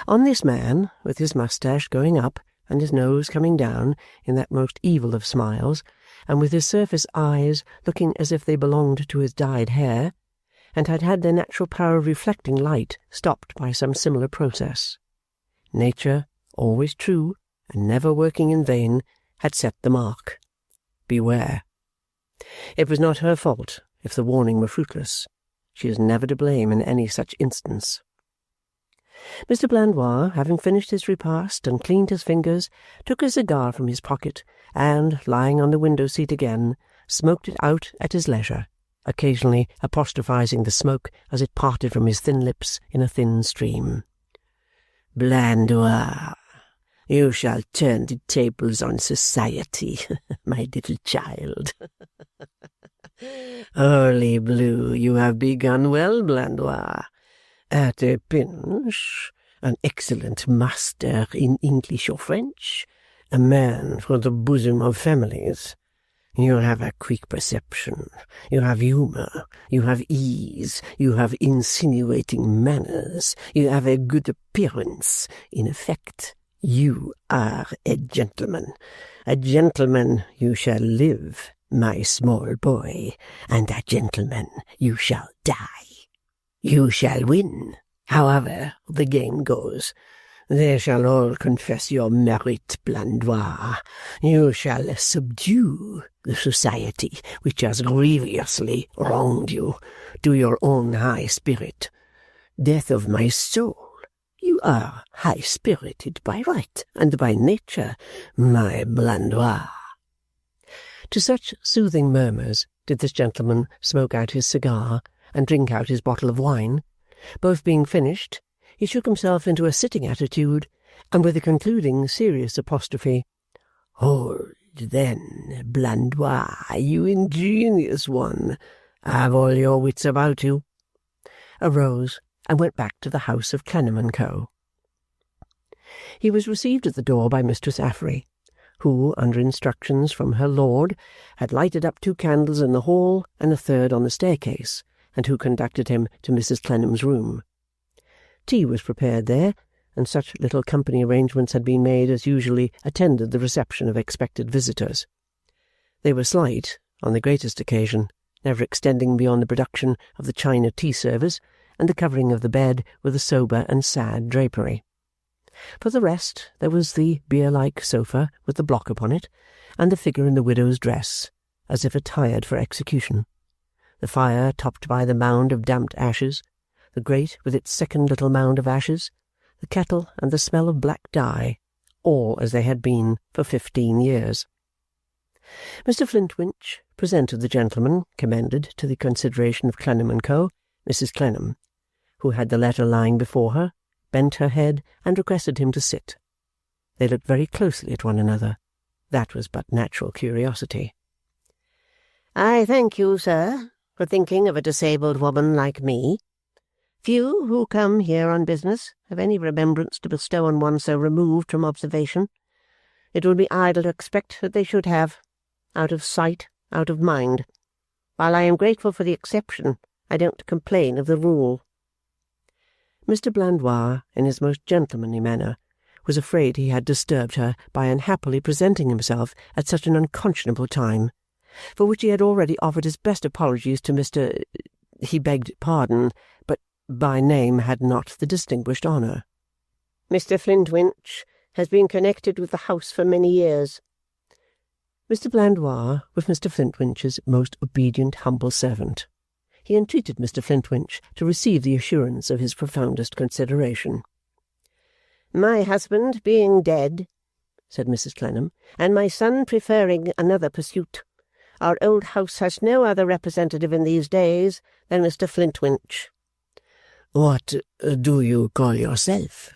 On this man, with his moustache going up and his nose coming down in that most evil of smiles, and with his surface eyes looking as if they belonged to his dyed hair, and had had their natural power of reflecting light stopped by some similar process, Nature, always true and never working in vain, had set the mark. Beware. It was not her fault if the warning were fruitless. She is never to blame in any such instance. Mr. Blandois, having finished his repast and cleaned his fingers, took a cigar from his pocket, and, lying on the window-seat again, smoked it out at his leisure, occasionally apostrophising the smoke as it parted from his thin lips in a thin stream. "Blandois, you shall turn the tables on society, my little child." "Holy Blue, you have begun well, Blandois. At a pinch, an excellent master in English or French, a man for the bosom of families. You have a quick perception, you have humour, you have ease, you have insinuating manners, you have a good appearance. In effect, you are a gentleman. A gentleman you shall live, my small boy, and a gentleman you shall die. You shall win, however the game goes. They shall all confess your merit, Blandois. You shall subdue the society which has grievously wronged you to your own high spirit. Death of my soul, you are high-spirited by right and by nature, my Blandois." To such soothing murmurs did this gentleman smoke out his cigar and drink out his bottle of wine. Both being finished, he shook himself into a sitting attitude, and with a concluding serious apostrophe, "Hold, then, Blandois, you ingenious one, have all your wits about you," arose and went back to the house of Clennam and Co. He was received at the door by Mistress Affery, who, under instructions from her lord, had lighted up 2 candles in the hall and a third on the staircase, and who conducted him to Mrs. Clennam's room. Tea was prepared there, and such little company arrangements had been made as usually attended the reception of expected visitors. They were slight, on the greatest occasion, never extending beyond the production of the china tea-service and the covering of the bed with a sober and sad drapery. For the rest, there was the bier-like sofa with the block upon it, and the figure in the widow's dress, as if attired for execution, the fire topped by the mound of damped ashes, the grate with its second little mound of ashes, the kettle and the smell of black dye, all as they had been for 15 years. Mr. Flintwinch presented the gentleman commended to the consideration of Clennam and Co., Mrs. Clennam, who had the letter lying before her, bent her head, and requested him to sit. They looked very closely at one another. That was but natural curiosity. "I thank you, sir, for thinking of a disabled woman like me. Few who come here on business have any remembrance to bestow on one so removed from observation. It would be idle to expect that they should have. Out of sight, out of mind. While I am grateful for the exception, I don't complain of the rule." Mr. Blandois, in his most gentlemanly manner, was afraid he had disturbed her by unhappily presenting himself at such an unconscionable time, for which he had already offered his best apologies to Mr. He begged pardon, but by name had not the distinguished honour. "Mr. Flintwinch has been connected with the house for many years." Mr. Blandois was Mr. Flintwinch's most obedient, humble servant. He entreated Mr. Flintwinch to receive the assurance of his profoundest consideration. "My husband being dead," said Mrs. Clennam, "and my son preferring another pursuit, our old house has no other representative in these days than Mr. Flintwinch." "What do you call yourself?"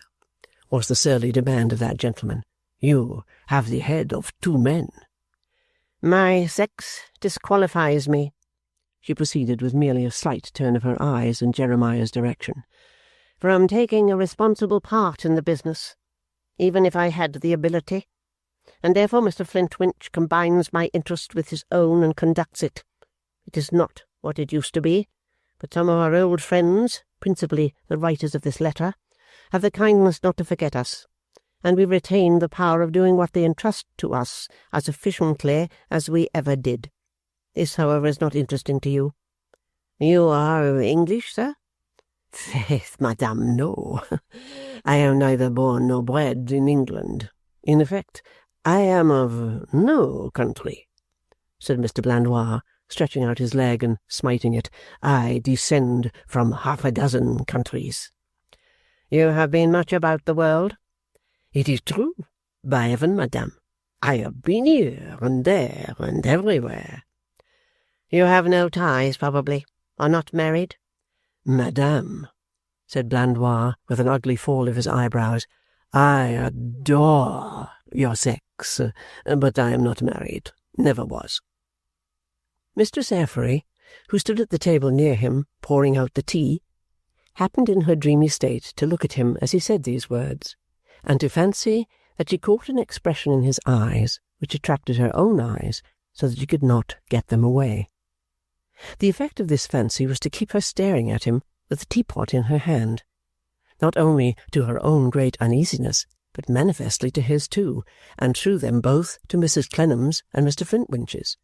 was the surly demand of that gentleman. "You have the head of 2 men." "My sex disqualifies me," she proceeded with merely a slight turn of her eyes in Jeremiah's direction, "from taking a responsible part in the business, even if I had the ability, and therefore Mr. Flintwinch combines my interest with his own and conducts it. It is not what it used to be, but some of our old friends, principally the writers of this letter, have the kindness not to forget us, and we retain the power of doing what they entrust to us as efficiently as we ever did. This, however, is not interesting to you. You are English, sir?" "Faith, madame, no. I am neither born nor bred in England. In effect, I am of no country," said Mr. Blandois, stretching out his leg and smiting it. "I descend from 6 countries." You have been much about the world? It is true. By heaven, madame, I have been here and there and everywhere. You have no ties, probably, are not married? Madame, said Blandois, with an ugly fall of his eyebrows, I adore your sex, but I am not married. Never was. Mistress Affery, who stood at the table near him, pouring out the tea, happened in her dreamy state to look at him as he said these words, and to fancy that she caught an expression in his eyes which attracted her own eyes so that she could not get them away. The effect of this fancy was to keep her staring at him with the teapot in her hand, not only to her own great uneasiness, but manifestly to his too, and through them both to Mrs. Clennam's and Mr. Flintwinch's.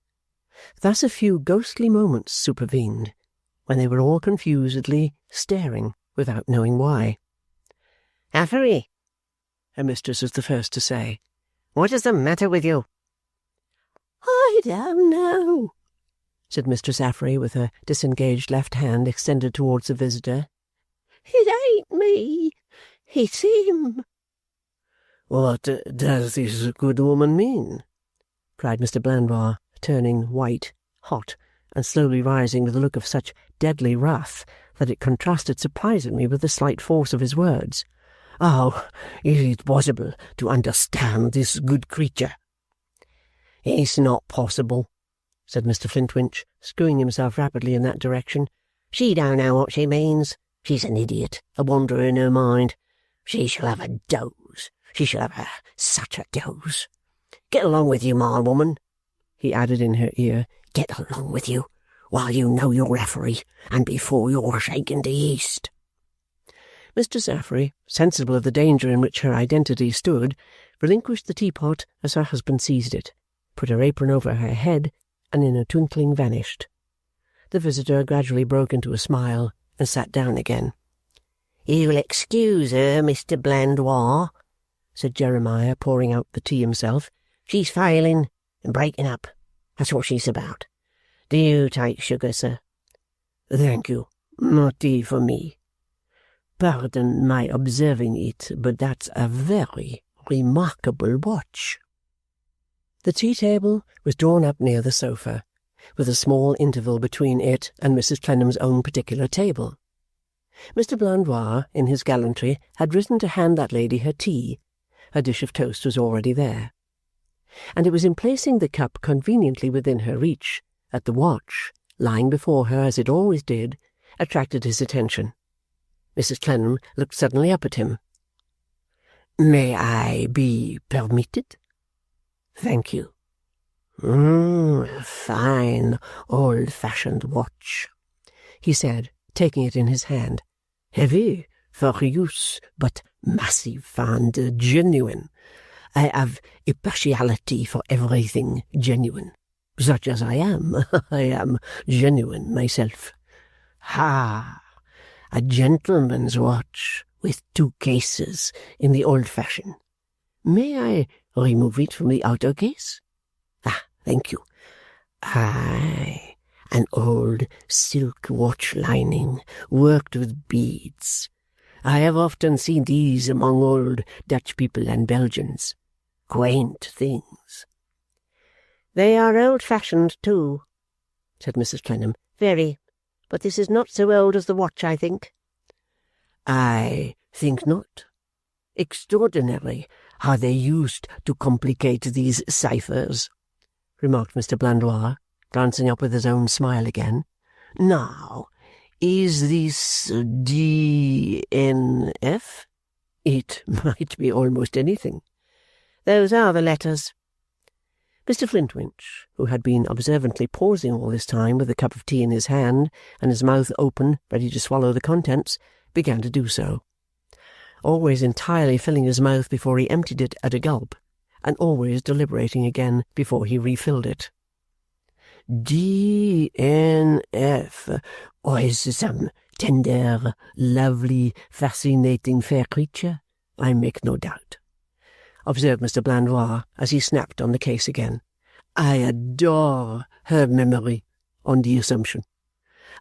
Thus a few ghostly moments supervened, when they were all confusedly staring without knowing why. "Affery," her mistress was the first to say, "what is the matter with you?" I don't know, said Mistress Affery, with her disengaged left hand extended towards the visitor. It ain't me. It's him. What does this good woman mean? Cried Mr. Blandois, turning white, hot, and slowly rising with a look of such deadly wrath that it contrasted surprisingly with the slight force of his words. How is it possible to understand this good creature? It's not possible, said Mr. Flintwinch, screwing himself rapidly in that direction. She don't know what she means. She's an idiot, a wanderer in her mind. She shall have a doze. She shall have such a doze. Get along with you, my woman, he added in her ear. Get along with you, while you know your Affery, and before you're shaken to yeast. Mistress Affery, sensible of the danger in which her identity stood, relinquished the teapot as her husband seized it, put her apron over her head, and in a twinkling vanished. The visitor gradually broke into a smile and sat down again. "You'll excuse her, Mr. Blandois," said Jeremiah, pouring out the tea himself. "She's failing and breaking up. That's what she's about. Do you take sugar, sir?" "Thank you. No tea for me. Pardon my observing it, but that's a very remarkable watch." The tea-table was drawn up near the sofa, with a small interval between it and Mrs. Clennam's own particular table. Mr. Blandois, in his gallantry, had risen to hand that lady her tea. Her dish of toast was already there, and it was in placing the cup conveniently within her reach that the watch, lying before her as it always did, attracted his attention. Mrs. Clennam looked suddenly up at him. "May I be permitted?" "Thank you." A fine, old-fashioned watch," he said, taking it in his hand. "Heavy for use, but massive and genuine. I have a partiality for everything genuine. Such as I am, I am genuine myself. Ha! A gentleman's watch with 2 cases in the old fashion. May I remove it from the outer case? Ah, thank you. Aye, an old silk watch lining worked with beads. I have often seen these among old Dutch people and Belgians. Quaint things." "They are old-fashioned, too," said Mrs. Clennam. "Very. But this is not so old as the watch, I think." "I think not. Extraordinary how they used to complicate these ciphers," remarked Mr. Blandois, glancing up with his own smile again. "Now, is this D.N.F.? It might be almost anything." "Those are the letters." Mr. Flintwinch, who had been observantly pausing all this time with a cup of tea in his hand and his mouth open ready to swallow the contents, began to do so, always entirely filling his mouth before he emptied it at a gulp, and always deliberating again before he refilled it. D.N.F. is some tender, lovely, fascinating fair creature, I make no doubt," observed Mr. Blandois as he snapped on the case again. "I adore her memory, on the assumption.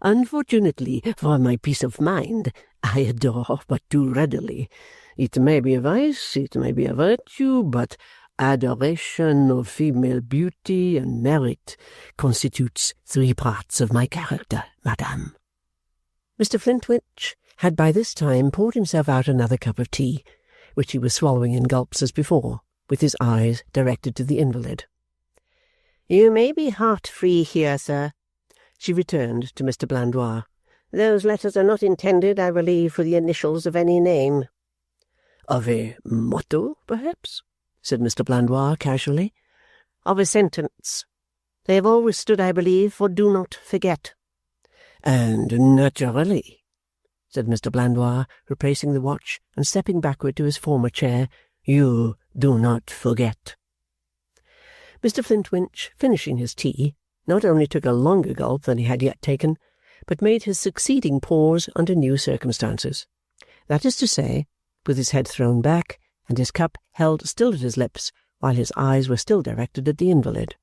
Unfortunately for my peace of mind, I adore but too readily. It may be a vice, it may be a virtue, but adoration of female beauty and merit constitutes 3 parts of my character, madame. Mr. Flintwinch had by this time poured himself out another cup of tea, which he was swallowing in gulps as before, with his eyes directed to the invalid. You may be heart-free here, sir, she returned to Mr. Blandois. Those letters are not intended, I believe, for the initials of any name. Of a motto, perhaps? Said Mr. Blandois casually. Of a sentence. They have always stood, I believe, for do not forget. And naturally, said Mr. Blandois, replacing the watch and stepping backward to his former chair, you do not forget. Mr. Flintwinch, finishing his tea, not only took a longer gulp than he had yet taken, but made his succeeding pause under new circumstances. That is to say, with his head thrown back, and his cup held still at his lips, while his eyes were still directed at the invalid.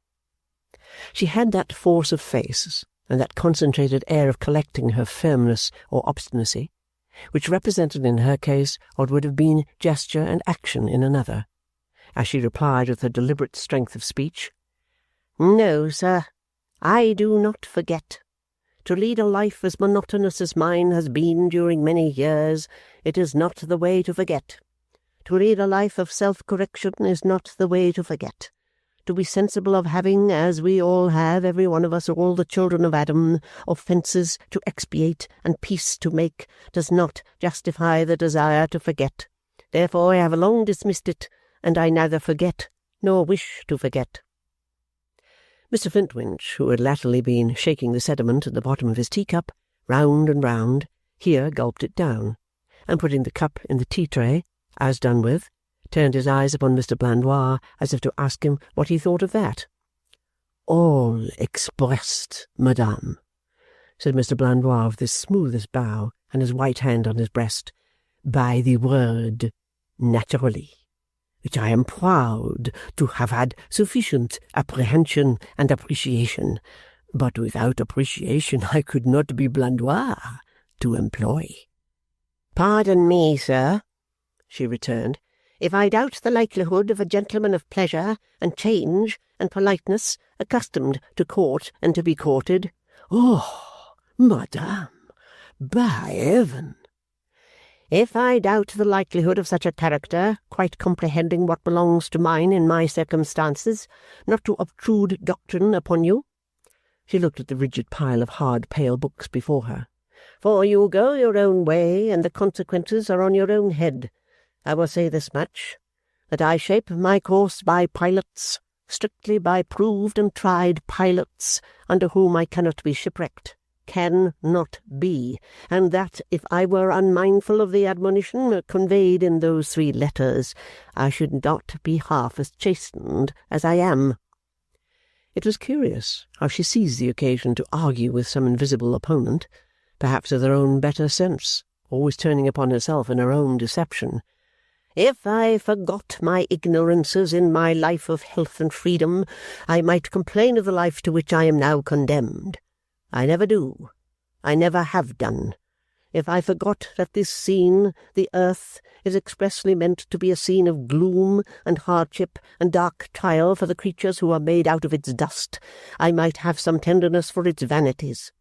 She had that force of face, and that concentrated air of collecting her firmness or obstinacy, which represented in her case what would have been gesture and action in another, as she replied with her deliberate strength of speech, No, sir, I do not forget. To lead a life as monotonous as mine has been during many years, it is not the way to forget. To lead a life of self-correction is not the way to forget. To be sensible of having, as we all have, every one of us, all the children of Adam, offences to expiate and peace to make, does not justify the desire to forget. Therefore I have long dismissed it, and I neither forget nor wish to forget. Mr. Flintwinch, who had latterly been shaking the sediment at the bottom of his teacup, round and round, here gulped it down, and putting the cup in the tea-tray, as done with, turned his eyes upon Mr. Blandois as if to ask him what he thought of that. All expressed, madame, said Mr. Blandois with his smoothest bow and his white hand on his breast, by the word naturally, which I am proud to have had sufficient apprehension and appreciation, but without appreciation I could not be Blandois to employ. Pardon me, sir, she returned, if I doubt the likelihood of a gentleman of pleasure and change and politeness, accustomed to court and to be courted. Oh, madame, by heaven! If I doubt the likelihood of such a character, quite comprehending what belongs to mine in my circumstances, not to obtrude doctrine upon you. She looked at the rigid pile of hard pale books before her. For you go your own way, and the consequences are on your own head. I will say this much, that I shape my course by pilots, strictly by proved and tried pilots, under whom I cannot be shipwrecked, can not be, and that, if I were unmindful of the admonition conveyed in those 3 letters, I should not be half as chastened as I am. It was curious how she seized the occasion to argue with some invisible opponent, perhaps with her own better sense, always turning upon herself in her own deception. If I forgot my ignorances in my life of health and freedom, I might complain of the life to which I am now condemned. I never do. I never have done. If I forgot that this scene, the earth, is expressly meant to be a scene of gloom and hardship and dark trial for the creatures who are made out of its dust, I might have some tenderness for its vanities.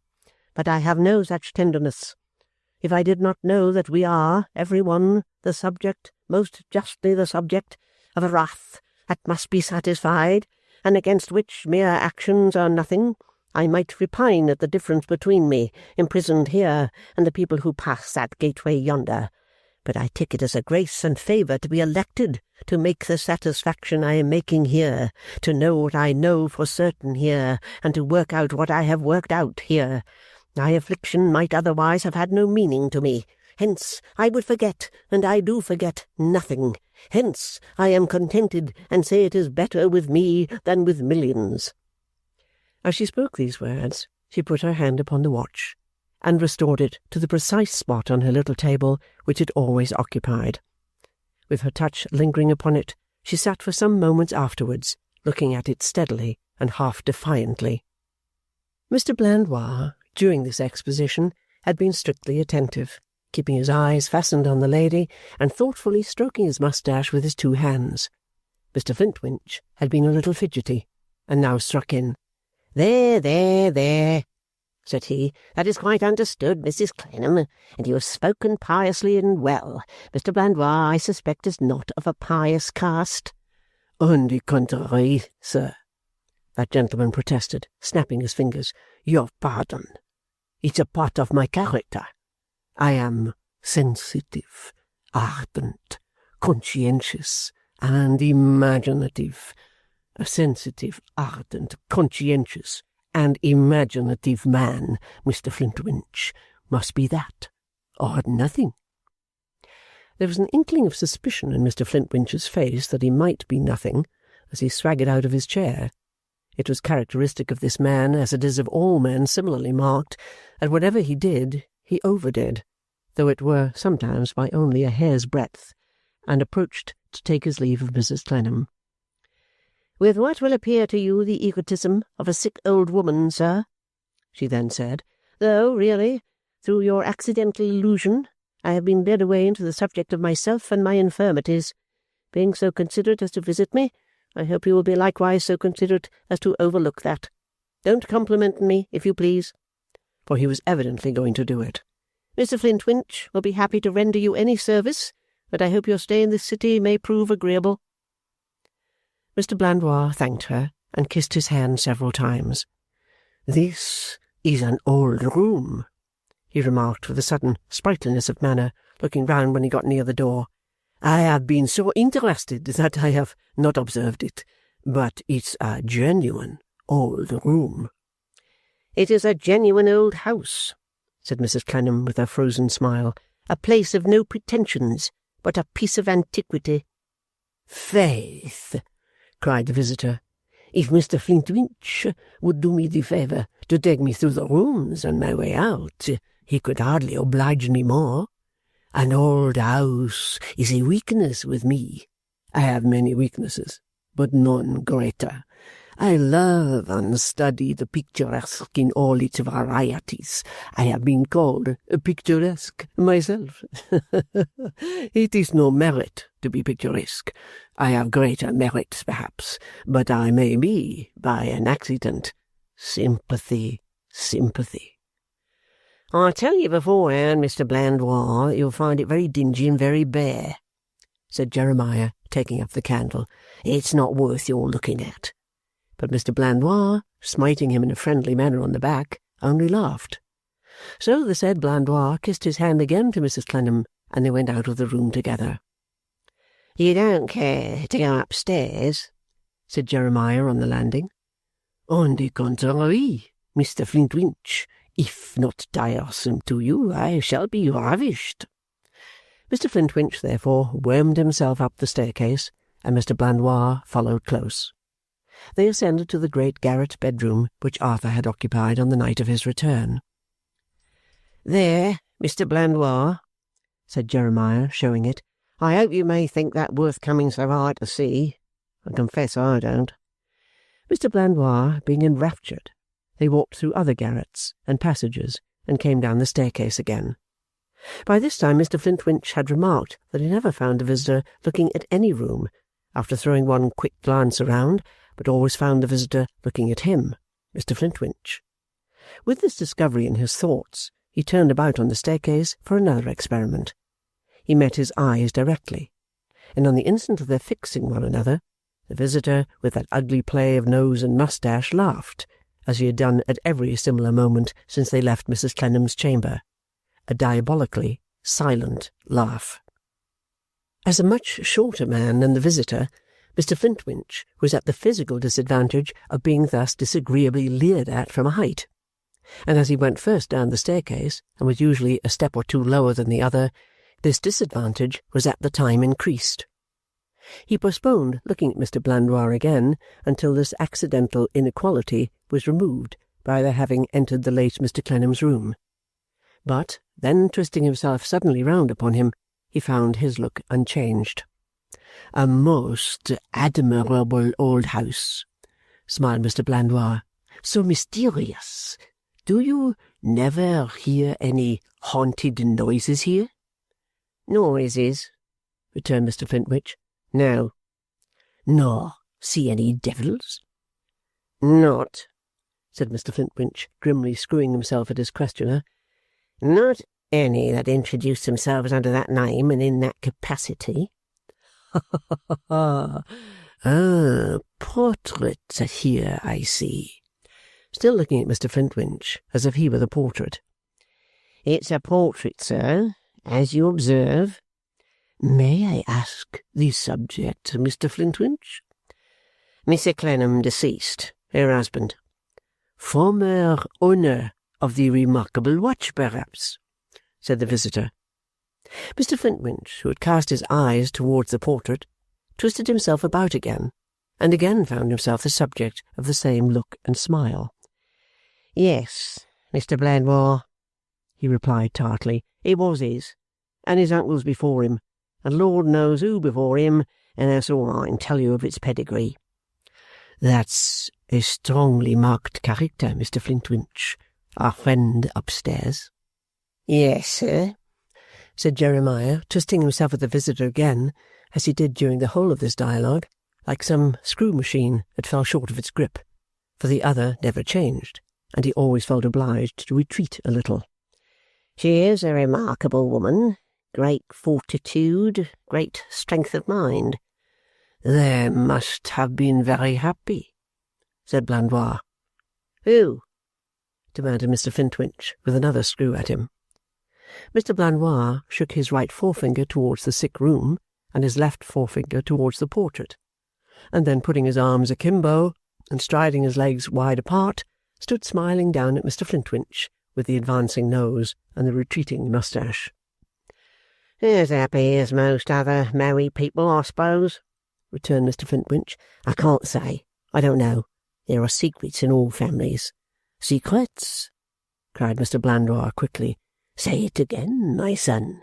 But I have no such tenderness. If I did not know that we are, every one, the subject, most justly the subject, of a wrath that must be satisfied, and against which mere actions are nothing, I might repine at the difference between me, imprisoned here, and the people who pass that gateway yonder. But I take it as a grace and favour to be elected, to make the satisfaction I am making here, to know what I know for certain here, and to work out what I have worked out here. My affliction might otherwise have had no meaning to me. Hence I would forget, and I do forget, nothing. Hence I am contented, and say it is better with me than with millions. As she spoke these words, she put her hand upon the watch, and restored it to the precise spot on her little table which it always occupied. With her touch lingering upon it, she sat for some moments afterwards, looking at it steadily and half defiantly. Mr. Blandois, during this exposition, had been strictly attentive, keeping his eyes fastened on the lady and thoughtfully stroking his moustache with his 2 hands. Mr. Flintwinch had been a little fidgety, and now struck in. There, said he, that is quite understood, Mrs. Clennam, and you have spoken piously and well. Mr. Blandois, I suspect, is not of a pious caste. On the contrary, sir, that gentleman protested, snapping his fingers. Your pardon. It's a part of my character. I am sensitive, ardent, conscientious, and imaginative. A sensitive, ardent, conscientious, and imaginative man, Mr. Flintwinch, must be that, or nothing. There was an inkling of suspicion in Mr. Flintwinch's face that he might be nothing, as he swaggered out of his chair. It was characteristic of this man, as it is of all men similarly marked, that whatever he did, he overdid, though it were sometimes by only a hair's breadth, and approached to take his leave of Mrs. Clennam. With what will appear to you the egotism of a sick old woman, sir, she then said, though, really, through your accidental allusion, I have been led away into the subject of myself and my infirmities. Being so considerate as to visit me, I hope you will be likewise so considerate as to overlook that. Don't compliment me, if you please. For he was evidently going to do it. Mr. Flintwinch will be happy to render you any service, but I hope your stay in this city may prove agreeable. Mr. Blandois thanked her, and kissed his hand several times. This is an old room, he remarked with a sudden sprightliness of manner, looking round when he got near the door. I have been so interested that I have not observed it, but it's a genuine old room. It is a genuine old house, said Mrs. Clennam with her frozen smile, a place of no pretensions, but a piece of antiquity. Faith, cried the visitor, if Mr. Flintwinch would do me the favour to take me through the rooms on my way out, he could hardly oblige me more. An old house is a weakness with me. I have many weaknesses, but none greater. I love and study the picturesque in all its varieties. I have been called picturesque myself. It is no merit to be picturesque. I have greater merits, perhaps, but I may be, by an accident, sympathy. I tell you beforehand, Mr. Blandois, that you'll find it very dingy and very bare, said Jeremiah, taking up the candle. It's not worth your looking at. But Mr. Blandois, smiting him in a friendly manner on the back, only laughed. So the said Blandois kissed his hand again to Mrs. Clennam, and they went out of the room together. You don't care to go upstairs, said Jeremiah on the landing. On the contrary, Mr. Flintwinch, if not tiresome to you, I shall be ravished. Mr. Flintwinch, therefore, wormed himself up the staircase, and Mr. Blandois followed close. They ascended to the great garret bedroom which Arthur had occupied on the night of his return. There, Mr. Blandois, said Jeremiah, showing it. I hope you may think that worth coming so high to see. I confess I don't. Mr. Blandois being enraptured, they walked through other garrets and passages, and came down the staircase again. By this time Mr. Flintwinch had remarked that he never found the visitor looking at any room, after throwing one quick glance around, but always found the visitor looking at him, Mr. Flintwinch. With this discovery in his thoughts, he turned about on the staircase for another experiment. He met his eyes directly, and on the instant of their fixing one another, the visitor, with that ugly play of nose and moustache, laughed, as he had done at every similar moment since they left Mrs. Clennam's chamber, a diabolically silent laugh. As a much shorter man than the visitor, Mr. Flintwinch was at the physical disadvantage of being thus disagreeably leered at from a height, and as he went first down the staircase, and was usually a step or two lower than the other, this disadvantage was at the time increased. He postponed looking at Mr. Blandois again until this accidental inequality was removed by their having entered the late Mr. Clennam's room. But, then twisting himself suddenly round upon him, he found his look unchanged. A most admirable old house, smiled Mr. Blandois. So mysterious. Do you never hear any haunted noises here?" "Noises?" returned Mr Flintwinch. "No." "Nor see any devils?" "Not," said Mr Flintwinch, grimly screwing himself at his questioner, "not any that introduce themselves under that name and in that capacity." "Ah, portrait here, I see," still looking at Mr Flintwinch as if he were the portrait. "It's a portrait, sir, as you observe." "May I ask the subject, Mr Flintwinch?" "Mr Clennam, deceased, her husband." "Former owner of the remarkable watch, perhaps?" said the visitor. Mr Flintwinch, who had cast his eyes towards the portrait, twisted himself about again, and again found himself the subject of the same look and smile. "Yes, Mr Blandois," he replied tartly, "it was his, and his uncle's before him, and Lord knows who before him, and that's all I can tell you of its pedigree." "That's a strongly marked character, Mr Flintwinch, our friend upstairs." "Yes, sir," said Jeremiah, twisting himself at the visitor again, as he did during the whole of this dialogue, like some screw machine that fell short of its grip, for the other never changed, and he always felt obliged to retreat a little. "She is a remarkable woman. Great fortitude, great strength of mind." "They must have been very happy," said Blandois. "Who?" demanded Mr Flintwinch, with another screw at him. Mr Blandois shook his right forefinger towards the sick room, and his left forefinger towards the portrait, and then putting his arms akimbo, and striding his legs wide apart, stood smiling down at Mr Flintwinch, with the advancing nose and the retreating moustache. "As happy as most other married people, I suppose," returned Mr Flintwinch. "I can't say. I don't know. There are secrets in all families." "Secrets?" cried Mr Blandois quickly. "Say it again, my son."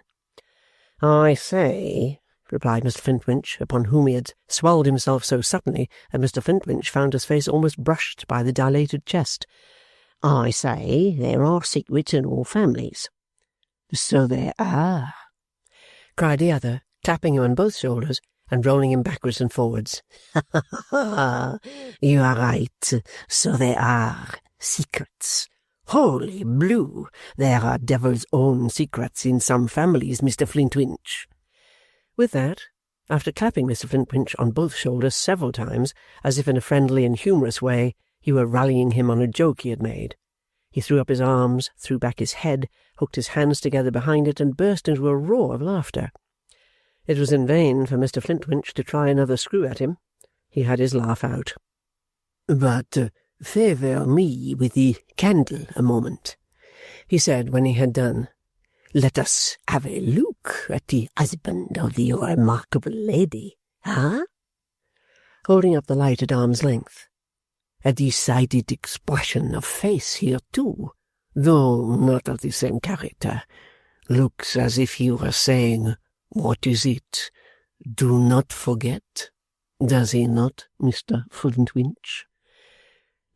"I say," replied Mr Flintwinch, upon whom he had swelled himself so suddenly that Mr Flintwinch found his face almost brushed by the dilated chest, "I say there are secrets in all families." "So there are," cried the other, clapping him on both shoulders and rolling him backwards and forwards. "Ha, ha, ha! You are right. So there are secrets. Holy blue! There are devil's own secrets in some families, Mr Flintwinch." With that, after clapping Mr Flintwinch on both shoulders several times, as if in a friendly and humorous way he were rallying him on a joke he had made, he threw up his arms, threw back his head, hooked his hands together behind it, and burst into a roar of laughter. It was in vain for Mr Flintwinch to try another screw at him. He had his laugh out. "But favour me with the candle a moment," he said when he had done. "Let us have a look at the husband of the remarkable lady, huh?" holding up the light at arm's length. "A decided expression of face here, too, though not of the same character. Looks as if he were saying, 'What is it? Do not forget.' Does he not, Mr Flintwinch?"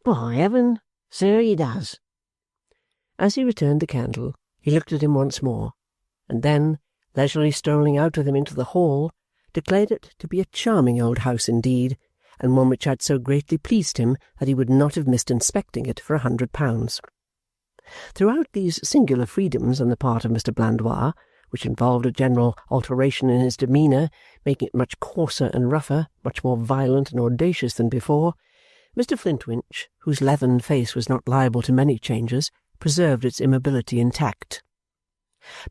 "By heaven, sir, he does." As he returned the candle, he looked at him once more, and then, leisurely strolling out with him into the hall, declared it to be a charming old house indeed, and one which had so greatly pleased him that he would not have missed inspecting it for £100. Throughout these singular freedoms on the part of Mr Blandois, which involved a general alteration in his demeanour, making it much coarser and rougher, much more violent and audacious than before, Mr Flintwinch, whose leathern face was not liable to many changes, preserved its immobility intact.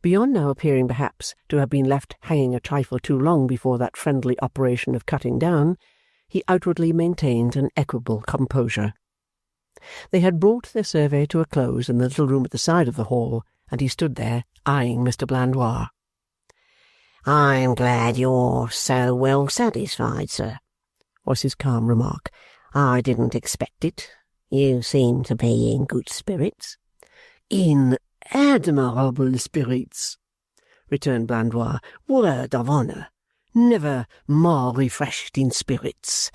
Beyond now appearing perhaps to have been left hanging a trifle too long before that friendly operation of cutting down, he outwardly maintained an equable composure. They had brought their survey to a close in the little room at the side of the hall, and he stood there, eyeing Mr Blandois. "I'm glad you're so well satisfied, sir," was his calm remark. "I didn't expect it. You seem to be in good spirits." "In admirable spirits," returned Blandois. "Word of honour. Never more refreshed in spirits.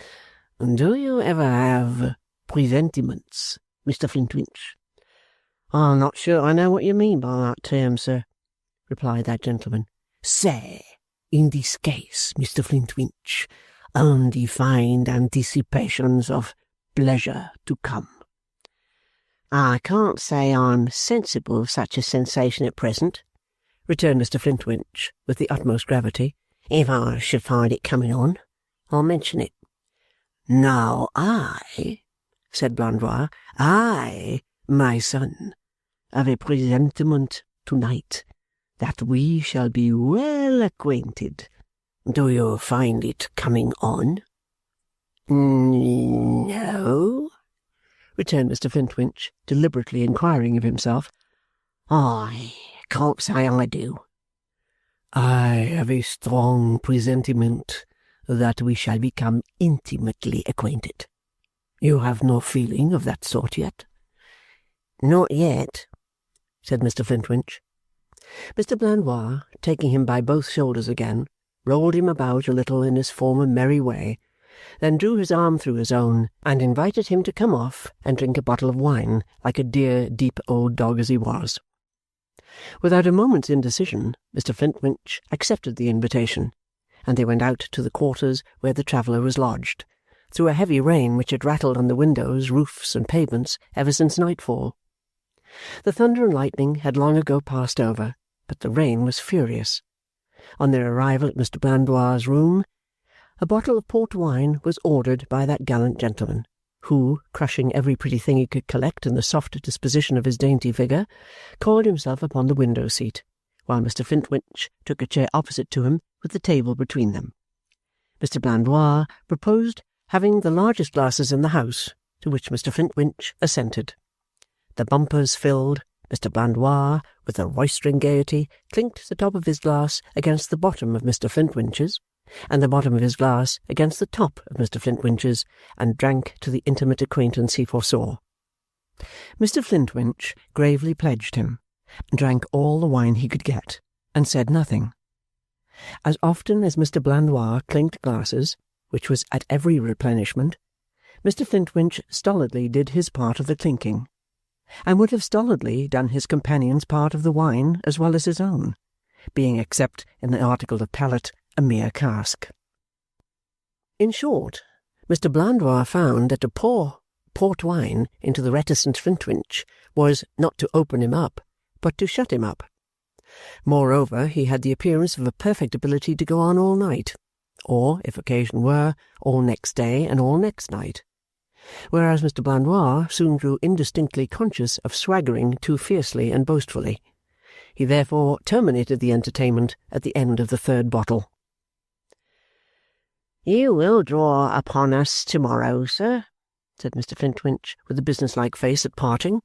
Do you ever have presentiments, Mr Flintwinch?" I'm not sure I know what you mean by that term, sir, replied that gentleman. Say, in this case, Mr. Flintwinch, undefined anticipations of pleasure to come. I can't say I'm sensible of such a sensation at present, returned Mr. Flintwinch with the utmost gravity. If I should find it coming on, I'll mention it. Now I, said Blandois, I, my son, have a presentiment tonight that we shall be well acquainted. Do you find it coming on? No, returned Mr. Flintwinch, deliberately inquiring of himself. I can't say I do. I have a strong presentiment that we shall become intimately acquainted. You have no feeling of that sort yet? Not yet, said Mr. Flintwinch. Mr. Blandois, taking him by both shoulders again, rolled him about a little in his former merry way, then drew his arm through his own, and invited him to come off and drink a bottle of wine, like a dear, deep old dog as he was. Without a moment's indecision, Mr. Flintwinch accepted the invitation, and they went out to the quarters where the traveller was lodged, through a heavy rain which had rattled on the windows, roofs, and pavements ever since nightfall. The thunder and lightning had long ago passed over, but the rain was furious. On their arrival at Mr. Blandois' room, a bottle of port wine was ordered by that gallant gentleman, who, crushing every pretty thing he could collect in the soft disposition of his dainty figure, coiled himself upon the window-seat, while Mr. Flintwinch took a chair opposite to him with the table between them. Mr. Blandois proposed having the largest glasses in the house, to which Mr. Flintwinch assented. The bumpers filled. Mr. Blandois, with a roistering gaiety, clinked the top of his glass against the bottom of Mr. Flintwinch's, and the bottom of his glass against the top of Mr. Flintwinch's, and drank to the intimate acquaintance he foresaw. Mr. Flintwinch gravely pledged him, and drank all the wine he could get, and said nothing. As often as Mr. Blandois clinked glasses, which was at every replenishment, Mr. Flintwinch stolidly did his part of the clinking, and would have stolidly done his companion's part of the wine as well as his own, being, except in the article of palate, a mere cask. In short, Mr. Blandois found that to pour port wine into the reticent Flintwinch was not to open him up, but to shut him up. Moreover, he had the appearance of a perfect ability to go on all night, or, if occasion were, all next day and all next night, whereas Mr. Blandois soon grew indistinctly conscious of swaggering too fiercely and boastfully. He therefore terminated the entertainment at the end of the third bottle. "You will draw upon us to-morrow, sir," said Mr. Flintwinch, with a business-like face at parting.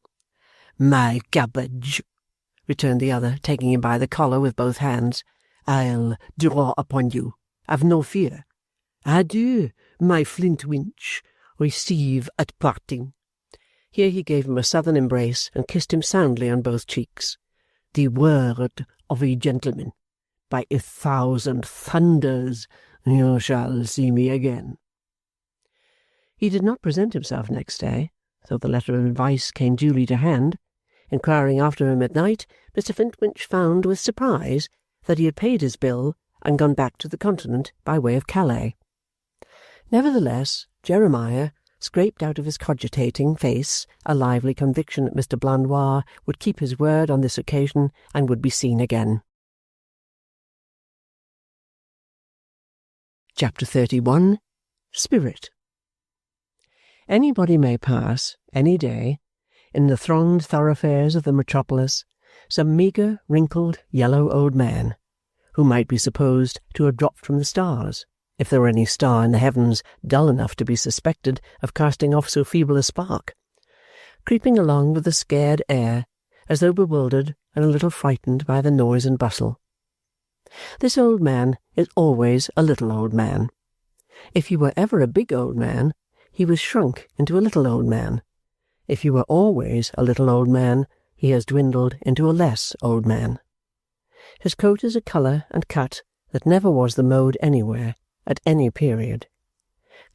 "My cabbage," returned the other, taking him by the collar with both hands. "I'll draw upon you. Have no fear. Adieu, my Flintwinch. Receive at parting." Here he gave him a southern embrace and kissed him soundly on both cheeks. "The word of a gentleman. By 1,000 thunders, you shall see me again." He did not present himself next day, though the letter of advice came duly to hand. Inquiring after him at night, Mr. Flintwinch found with surprise that he had paid his bill and gone back to the Continent by way of Calais. Nevertheless, Jeremiah scraped out of his cogitating face a lively conviction that Mr. Blandois would keep his word on this occasion and would be seen again. Chapter 31. Spirit. Anybody may pass, any day, in the thronged thoroughfares of the metropolis, some meagre, wrinkled, yellow old man, who might be supposed to have dropped from the stars, if there were any star in the heavens dull enough to be suspected of casting off so feeble a spark, creeping along with a scared air, as though bewildered and a little frightened by the noise and bustle. This old man is always a little old man. If he were ever a big old man, he was shrunk into a little old man. If he were always a little old man, he has dwindled into a less old man. His coat is a colour and cut that never was the mode anywhere, at any period.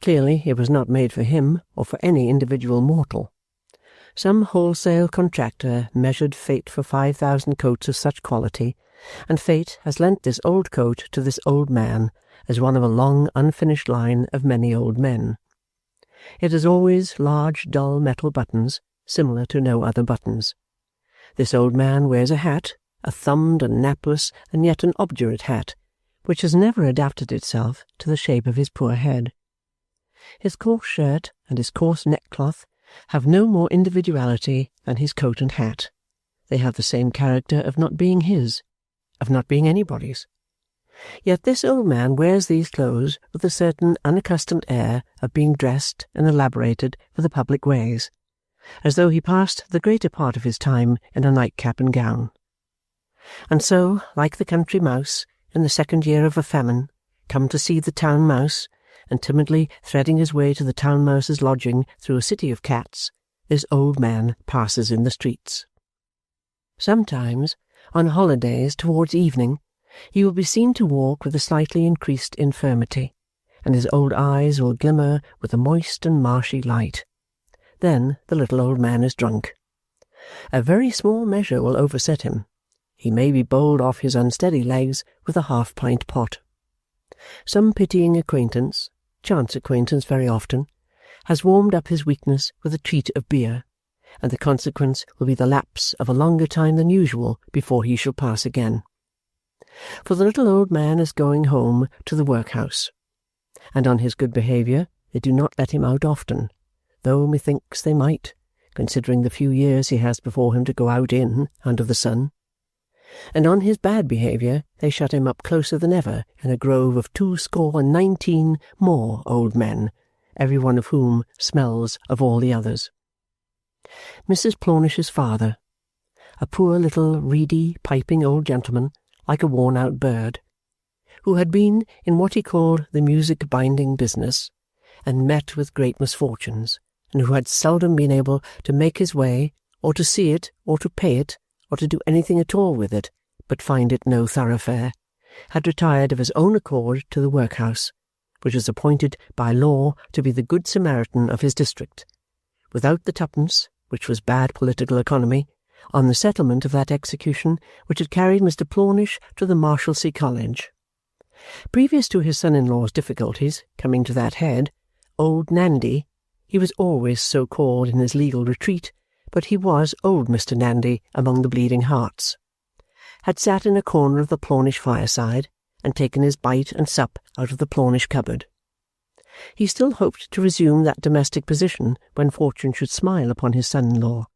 Clearly it was not made for him or for any individual mortal. Some wholesale contractor measured fate for 5,000 coats of such quality, and fate has lent this old coat to this old man as one of a long unfinished line of many old men. It has always large dull metal buttons, similar to no other buttons. This old man wears a hat, a thumbed and napless and yet an obdurate hat, which has never adapted itself to the shape of his poor head. His coarse shirt and his coarse neckcloth have no more individuality than his coat and hat. They have the same character of not being his, of not being anybody's. Yet this old man wears these clothes with a certain unaccustomed air of being dressed and elaborated for the public ways, as though he passed the greater part of his time in a nightcap and gown. And so, like the country mouse, in the second year of a famine, come to see the town mouse, and timidly threading his way to the town mouse's lodging through a city of cats, this old man passes in the streets. Sometimes, on holidays towards evening, he will be seen to walk with a slightly increased infirmity, and his old eyes will glimmer with a moist and marshy light. Then the little old man is drunk. A very small measure will overset him. He may be bowled off his unsteady legs with a half-pint pot. Some pitying acquaintance, chance acquaintance very often, has warmed up his weakness with a treat of beer, and the consequence will be the lapse of a longer time than usual before he shall pass again. For the little old man is going home to the workhouse, and on his good behaviour they do not let him out often, though methinks they might, considering the few years he has before him to go out in under the sun. And on his bad behaviour they shut him up closer than ever in a grove of 219 more old men, every one of whom smells of all the others. Mrs. Plornish's father, a poor little reedy, piping old gentleman, like a worn-out bird, who had been in what he called the music-binding business, and met with great misfortunes, and who had seldom been able to make his way, or to see it, or to pay it, or to do anything at all with it, but find it no thoroughfare, had retired of his own accord to the workhouse, which was appointed by law to be the good Samaritan of his district, without the twopence, which was bad political economy, on the settlement of that execution which had carried Mr. Plornish to the Marshalsea College. Previous to his son-in-law's difficulties coming to that head, old Nandy, he was always so called in his legal retreat, but he was old Mr. Nandy among the bleeding hearts, had sat in a corner of the Plornish fireside, and taken his bite and sup out of the Plornish cupboard. He still hoped to resume that domestic position when fortune should smile upon his son-in-law.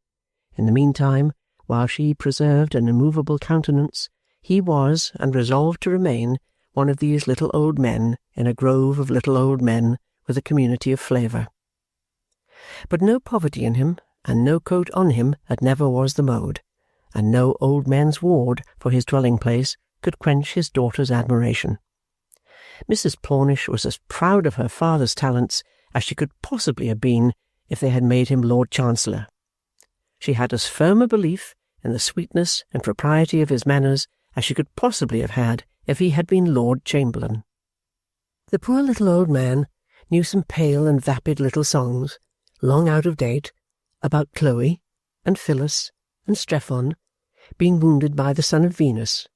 In the meantime, while she preserved an immovable countenance, he was, and resolved to remain, one of these little old men in a grove of little old men with a community of flavour. But no poverty in him, and no coat on him that never was the mode, and no old man's ward for his dwelling-place could quench his daughter's admiration. Mrs. Plornish was as proud of her father's talents as she could possibly have been if they had made him Lord Chancellor. She had as firm a belief in the sweetness and propriety of his manners as she could possibly have had if he had been Lord Chamberlain. The poor little old man knew some pale and vapid little songs, long out of date, about Chloe, and Phyllis, and Strephon, being wounded by the son of Venus,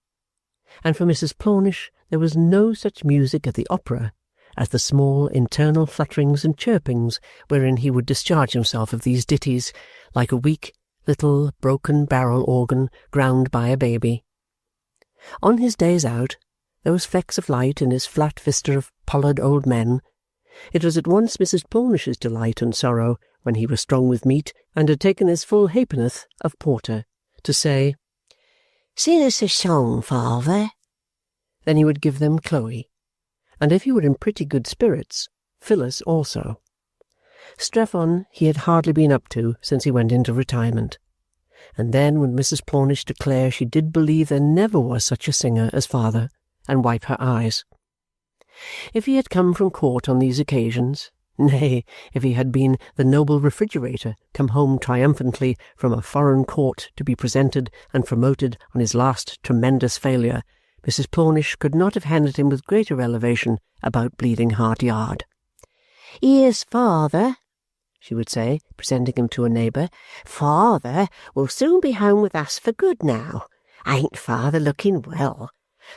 and for Mrs. Plornish there was no such music at the opera as the small internal flutterings and chirpings wherein he would discharge himself of these ditties like a weak little broken barrel organ ground by a baby. On his days out, those flecks of light in his flat vista of pollard old men, it was at once Mrs. Plornish's delight and sorrow, when he was strong with meat and had taken his full halfpennyworth of porter, to say, "Sing us a song, father." Then he would give them Chloe, and if he were in pretty good spirits, Phyllis also. Strephon he had hardly been up to since he went into retirement, and then when Mrs. Plornish declared she did believe there never was such a singer as father, and wipe her eyes. If he had come from court on these occasions, nay, if he had been the noble refrigerator come home triumphantly from a foreign court to be presented and promoted on his last tremendous failure, Mrs. Plornish could not have handed him with greater elevation about Bleeding Heart Yard. "Here's father," she would say, presenting him to a neighbour. "Father will soon be home with us for good now. Ain't father looking well?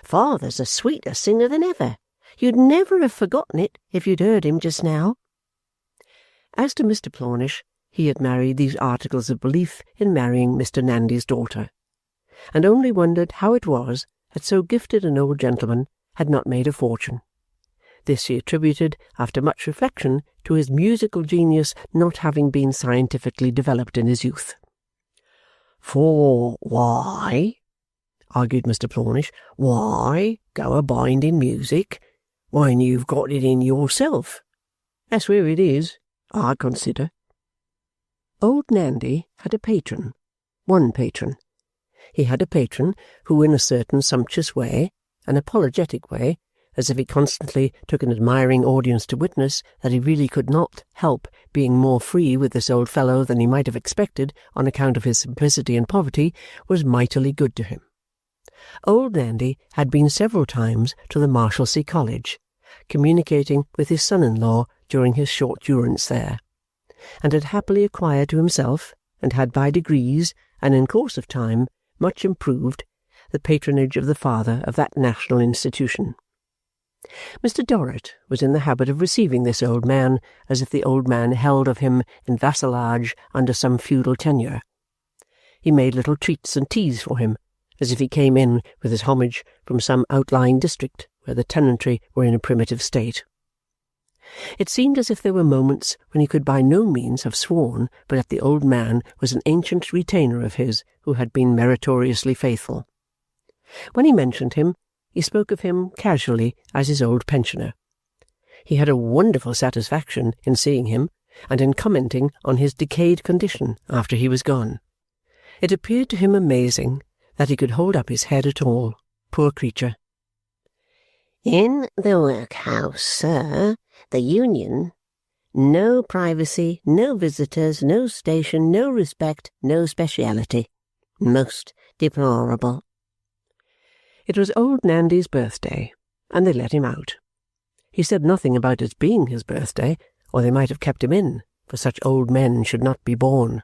Father's a sweeter singer than ever. You'd never have forgotten it if you'd heard him just now." As to Mr. Plornish, he had married these articles of belief in marrying Mr. Nandy's daughter, and only wondered how it was that so gifted an old gentleman had not made a fortune. This he attributed, after much reflection, to his musical genius not having been scientifically developed in his youth. "For why," argued Mr. Plornish, "why go a-binding music when you've got it in yourself? That's where it is, I consider." Old Nandy had a patron, one patron. He had a patron who, in a certain sumptuous way, an apologetic way, as if he constantly took an admiring audience to witness that he really could not help being more free with this old fellow than he might have expected on account of his simplicity and poverty, was mightily good to him. Old Nandy had been several times to the Marshalsea College, communicating with his son-in-law during his short durance there, and had happily acquired to himself, and had by degrees, and in course of time, much improved, the patronage of the father of that national institution. Mr. Dorrit was in the habit of receiving this old man as if the old man held of him in vassalage under some feudal tenure. He made little treats and teas for him, as if he came in with his homage from some outlying district where the tenantry were in a primitive state. It seemed as if there were moments when he could by no means have sworn but that the old man was an ancient retainer of his who had been meritoriously faithful. When he mentioned him, he spoke of him casually as his old pensioner. He had a wonderful satisfaction in seeing him, and in commenting on his decayed condition after he was gone. It appeared to him amazing that he could hold up his head at all, poor creature. "In the workhouse, sir, the Union, no privacy, no visitors, no station, no respect, no speciality. Most deplorable." It was old Nandy's birthday, and they let him out. He said nothing about its being his birthday, or they might have kept him in, for such old men should not be born.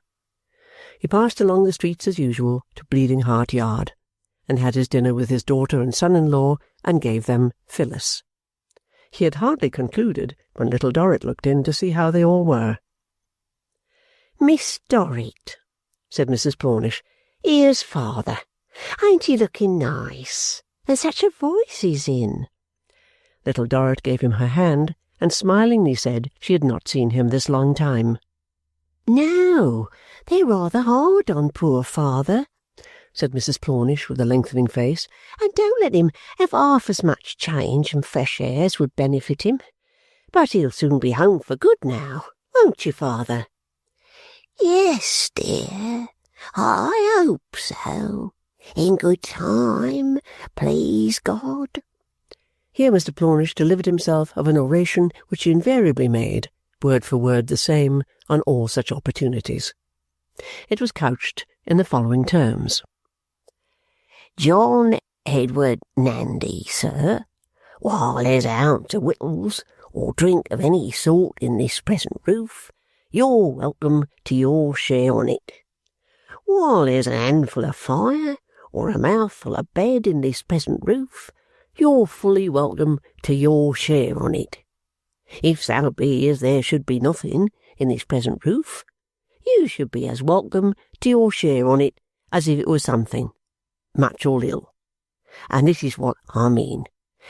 He passed along the streets as usual to Bleeding Heart Yard, and had his dinner with his daughter and son-in-law, and gave them Phyllis. He had hardly concluded when little Dorrit looked in to see how they all were. "Miss Dorrit," said Mrs. Plornish, "here's father. Ain't he looking nice? And such a voice he's in." Little Dorrit gave him her hand, and smilingly said she had not seen him this long time. "No, they're rather hard on poor father," said Mrs. Plornish with a lengthening face, "and don't let him have half as much change and fresh air as would benefit him. But he'll soon be home for good now, won't you, father?" "Yes, dear, I hope so. In good time, please God." Here Mr. Plornish delivered himself of an oration which he invariably made, word for word the same, on all such opportunities. It was couched in the following terms. "John Edward Nandy, sir, while there's a ounce of victuals or drink of any sort in this present roof, you're welcome to your share on it. While there's a handful of fire or a mouthful of bed in this present roof, you're fully welcome to your share on it. If so be as there should be nothing in this present roof, you should be as welcome to your share on it as if it was something, much or little. And this is what I mean,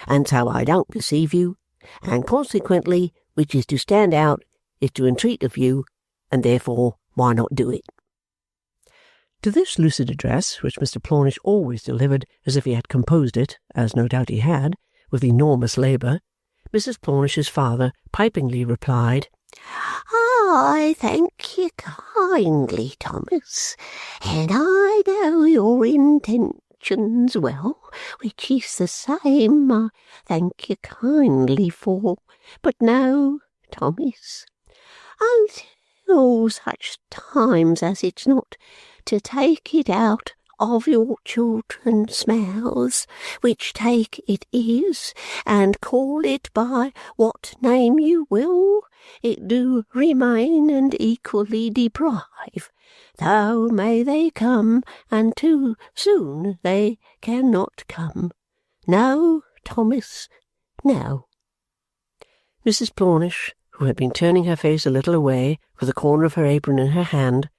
and so I don't deceive you, and consequently, which is to stand out, is to entreat of you, and therefore why not do it?" To this lucid address, which Mr. Plornish always delivered as if he had composed it, as no doubt he had, with enormous labour, Mrs. Plornish's father pipingly replied, "I thank you kindly, Thomas, and I know your intentions well, which is the same I thank you kindly for. But no, Thomas, until such times as it's not to take it out of your children's mouths, which take it is, and call it by what name you will, it do remain and equally deprive, though may they come, and too soon they cannot come. No, Thomas, no. Mrs. Plornish, who had been turning her face a little away with the corner of her apron in her hand,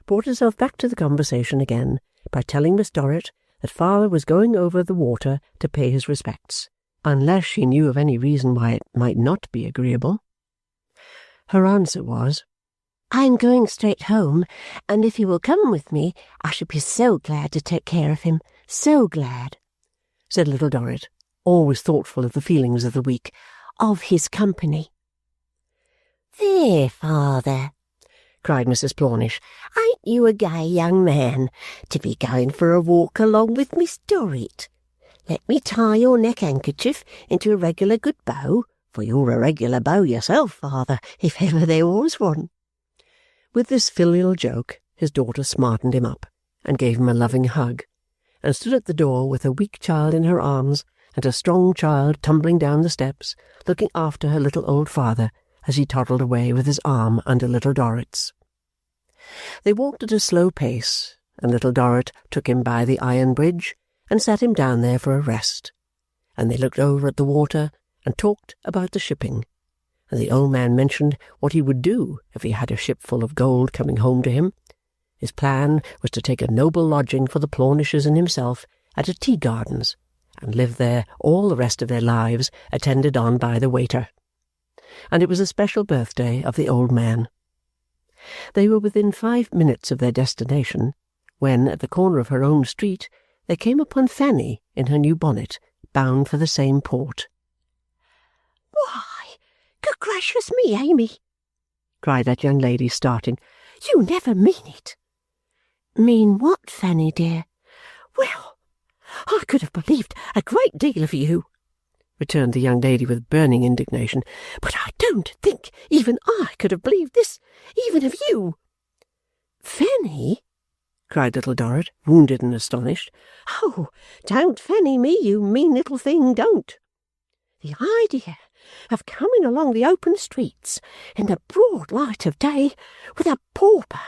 brought herself back to the conversation again by telling Miss Dorrit that father was going over the water to pay his respects, unless she knew of any reason why it might not be agreeable. Her answer was, "I am going straight home, and if you will come with me, I should be so glad to take care of him, so glad," said Little Dorrit, always thoughtful of the feelings of the weak, "of his company." "There, father," cried Mrs. Plornish, "ain't you a gay young man to be going for a walk along with Miss Dorrit? Let me tie your neck-handkerchief into a regular good bow, for you're a regular beau yourself, father, if ever there was one." With this filial joke, his daughter smartened him up, and gave him a loving hug, and stood at the door with a weak child in her arms, and a strong child tumbling down the steps, looking after her little old father as he toddled away with his arm under Little Dorrit's. They walked at a slow pace, and Little Dorrit took him by the iron bridge, and sat him down there for a rest, and they looked over at the water, and talked about the shipping, and the old man mentioned what he would do if he had a ship full of gold coming home to him. His plan was to take a noble lodging for the Plornishes and himself at a tea gardens, and live there all the rest of their lives, attended on by the waiter. And it was a special birthday of the old man. They were within 5 minutes of their destination, when, at the corner of her own street, they came upon Fanny in her new bonnet, bound for the same port. "Why, good gracious me, Amy!" cried that young lady, starting. "You never mean it!" "Mean what, Fanny dear?" "Well, I could have believed a great deal of you," returned the young lady with burning indignation, "but I don't think even I could have believed this, even of you." "Fanny!" cried Little Dorrit, wounded and astonished. "Oh, don't Fanny me, you mean little thing, don't. The idea of coming along the open streets in the broad light of day with a pauper,"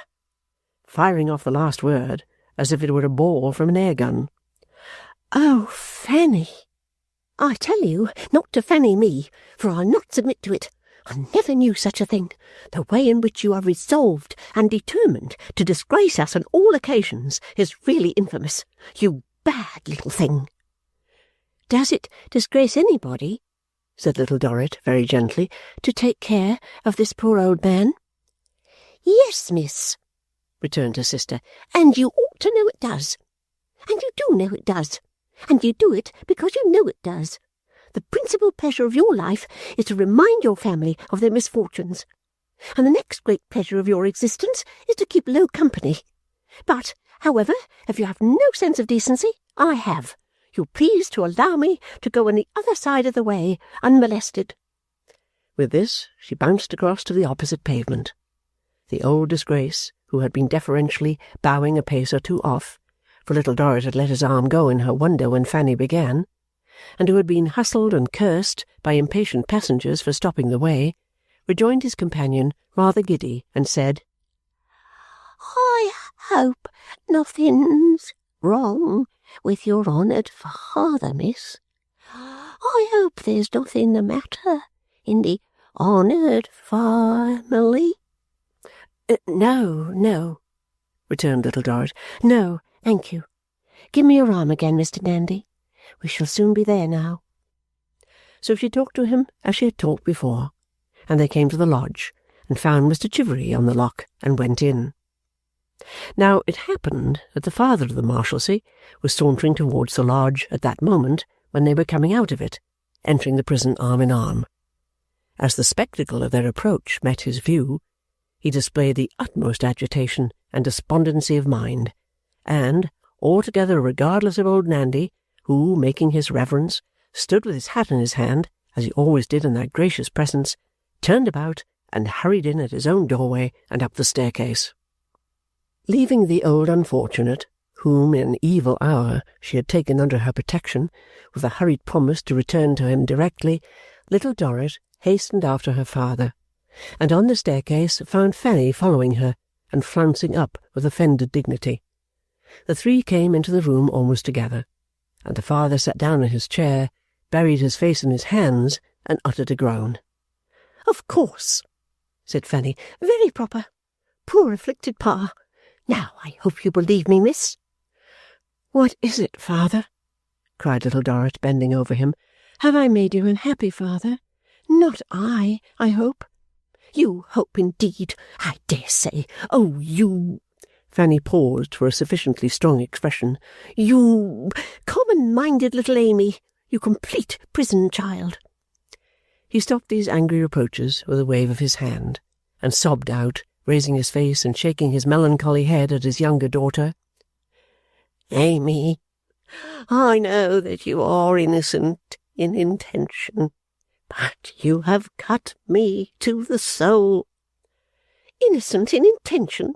firing off the last word as if it were a ball from an air-gun. "Oh, Fanny! I tell you not to Fanny me, for I'll not submit to it. I never knew such a thing. The way in which you are resolved and determined to disgrace us on all occasions is really infamous. You bad little thing." "Does it disgrace anybody," said Little Dorrit very gently, "to take care of this poor old man?" "Yes, miss," returned her sister, "and you ought to know it does. And you do know it does. And you do it because you know it does. The principal pleasure of your life is to remind your family of their misfortunes, and the next great pleasure of your existence is to keep low company. But, however, if you have no sense of decency, I have. You'll please to allow me to go on the other side of the way, unmolested." With this, she bounced across to the opposite pavement. The old disgrace, who had been deferentially bowing a pace or two off, for Little Dorrit had let his arm go in her wonder when Fanny began, and who had been hustled and cursed by impatient passengers for stopping the way, rejoined his companion rather giddy, and said, "I hope nothing's wrong with your honoured father, miss. I hope there's nothing the matter in the honoured family." No," returned Little Dorrit. "No, thank you. Give me your arm again, Mr. Nandy. We shall soon be there now." So she talked to him as she had talked before, and they came to the lodge, and found Mr. Chivery on the lock, and went in. Now it happened that the father of the Marshalsea was sauntering towards the lodge at that moment when they were coming out of it, entering the prison arm in arm. As the spectacle of their approach met his view, he displayed the utmost agitation and despondency of mind, and, altogether regardless of old Nandy, who, making his reverence, stood with his hat in his hand, as he always did in that gracious presence, turned about and hurried in at his own doorway and up the staircase. Leaving the old unfortunate, whom in an evil hour she had taken under her protection, with a hurried promise to return to him directly, Little Dorrit hastened after her father, and on the staircase found Fanny following her, and flouncing up with offended dignity. The three came into the room almost together, and the father sat down in his chair, buried his face in his hands, and uttered a groan. "Of course," said Fanny. "Very proper. Poor afflicted Pa. Now, I hope you believe me, miss." "What is it, father?" cried Little Dorrit, bending over him. "Have I made you unhappy, father? Not I hope." "You hope, indeed, I dare say. Oh, you—" Fanny paused for a sufficiently strong expression. "You common-minded little Amy, you complete prison child." He stopped these angry reproaches with a wave of his hand, and sobbed out, raising his face and shaking his melancholy head at his younger daughter, "Amy, I know that you are innocent in intention, but you have cut me to the soul." "Innocent in intention?"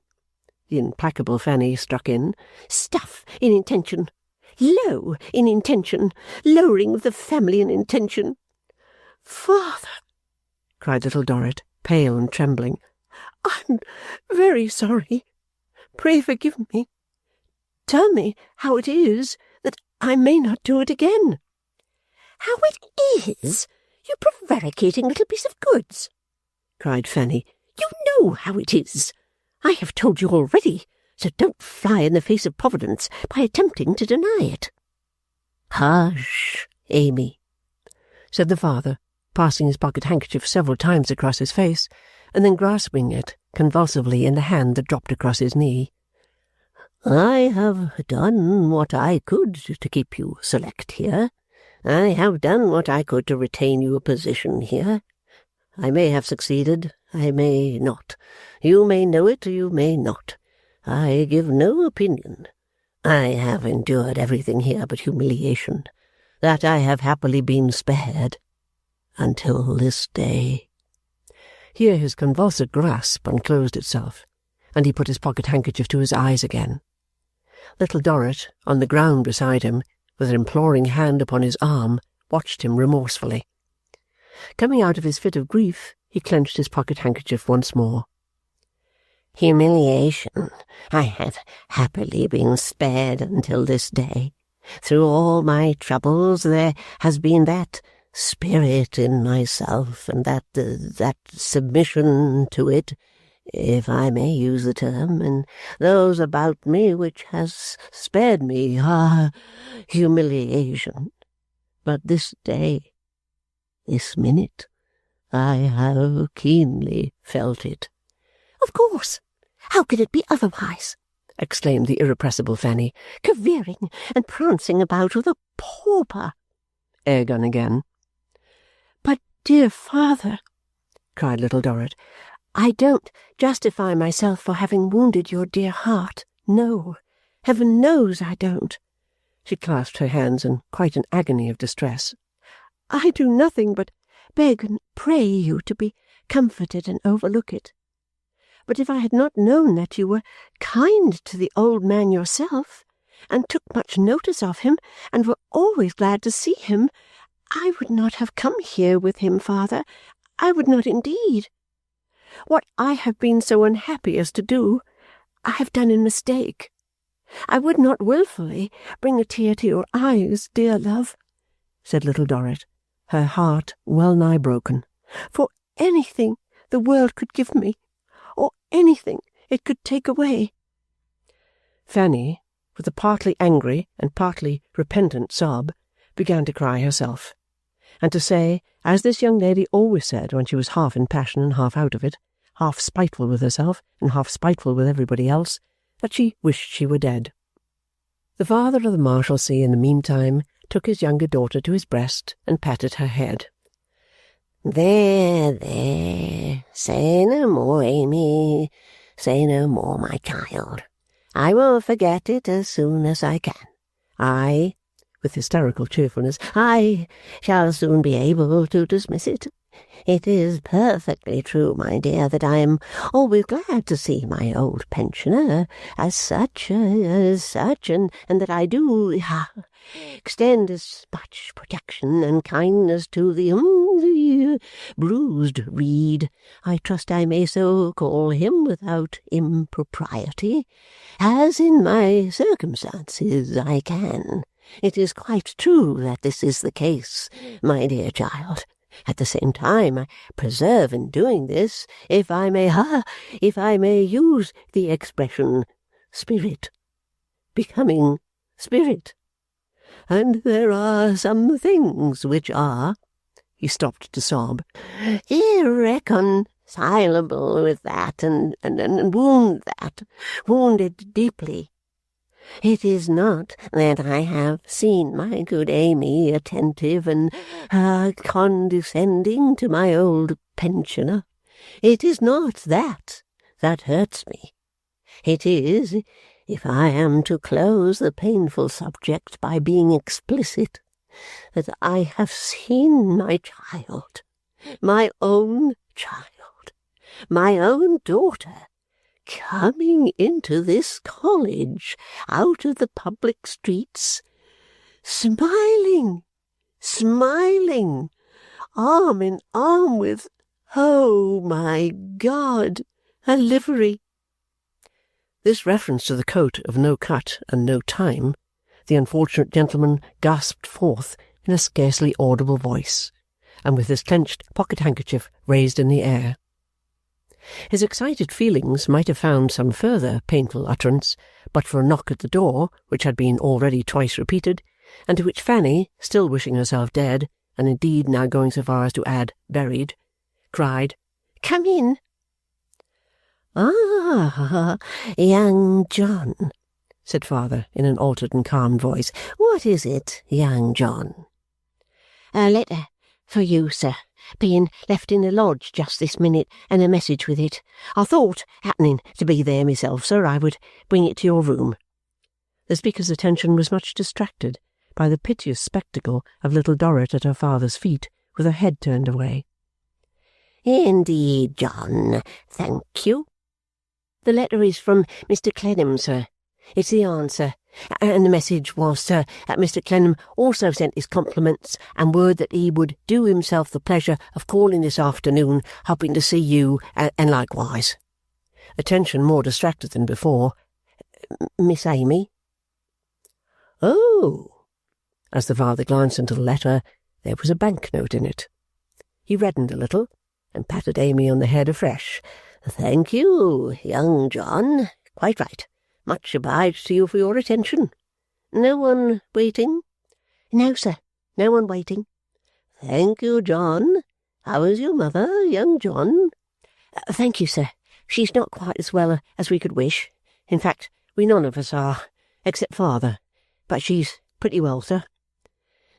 the implacable Fanny struck in. "Stuff in intention. Low in intention. Lowering of the family in intention." "Father!" cried Little Dorrit, pale and trembling. "I'm very sorry. Pray forgive me. Tell me how it is, that I may not do it again." "How it is, you prevaricating little piece of goods!" cried Fanny. "You know how it is. I have told you already, so don't fly in the face of Providence by attempting to deny it." "Hush, Amy," said the father, passing his pocket-handkerchief several times across his face, and then grasping it convulsively in the hand that dropped across his knee. "I have done what I could to keep you select here. I have done what I could to retain you a position here. I may have succeeded, I may not. You may know it, you may not. I give no opinion. I have endured everything here but humiliation. That I have happily been spared. Until this day." Here his convulsive grasp unclosed itself, and he put his pocket-handkerchief to his eyes again. Little Dorrit, on the ground beside him, with an imploring hand upon his arm, watched him remorsefully. Coming out of his fit of grief, he clenched his pocket-handkerchief once more. "Humiliation I have happily been spared until this day. Through all my troubles there has been that spirit in myself, and that submission to it, if I may use the term, and those about me, which has spared me humiliation. But this day, this minute, I have keenly felt it." "Of course. How could it be otherwise?" exclaimed the irrepressible Fanny. "Careering and prancing about with a pauper." Air gun again. "But, dear father," cried Little Dorrit, "I don't justify myself for having wounded your dear heart. No, heaven knows I don't." She clasped her hands in quite an agony of distress. "I do nothing but beg and pray you to be comforted and overlook it. But if I had not known that you were kind to the old man yourself, and took much notice of him, and were always glad to see him, I would not have come here with him, father. I would not indeed. What I have been so unhappy as to do, I have done in mistake. I would not wilfully bring a tear to your eyes, dear love," said Little Dorrit, her heart well nigh broken, "for anything the world could give me, or anything it could take away." Fanny, with a partly angry and partly repentant sob, began to cry herself, and to say, as this young lady always said when she was half in passion and half out of it, half spiteful with herself and half spiteful with everybody else, that she wished she were dead. The father of the Marshalsea in the meantime took his younger daughter to his breast and patted her head. "There, there, say no more, Amy, say no more, my child. I will forget it as soon as I can. I," with hysterical cheerfulness, "I shall soon be able to dismiss it. It is perfectly true, my dear, that I am always glad to see my old pensioner as such, and that I do extend as much protection and kindness to the bruised reed, I trust I may so call him without impropriety, as in my circumstances I can. It is quite true that this is the case, my dear child. At the same time, I preserve in doing this, if I may use the expression, spirit, becoming spirit. And there are some things which are," he stopped to sob, "irreconcilable with that, and wound it deeply. It is not that I have seen my good Amy attentive and condescending to my old pensioner. It is not that hurts me. It is, if I am to close the painful subject by being explicit, that I have seen my child, my own daughter, coming into this college out of the public streets, smiling, arm in arm with, oh my God, a livery." This reference to the coat of no cut and no time, the unfortunate gentleman gasped forth in a scarcely audible voice, and with his clenched pocket-handkerchief raised in the air. His excited feelings might have found some further painful utterance, but for a knock at the door, which had been already twice repeated, and to which Fanny, still wishing herself dead, and indeed now going so far as to add buried, cried, "Come in." "Ah, young John," said father in an altered and calmed voice. "What is it, young John?" "A letter for you, sir, being left in the lodge just this minute, and a message with it. I thought, happening to be there myself, sir, I would bring it to your room." The speaker's attention was much distracted by the piteous spectacle of little Dorrit at her father's feet, with her head turned away. "Indeed, John, thank you." "The letter is from Mr. Clennam, sir. It's the answer. And the message was, sir, that Mr. Clennam also sent his compliments and word that he would do himself the pleasure of calling this afternoon, hoping to see you, and likewise." Attention more distracted than before. "Miss Amy?" "Oh!" As the father glanced into the letter, there was a bank-note in it. He reddened a little, and patted Amy on the head afresh. "Thank you, young John. Quite right. Much obliged to you for your attention. No one waiting?" "No, sir, no one waiting." "Thank you, John. How is your mother, young John?" "Thank you, sir. She's not quite as well as we could wish. In fact, we none of us are, except father. But she's pretty well, sir."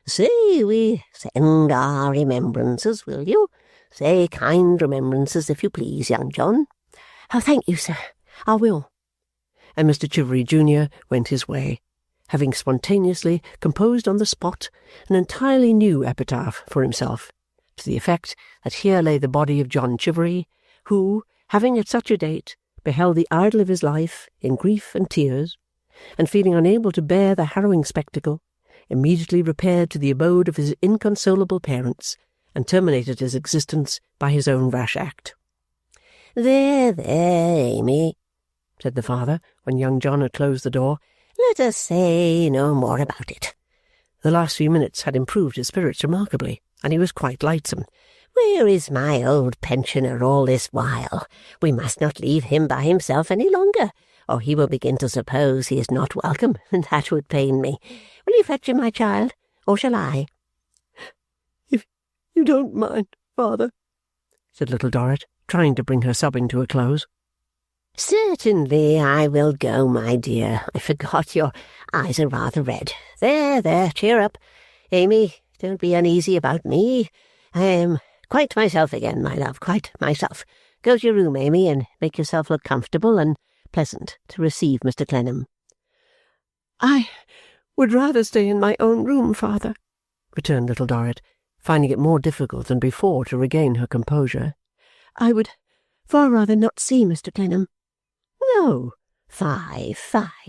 "Say we send our remembrances, will you? Say kind remembrances, if you please, young John." "Oh, thank you, sir. I will." And Mr. Chivery Junior went his way, having spontaneously composed on the spot an entirely new epitaph for himself, to the effect that here lay the body of John Chivery, who, having at such a date beheld the idol of his life in grief and tears, and feeling unable to bear the harrowing spectacle, immediately repaired to the abode of his inconsolable parents, and terminated his existence by his own rash act. "There, Amy," said the father, when young John had closed the door. "Let us say no more about it." The last few minutes had improved his spirits remarkably, and he was quite lightsome. "Where is my old pensioner all this while? We must not leave him by himself any longer, or he will begin to suppose he is not welcome, and that would pain me. Will you fetch him, my child, or shall I?" "If you don't mind, father," said Little Dorrit, trying to bring her sobbing to a close. "Certainly I will go, my dear. I forgot your eyes are rather red. There, cheer up. Amy, don't be uneasy about me. I am quite myself again, my love, quite myself. Go to your room, Amy, and make yourself look comfortable and pleasant to receive Mr. Clennam." "I would rather stay in my own room, father," returned Little Dorrit. finding it more difficult than before to regain her composure. I would far rather not see Mr. Clennam. No, fie,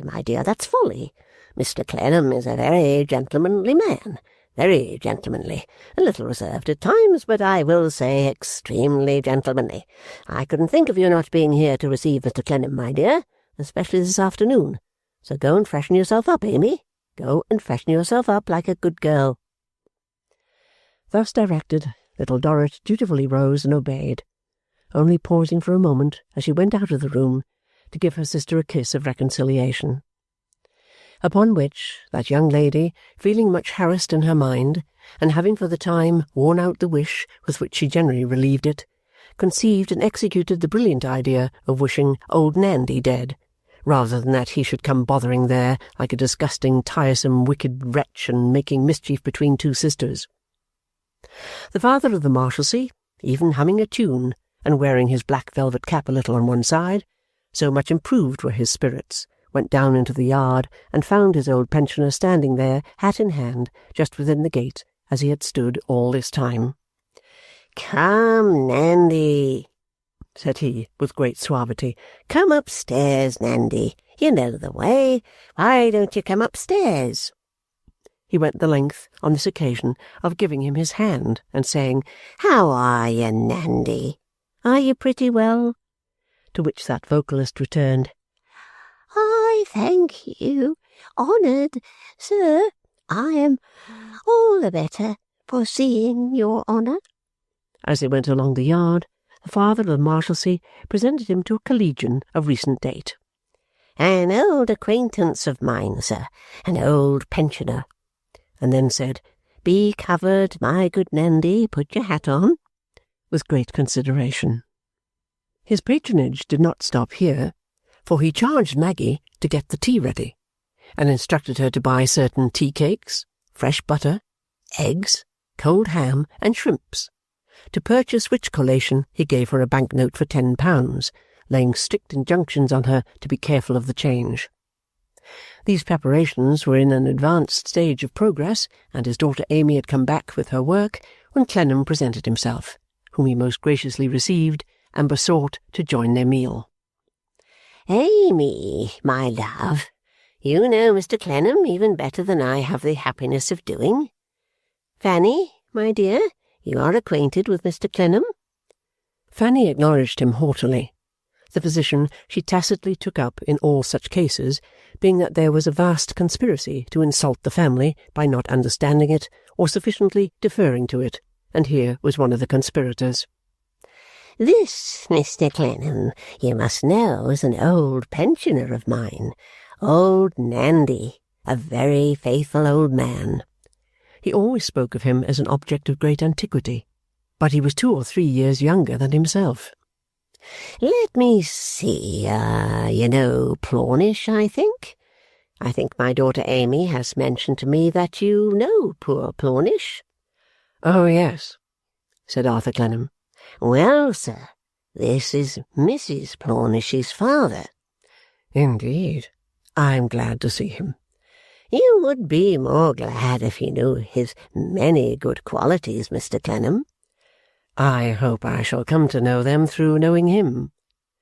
my dear, that's folly. Mr. Clennam is a very gentlemanly man, very gentlemanly, a little reserved at times, but I will say extremely gentlemanly. I couldn't think of you not being here to receive Mr. Clennam, my dear, especially this afternoon. So go and freshen yourself up, Amy. Go and freshen yourself up like a good girl. Thus directed, little Dorrit dutifully rose and obeyed, only pausing for a moment as she went out of the room to give her sister a kiss of reconciliation. Upon which, that young lady, feeling much harassed in her mind, and having for the time worn out the wish with which she generally relieved it, conceived and executed the brilliant idea of wishing old Nandy dead, rather than that he should come bothering there like a disgusting, tiresome, wicked wretch and making mischief between two sisters. The father of the Marshalsea, even humming a tune and wearing his black velvet cap a little on one side, so much improved were his spirits, went down into the yard and found his old pensioner standing there, hat in hand, just within the gate, as he had stood all this time. "Come, Nandy," said he, with great suavity. "Come upstairs, Nandy. You know the way. Why don't you come upstairs?" He went the length, on this occasion, of giving him his hand and saying, "How are you, Nandy? Are you pretty well?" To which that vocalist returned, "I thank you, honoured sir. I am all the better for seeing your honour." As they went along the yard, the father of the Marshalsea presented him to a collegian of recent date. "An old acquaintance of mine, sir, an old pensioner," and then said, "Be covered, my good Nandy, put your hat on," with great consideration. His patronage did not stop here, for he charged Maggie to get the tea ready, and instructed her to buy certain tea-cakes, fresh butter, eggs, cold ham, and shrimps, to purchase which collation he gave her a bank-note for £10, laying strict injunctions on her to be careful of the change. These preparations were in an advanced stage of progress, and his daughter Amy had come back with her work, when Clennam presented himself, whom he most graciously received, and besought to join their meal. "Amy, my love, you know Mr. Clennam even better than I have the happiness of doing. Fanny, my dear, you are acquainted with Mr. Clennam?" Fanny acknowledged him haughtily, the position she tacitly took up in all such cases being that there was a vast conspiracy to insult the family by not understanding it or sufficiently deferring to it, and here was one of the conspirators. "This Mr. Clennam, you must know, is an old pensioner of mine, old Nandy, a very faithful old man." He always spoke of him as an object of great antiquity, but he was 2 or 3 years younger than himself. "Let me see, you know Plornish, I think? I think my daughter Amy has mentioned to me that you know poor Plornish." "Oh, yes," said Arthur Clennam. "Well, sir, this is Mrs. Plornish's father." "Indeed. I'm glad to see him." "You would be more glad if you knew his many good qualities, Mr. Clennam." "I hope I shall come to know them through knowing him,"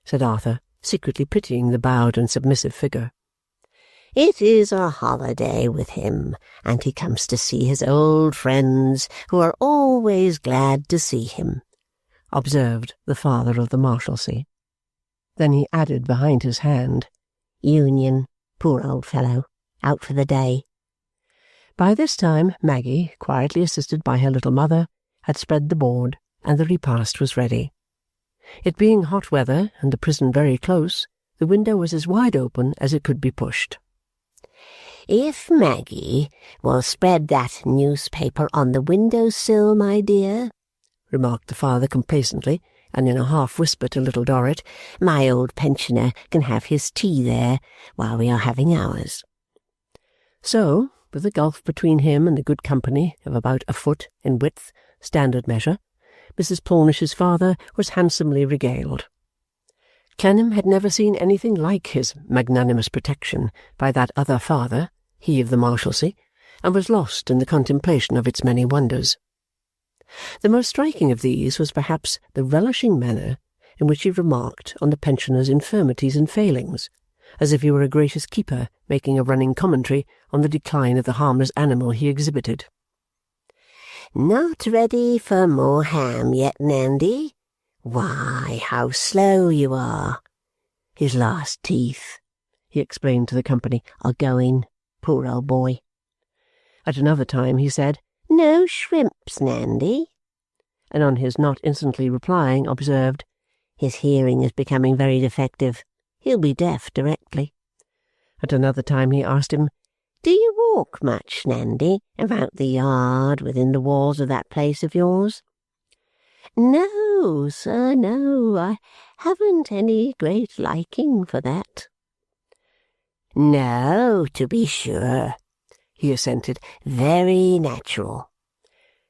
said Arthur, secretly pitying the bowed and submissive figure. "It is a holiday with him, and he comes to see his old friends, who are always glad to see him," observed the father of the Marshalsea. Then he added behind his hand, "Union, poor old fellow, out for the day." By this time Maggie, quietly assisted by her little mother, had spread the board, and the repast was ready. It being hot weather, and the prison very close, the window was as wide open as it could be pushed. "If Maggie will spread that newspaper on the window-sill, my dear," remarked the father complacently, and in a half-whisper to little Dorrit, "my old pensioner can have his tea there while we are having ours." So, with a gulf between him and the good company of about a foot in width, standard measure, Mrs. Plornish's father was handsomely regaled. Clennam had never seen anything like his magnanimous protection by that other father, he of the Marshalsea, and was lost in the contemplation of its many wonders. The most striking of these was perhaps the relishing manner in which he remarked on the pensioner's infirmities and failings, as if he were a gracious keeper making a running commentary on the decline of the harmless animal he exhibited. "Not ready for more ham yet, Nandy? Why, how slow you are! His last teeth," he explained to the company, "are going. Poor old boy." At another time he said, "No shrimps, Nandy?" and on his not instantly replying, observed, "His hearing is becoming very defective. He'll be deaf directly." At another time he asked him, "Do you walk much, Nandy, about the yard within the walls of that place of yours?" "No, sir, no. I haven't any great liking for that." "No, to be sure," he assented. "Very natural."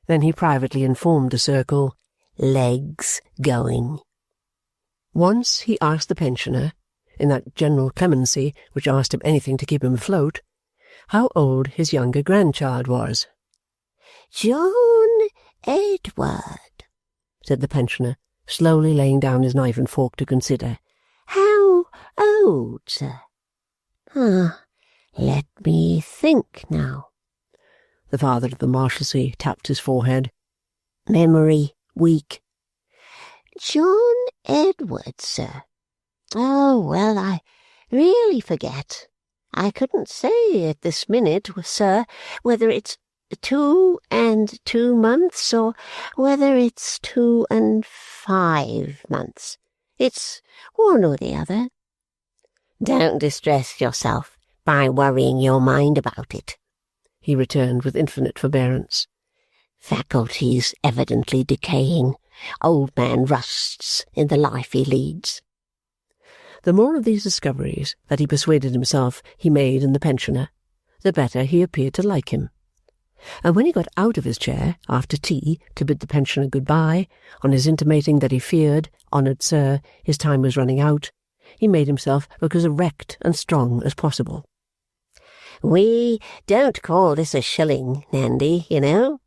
Then he privately informed the circle, "Legs going." Once he asked the pensioner, in that general clemency which asked him anything to keep him afloat, how old his younger grandchild was. "John Edward," said the pensioner, slowly laying down his knife and fork to consider. "How old, sir?" Let me think now." The father of the Marshalsea tapped his forehead. "Memory weak." "John Edward, sir. Oh, well, I really forget. I couldn't say at this minute, sir, whether it's 2 and 2 months or whether it's 2 and 5 months. It's one or the other." "Don't distress yourself by worrying your mind about it," he returned with infinite forbearance. "Faculties evidently decaying. Old man rusts in the life he leads." The more of these discoveries that he persuaded himself he made in the pensioner, the better he appeared to like him. And when he got out of his chair, after tea, to bid the pensioner good-bye, on his intimating that he feared, honoured sir, his time was running out, he made himself look as erect and strong as possible. "We don't call this a shilling, Nandy, you know,"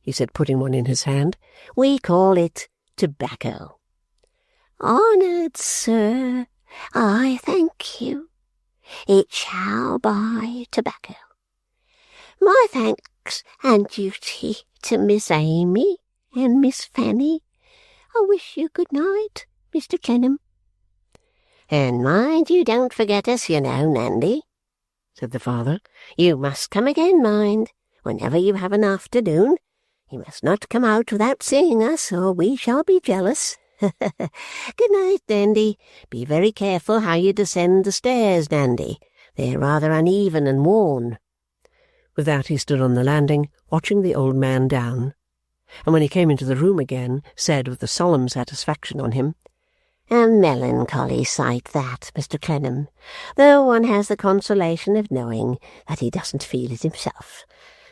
he said, putting one in his hand. "We call it tobacco." "Honoured sir, I thank you. It shall buy tobacco. My thanks and duty to Miss Amy and Miss Fanny. I wish you good night, Mr. Clennam." "And mind you don't forget us, you know, Nandy," said the father. "You must come again, mind, whenever you have an afternoon. You must not come out without seeing us, or we shall be jealous. Good night, Nandy. Be very careful how you descend the stairs, Nandy. They're rather uneven and worn." With that he stood on the landing, watching the old man down, and when he came into the room again, said with a solemn satisfaction on him, "A melancholy sight that, Mr. Clennam, though one has the consolation of knowing that he doesn't feel it himself.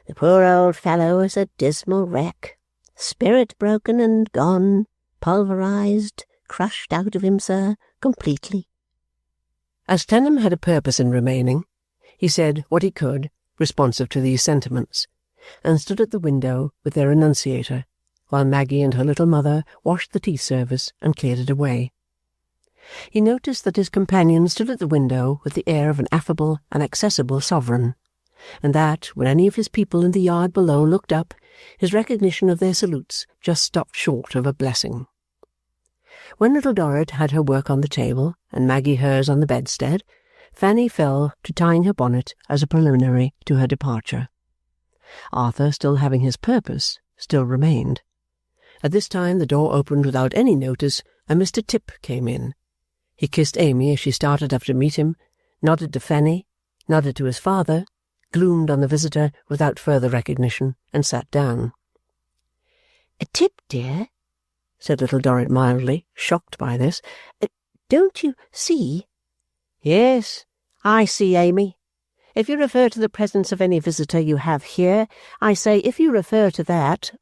The poor old fellow is a dismal wreck, spirit broken and gone, pulverized, crushed out of him, sir, completely." As Clennam had a purpose in remaining, he said what he could responsive to these sentiments, and stood at the window with their enunciator, while Maggie and her little mother washed the tea-service and cleared it away. He noticed that his companion stood at the window with the air of an affable and accessible sovereign, and that, when any of his people in the yard below looked up, his recognition of their salutes just stopped short of a blessing. When little Dorrit had her work on the table, and Maggie hers on the bedstead, Fanny fell to tying her bonnet as a preliminary to her departure. Arthur, still having his purpose, still remained. At this time the door opened without any notice, and Mr. Tip came in. He kissed Amy as she started up to meet him, nodded to Fanny, nodded to his father, gloomed on the visitor without further recognition, and sat down. "Tip, dear," said little Dorrit mildly, shocked by this, "don't you see?" "Yes, I see, Amy. If you refer to the presence of any visitor you have here, I say if you refer to that,"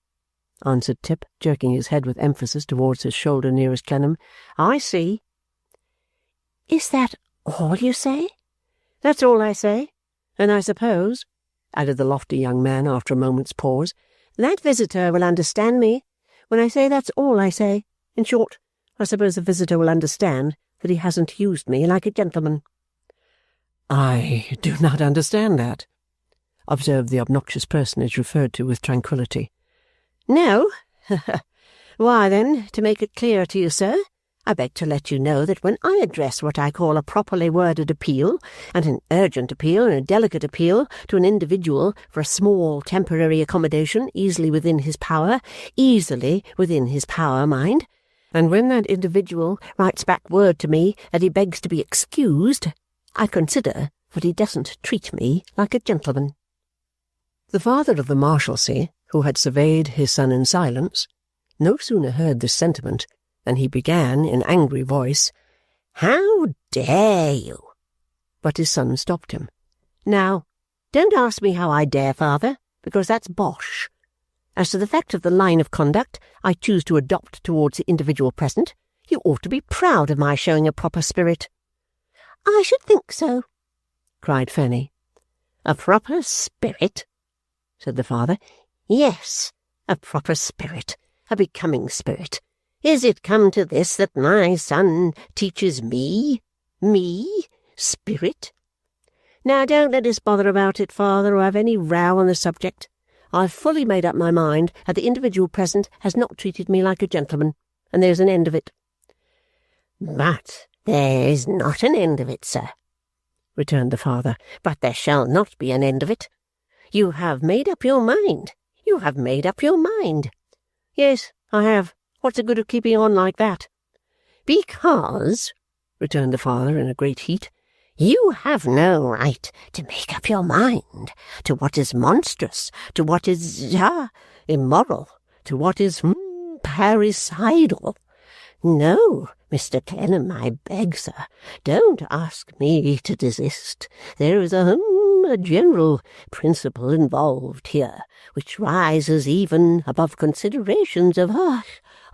answered Tip, jerking his head with emphasis towards his shoulder nearest Clennam, "I see." "Is that all you say?" "That's all I say. And I suppose," added the lofty young man after a moment's pause, That visitor will understand me when I say that's all I say. In short, I suppose the visitor will understand that he hasn't used me like a gentleman. I do not understand that, observed the obnoxious personage referred to with tranquillity. No? Why, then, to make it clear to you, sir, I beg to let you know that when I address what I call a properly worded appeal, and an urgent appeal and a delicate appeal to an individual for a small temporary accommodation easily within his power, mind, and when that individual writes back word to me that he begs to be excused, I consider that he doesn't treat me like a gentleman. The father of the Marshalsea, who had surveyed his son in silence, no sooner heard this sentiment than he began in angry voice, "How dare you?" But his son stopped him. Now, don't ask me how I dare, father, because that's bosh. As to the fact of the line of conduct I choose to adopt towards the individual present, you ought to be proud of my showing a proper spirit. I should think so, cried Fanny. A proper spirit? Said the father. Yes, a proper spirit, a becoming spirit. Is it come to this that my son teaches me, spirit? Now don't let us bother about it, father, or have any row on the subject. I've fully made up my mind that the individual present has not treated me like a gentleman, and there's an end of it. But there is not an end of it, sir, returned the father. But there shall not be an end of it. You have made up your mind. You have made up your mind. Yes, I have. What's the good of keeping on like that? Because, returned the father in a great heat, you have no right to make up your mind to what is monstrous, to what is, immoral, to what is, parricidal. No, Mr. Clennam, I beg, sir, don't ask me to desist. There is a general principle involved here, which rises even above considerations of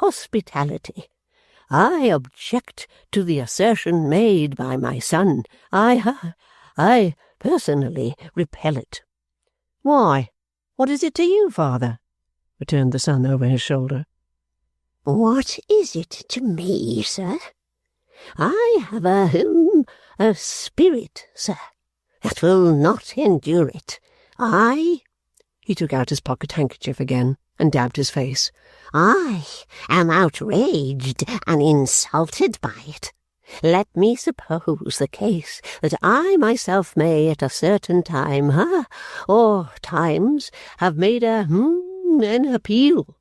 hospitality. I object to the assertion made by my son. I personally repel it. Why, what is it to you, father? Returned the son over his shoulder. What is it to me, sir? I have a spirit, sir, that will not endure it. He took out his pocket-handkerchief again and dabbed his face. I am outraged and insulted by it. Let me suppose the case that I myself may at a certain time, or times, have made an appeal,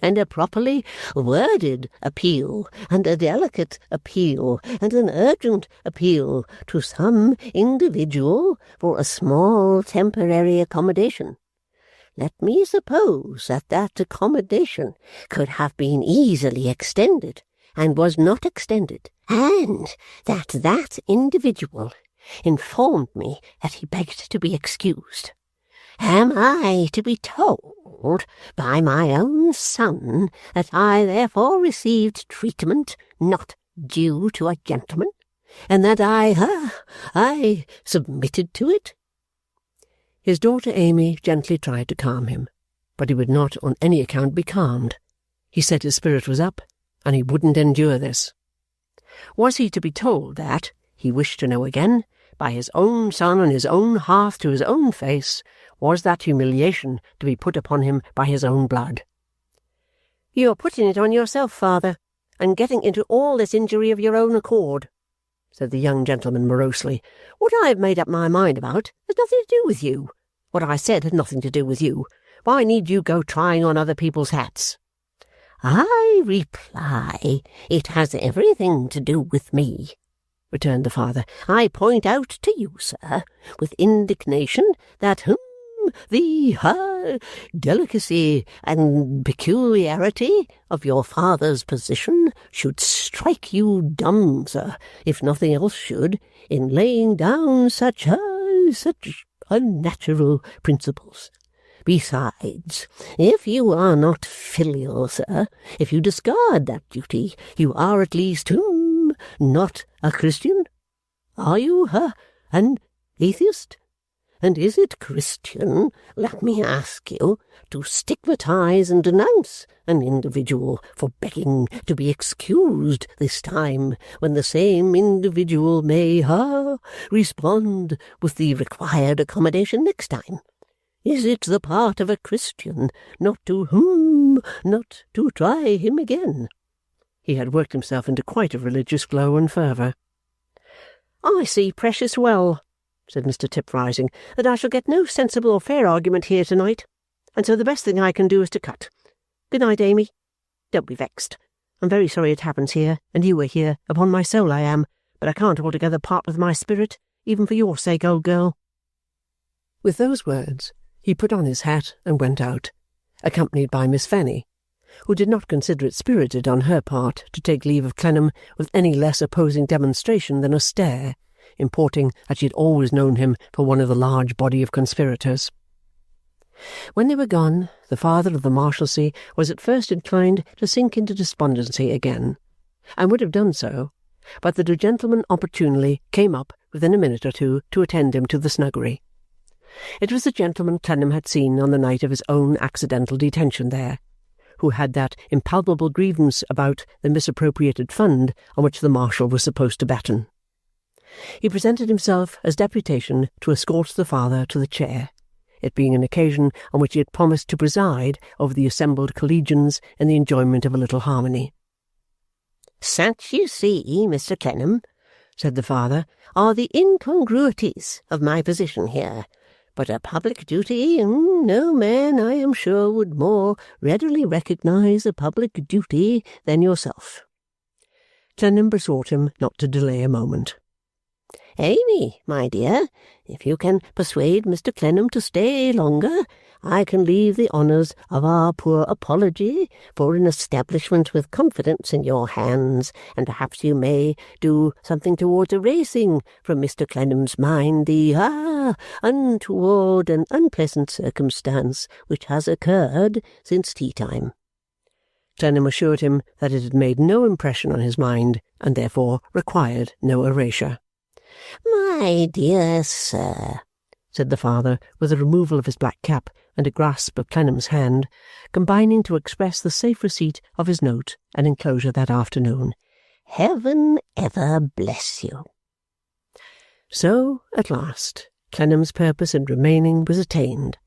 and a properly worded appeal, and a delicate appeal, and an urgent appeal to some individual for a small temporary accommodation. Let me suppose that accommodation could have been easily extended, and was not extended, and that individual informed me that he begged to be excused. Am I to be told by my own son that I therefore received treatment not due to a gentleman, and that I submitted to it? His daughter Amy gently tried to calm him, but he would not on any account be calmed. He said his spirit was up, and he wouldn't endure this. Was he to be told that, he wished to know again, by his own son on his own hearth to his own face, was that humiliation to be put upon him by his own blood? You are putting it on yourself, father, and getting into all this injury of your own accord, said the young gentleman morosely. What I have made up my mind about has nothing to do with you. What I said had nothing to do with you. Why need you go trying on other people's hats? I reply, it has everything to do with me, returned the father. I point out to you, sir, with indignation, that the delicacy and peculiarity of your father's position should strike you dumb, sir, if nothing else should, in laying down such unnatural principles. Besides, if you are not filial, sir, if you discard that duty, you are at least, not a Christian. Are you, an atheist? And is it Christian, let me ask you, to stigmatize and denounce an individual for begging to be excused this time, when the same individual may, respond with the required accommodation next time? Is it the part of a Christian not to try him again? He had worked himself into quite a religious glow and fervour. I see precious well, said Mr. Tip, rising, that I shall get no sensible or fair argument here to-night, and so the best thing I can do is to cut. Good night, Amy. Don't be vexed. I'm very sorry it happens here, and you are here, upon my soul I am, but I can't altogether part with my spirit, even for your sake, old girl. With those words, he put on his hat and went out, accompanied by Miss Fanny, who did not consider it spirited on her part to take leave of Clennam with any less opposing demonstration than a stare, importing that she had always known him for one of the large body of conspirators. When they were gone, the father of the Marshalsea was at first inclined to sink into despondency again, and would have done so, but that a gentleman opportunely came up within a minute or two to attend him to the snuggery. It was the gentleman Clennam had seen on the night of his own accidental detention there, who had that impalpable grievance about the misappropriated fund on which the Marshal was supposed to batten. He presented himself as deputation to escort the father to the chair, it being an occasion on which he had promised to preside over the assembled collegians in the enjoyment of a little harmony. Such, you see, Mr. Clennam, said the father, are the incongruities of my position here. But a public duty, no man, I am sure, would more readily recognise a public duty than yourself. Clennam besought him not to delay a moment. Amy, my dear, if you can persuade Mr. Clennam to stay longer, I can leave the honours of our poor apology for an establishment with confidence in your hands, and perhaps you may do something towards erasing from Mr. Clennam's mind the untoward and unpleasant circumstance which has occurred since tea-time. Clennam assured him that it had made no impression on his mind, and therefore required no erasure. My dear sir, said the father, with a removal of his black cap and a grasp of Clennam's hand, combining to express the safe receipt of his note and enclosure that afternoon, heaven ever bless you. So, at last, Clennam's purpose in remaining was attained,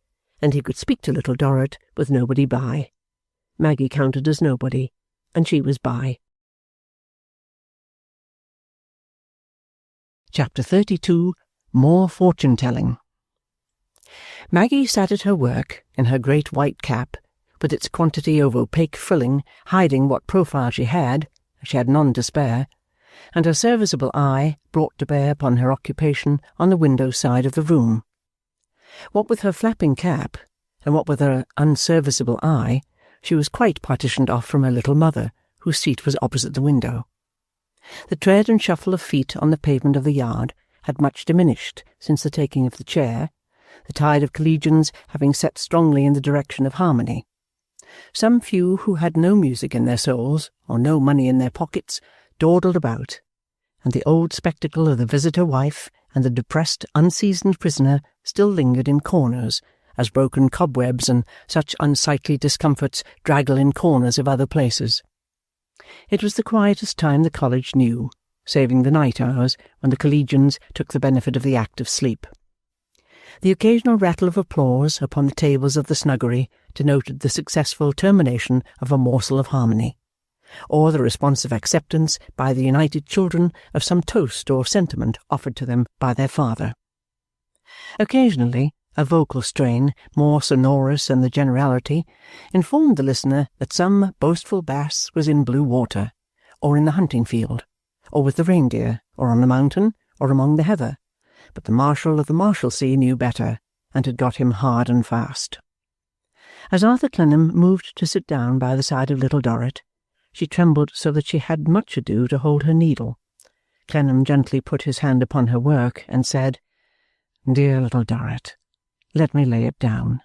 and he could speak to Little Dorrit with nobody by. Maggie counted as nobody, and she was by. Chapter 32. More Fortune-telling. Maggie sat at her work in her great white cap, with its quantity of opaque frilling hiding what profile she had none to spare, and her serviceable eye brought to bear upon her occupation on the window side of the room. What with her flapping cap, and what with her unserviceable eye, she was quite partitioned off from her little mother, whose seat was opposite the window. The tread and shuffle of feet on the pavement of the yard had much diminished since the taking of the chair, the tide of collegians having set strongly in the direction of harmony. Some few who had no music in their souls, or no money in their pockets, dawdled about, and the old spectacle of the visitor wife and the depressed, unseasoned prisoner still lingered in corners, as broken cobwebs and such unsightly discomforts draggle in corners of other places. It was the quietest time the college knew, saving the night hours when the collegians took the benefit of the act of sleep. The occasional rattle of applause upon the tables of the snuggery denoted the successful termination of a morsel of harmony, or the responsive acceptance by the united children of some toast or sentiment offered to them by their father. Occasionally, a vocal strain, more sonorous than the generality, informed the listener that some boastful bass was in blue water, or in the hunting field, or with the reindeer, or on the mountain, or among the heather, but the Marshal of the Marshalsea knew better, and had got him hard and fast. As Arthur Clennam moved to sit down by the side of Little Dorrit, she trembled so that she had much ado to hold her needle. Clennam gently put his hand upon her work, and said, "Dear Little Dorrit, let me lay it down."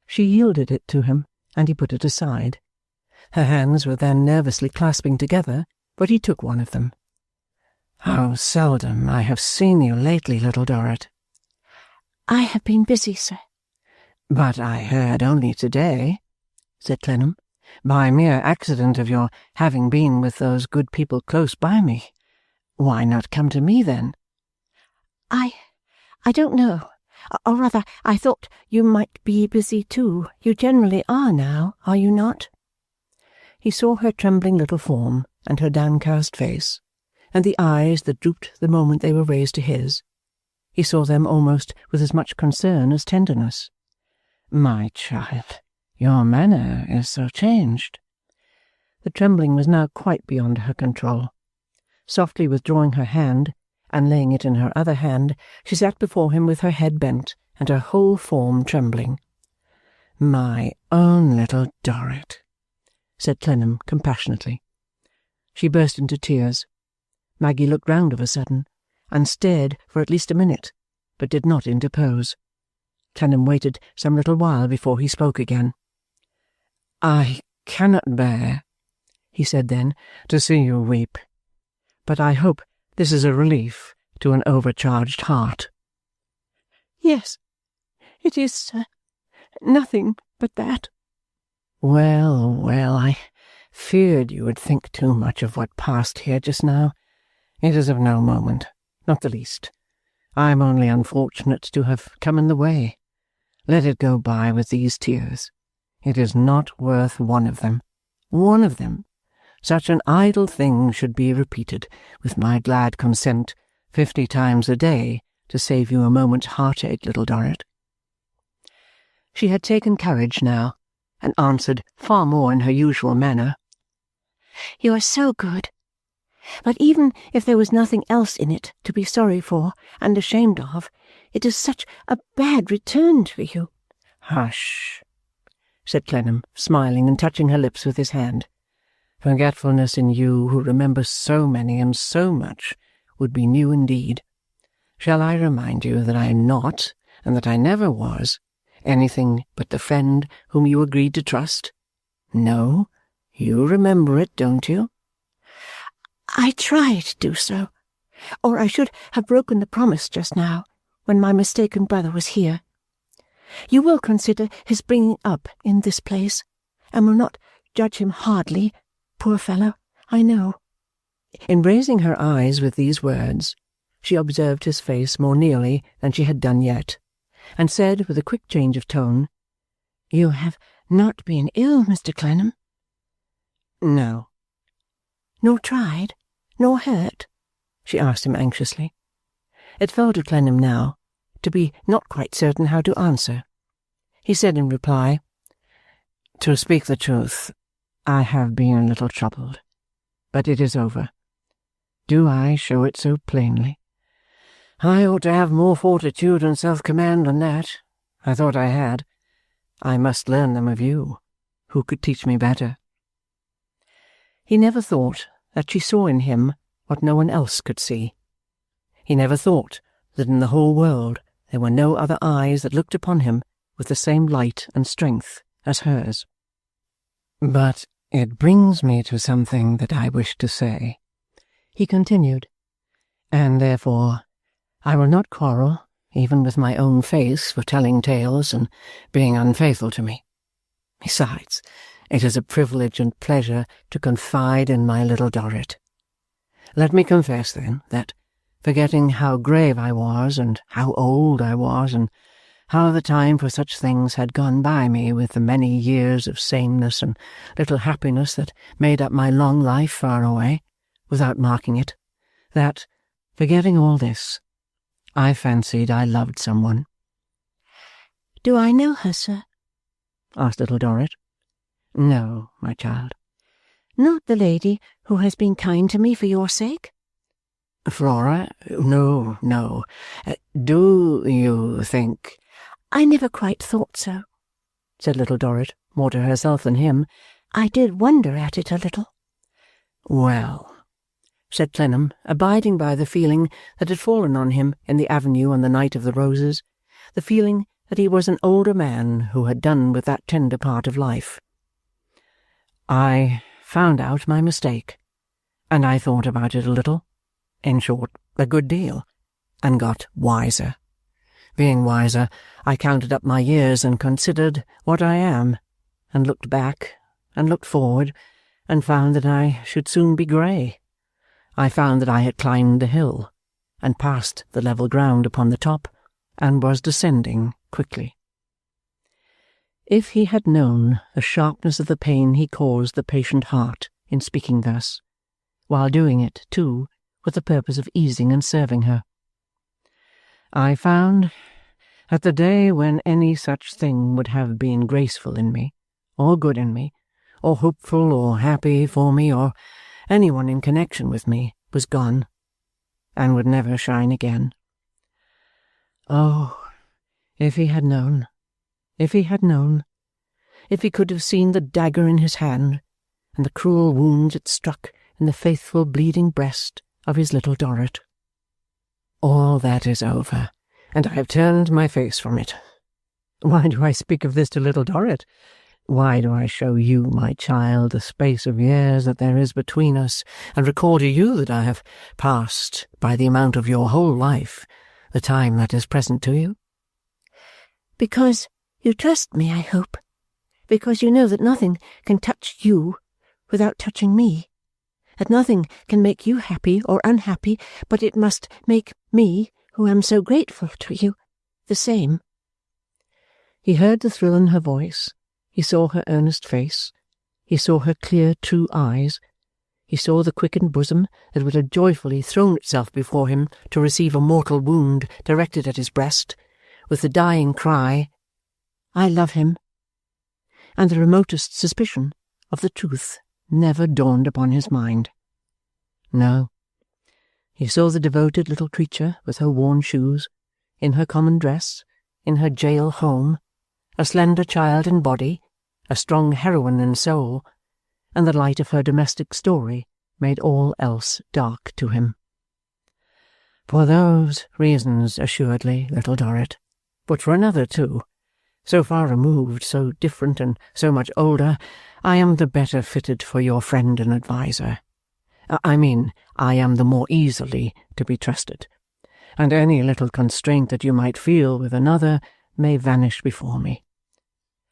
She yielded it to him, and he put it aside. Her hands were then nervously clasping together, but he took one of them. "How seldom I have seen you lately, Little Dorrit." I have been busy, sir. But I heard only today, said Clennam, by mere accident of your having been with those good people close by me. Why not come to me, then? I don't know. Or rather, I thought you might be busy too. You generally are now, are you not? He saw her trembling little form and her downcast face, and the eyes that drooped the moment they were raised to his. He saw them almost with as much concern as tenderness. My child, your manner is so changed. The trembling was now quite beyond her control. Softly withdrawing her hand, and laying it in her other hand, she sat before him with her head bent and her whole form trembling. My own little Dorrit, said Clennam compassionately. She burst into tears. Maggie looked round of a sudden, and stared for at least a minute, but did not interpose. Clennam waited some little while before he spoke again. I cannot bear, he said then, to see you weep. But I hope this is a relief to an overcharged heart. Yes, it is, sir. Nothing but that. Well, well, I feared you would think too much of what passed here just now. It is of no moment, not the least. I am only unfortunate to have come in the way. Let it go by with these tears. It is not worth one of them. One of them. Such an idle thing should be repeated, with my glad consent, 50 times a day, to save you a moment's heartache, little Dorrit. She had taken courage now, and answered far more in her usual manner. You are so good. But even if there was nothing else in it to be sorry for and ashamed of, it is such a bad return for you. Hush, said Clennam, smiling and touching her lips with his hand. Forgetfulness in you, who remember so many and so much, would be new indeed. Shall I remind you that I am not, and that I never was, anything but the friend whom you agreed to trust? No, you remember it, don't you? I try to do so, or I should have broken the promise just now, when my mistaken brother was here. You will consider his bringing up in this place, and will not judge him hardly, poor fellow, I know. In raising her eyes with these words, she observed his face more nearly than she had done yet, and said with a quick change of tone, You have not been ill, Mr. Clennam? No. Nor tried, nor hurt? She asked him anxiously. It fell to Clennam now to be not quite certain how to answer. He said in reply, To speak the truth, I have been a little troubled, but it is over. Do I show it so plainly? I ought to have more fortitude and self-command than that. I thought I had. I must learn them of you. Who could teach me better? He never thought that she saw in him what no one else could see. He never thought that in the whole world there were no other eyes that looked upon him with the same light and strength as hers. But it brings me to something that I wish to say, he continued, and therefore I will not quarrel even with my own face for telling tales and being unfaithful to me. Besides, it is a privilege and pleasure to confide in my little Dorrit. Let me confess, then, that, forgetting how grave I was, and how old I was, and how the time for such things had gone by me with the many years of sameness and little happiness that made up my long life far away, without marking it, that, forgetting all this, I fancied I loved someone. Do I know her, sir? Asked little Dorrit. No, my child. Not the lady who has been kind to me for your sake? Flora? No, no. Do you think— I never quite thought so, said little Dorrit, more to herself than him. I did wonder at it a little. Well, said Clennam, abiding by the feeling that had fallen on him in the avenue on the night of the roses, the feeling that he was an older man who had done with that tender part of life. I found out my mistake, and I thought about it a little, in short, a good deal, and got wiser. Being wiser, I counted up my years and considered what I am, and looked back, and looked forward, and found that I should soon be grey. I found that I had climbed the hill, and passed the level ground upon the top, and was descending quickly. If he had known the sharpness of the pain he caused the patient heart in speaking thus, while doing it, too, with the purpose of easing and serving her. I found that the day when any such thing would have been graceful in me, or good in me, or hopeful or happy for me, or any one in connection with me, was gone, and would never shine again. Oh, if he had known, if he had known, if he could have seen the dagger in his hand, and the cruel wounds it struck in the faithful bleeding breast of his little Dorrit. All that is over, and I have turned my face from it. Why do I speak of this to little Dorrit? Why do I show you, my child, the space of years that there is between us, and record to you that I have passed, by the amount of your whole life, the time that is present to you? Because you trust me, I hope. Because you know that nothing can touch you without touching me, that nothing can make you happy or unhappy, but it must make me, who am so grateful to you, the same. He heard the thrill in her voice. He saw her earnest face. He saw her clear, true eyes. He saw the quickened bosom that would have joyfully thrown itself before him to receive a mortal wound directed at his breast, with the dying cry, "I love him," and the remotest suspicion of the truth never dawned upon his mind. No. He saw the devoted little creature with her worn shoes, in her common dress, in her jail home, a slender child in body, a strong heroine in soul, and the light of her domestic story made all else dark to him. For those reasons, assuredly, little Dorrit, but for another too, so far removed, so different, and so much older, I am the better fitted for your friend and adviser. I mean, I am the more easily to be trusted, and any little constraint that you might feel with another may vanish before me.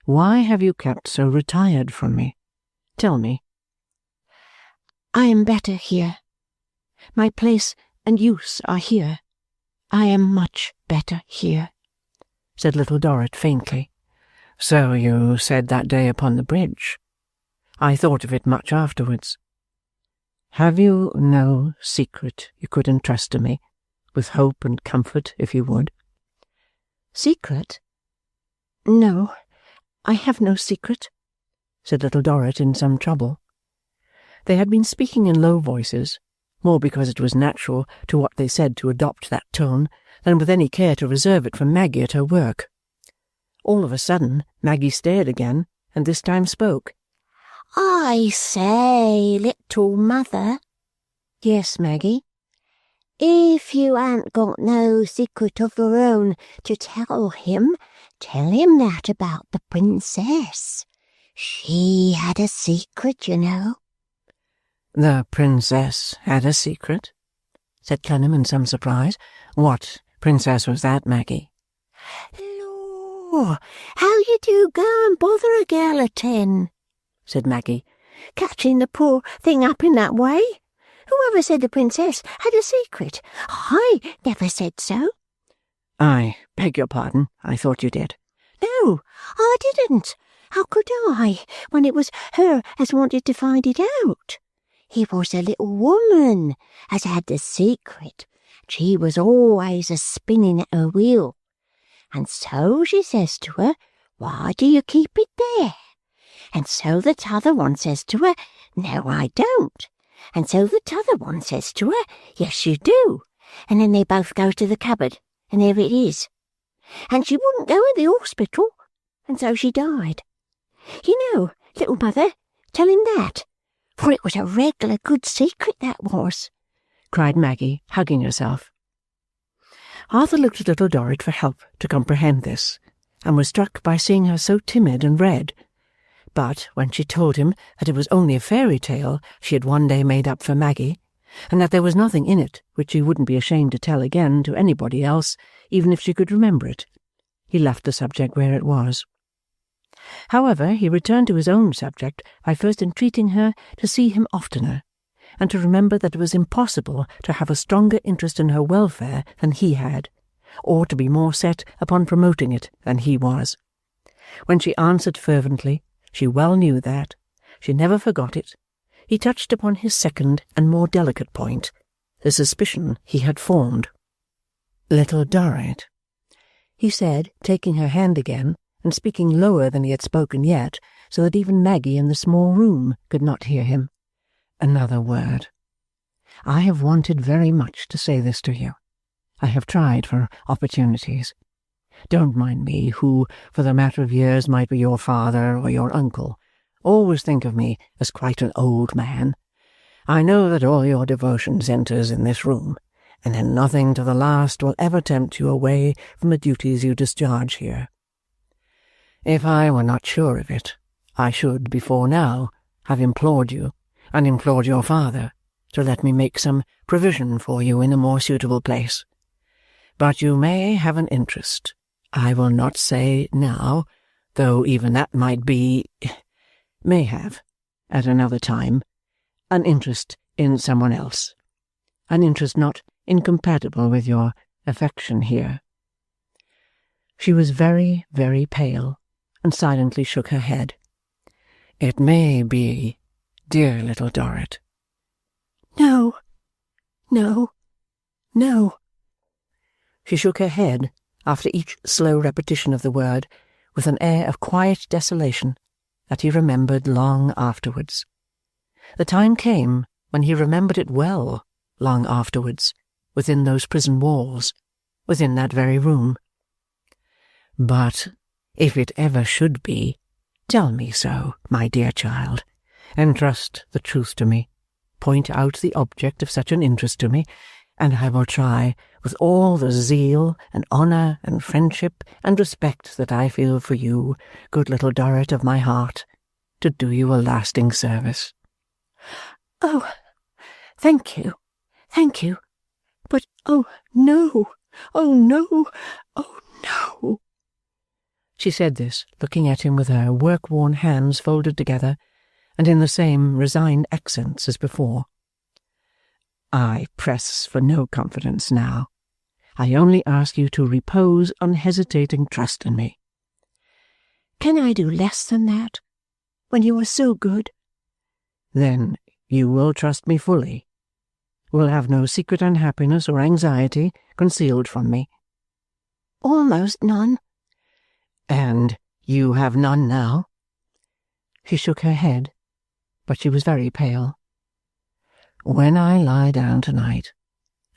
Why have you kept so retired from me? Tell me. I am better here. My place and use are here. I am much better here, said little Dorrit faintly. So you said that day upon the bridge. I thought of it much afterwards. Have you no secret you could entrust to me, with hope and comfort, if you would? Secret? No, I have no secret, said little Dorrit in some trouble. They had been speaking in low voices, more because it was natural to what they said to adopt that tone than with any care to reserve it from Maggie at her work. All of a sudden, Maggie stared again, and this time spoke. I say, little mother. Yes, Maggie? If you ain't got no secret of your own to tell him that about the princess. She had a secret, you know. The princess had a secret? Said Clennam in some surprise. What princess was that, Maggie? Lor, how you do go and bother a girl at 10, said Maggie, catching the poor thing up in that way. Whoever said the princess had a secret? I never said so. I beg your pardon, I thought you did. No, I didn't. How could I, when it was her as wanted to find it out? It was a little woman as had the secret. She was always a-spinning at her wheel. And so she says to her, why do you keep it there? And so the t'other one says to her, no, I don't. And so the t'other one says to her, yes, you do. And then they both go to the cupboard, and there it is. And she wouldn't go in the hospital, and so she died. You know, little mother, tell him that, for it was a regular good secret, that was, cried Maggie, hugging herself. Arthur looked at little Dorrit for help to comprehend this, and was struck by seeing her so timid and red. But when she told him that it was only a fairy tale she had one day made up for Maggie, and that there was nothing in it which she wouldn't be ashamed to tell again to anybody else, even if she could remember it. He left the subject where it was. However, he returned to his own subject by first entreating her to see him oftener, and to remember that it was impossible to have a stronger interest in her welfare than he had, or to be more set upon promoting it than he was. When she answered fervently, she well knew that, she never forgot it, he touched upon his second and more delicate point, the suspicion he had formed. "Little Dorrit," he said, taking her hand again, and speaking lower than he had spoken yet, so that even Maggie in the small room could not hear him. "Another word. I have wanted very much to say this to you. I have tried for opportunities. Don't mind me, who, for the matter of years, might be your father or your uncle. Always think of me as quite an old man. I know that all your devotion centres in this room, and that nothing to the last will ever tempt you away from the duties you discharge here. If I were not sure of it, I should, before now, have implored you, and implored your father, to let me make some provision for you in a more suitable place. But you may have an interest, I will not say now, though even that may have, at another time, an interest in someone else, an interest not incompatible with your affection here." She was very, very pale, and silently shook her head. "It may be, dear little Dorrit." "No, no, no." She shook her head, after each slow repetition of the word, with an air of quiet desolation that he remembered long afterwards. The time came when he remembered it well, long afterwards, within those prison walls, within that very room. "But if it ever should be, tell me so, my dear child. Entrust the truth to me. Point out the object of such an interest to me, and I will try, with all the zeal and honour and friendship and respect that I feel for you, good little Dorrit of my heart, to do you a lasting service." "Oh, thank you, thank you. But oh no, oh no, oh no." She said this, looking at him with her work-worn hands folded together, and in the same resigned accents as before. "I press for no confidence now. I only ask you to repose unhesitating trust in me." "Can I do less than that, when you are so good?" "Then you will trust me fully, will have no secret unhappiness or anxiety concealed from me?" "Almost none." "And you have none now?" She shook her head, but she was very pale. "When I lie down tonight,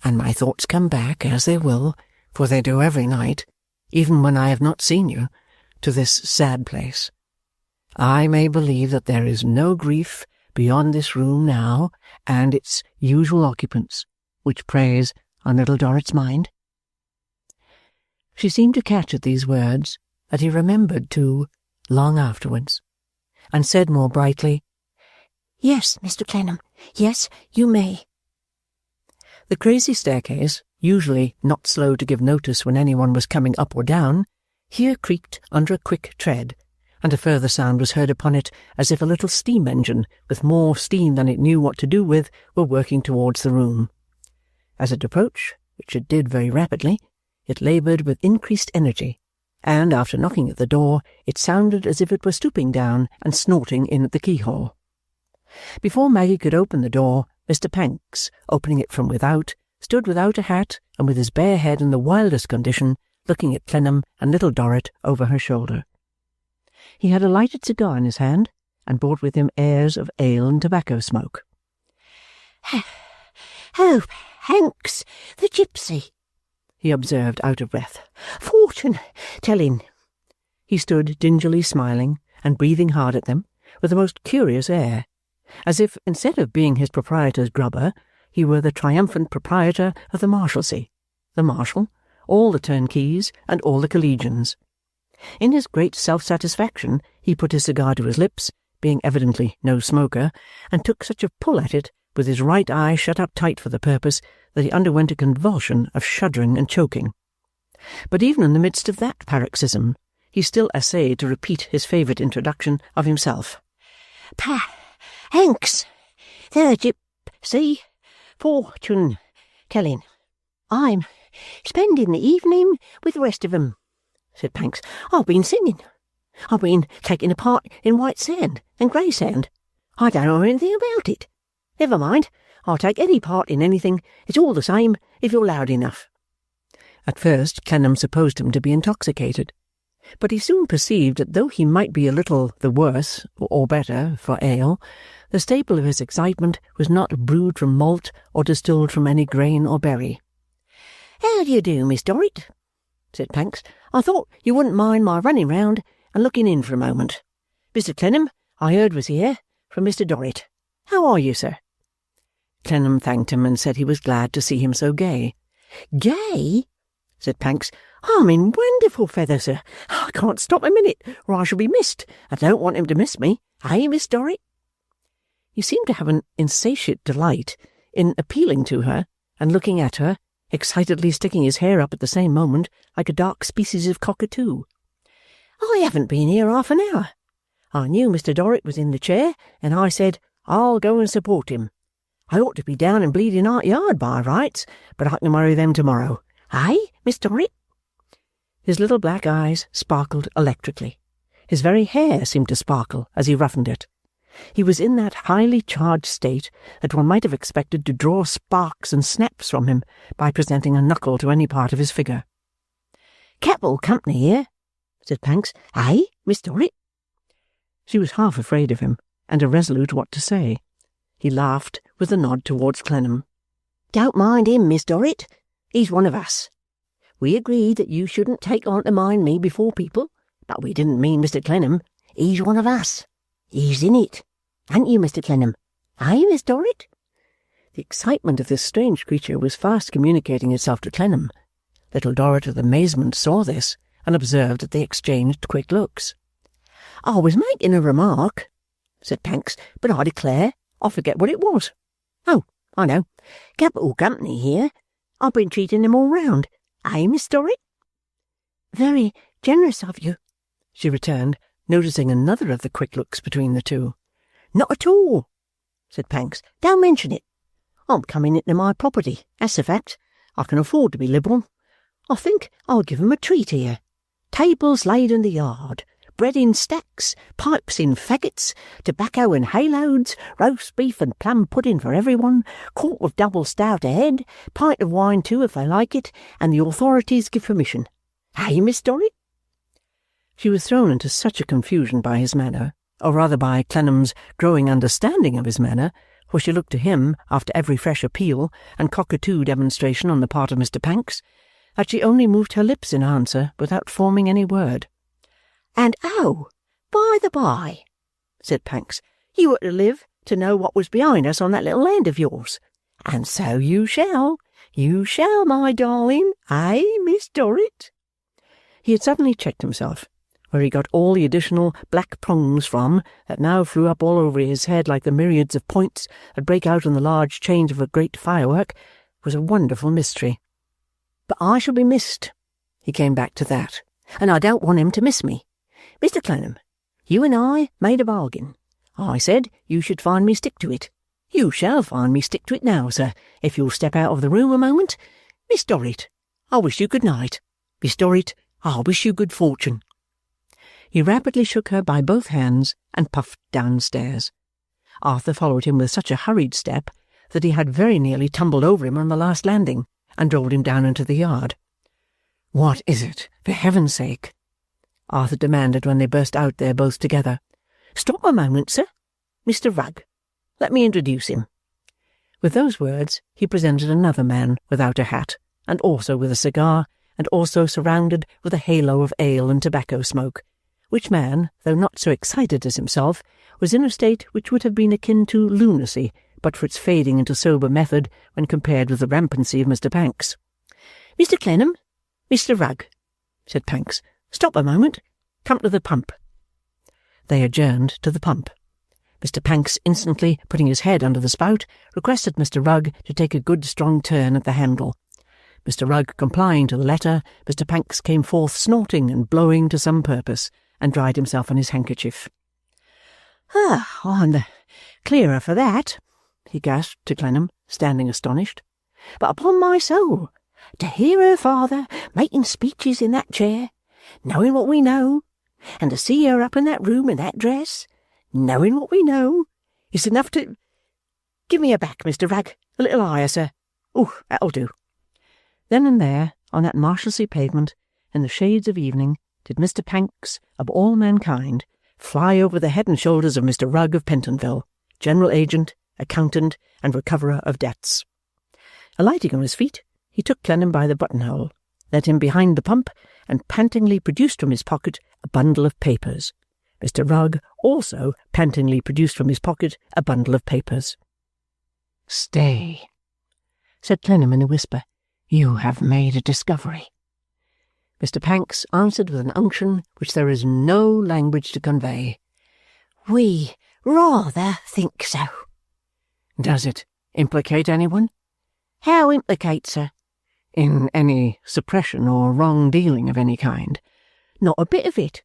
and my thoughts come back, as they will, for they do every night, even when I have not seen you, to this sad place, I may believe that there is no grief beyond this room now and its usual occupants which preys on little Dorrit's mind." She seemed to catch at these words that he remembered too, long afterwards, and said more brightly, "Yes, Mr. Clennam, yes, you may." The crazy staircase, usually not slow to give notice when anyone was coming up or down, here creaked under a quick tread, and a further sound was heard upon it as if a little steam engine, with more steam than it knew what to do with, were working towards the room. As it approached, which it did very rapidly, it laboured with increased energy, and after knocking at the door, it sounded as if it were stooping down and snorting in at the keyhole. Before Maggie could open the door, Mr. Pancks, opening it from without, stood without a hat and with his bare head in the wildest condition, looking at Clennam and little Dorrit over her shoulder. He had a lighted cigar in his hand, and brought with him airs of ale and tobacco smoke. "Oh, Pancks, the gipsy," he observed out of breath. "Fortune telling." He stood dingily smiling and breathing hard at them, with a most curious air, as if, instead of being his proprietor's grubber, he were the triumphant proprietor of the Marshalsea, the Marshal, all the turnkeys, and all the collegians. In his great self-satisfaction, he put his cigar to his lips, being evidently no smoker, and took such a pull at it, with his right eye shut up tight for the purpose, that he underwent a convulsion of shuddering and choking. But even in the midst of that paroxysm, he still essayed to repeat his favourite introduction of himself. Pancks, see, fortune telling. I'm spending the evening with the rest of 'em, said Pancks. I've been singing. I've been taking a part in white sand and grey sand. I don't know anything about it. Never mind, I'll take any part in anything. It's all the same if you're loud enough. At first Clennam supposed him to be intoxicated, but he soon perceived that though he might be a little the worse, or better, for ale, the staple of his excitement was not brewed from malt or distilled from any grain or berry. How do you do, Miss Dorrit? Said Pancks. I thought you wouldn't mind my running round and looking in for a moment. Mr. Clennam, I heard was here, from Mr. Dorrit. How are you, sir? Clennam thanked him and said he was glad to see him so gay. Gay? Said Pancks. I'm in wonderful feather, sir. I can't stop a minute, or I shall be missed. I don't want him to miss me. Eh, Miss Dorrit? He seemed to have an insatiate delight in appealing to her and looking at her, excitedly sticking his hair up at the same moment like a dark species of cockatoo. I haven't been here half an hour. I knew Mr. Dorrit was in the chair, and I said, I'll go and support him. I ought to be down in Bleeding Heart Yard by rights, but I can worry them tomorrow. Eh, Miss Dorrit? His little black eyes sparkled electrically. His very hair seemed to sparkle as he roughened it. He was in that highly charged state that one might have expected to draw sparks and snaps from him by presenting a knuckle to any part of his figure. Capital company here, said Pancks. Eh, Miss Dorrit? She was half afraid of him, and irresolute what to say. He laughed with a nod towards Clennam. Don't mind him, Miss Dorrit. He's one of us. We agreed that you shouldn't take on to mind me before people, but we didn't mean Mr. Clennam. He's one of us. He's in it. Ain't you, Mr. Clennam? Eh, Miss Dorrit? The excitement of this strange creature was fast communicating itself to Clennam. Little Dorrit with amazement saw this, and observed that they exchanged quick looks. I was making a remark, said Pancks, but I declare I forget what it was. Oh, I know. Capital company here. I've been treating them all round. Eh, Miss Dorrit? Very generous of you, she returned, noticing another of the quick looks between the two. Not at all, said Pancks. Don't mention it. I'm coming into my property, that's the fact. I can afford to be liberal. I think I'll give 'em a treat here. Tables laid in the yard, bread in stacks, pipes in faggots, tobacco in hayloads, roast beef and plum pudding for everyone, quart of double stout ahead, pint of wine too if they like it, and the authorities give permission. Hey, Miss Dorrit? She was thrown into such a confusion by his manner, or rather by Clennam's growing understanding of his manner, for she looked to him after every fresh appeal and cockatoo demonstration on the part of Mr. Pancks, that she only moved her lips in answer without forming any word. And oh, by the by, said Pancks, you were to live to know what was behind us on that little land of yours. And so you shall, my darling, eh, Miss Dorrit? He had suddenly checked himself. Where he got all the additional black prongs from that now flew up all over his head like the myriads of points that break out in the large change of a great firework, was a wonderful mystery. But I shall be missed. He came back to that, and I don't want him to miss me. Mr. Clennam, you and I made a bargain. I said you should find me stick to it. You shall find me stick to it now, sir, if you'll step out of the room a moment. Miss Dorrit, I wish you good night. Miss Dorrit, I wish you good fortune. He rapidly shook her by both hands and puffed downstairs. Arthur followed him with such a hurried step that he had very nearly tumbled over him on the last landing and rolled him down into the yard. "What is it, for heaven's sake?" Arthur demanded when they burst out there both together. "Stop a moment, sir. Mr. Rugg. Let me introduce him." With those words he presented another man without a hat, and also with a cigar, and also surrounded with a halo of ale and tobacco smoke, which man, though not so excited as himself, was in a state which would have been akin to lunacy but for its fading into sober method when compared with the rampancy of Mr. Pancks. "Mr. Clennam, Mr. Rugg," said Pancks. "Stop a moment. Come to the pump." They adjourned to the pump. Mr. Pancks, instantly putting his head under the spout, requested Mr. Rugg to take a good strong turn at the handle. Mr. Rugg complying to the letter, Mr. Pancks came forth snorting and blowing to some purpose, and dried himself on his handkerchief. I'm the clearer for that," he gasped to Clennam, standing astonished. "But upon my soul, to hear her father making speeches in that chair, knowing what we know, and to see her up in that room in that dress, knowing what we know, is enough to— Give me her back, Mr. Rugg, a little higher, sir. Oh, that'll do." Then and there, on that Marshalsea pavement, in the shades of evening, did Mr. Pancks, of all mankind, fly over the head and shoulders of Mr. Rugg of Pentonville, general agent, accountant, and recoverer of debts. Alighting on his feet, he took Clennam by the buttonhole, led him behind the pump, and pantingly produced from his pocket a bundle of papers. Mr. Rugg also pantingly produced from his pocket a bundle of papers. "Stay," said Clennam in a whisper. "You have made a discovery." Mr. Pancks answered with an unction which there is no language to convey. "We rather think so." "Does it implicate anyone?" "How implicate, sir?" "In any suppression or wrong-dealing of any kind?" "Not a bit of it."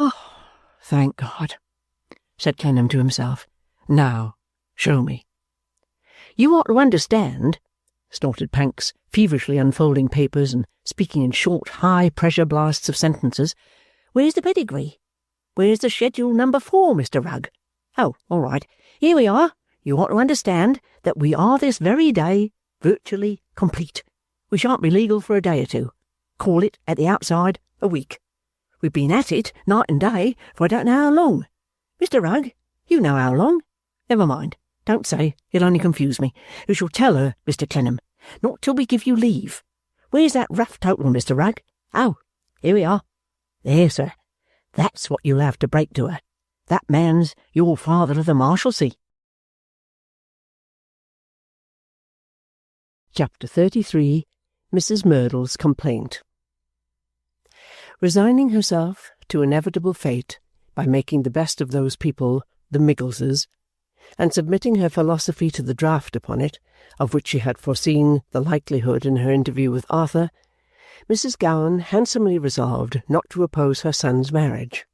"Oh, thank God," said Clennam to himself. "Now, show me." "You ought to understand," snorted Pancks, feverishly unfolding papers and speaking in short, high-pressure blasts of sentences. "Where's the pedigree? Where's the schedule number 4, Mr. Rugg? Oh, all right. Here we are. You ought to understand that we are this very day virtually complete. We shan't be legal for a day or two. Call it, at the outside, a week. We've been at it night and day for I don't know how long. Mr. Rugg, you know how long. Never mind. Don't say, it'll only confuse me. You shall tell her, Mr. Clennam. Not till we give you leave. Where's that rough total, Mr. Rugg? Oh, here we are. There, sir. That's what you'll have to break to her. That man's your father of the Marshalsea." Chapter 33. Mrs. Merdle's Complaint. Resigning herself to inevitable fate by making the best of those people, the Miggleses, and submitting her philosophy to the draft upon it, of which she had foreseen the likelihood in her interview with Arthur, Mrs. Gowan handsomely resolved not to oppose her son's marriage.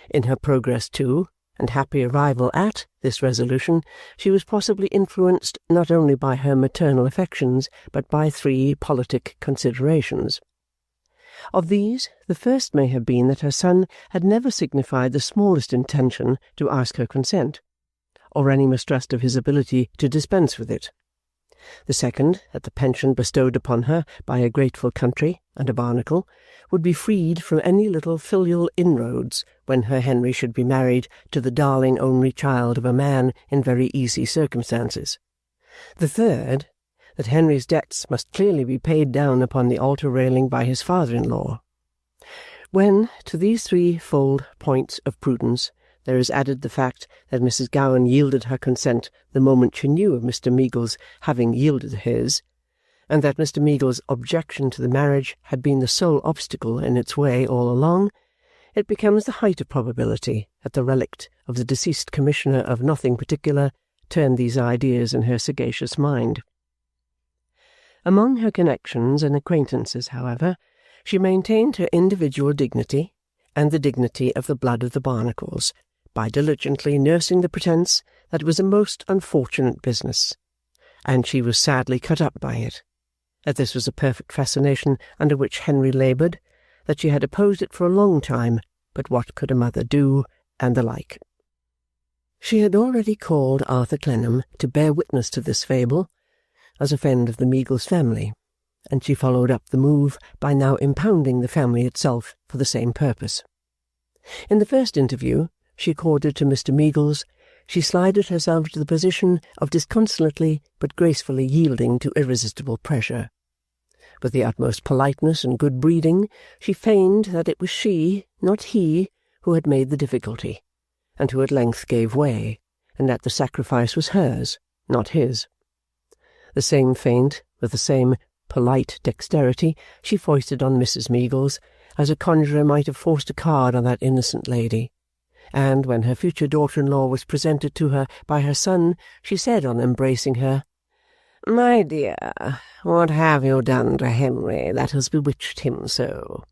In her progress to, and happy arrival at, this resolution, she was possibly influenced not only by her maternal affections, but by 3 politic considerations. Of these, the first may have been that her son had never signified the smallest intention to ask her consent, or any mistrust of his ability to dispense with it. The second, that the pension bestowed upon her by a grateful country and a Barnacle would be freed from any little filial inroads when her Henry should be married to the darling only child of a man in very easy circumstances. The third, that Henry's debts must clearly be paid down upon the altar railing by his father-in-law. When, to these 3-fold points of prudence, there is added the fact that Mrs. Gowan yielded her consent the moment she knew of Mr. Meagles having yielded his, and that Mr. Meagles' objection to the marriage had been the sole obstacle in its way all along, it becomes the height of probability that the relict of the deceased Commissioner of Nothing Particular turned these ideas in her sagacious mind. Among her connections and acquaintances, however, she maintained her individual dignity and the dignity of the blood of the Barnacles, by diligently nursing the pretence that it was a most unfortunate business, and she was sadly cut up by it, that this was a perfect fascination under which Henry laboured, that she had opposed it for a long time, but what could a mother do, and the like. She had already called Arthur Clennam to bear witness to this fable, as a friend of the Meagles family, and she followed up the move by now impounding the family itself for the same purpose. In the first interview she accorded to Mr. Meagles, she slided herself to the position of disconsolately but gracefully yielding to irresistible pressure. With the utmost politeness and good breeding, she feigned that it was she, not he, who had made the difficulty, and who at length gave way, and that the sacrifice was hers, not his. The same feint, with the same polite dexterity, she foisted on Mrs. Meagles, as a conjurer might have forced a card on that innocent lady. And when her future daughter-in-law was presented to her by her son, she said on embracing her, My dear, what have you done to Henry that has bewitched him so?"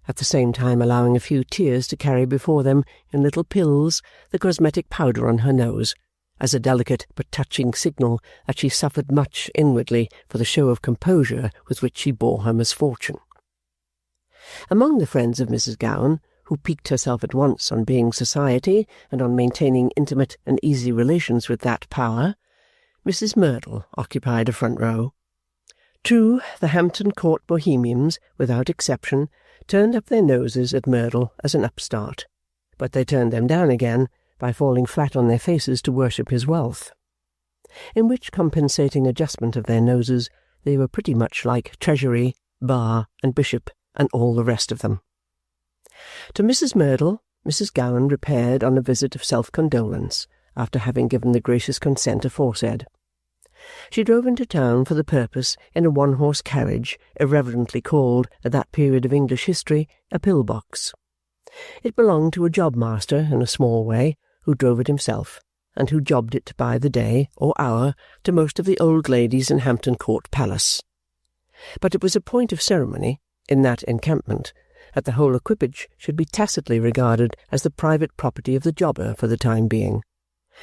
At the same time allowing a few tears to carry before them, in little pills, the cosmetic powder on her nose, as a delicate but touching signal that she suffered much inwardly for the show of composure with which she bore her misfortune. Among the friends of Mrs. Gowan, who piqued herself at once on being society and on maintaining intimate and easy relations with that power, Mrs. Merdle occupied a front row. True, the Hampton Court bohemians, without exception, turned up their noses at Merdle as an upstart, but they turned them down again by falling flat on their faces to worship his wealth. In which compensating adjustment of their noses they were pretty much like Treasury, Bar, and Bishop, and all the rest of them. To Mrs. Merdle, Mrs. Gowan repaired on a visit of self-condolence, after having given the gracious consent aforesaid. She drove into town for the purpose in a one-horse carriage, irreverently called, at that period of English history, a pill-box. It belonged to a job-master in a small way, who drove it himself, and who jobbed it by the day or hour to most of the old ladies in Hampton Court Palace. But it was a point of ceremony, in that encampment, that the whole equipage should be tacitly regarded as the private property of the jobber for the time being,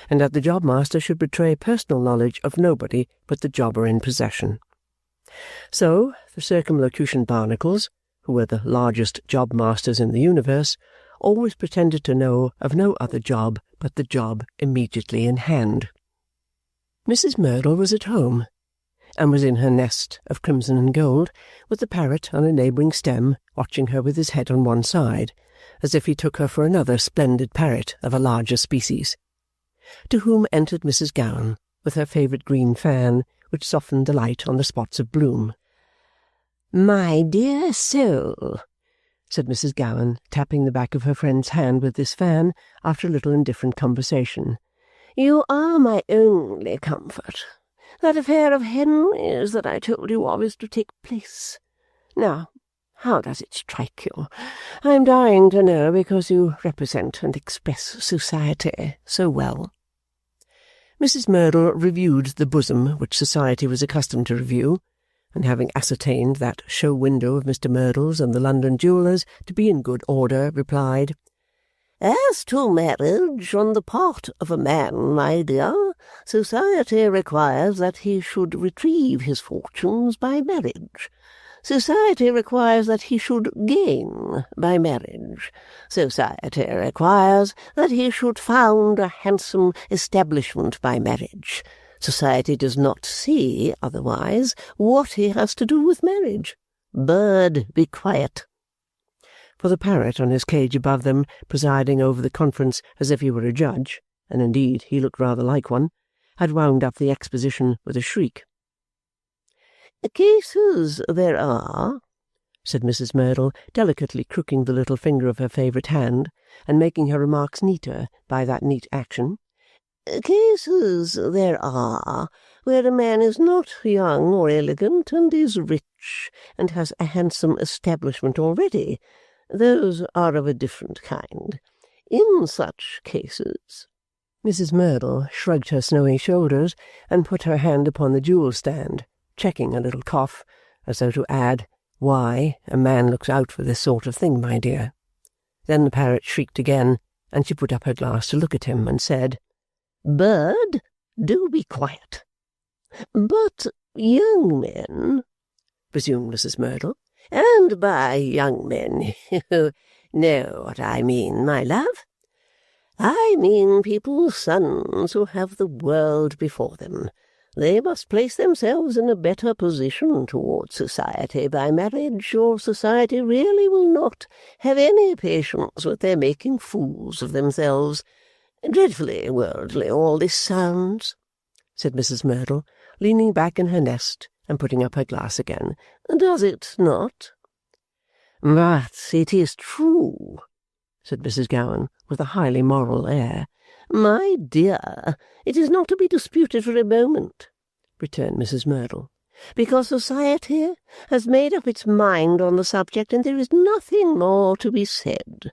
and that the job-master should betray personal knowledge of nobody but the jobber in possession. So the Circumlocution Barnacles, who were the largest job-masters in the universe, always pretended to know of no other job but the job immediately in hand. Mrs. Merdle was at home, and was in her nest of crimson and gold, with the parrot on a neighbouring stem watching her with his head on one side, as if he took her for another splendid parrot of a larger species, to whom entered Mrs. Gowan, with her favourite green fan, which softened the light on the spots of bloom. "My dear soul," said Mrs. Gowan, tapping the back of her friend's hand with this fan, after a little indifferent conversation, "you are my only comfort. That affair of Henry's that I told you of is to take place. Now, how does it strike you? I am dying to know, because you represent and express society so well." Mrs. Merdle reviewed the bosom which society was accustomed to review, and having ascertained that show window of Mr. Merdle's and the London jewellers to be in good order, replied, "As to marriage on the part of a man, my dear, society requires that he should retrieve his fortunes by marriage. Society requires that he should gain by marriage. Society requires that he should found a handsome establishment by marriage. Society does not see, otherwise, what he has to do with marriage. Bird, be quiet." For the parrot on his cage above them, presiding over the conference as if he were a judge, and indeed he looked rather like one, had wound up the exposition with a shriek. "Cases there are," said Mrs. Merdle, delicately crooking the little finger of her favourite hand, and making her remarks neater by that neat action, "cases there are where a man is not young or elegant, and is rich, and has a handsome establishment already. Those are of a different kind. In such cases—" Mrs. Merdle shrugged her snowy shoulders and put her hand upon the jewel-stand, checking a little cough, as though to add, "Why, a man looks out for this sort of thing, my dear." Then the parrot shrieked again, and she put up her glass to look at him, and said, "Bird, do be quiet." "But young men," resumed Mrs. Merdle, "and by young men you know what I mean, my love. I mean people's sons who have the world before them. They must place themselves in a better position towards society by marriage, or society really will not have any patience with their making fools of themselves. Dreadfully worldly all this sounds," said Mrs. Merdle, leaning back in her nest and putting up her glass again. "Does it not?" "But it is true," said Mrs. Gowan, with a highly moral air. "My dear, it is not to be disputed for a moment," returned Mrs. Merdle, "because society has made up its mind on the subject, and there is nothing more to be said.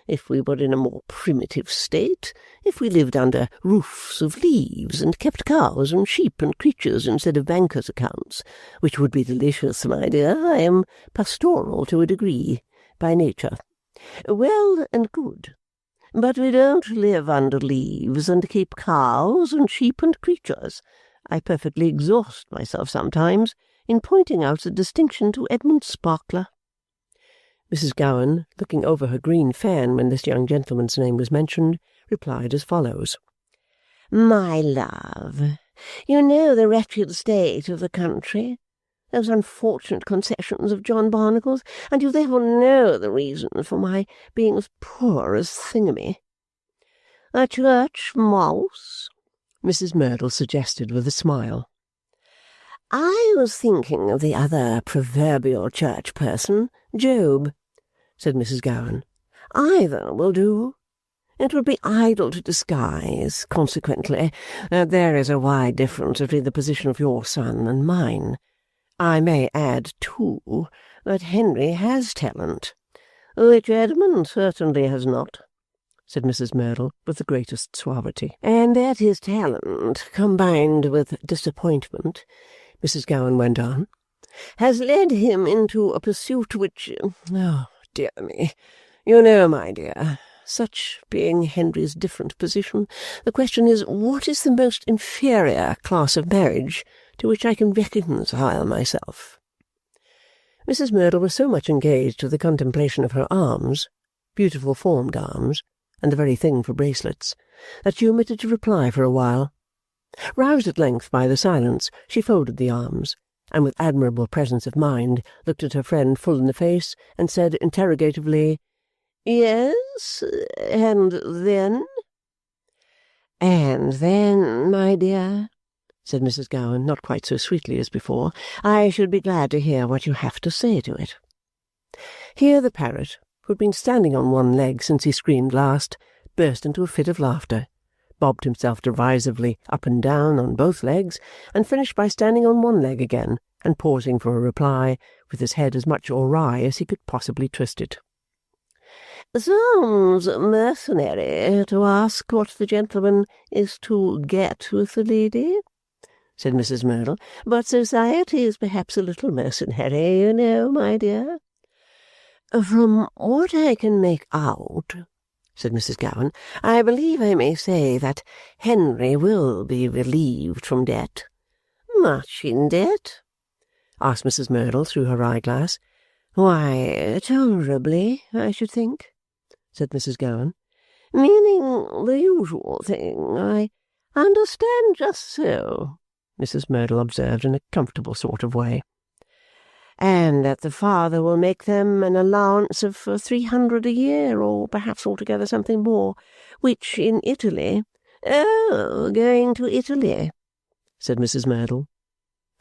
if we were in a more primitive state, if we lived under roofs of leaves and kept cows and sheep and creatures instead of bankers' accounts, which would be delicious, my dear. I am pastoral to a degree, by nature. Well and good. But we don't live under leaves and keep cows and sheep and creatures. I perfectly exhaust myself sometimes in pointing out the distinction to Edmund Sparkler. Mrs. Gowan, looking over her green fan when this young gentleman's name was mentioned, replied as follows. My love, you know the wretched state of the country, those unfortunate concessions of John Barnacles, and you therefore know the reason for my being as poor as Thingamy. A church mouse, Mrs. Merdle suggested with a smile. I was thinking of the other proverbial church person, Job, said Mrs. Gowan. Either will do. It would be idle to disguise, consequently, that there is a wide difference between the position of your son and mine. I may add, too, that Henry has talent, which Edmund certainly has not, said Mrs. Merdle with the greatest suavity. And that his talent, combined with disappointment, Mrs. Gowan went on, has led him into a pursuit which, oh, dear me, you know, my dear, such being Henry's different position, the question is, what is the most inferior class of marriage to which I can reconcile myself? Mrs. Merdle was so much engaged with the contemplation of her arms, beautiful formed arms, and the very thing for bracelets, that she omitted to reply for a while. Roused at length by the silence, she folded the arms, and with admirable presence of mind looked at her friend full in the face, and said interrogatively, Yes, and then? And then, my dear, said Mrs. Gowan, not quite so sweetly as before, I should be glad to hear what you have to say to it. Here the parrot, who had been standing on one leg since he screamed last, burst into a fit of laughter, bobbed himself derisively up and down on both legs, and finished by standing on one leg again, and pausing for a reply, with his head as much awry as he could possibly twist it. Sounds mercenary to ask what the gentleman is to get with the lady, said Mrs. Merdle, but society is perhaps a little mercenary, you know, my dear. From what I can make out, said Mrs. Gowan, I believe I may say that Henry will be relieved from debt. Much in debt? Asked Mrs. Merdle through her eyeglass. Why, tolerably, I should think, said Mrs. Gowan. Meaning the usual thing, I understand just so, Mrs. Merdle observed in a comfortable sort of way. And that the father will make them an allowance of 300 a year, or perhaps altogether something more, which in Italy— Oh, going to Italy, said Mrs. Merdle.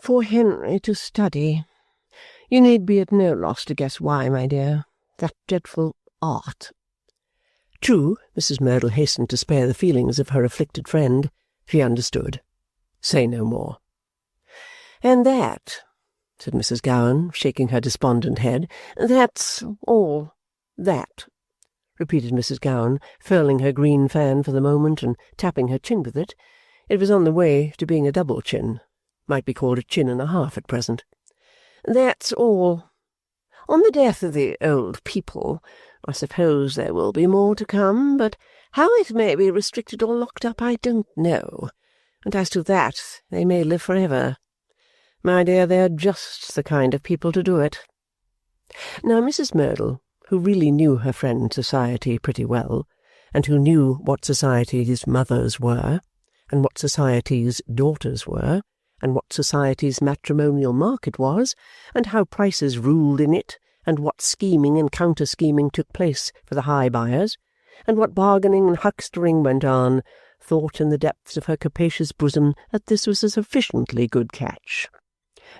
For Henry to study. You need be at no loss to guess why, my dear. That dreadful art. True, Mrs. Merdle hastened to spare the feelings of her afflicted friend. She understood. Say no more. And that, said Mrs. Gowan, shaking her despondent head, that's all. That, repeated Mrs. Gowan, furling her green fan for the moment and tapping her chin with it. It was on the way to being a double chin. Might be called a chin and a half at present. That's all. On the death of the old people, I suppose there will be more to come, but how it may be restricted or locked up I don't know, and as to that, they may live for ever. My dear, they're just the kind of people to do it. Now Mrs. Merdle, who really knew her friend society pretty well, and who knew what society's mothers were, and what society's daughters were, and what society's matrimonial market was, and how prices ruled in it, and what scheming and counter-scheming took place for the high buyers, and what bargaining and huckstering went on, thought in the depths of her capacious bosom that this was a sufficiently good catch.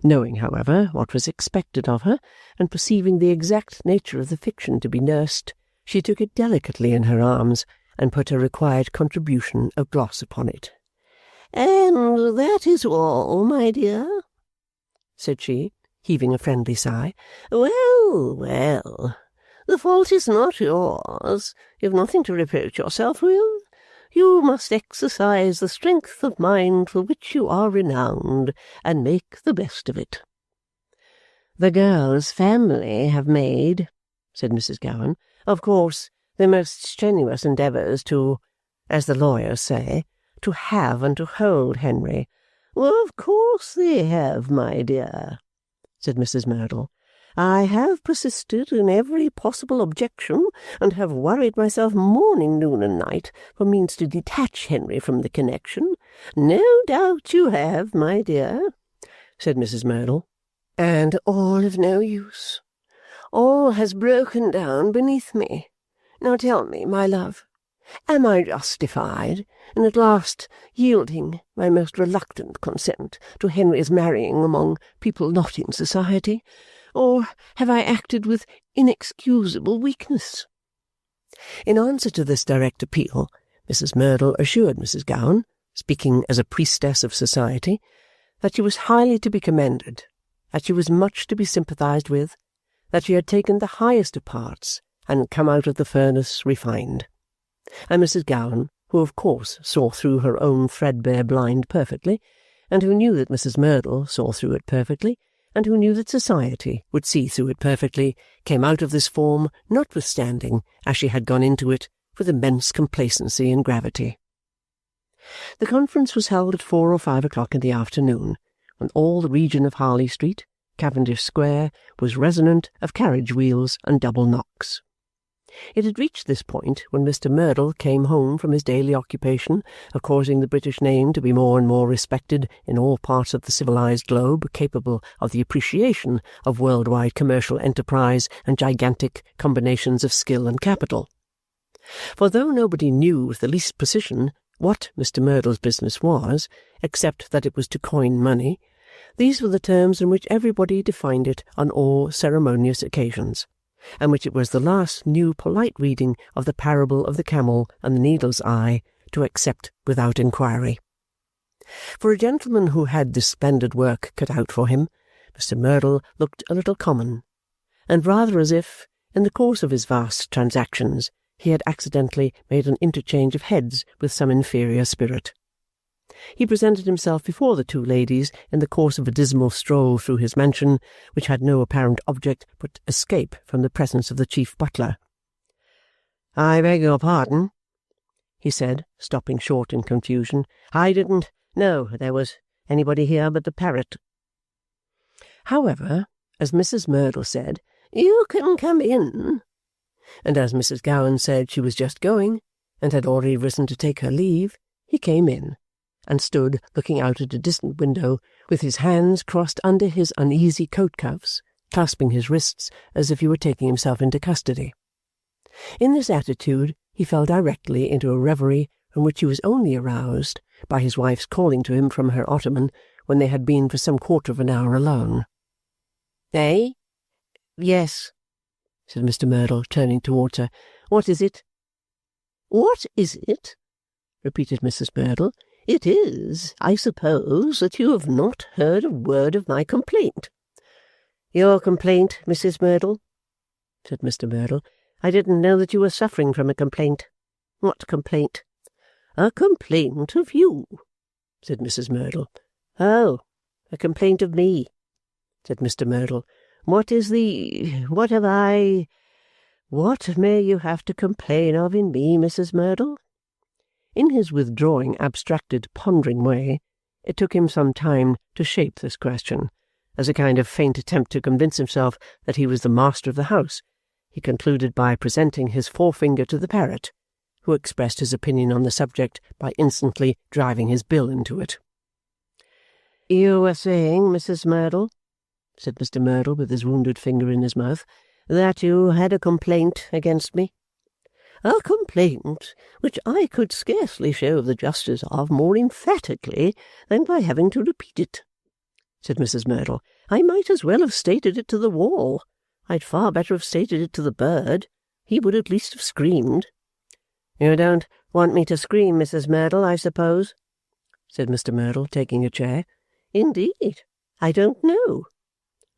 Knowing, however, what was expected of her, and perceiving the exact nature of the fiction to be nursed, she took it delicately in her arms, and put her required contribution of gloss upon it. And that is all, my dear, said she, heaving a friendly sigh. Well, well, The fault is not yours. You've nothing to reproach yourself with. You must exercise the strength of mind for which you are renowned, and make the best of it." "The girl's family have made," said Mrs. Gowan, "of course, the most strenuous endeavours to, as the lawyers say, to have and to hold Henry." "Of course they have, my dear," said Mrs. Merdle. "I have persisted in every possible objection, and have worried myself morning, noon, and night for means to detach Henry from the connection. No doubt you have, my dear," said Mrs. Merdle. "And all of no use. All has broken down beneath me. Now tell me, my love, am I justified in at last yielding my most reluctant consent to Henry's marrying among people not in society, or have I acted with inexcusable weakness?" In answer to this direct appeal, Mrs. Merdle assured Mrs. Gowan, speaking as a priestess of society, that she was highly to be commended, that she was much to be sympathized with, that she had taken the highest of parts, and come out of the furnace refined. And Mrs. Gowan, who of course saw through her own threadbare blind perfectly, and who knew that Mrs. Merdle saw through it perfectly, and who knew that society would see through it perfectly, came out of this form, notwithstanding, as she had gone into it, with immense complacency and gravity. The conference was held at 4 or 5 o'clock in the afternoon, when all the region of Harley Street, Cavendish Square, was resonant of carriage wheels and double knocks. It had reached this point when Mr. Merdle came home from his daily occupation of causing the British name to be more and more respected in all parts of the civilized globe capable of the appreciation of world-wide commercial enterprise and gigantic combinations of skill and capital. For though nobody knew with the least precision what Mr. Merdle's business was, except that it was to coin money, these were the terms in which everybody defined it on all ceremonious occasions, and which it was the last new polite reading of the parable of the camel and the needle's eye to accept without inquiry. For a gentleman who had this splendid work cut out for him, Mr. Merdle looked a little common, and rather as if, in the course of his vast transactions, he had accidentally made an interchange of heads with some inferior spirit. He presented himself before the two ladies in the course of a dismal stroll through his mansion, which had no apparent object but escape from the presence of the chief butler. "I beg your pardon," he said, stopping short in confusion. "I didn't know there was anybody here but the parrot." However, as Mrs. Merdle said, "You can come in," and as Mrs. Gowan said she was just going, and had already risen to take her leave, he came in, and stood looking out at a distant window, with his hands crossed under his uneasy coat-cuffs, clasping his wrists as if he were taking himself into custody. In this attitude he fell directly into a reverie from which he was only aroused by his wife's calling to him from her ottoman when they had been for some quarter of an hour alone. "Eh? Yes," said Mr. Merdle, turning towards her. "What is it?" "What is it?" repeated Mrs. Merdle. "It is, I suppose, that you have not heard a word of my complaint." "Your complaint, Mrs. Merdle?" said Mr. Merdle. "I didn't know that you were suffering from a complaint. What complaint?" "A complaint of you," said Mrs. Merdle. "Oh, a complaint of me," said Mr. Merdle. "What may you have to complain of in me, Mrs. Merdle?" In his withdrawing, abstracted, pondering way, it took him some time to shape this question. As a kind of faint attempt to convince himself that he was the master of the house, he concluded by presenting his forefinger to the parrot, who expressed his opinion on the subject by instantly driving his bill into it. "You were saying, Mrs. Merdle," said Mr. Merdle, with his wounded finger in his mouth, "that you had a complaint against me." "A complaint which I could scarcely show the justice of more emphatically than by having to repeat it," said Mrs. Merdle. "I might as well have stated it to the wall. I'd far better have stated it to the bird. He would at least have screamed." "You don't want me to scream, Mrs. Merdle, I suppose?" said Mr. Merdle, taking a chair. "Indeed, I don't know,"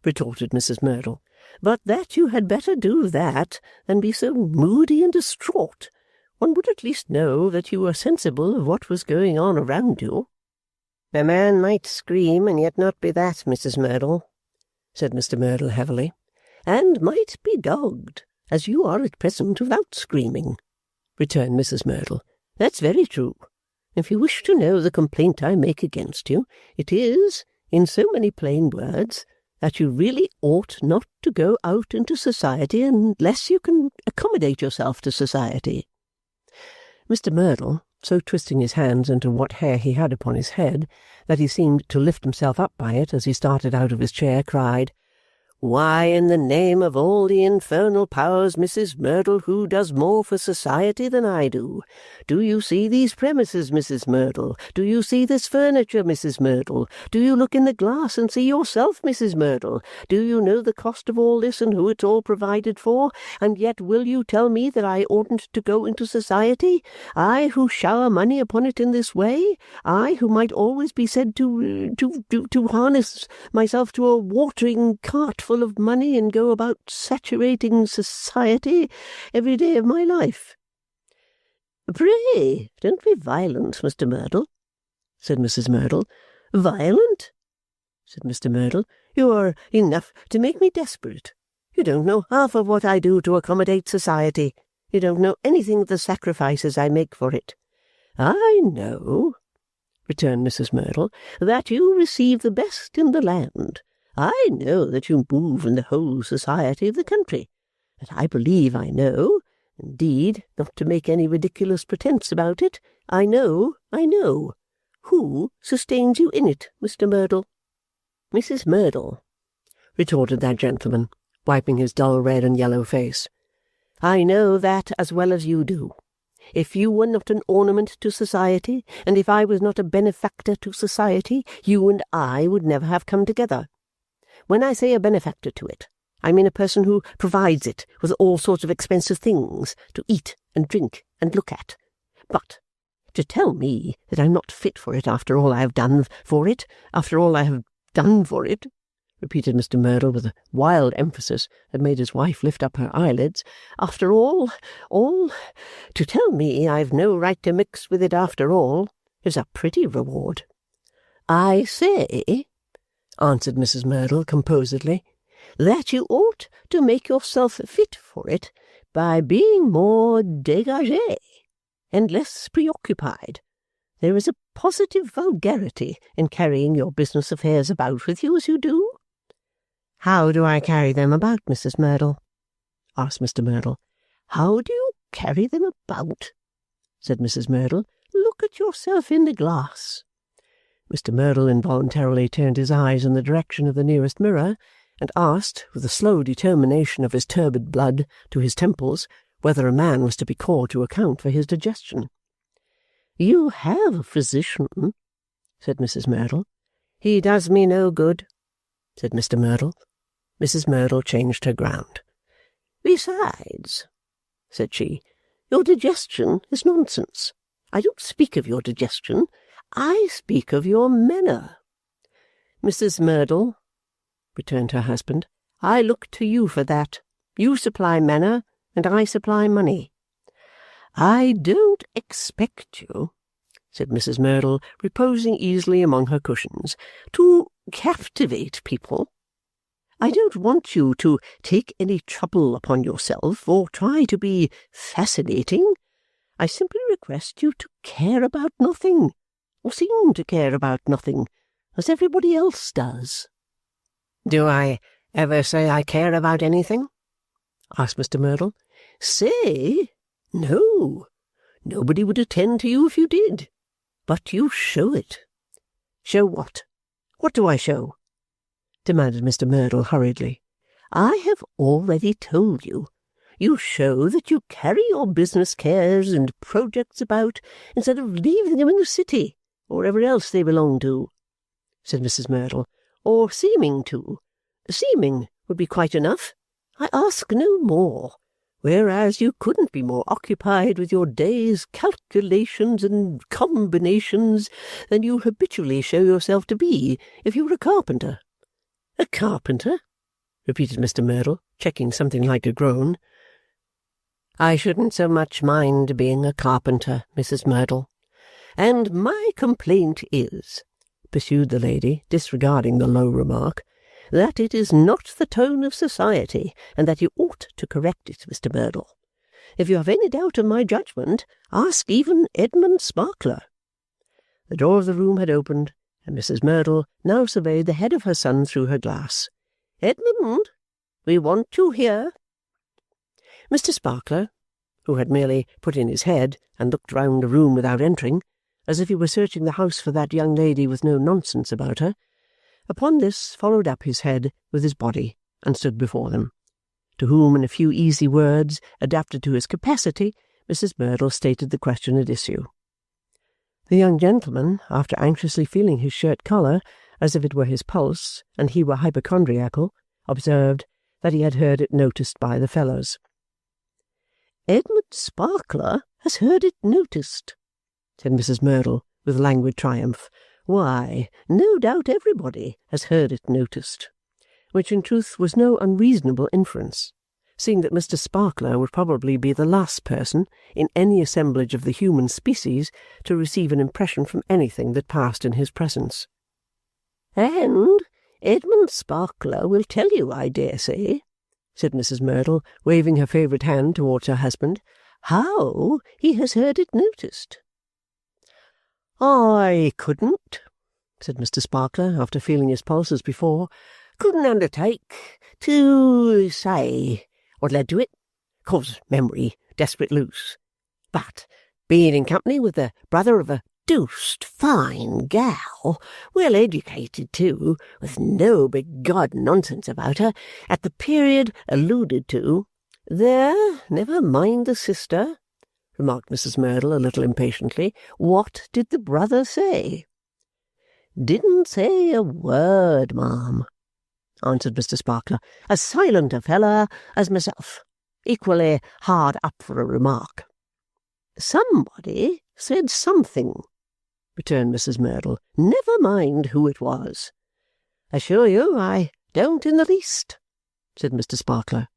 retorted Mrs. Merdle. but that you had better do that than be so moody and distraught. One would at least know that you were sensible of what was going on around you." "A man might scream and yet not be that, Mrs. Merdle," said Mr. Merdle heavily. "And might be dogged, as you are at present, without screaming," returned Mrs. Merdle. "That's very true. If you wish to know the complaint I make against you, it is, in so many plain words, that you really ought not to go out into society unless you can accommodate yourself to society." Mr. Merdle, so twisting his hands into what hair he had upon his head that he seemed to lift himself up by it as he started out of his chair, cried, "Why, in the name of all the infernal powers, Mrs. Merdle, who does more for society than I do? Do you see these premises, Mrs. Merdle? Do you see this furniture, Mrs. Merdle? Do you look in the glass and see yourself, Mrs. Merdle? Do you know the cost of all this and who it's all provided for? And yet will you tell me that I oughtn't to go into society? I, who shower money upon it in this way? I, who might always be said to harness myself to a watering cart full of money and go about saturating society every day of my life?" "Pray, don't be violent, Mr. Merdle," said Mrs. Merdle. "Violent?" said Mr. Merdle. "You are enough to make me desperate. You don't know half of what I do to accommodate society. You don't know anything of the sacrifices I make for it." "I know," returned Mrs. Merdle, "that you receive the best in the land. I know that you move in the whole society of the country. But I believe I know, indeed, not to make any ridiculous pretence about it, I know, who sustains you in it, Mr. Merdle." "Mrs. Merdle," retorted that gentleman, wiping his dull red and yellow face, "I know that as well as you do. If you were not an ornament to society, and if I was not a benefactor to society, you and I would never have come together. When I say a benefactor to it, I mean a person who provides it with all sorts of expensive things to eat and drink and look at. But to tell me that I'm not fit for it after all I have done for it, repeated Mr. Merdle with a wild emphasis that made his wife lift up her eyelids, "after all, to tell me I've no right to mix with it after all, is a pretty reward." "I say," answered Mrs. Merdle composedly, "that you ought to make yourself fit for it by being more dégagé and less preoccupied. There is a positive vulgarity in carrying your business affairs about with you as you do." "How do I carry them about, Mrs. Merdle?" asked Mr. Merdle. "How do you carry them about?" said Mrs. Merdle. "Look at yourself in the glass." Mr. Merdle involuntarily turned his eyes in the direction of the nearest mirror, and asked, with the slow determination of his turbid blood to his temples, whether a man was to be called to account for his digestion. "You have a physician," said Mrs. Merdle. "He does me no good," said Mr. Merdle. Mrs. Merdle changed her ground. "Besides," said she, "your digestion is nonsense. I don't speak of your digestion. I speak of your manner." "Mrs. Merdle," returned her husband, "I look to you for that. You supply manner, and I supply money." "I don't expect you," said Mrs. Merdle, reposing easily among her cushions, "to captivate people. I don't want you to take any trouble upon yourself or try to be fascinating. I simply request you to care about nothing, or seem to care about nothing, as everybody else does." "Do I ever say I care about anything?" asked Mr. Merdle. "Say? No. Nobody would attend to you if you did. But you show it." "Show what? What do I show?" demanded Mr. Merdle hurriedly. "I have already told you. You show that you carry your business cares and projects about instead of leaving them in the city, or wherever else they belong to," said Mrs. Merdle, "or seeming to. Seeming would be quite enough. I ask no more. Whereas you couldn't be more occupied with your day's calculations and combinations than you habitually show yourself to be if you were a carpenter." "A carpenter?" repeated Mr. Merdle, checking something like a groan. I shouldn't so much mind being a carpenter, Mrs. Merdle. And my complaint is, pursued the lady, disregarding the low remark, that it is not the tone of society, and that you ought to correct it, Mr. Merdle. If you have any doubt of my judgment, ask even Edmund Sparkler. The door of the room had opened, and Mrs. Merdle now surveyed the head of her son through her glass. Edmund, we want you here. Mr. Sparkler, who had merely put in his head and looked round the room without entering, as if he were searching the house for that young lady with no nonsense about her, upon this followed up his head with his body and stood before them, to whom, in a few easy words adapted to his capacity, Mrs. Merdle stated the question at issue. The young gentleman, after anxiously feeling his shirt collar as if it were his pulse and he were hypochondriacal, observed that he had heard it noticed by the fellows. Edmund Sparkler has heard it noticed, said Mrs. Merdle with languid triumph. Why, no doubt everybody has heard it noticed. Which in truth was no unreasonable inference, seeing that Mr. Sparkler would probably be the last person in any assemblage of the human species to receive an impression from anything that passed in his presence. And Edmund Sparkler will tell you, I dare say, said Mrs. Merdle, waving her favourite hand towards her husband, how he has heard it noticed. I couldn't, said Mr. Sparkler, after feeling his pulse as before, couldn't undertake to say what led to it, 'cause memory desperate loose. But being in company with the brother of a deuced fine gal, well educated too, with no bigod nonsense about her, at the period alluded to. There, never mind the sister, remarked Mrs. Merdle a little impatiently. What did the brother say? Didn't say a word, ma'am, answered Mr. Sparkler. As silent a feller as myself, equally hard up for a remark. Somebody said something, returned Mrs. Merdle. Never mind who it was. Assure you I don't in the least, said Mr. Sparkler.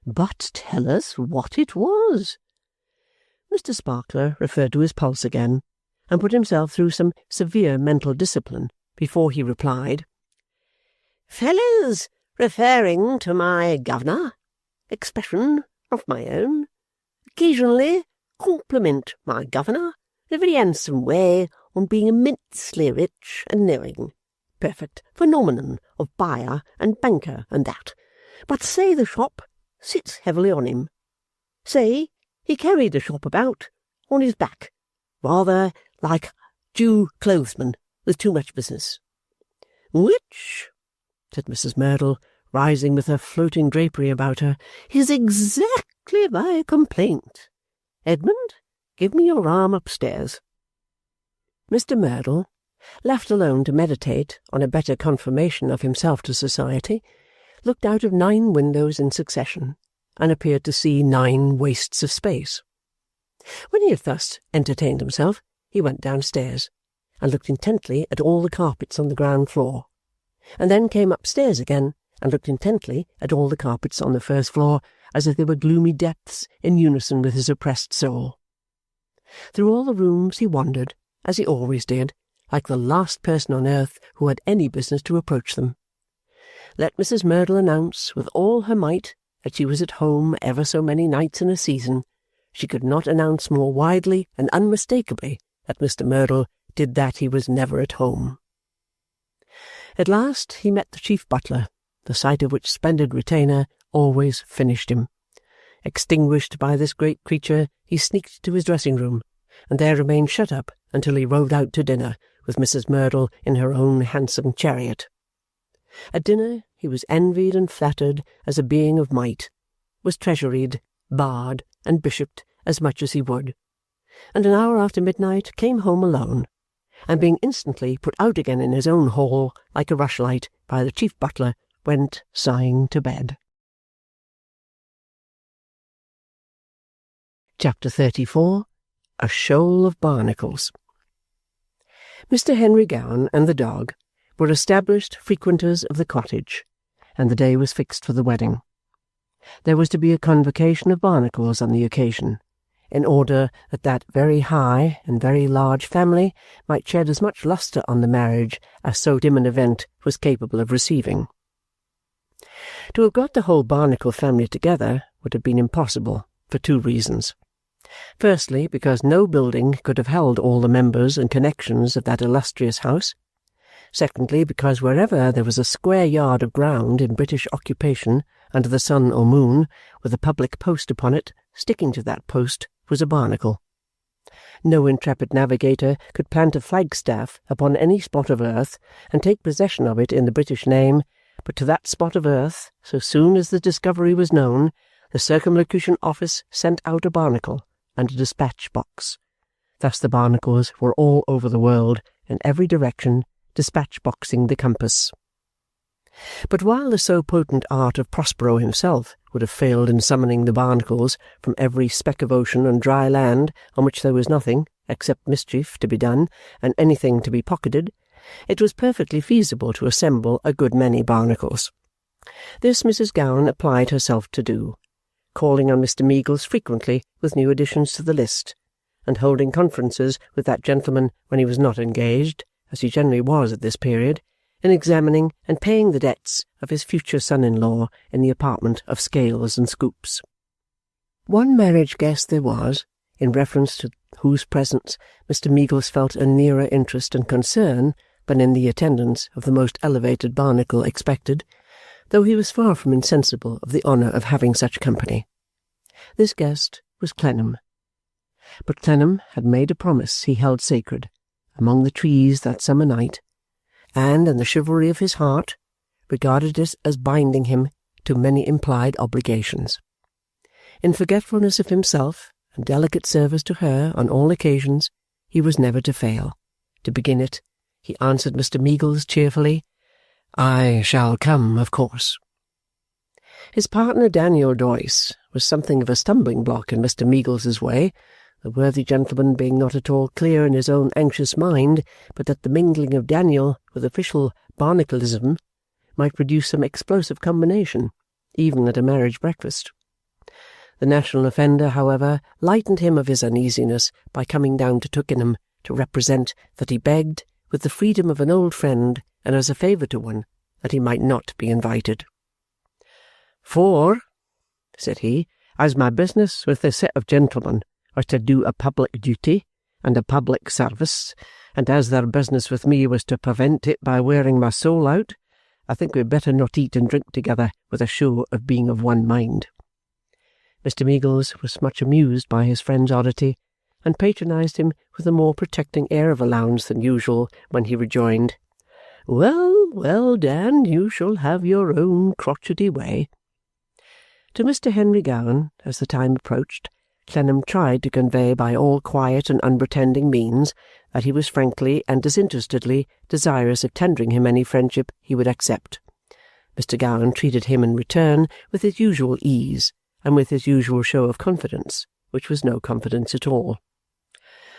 But tell us what it was. Mr. Sparkler referred to his pulse again, and put himself through some severe mental discipline before he replied. Fellows referring to my governor, expression of my own, occasionally compliment my governor in a very handsome way on being immensely rich and knowing, perfect phenomenon of buyer and banker and that, but say the shop sits heavily on him. Say he carried the shop about on his back, rather like Jew clothesman with too much business. Which, said Mrs. Merdle, rising with her floating drapery about her, is exactly my complaint. Edmund, give me your arm upstairs. Mr. Merdle, left alone to meditate on a better conformation of himself to society, looked out of 9 windows in succession, and appeared to see 9 wastes of space. When he had thus entertained himself, he went downstairs, and looked intently at all the carpets on the ground floor, and then came upstairs again, and looked intently at all the carpets on the first floor, as if they were gloomy depths in unison with his oppressed soul. Through all the rooms he wandered, as he always did, like the last person on earth who had any business to approach them. Let Mrs. Merdle announce with all her might that she was at home ever so many nights in a season, she could not announce more widely and unmistakably that Mr. Merdle did that he was never at home. At last he met the chief butler, the sight of which splendid retainer always finished him. Extinguished by this great creature, he sneaked to his dressing-room, and there remained shut up until he rode out to dinner with Mrs. Merdle in her own handsome chariot. At dinner he was envied and flattered as a being of might, was treasuried, barred, and bishoped as much as he would, and an hour after midnight came home alone, and being instantly put out again in his own hall like a rushlight by the chief butler, went sighing to bed. Chapter 34. A Shoal of Barnacles. Mr. Henry Gowan and the dog were established frequenters of the cottage, and the day was fixed for the wedding. There was to be a convocation of Barnacles on the occasion, in order that that very high and very large family might shed as much lustre on the marriage as so dim an event was capable of receiving. To have got the whole Barnacle family together would have been impossible, for two reasons. Firstly, because no building could have held all the members and connections of that illustrious house. Secondly, because wherever there was a square yard of ground in British occupation under the sun or moon, with a public post upon it, sticking to that post was a Barnacle. No intrepid navigator could plant a flagstaff upon any spot of earth and take possession of it in the British name, but to that spot of earth, so soon as the discovery was known, the Circumlocution Office sent out a Barnacle and a dispatch box. Thus the Barnacles were all over the world, in every direction, dispatch-boxing the compass. But while the so potent art of Prospero himself would have failed in summoning the Barnacles from every speck of ocean and dry land on which there was nothing, except mischief, to be done, and anything to be pocketed, it was perfectly feasible to assemble a good many Barnacles. This Mrs. Gowan applied herself to do, calling on Mr. Meagles frequently with new additions to the list, and holding conferences with that gentleman when he was not engaged, as he generally was at this period, in examining and paying the debts of his future son-in-law in the apartment of scales and scoops. One marriage guest there was, in reference to whose presence Mr. Meagles felt a nearer interest and concern than in the attendance of the most elevated Barnacle expected, though he was far from insensible of the honour of having such company. This guest was Clennam. But Clennam had made a promise he held sacred, among the trees that summer night, and, in the chivalry of his heart, regarded it as binding him to many implied obligations. In forgetfulness of himself and delicate service to her on all occasions, he was never to fail. To begin it, he answered Mr. Meagles cheerfully, "I shall come, of course." His partner Daniel Doyce was something of a stumbling block in Mr. Meagles's way, the worthy gentleman being not at all clear in his own anxious mind but that the mingling of Daniel with official Barnaclism might produce some explosive combination, even at a marriage breakfast. The national offender, however, lightened him of his uneasiness by coming down to Twickenham to represent that he begged, with the freedom of an old friend and as a favour to one, that he might not be invited. "For," said he, "as my business with this set of gentlemen was to do a public duty and a public service, and as their business with me was to prevent it by wearing my soul out, I think we'd better not eat and drink together with a show of being of one mind." Mr. Meagles was much amused by his friend's oddity, and patronized him with a more protecting air of allowance than usual when he rejoined, "Well, well, Dan, you shall have your own crotchety way." To Mr. Henry Gowan, as the time approached, Clennam tried to convey by all quiet and unpretending means that he was frankly and disinterestedly desirous of tendering him any friendship he would accept. Mr. Gowan treated him in return with his usual ease, and with his usual show of confidence, which was no confidence at all.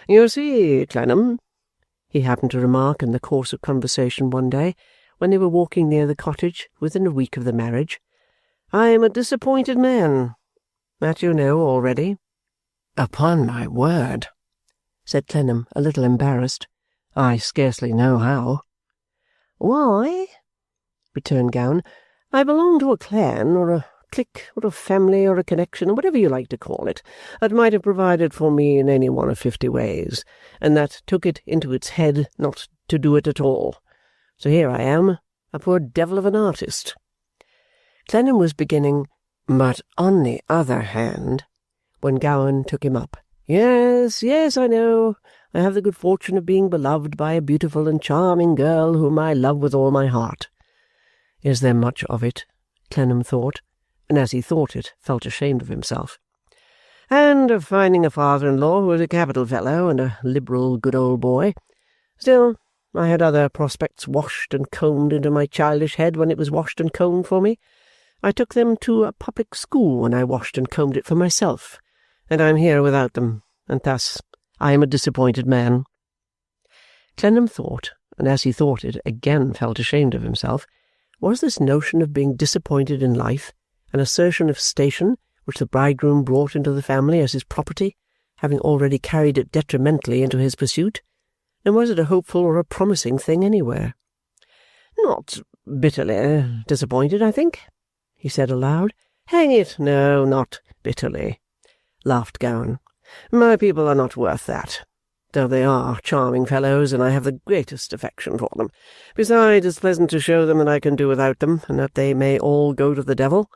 "You see, Clennam," he happened to remark in the course of conversation one day, when they were walking near the cottage within a week of the marriage, "I am a disappointed man. That you know already." "Upon my word," said Clennam, a little embarrassed, "I scarcely know how." "Why," returned Gowan, "I belong to a clan, or a clique, or a family, or a connection, or whatever you like to call it, that might have provided for me in any one of 50 ways, and that took it into its head not to do it at all. So here I am, a poor devil of an artist." Clennam was beginning, "But on the other hand," when Gowan took him up. "Yes, yes, I know. I have the good fortune of being beloved by a beautiful and charming girl whom I love with all my heart." Is there much of it? Clennam thought, and as he thought it, felt ashamed of himself. "And of finding a father-in-law who was a capital fellow and a liberal good old boy. Still, I had other prospects washed and combed into my childish head when it was washed and combed for me. I took them to a public school when I washed and combed it for myself, and I am here without them, and thus I am a disappointed man." Clennam thought, and as he thought it, again felt ashamed of himself, Was this notion of being disappointed in life an assertion of station which the bridegroom brought into the family as his property, having already carried it detrimentally into his pursuit? And was it a hopeful or a promising thing anywhere? "Not bitterly disappointed, I think," he said aloud. "Hang it, no, not bitterly," laughed Gowan. "My people are not worth that, though they are charming fellows, and I have the greatest affection for them. Besides, it's pleasant to show them that I can do without them, and that they may all go to the devil.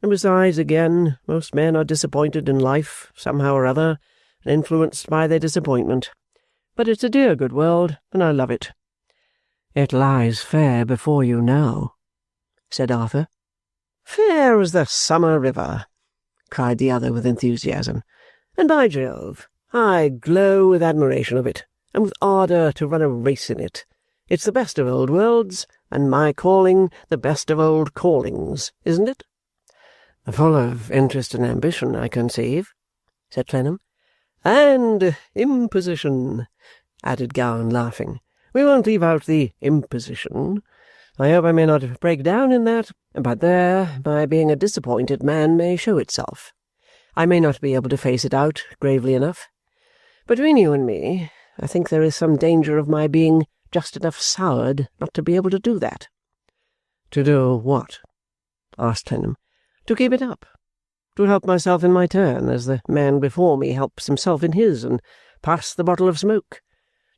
And besides, again, most men are disappointed in life, somehow or other, and influenced by their disappointment. But it's a dear good world, and I love it." "It lies fair before you now," said Arthur. "Fair as the summer river," cried the other with enthusiasm. "And by Jove, I glow with admiration of it, and with ardour to run a race in it. It's the best of old worlds, and my calling the best of old callings, isn't it?" "Full of interest and ambition, I conceive," said Clennam. "And imposition," added Gowan, laughing. "We won't leave out the imposition. I hope I may not break down in that, but there, my being a disappointed man may show itself. I may not be able to face it out gravely enough. Between you and me, I think there is some danger of my being just enough soured not to be able to do that." "To do what?" asked Clennam. "To keep it up. To help myself in my turn, as the man before me helps himself in his, and pass the bottle of smoke.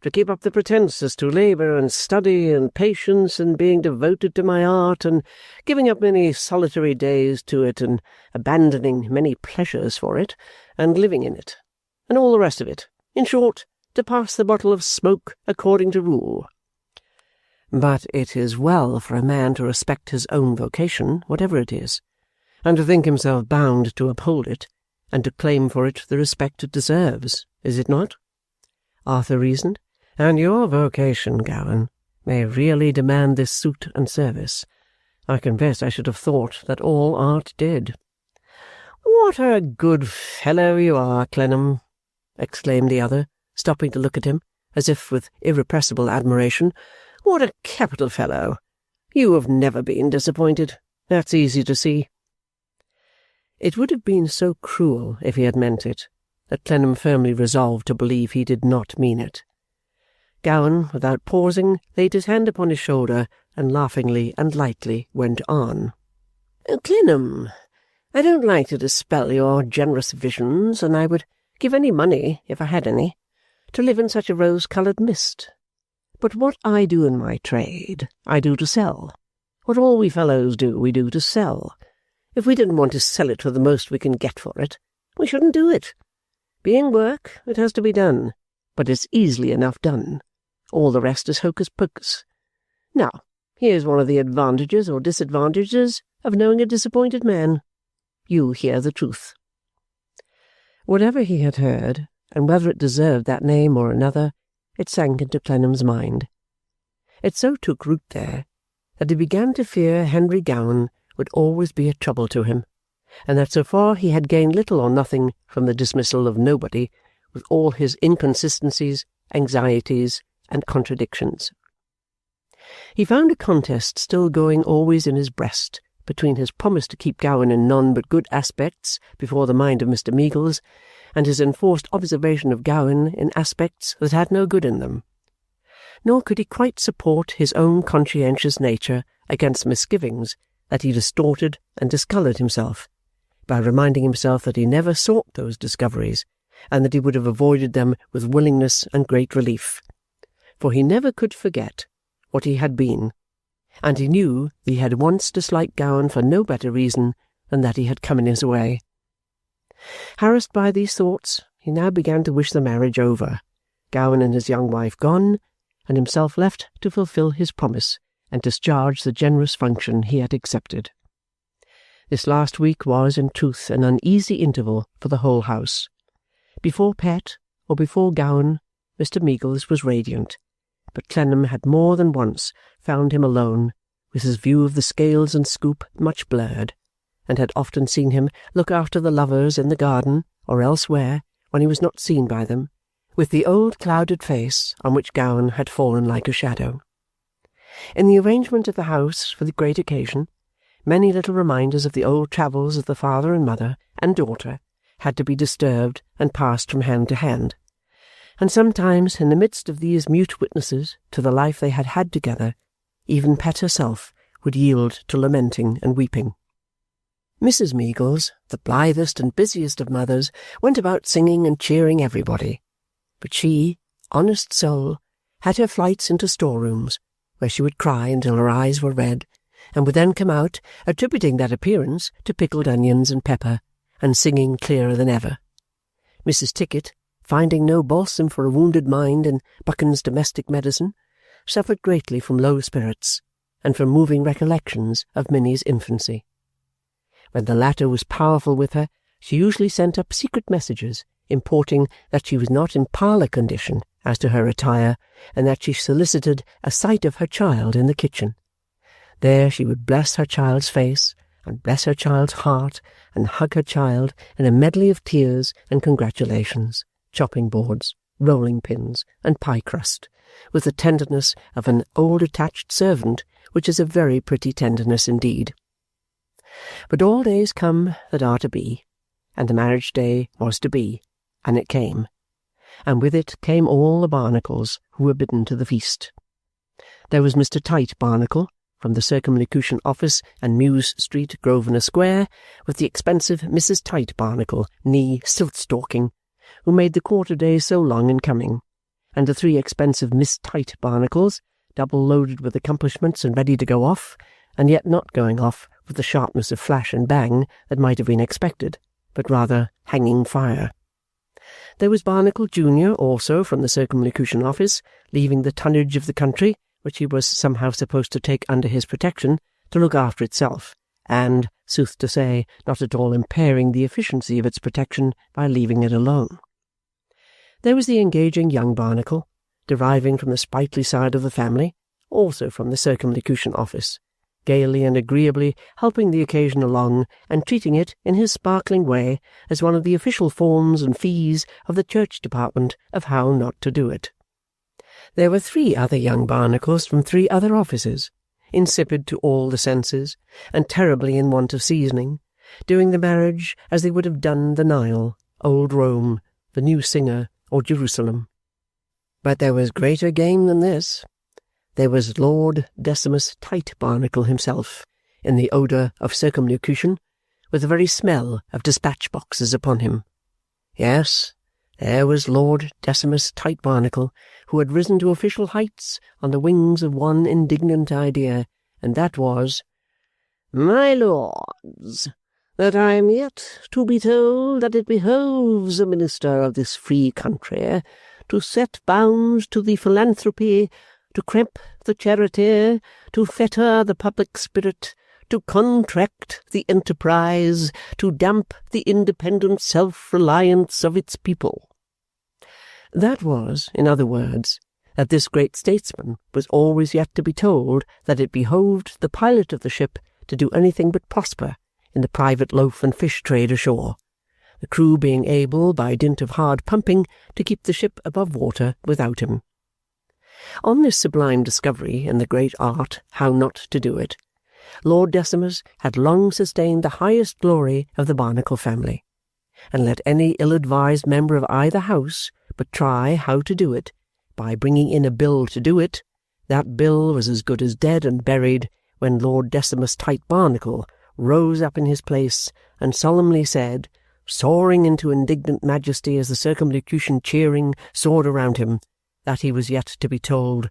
To keep up the pretences to labour and study and patience and being devoted to my art and giving up many solitary days to it and abandoning many pleasures for it and living in it, and all the rest of it. In short, to pass the bottle of smoke according to rule." "But it is well for a man to respect his own vocation, whatever it is, and to think himself bound to uphold it, and to claim for it the respect it deserves, is it not?" Arthur reasoned. "And your vocation, Gowan, may really demand this suit and service. I confess I should have thought that all art did." "What a good fellow you are, Clennam!" exclaimed the other, stopping to look at him, as if with irrepressible admiration. "What a capital fellow! You have never been disappointed. That's easy to see." It would have been so cruel if he had meant it, that Clennam firmly resolved to believe he did not mean it. Gowan, without pausing, laid his hand upon his shoulder, and laughingly and lightly went on. "Clennam, I don't like to dispel your generous visions, and I would give any money, if I had any, to live in such a rose-coloured mist. But what I do in my trade, I do to sell. What all we fellows do, we do to sell. If we didn't want to sell it for the most we can get for it, we shouldn't do it. Being work, it has to be done, but it's easily enough done. All the rest is hocus-pocus. Now, here's one of the advantages or disadvantages of knowing a disappointed man. You hear the truth." Whatever he had heard, and whether it deserved that name or another, it sank into Clennam's mind. It so took root there that he began to fear Henry Gowan would always be a trouble to him, and that so far he had gained little or nothing from the dismissal of nobody, with all his inconsistencies, anxieties, and contradictions. He found a contest still going always in his breast between his promise to keep Gowan in none but good aspects before the mind of Mr. Meagles, and his enforced observation of Gowan in aspects that had no good in them. Nor could he quite support his own conscientious nature against misgivings that he distorted and discoloured himself, by reminding himself that he never sought those discoveries, and that he would have avoided them with willingness and great relief. For he never could forget what he had been, and he knew that he had once disliked Gowan for no better reason than that he had come in his way. Harassed by these thoughts, he now began to wish the marriage over, Gowan and his young wife gone, and himself left to fulfil his promise and discharge the generous function he had accepted. This last week was, in truth, an uneasy interval for the whole house. Before Pet, or before Gowan, Mr. Meagles was radiant, but Clennam had more than once found him alone, with his view of the scales and scoop much blurred, and had often seen him look after the lovers in the garden or elsewhere when he was not seen by them, with the old clouded face on which Gowan had fallen like a shadow. In the arrangement of the house for the great occasion, many little reminders of the old travels of the father and mother and daughter had to be disturbed and passed from hand to hand, and sometimes in the midst of these mute witnesses to the life they had had together, even Pet herself would yield to lamenting and weeping. Mrs. Meagles, the blithest and busiest of mothers, went about singing and cheering everybody, but she, honest soul, had her flights into storerooms, where she would cry until her eyes were red, and would then come out, attributing that appearance to pickled onions and pepper, and singing clearer than ever. Mrs. Tickit, finding no balsam for a wounded mind in Buchan's domestic medicine, suffered greatly from low spirits, and from moving recollections of Minnie's infancy. When the latter was powerful with her, she usually sent up secret messages, importing that she was not in parlour condition as to her attire, and that she solicited a sight of her child in the kitchen. There she would bless her child's face, and bless her child's heart, and hug her child in a medley of tears and congratulations, chopping boards, rolling pins, and pie crust, with the tenderness of an old attached servant, which is a very pretty tenderness indeed. But all days come that are to be, and the marriage day was to be, and it came, and with it came all the Barnacles who were bidden to the feast. There was Mr. Tite Barnacle, from the Circumlocution Office and Mews Street, Grosvenor Square, with the expensive Mrs. Tite Barnacle, née Siltstalking, who made the quarter-day so long in coming, and the 3 expensive Miss Tite Barnacles, double-loaded with accomplishments and ready to go off, and yet not going off with the sharpness of flash and bang that might have been expected, but rather hanging fire. There was Barnacle Junior also from the Circumlocution Office, leaving the tonnage of the country, which he was somehow supposed to take under his protection, to look after itself, and, sooth to say, not at all impairing the efficiency of its protection by leaving it alone. There was the engaging young Barnacle, deriving from the sprightly side of the family, also from the Circumlocution Office, gaily and agreeably helping the occasion along and treating it in his sparkling way as one of the official forms and fees of the church department of how not to do it. There were 3 other young Barnacles from 3 other offices, insipid to all the senses, and terribly in want of seasoning, doing the marriage as they would have done the Nile, old Rome, the New Singer, or Jerusalem. But there was greater game than this. There was Lord Decimus Tite Barnacle himself, in the odour of circumlocution, with the very smell of dispatch-boxes upon him. Yes, there was Lord Decimus Tite Barnacle, who had risen to official heights on the wings of one indignant idea, and that was, "My lords, that I am yet to be told that it behoves a minister of this free country to set bounds to the philanthropy, to cramp the charity, to fetter the public spirit, to contract the enterprise, to damp the independent self-reliance of its people." That was, in other words, that this great statesman was always yet to be told that it behoved the pilot of the ship to do anything but prosper in the private loaf and fish trade ashore, the crew being able, by dint of hard pumping, to keep the ship above water without him. On this sublime discovery in the great art how not to do it, Lord Decimus had long sustained the highest glory of the Barnacle family, and let any ill-advised member of either house but try how to do it, by bringing in a bill to do it, that bill was as good as dead and buried when Lord Decimus Tite Barnacle rose up in his place and solemnly said, soaring into indignant majesty as the Circumlocution cheering soared around him, that he was yet to be told,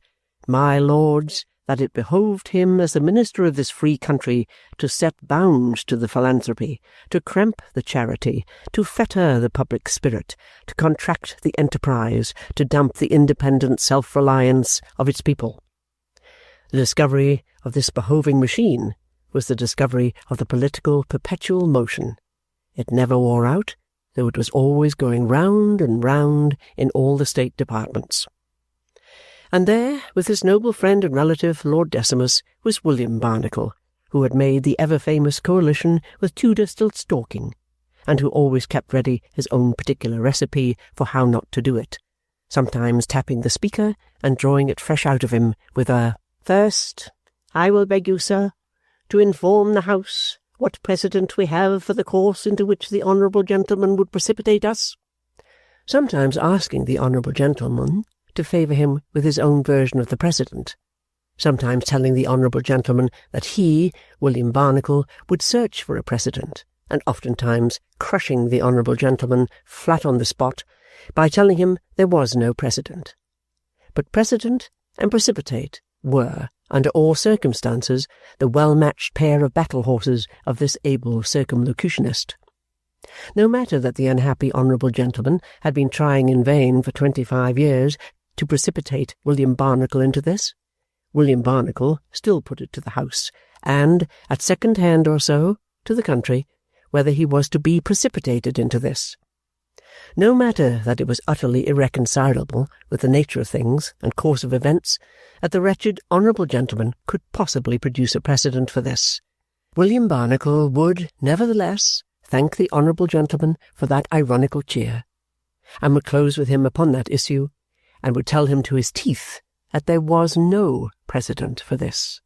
"My lords, that it behoved him as the minister of this free country to set bounds to the philanthropy, to cramp the charity, to fetter the public spirit, to contract the enterprise, to damp the independent self-reliance of its people." The discovery of this behoving machine was the discovery of the political perpetual motion. It never wore out, though it was always going round and round in all the state departments. And there, with his noble friend and relative Lord Decimus, was William Barnacle, who had made the ever-famous coalition with Tudor Siltstalking, and who always kept ready his own particular recipe for how not to do it, sometimes tapping the speaker and drawing it fresh out of him with a First, I will beg you, sir, to inform the House what precedent we have for the course into which the honourable gentleman would precipitate us, sometimes asking the honourable gentleman to favour him with his own version of the precedent, sometimes telling the honourable gentleman that he, William Barnacle, would search for a precedent, and oftentimes crushing the honourable gentleman flat on the spot by telling him there was no precedent. But precedent and precipitate were, under all circumstances, the well-matched pair of battle horses of this able circumlocutionist. No matter that the unhappy honourable gentleman had been trying in vain for 25 years to precipitate William Barnacle into this, William Barnacle still put it to the House, and, at second hand or so, to the country, whether he was to be precipitated into this. No matter that it was utterly irreconcilable with the nature of things and course of events that the wretched honourable gentleman could possibly produce a precedent for this, William Barnacle would, nevertheless, thank the honourable gentleman for that ironical cheer, and would close with him upon that issue, and would tell him to his teeth that there was no precedent for this.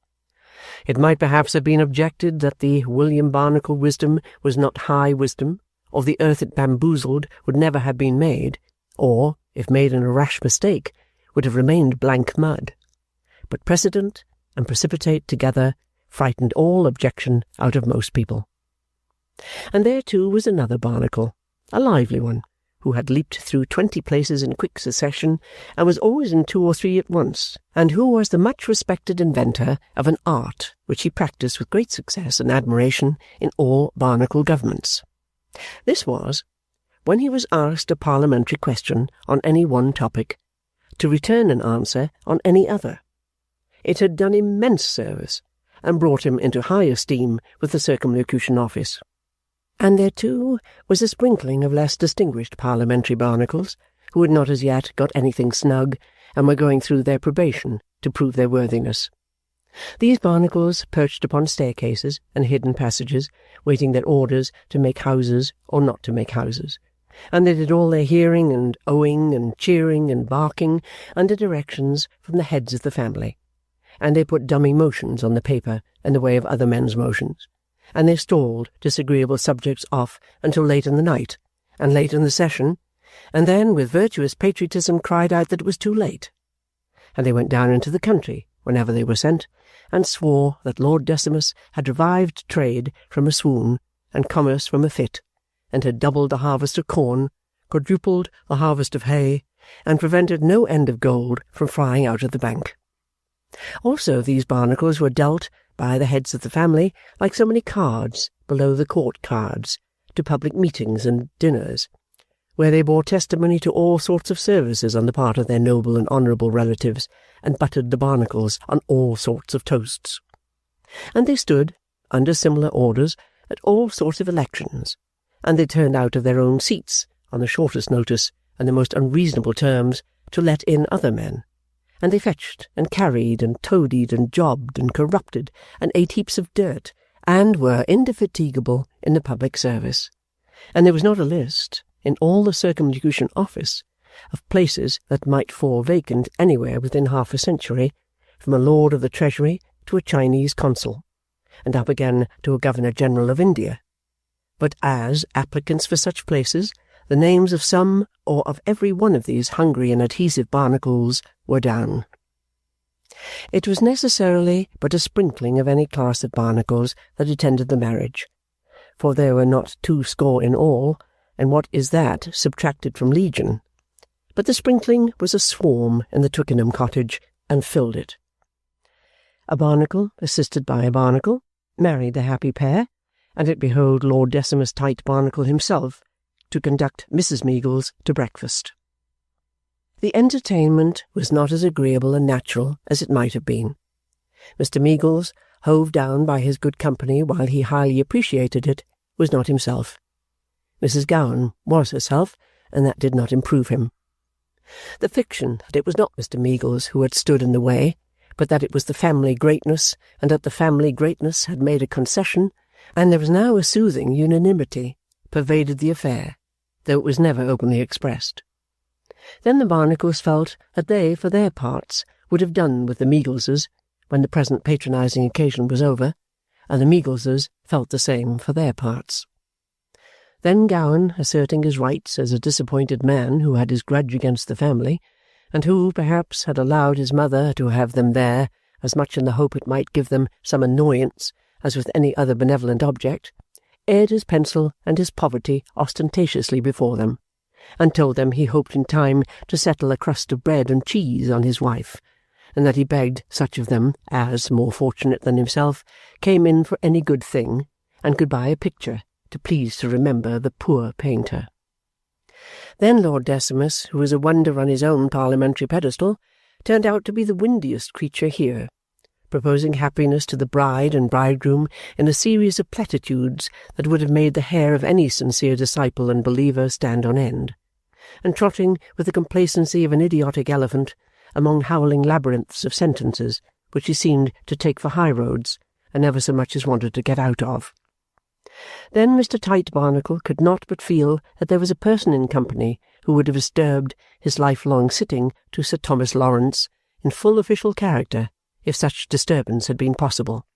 It might perhaps have been objected that the William Barnacle wisdom was not high wisdom, or the earth it bamboozled would never have been made, or, if made in a rash mistake, would have remained blank mud. But precedent and precipitate together frightened all objection out of most people. And there, too, was another Barnacle, a lively one, who had leaped through 20 places in quick succession, and was always in 2 or 3 at once, and who was the much-respected inventor of an art which he practised with great success and admiration in all Barnacle governments. This was, when he was asked a parliamentary question on any one topic, to return an answer on any other. It had done immense service, and brought him into high esteem with the Circumlocution Office. And there, too, was a sprinkling of less distinguished parliamentary Barnacles, who had not as yet got anything snug, and were going through their probation to prove their worthiness. These Barnacles perched upon staircases and hidden passages, waiting their orders to make houses or not to make houses, and they did all their hearing and owing and cheering and barking under directions from the heads of the family, and they put dummy motions on the paper in the way of other men's motions, and they stalled disagreeable subjects off until late in the night, and late in the session, and then with virtuous patriotism cried out that it was too late. And they went down into the country whenever they were sent, and swore that Lord Decimus had revived trade from a swoon, and commerce from a fit, and had doubled the harvest of corn, quadrupled the harvest of hay, and prevented no end of gold from flying out of the bank. Also these Barnacles were dealt, by the heads of the family, like so many cards below the court cards, to public meetings and dinners, where they bore testimony to all sorts of services on the part of their noble and honourable relatives, and buttered the Barnacles on all sorts of toasts. And they stood, under similar orders, at all sorts of elections, and they turned out of their own seats, on the shortest notice and the most unreasonable terms, to let in other men, and they fetched and carried and toadied and jobbed and corrupted and ate heaps of dirt, and were indefatigable in the public service. And there was not a list, in all the Circumlocution Office, of places that might fall vacant anywhere within half a century, from a Lord of the Treasury to a Chinese consul, and up again to a Governor-General of India. But as applicants for such places, the names of some or of every one of these hungry and adhesive Barnacles were down. It was necessarily but a sprinkling of any class of Barnacles that attended the marriage, for there were not 200 in all, and what is that subtracted from legion? But the sprinkling was a swarm in the Twickenham cottage, and filled it. A Barnacle, assisted by a Barnacle, married the happy pair, and it behoved Lord Decimus Tite Barnacle himself to conduct Mrs. Meagles to breakfast. The entertainment was not as agreeable and natural as it might have been. Mr. Meagles, hove down by his good company while he highly appreciated it, was not himself. Mrs. Gowan was herself, and that did not improve him. The fiction that it was not Mr. Meagles who had stood in the way, but that it was the family greatness, and that the family greatness had made a concession, and there was now a soothing unanimity, pervaded the affair, though it was never openly expressed. Then the Barnacles felt that they, for their parts, would have done with the Meagleses, when the present patronizing occasion was over, and the Meagleses felt the same for their parts. Then Gowan, asserting his rights as a disappointed man who had his grudge against the family, and who, perhaps, had allowed his mother to have them there, as much in the hope it might give them some annoyance as with any other benevolent object, aired his pencil and his poverty ostentatiously before them, and told them he hoped in time to settle a crust of bread and cheese on his wife, and that he begged such of them as, more fortunate than himself, came in for any good thing, and could buy a picture, to please to remember the poor painter. Then Lord Decimus, who was a wonder on his own parliamentary pedestal, turned out to be the windiest creature here, proposing happiness to the bride and bridegroom in a series of platitudes that would have made the hair of any sincere disciple and believer stand on end, and trotting with the complacency of an idiotic elephant among howling labyrinths of sentences which he seemed to take for high roads and never so much as wanted to get out of. Then Mr. Tite Barnacle could not but feel that there was a person in company who would have disturbed his lifelong sitting to Sir Thomas Lawrence in full official character if such disturbance had been possible,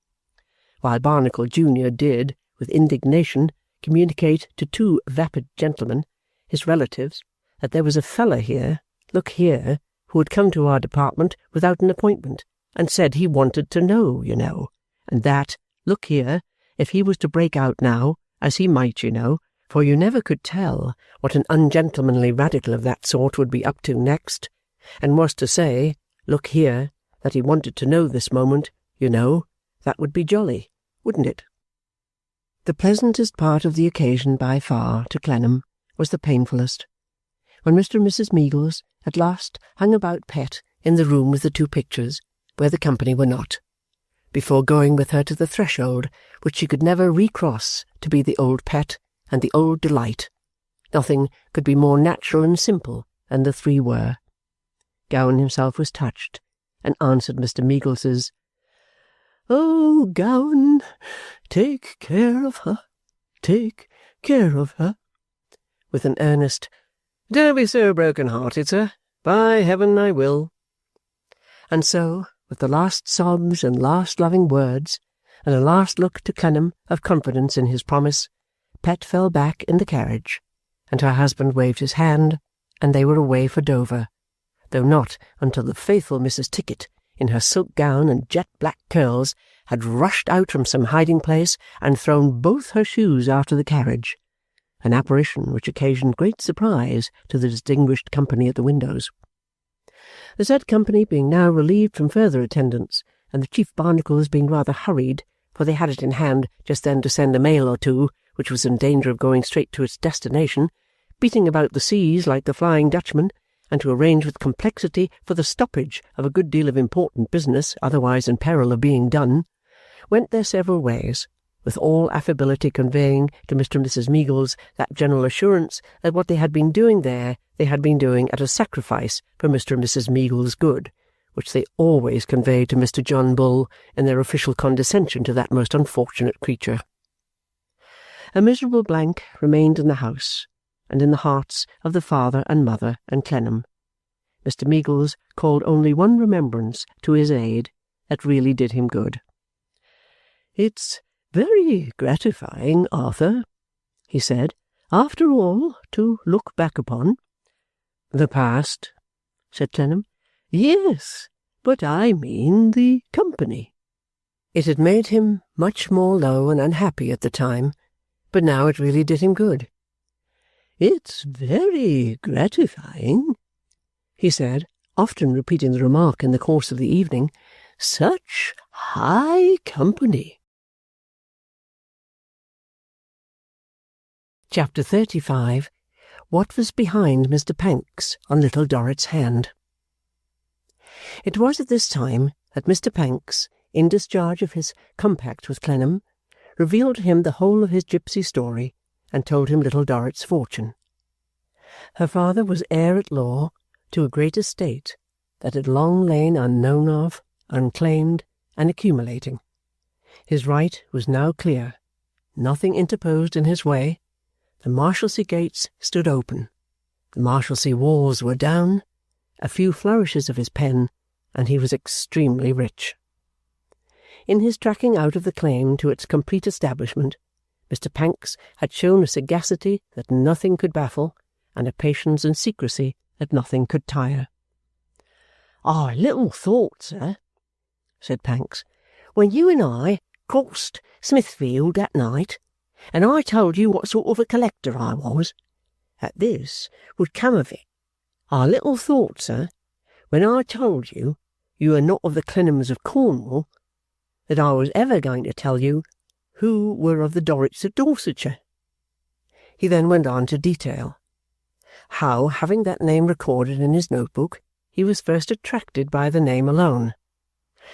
while Barnacle junior did, with indignation, communicate to two vapid gentlemen, his relatives, that there was a fellow here, look here, who had come to our department without an appointment, and said he wanted to know, you know, and that, look here, if he was to break out now, as he might, you know, for you never could tell what an ungentlemanly radical of that sort would be up to next, and was to say, look here, that he wanted to know this moment, you know, that would be jolly, wouldn't it? The pleasantest part of the occasion by far to Clennam was the painfullest, when Mr. and Mrs. Meagles at last hung about Pet in the room with the two pictures, where the company were not, before going with her to the threshold which she could never recross to be the old Pet and the old Delight. Nothing could be more natural and simple than the three were. Gowan himself was touched, and answered Mr. Meagles's, "Oh, Gowan, take care of her, take care of her," with an earnest, "Don't be so broken-hearted, sir. By heaven, I will." And so, with the last sobs and last loving words, and a last look to Clennam of confidence in his promise, Pet fell back in the carriage, and her husband waved his hand, and they were away for Dover, though not until the faithful Mrs. Tickit, in her silk gown and jet-black curls, had rushed out from some hiding-place and thrown both her shoes after the carriage, an apparition which occasioned great surprise to the distinguished company at the windows. The said company being now relieved from further attendance, and the chief Barnacles being rather hurried, for they had it in hand just then to send a mail or two, which was in danger of going straight to its destination, beating about the seas like the Flying Dutchman, and to arrange with complexity for the stoppage of a good deal of important business otherwise in peril of being done, went their several ways, with all affability conveying to Mr. and Mrs. Meagles that general assurance that what they had been doing there they had been doing at a sacrifice for Mr. and Mrs. Meagles' good, which they always conveyed to Mr. John Bull in their official condescension to that most unfortunate creature. A miserable blank remained in the house, and in the hearts of the father and mother and Clennam. Mr. Meagles called only one remembrance to his aid that really did him good. "It's very gratifying, Arthur," he said, "after all, to look back upon." "The past?" said Clennam. "Yes, but I mean the company." It had made him much more low and unhappy at the time, but now it really did him good. "It's very gratifying," he said, often repeating the remark in the course of the evening. "Such high company." Chapter 35. What was behind Mr. Pancks on Little Dorrit's hand. It was at this time that Mr. Pancks, in discharge of his compact with Clennam, revealed to him the whole of his gipsy story, and told him Little Dorrit's fortune. Her father was heir at law to a great estate that had long lain unknown of, unclaimed, and accumulating. His right was now clear, nothing interposed in his way. The Marshalsea gates stood open, the Marshalsea walls were down, a few flourishes of his pen, and he was extremely rich. in his tracking out of the claim to its complete establishment, Mr. Pancks had shown a sagacity that nothing could baffle, and a patience and secrecy that nothing could tire. "I little thought, sir," said Pancks, "when you and I crossed Smithfield that night, and I told you what sort of a collector I was, that this would come of it. I little thought, sir, when I told you you were not of the Clennams of Cornwall, that I was ever going to tell you who were of the Dorrits of Dorsetshire." He then went on to detail how, having that name recorded in his notebook, he was first attracted by the name alone;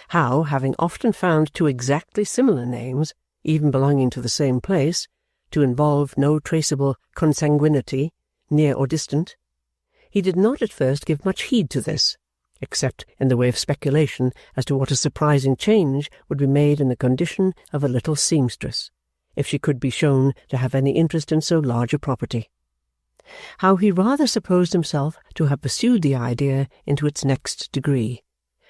how, having often found two exactly similar names, even belonging to the same place, to involve no traceable consanguinity, near or distant, he did not at first give much heed to this, except in the way of speculation as to what a surprising change would be made in the condition of a little seamstress, if she could be shown to have any interest in so large a property; how he rather supposed himself to have pursued the idea into its next degree,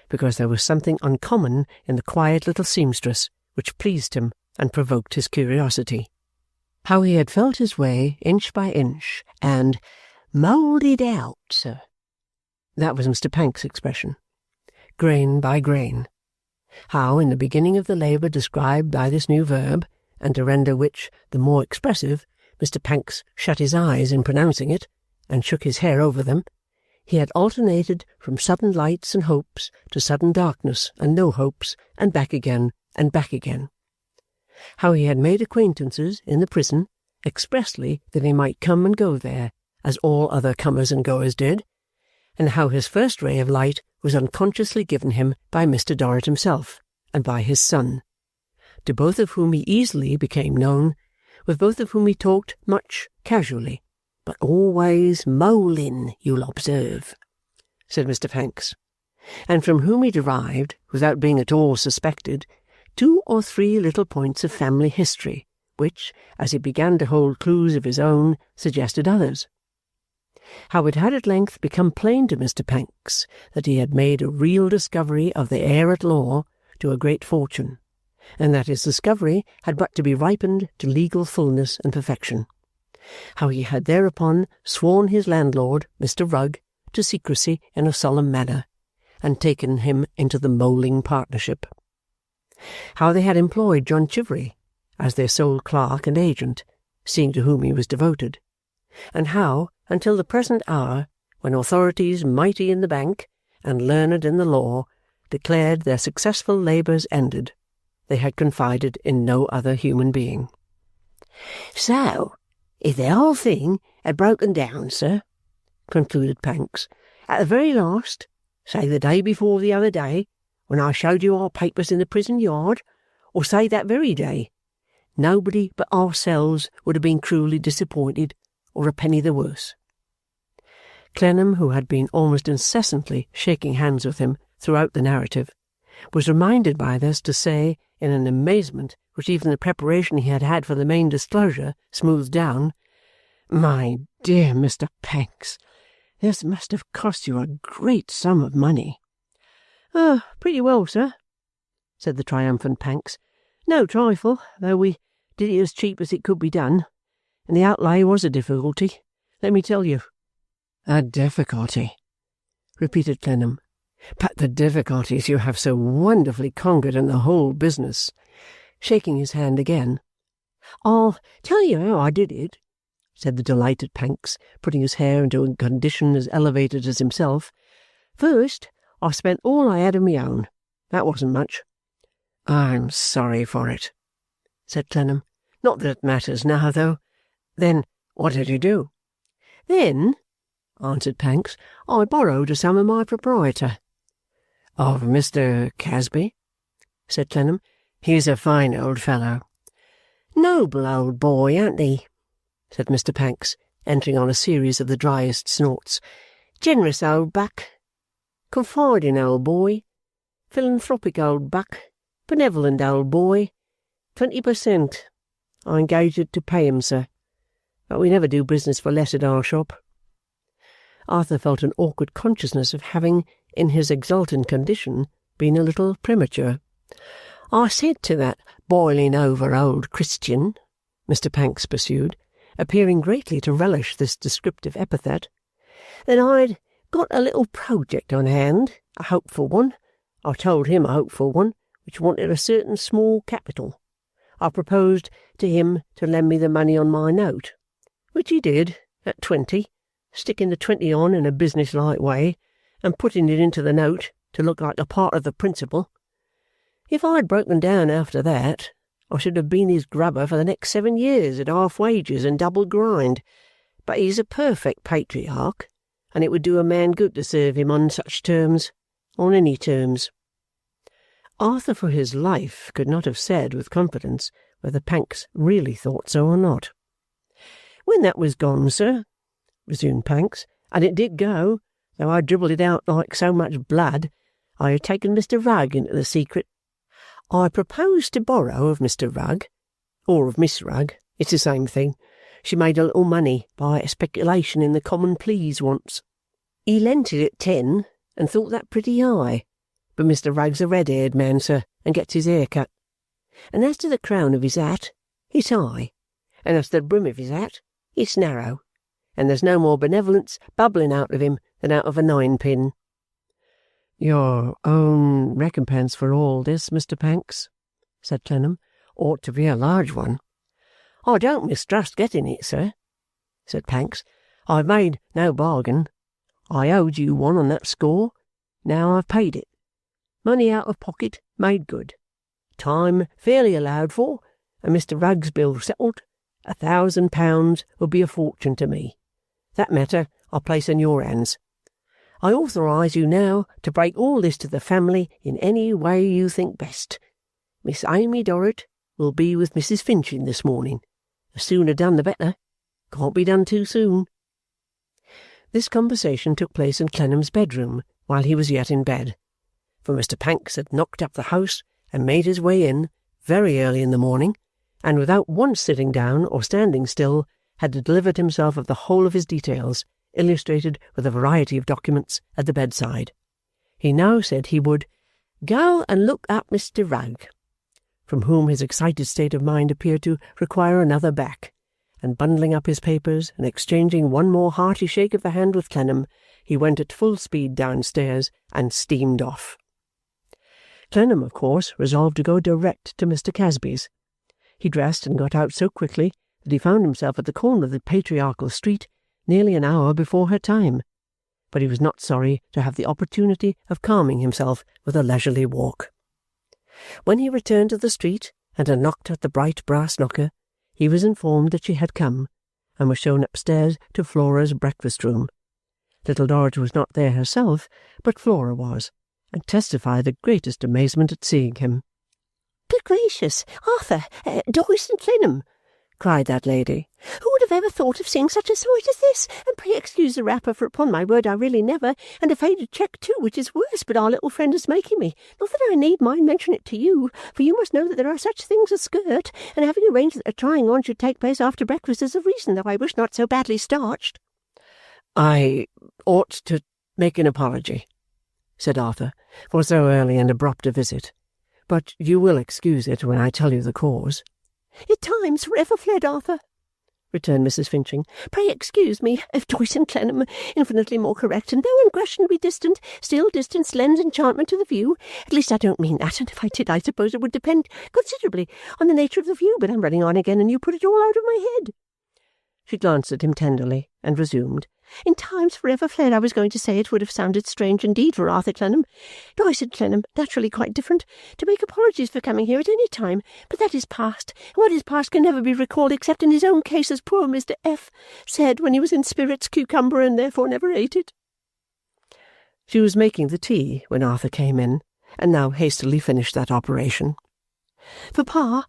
because there was something uncommon in the quiet little seamstress which pleased him and provoked his curiosity; how he had felt his way inch by inch, and "moulded out, sir." That was Mr. Pancks' expression. Grain by grain. How, in the beginning of the labour described by this new verb, and to render which the more expressive, Mr. Pancks shut his eyes in pronouncing it, and shook his hair over them, he had alternated from sudden lights and hopes to sudden darkness and no hopes, and back again and back again. How he had made acquaintances in the prison, expressly that he might come and go there, as all other comers and goers did, and how his first ray of light was unconsciously given him by Mr. Dorrit himself, and by his son, to both of whom he easily became known, with both of whom he talked much casually, "but always molein, you'll observe," said Mr. Pancks, and from whom he derived, without being at all suspected, 2 or 3 little points of family history, which, as he began to hold clues of his own, suggested others. How it had at length become plain to Mr. Pancks that he had made a real discovery of the heir at law to a great fortune, and that his discovery had but to be ripened to legal fullness and perfection. How he had thereupon sworn his landlord, Mr. Rugg, to secrecy in a solemn manner, and taken him into the moleing partnership. How they had employed John Chivery as their sole clerk and agent, seeing to whom he was devoted, and how, until the present hour, when authorities mighty in the bank and learned in the law declared their successful labours ended, they had confided in no other human being. "So, if the whole thing had broken down, sir," concluded Pancks, "at the very last, say the day before the other day, when I showed you our papers in the prison yard, or say that very day, nobody but ourselves would have been cruelly disappointed, or a penny the worse." Clennam, who had been almost incessantly shaking hands with him throughout the narrative, was reminded by this to say, in an amazement which even the preparation he had had for the main disclosure smoothed down, "My dear Mr. Pancks, this must have cost you a great sum of money." Pretty well, sir," said the triumphant Pancks. "No trifle, though we did it as cheap as it could be done, and the outlay was a difficulty, let me tell you." "A difficulty," repeated Clennam. "But the difficulties you have so wonderfully conquered in the whole business," shaking his hand again. "I'll tell you how I did it," said the delighted Pancks, putting his hair into a condition as elevated as himself. "First, I spent all I had of my own. That wasn't much." "I'm sorry for it," said Clennam. "Not that it matters now, though. Then what did you do?" "Then," answered Pancks, "I borrowed a sum of my proprietor." "Of Mr. Casby?" said Clennam. "He's a fine old fellow." "Noble old boy, ain't he?" said Mr. Pancks, entering on a series of the driest snorts. "Generous old buck. Confiding old boy. Philanthropic old buck. Benevolent old boy. 20%. I engaged to pay him, sir. But we never do business for less at our shop." Arthur felt an awkward consciousness of having, in his exultant condition, been a little premature. I said to that boiling-over old Christian," Mr. Pancks pursued, appearing greatly to relish this descriptive epithet, "that I'd got a little project on hand, a hopeful one. I told him a hopeful one, which wanted a certain small capital. I proposed to him to lend me the money on my note, which he did, at 20, sticking the 20 on in a business-like way, and putting it into the note to look like a part of the principal. If I had broken down after that, I should have been his grubber for the next 7 years at half wages and double grind. But he's a perfect patriarch, and it would do a man good to serve him on such terms, on any terms." Arthur for his life could not have said with confidence whether Pancks really thought so or not. "When that was gone, sir," resumed Pancks, "and it did go, though I dribbled it out like so much blood, I had taken Mr. Rugg into the secret. I proposed to borrow of Mr. Rugg, or of Miss Rugg, it's the same thing. She made a little money by a speculation in the Common Pleas once. He lent it at 10, and thought that pretty high, but Mr. Rugg's a red-haired man, sir, and gets his hair cut. And as to the crown of his hat, it's high, and as to the brim of his hat, it's narrow, and there's no more benevolence bubbling out of him than out of a ninepin." "Your own recompense for all this, Mr. Pancks," said Clennam, "ought to be a large one." "I don't mistrust getting it, sir," said Pancks. "I've made no bargain. I owed you one on that score. Now I've paid it. Money out of pocket made good. Time fairly allowed for, and Mr. Rugg's bill settled. £1,000 will be a fortune to me. That matter I place in your hands. I authorise you now to break all this to the family in any way you think best. Miss Amy Dorrit will be with Mrs. Finchin this morning. The sooner done the better. Can't be done too soon." This conversation took place in Clennam's bedroom while he was yet in bed, for Mr. Pancks had knocked up the house and made his way in, very early in the morning, and without once sitting down or standing still, had delivered himself of the whole of his details, illustrated with a variety of documents, at the bedside. He now said he would "go and look up Mr. Rugg," from whom his excited state of mind appeared to require another back, and bundling up his papers and exchanging one more hearty shake of the hand with Clennam, he went at full speed downstairs and steamed off. Clennam, of course, resolved to go direct to Mr. Casby's. He dressed and got out so quickly that he found himself at the corner of the patriarchal street nearly an hour before her time, but he was not sorry to have the opportunity of calming himself with a leisurely walk. When he returned to the street and had knocked at the bright brass knocker, he was informed that she had come, and was shown upstairs to Flora's breakfast-room. Little Dorrit was not there herself, but Flora was, and testified the greatest amazement at seeing him. "Good gracious, Arthur, Doris and Clennam!" cried that lady. "Who would have ever thought of seeing such a sight as this? And pray excuse the wrapper, for upon my word I really never, and a faded cheque too, which is worse, but our little friend is making me. Not that I need mind mention it to you, for you must know that there are such things as skirt, and having arranged that a trying on should take place after breakfast is a reason, though I wish not so badly starched." "I ought to make an apology," said Arthur, "for so early and abrupt a visit, but you will excuse it when I tell you the cause." "Your time's for ever fled, Arthur," returned Mrs. Finching. "Pray excuse me if Doris and Clennam are infinitely more correct, and though unquestionably distant, still distance lends enchantment to the view. At least I don't mean that, and if I did, I suppose it would depend considerably on the nature of the view, but I'm running on again, and you put it all out of my head." She glanced at him tenderly, and resumed. "In times for ever fled, I was going to say it would have sounded strange indeed for Arthur Clennam, Doris and Clennam, naturally quite different, to make apologies for coming here at any time, but that is past, and what is past can never be recalled except in his own case, as poor Mr. F. said when he was in spirits, cucumber, and therefore never ate it." She was making the tea when Arthur came in, and now hastily finished that operation. "Papa,"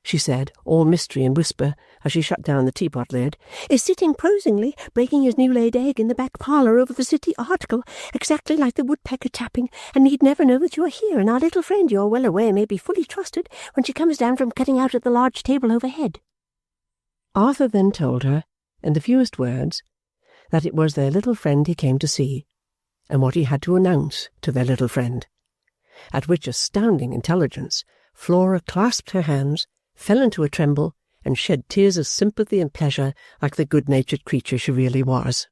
she said, all mystery and whisper, as she shut down the teapot lid, "is sitting prosingly, breaking his new-laid egg in the back parlour over the City article, exactly like the woodpecker tapping, and need never know that you are here, and our little friend, you are well aware, may be fully trusted when she comes down from cutting out at the large table overhead." Arthur then told her, in the fewest words, that it was their little friend he came to see, and what he had to announce to their little friend, at which astounding intelligence Flora clasped her hands, fell into a tremble, and shed tears of sympathy and pleasure like the good-natured creature she really was.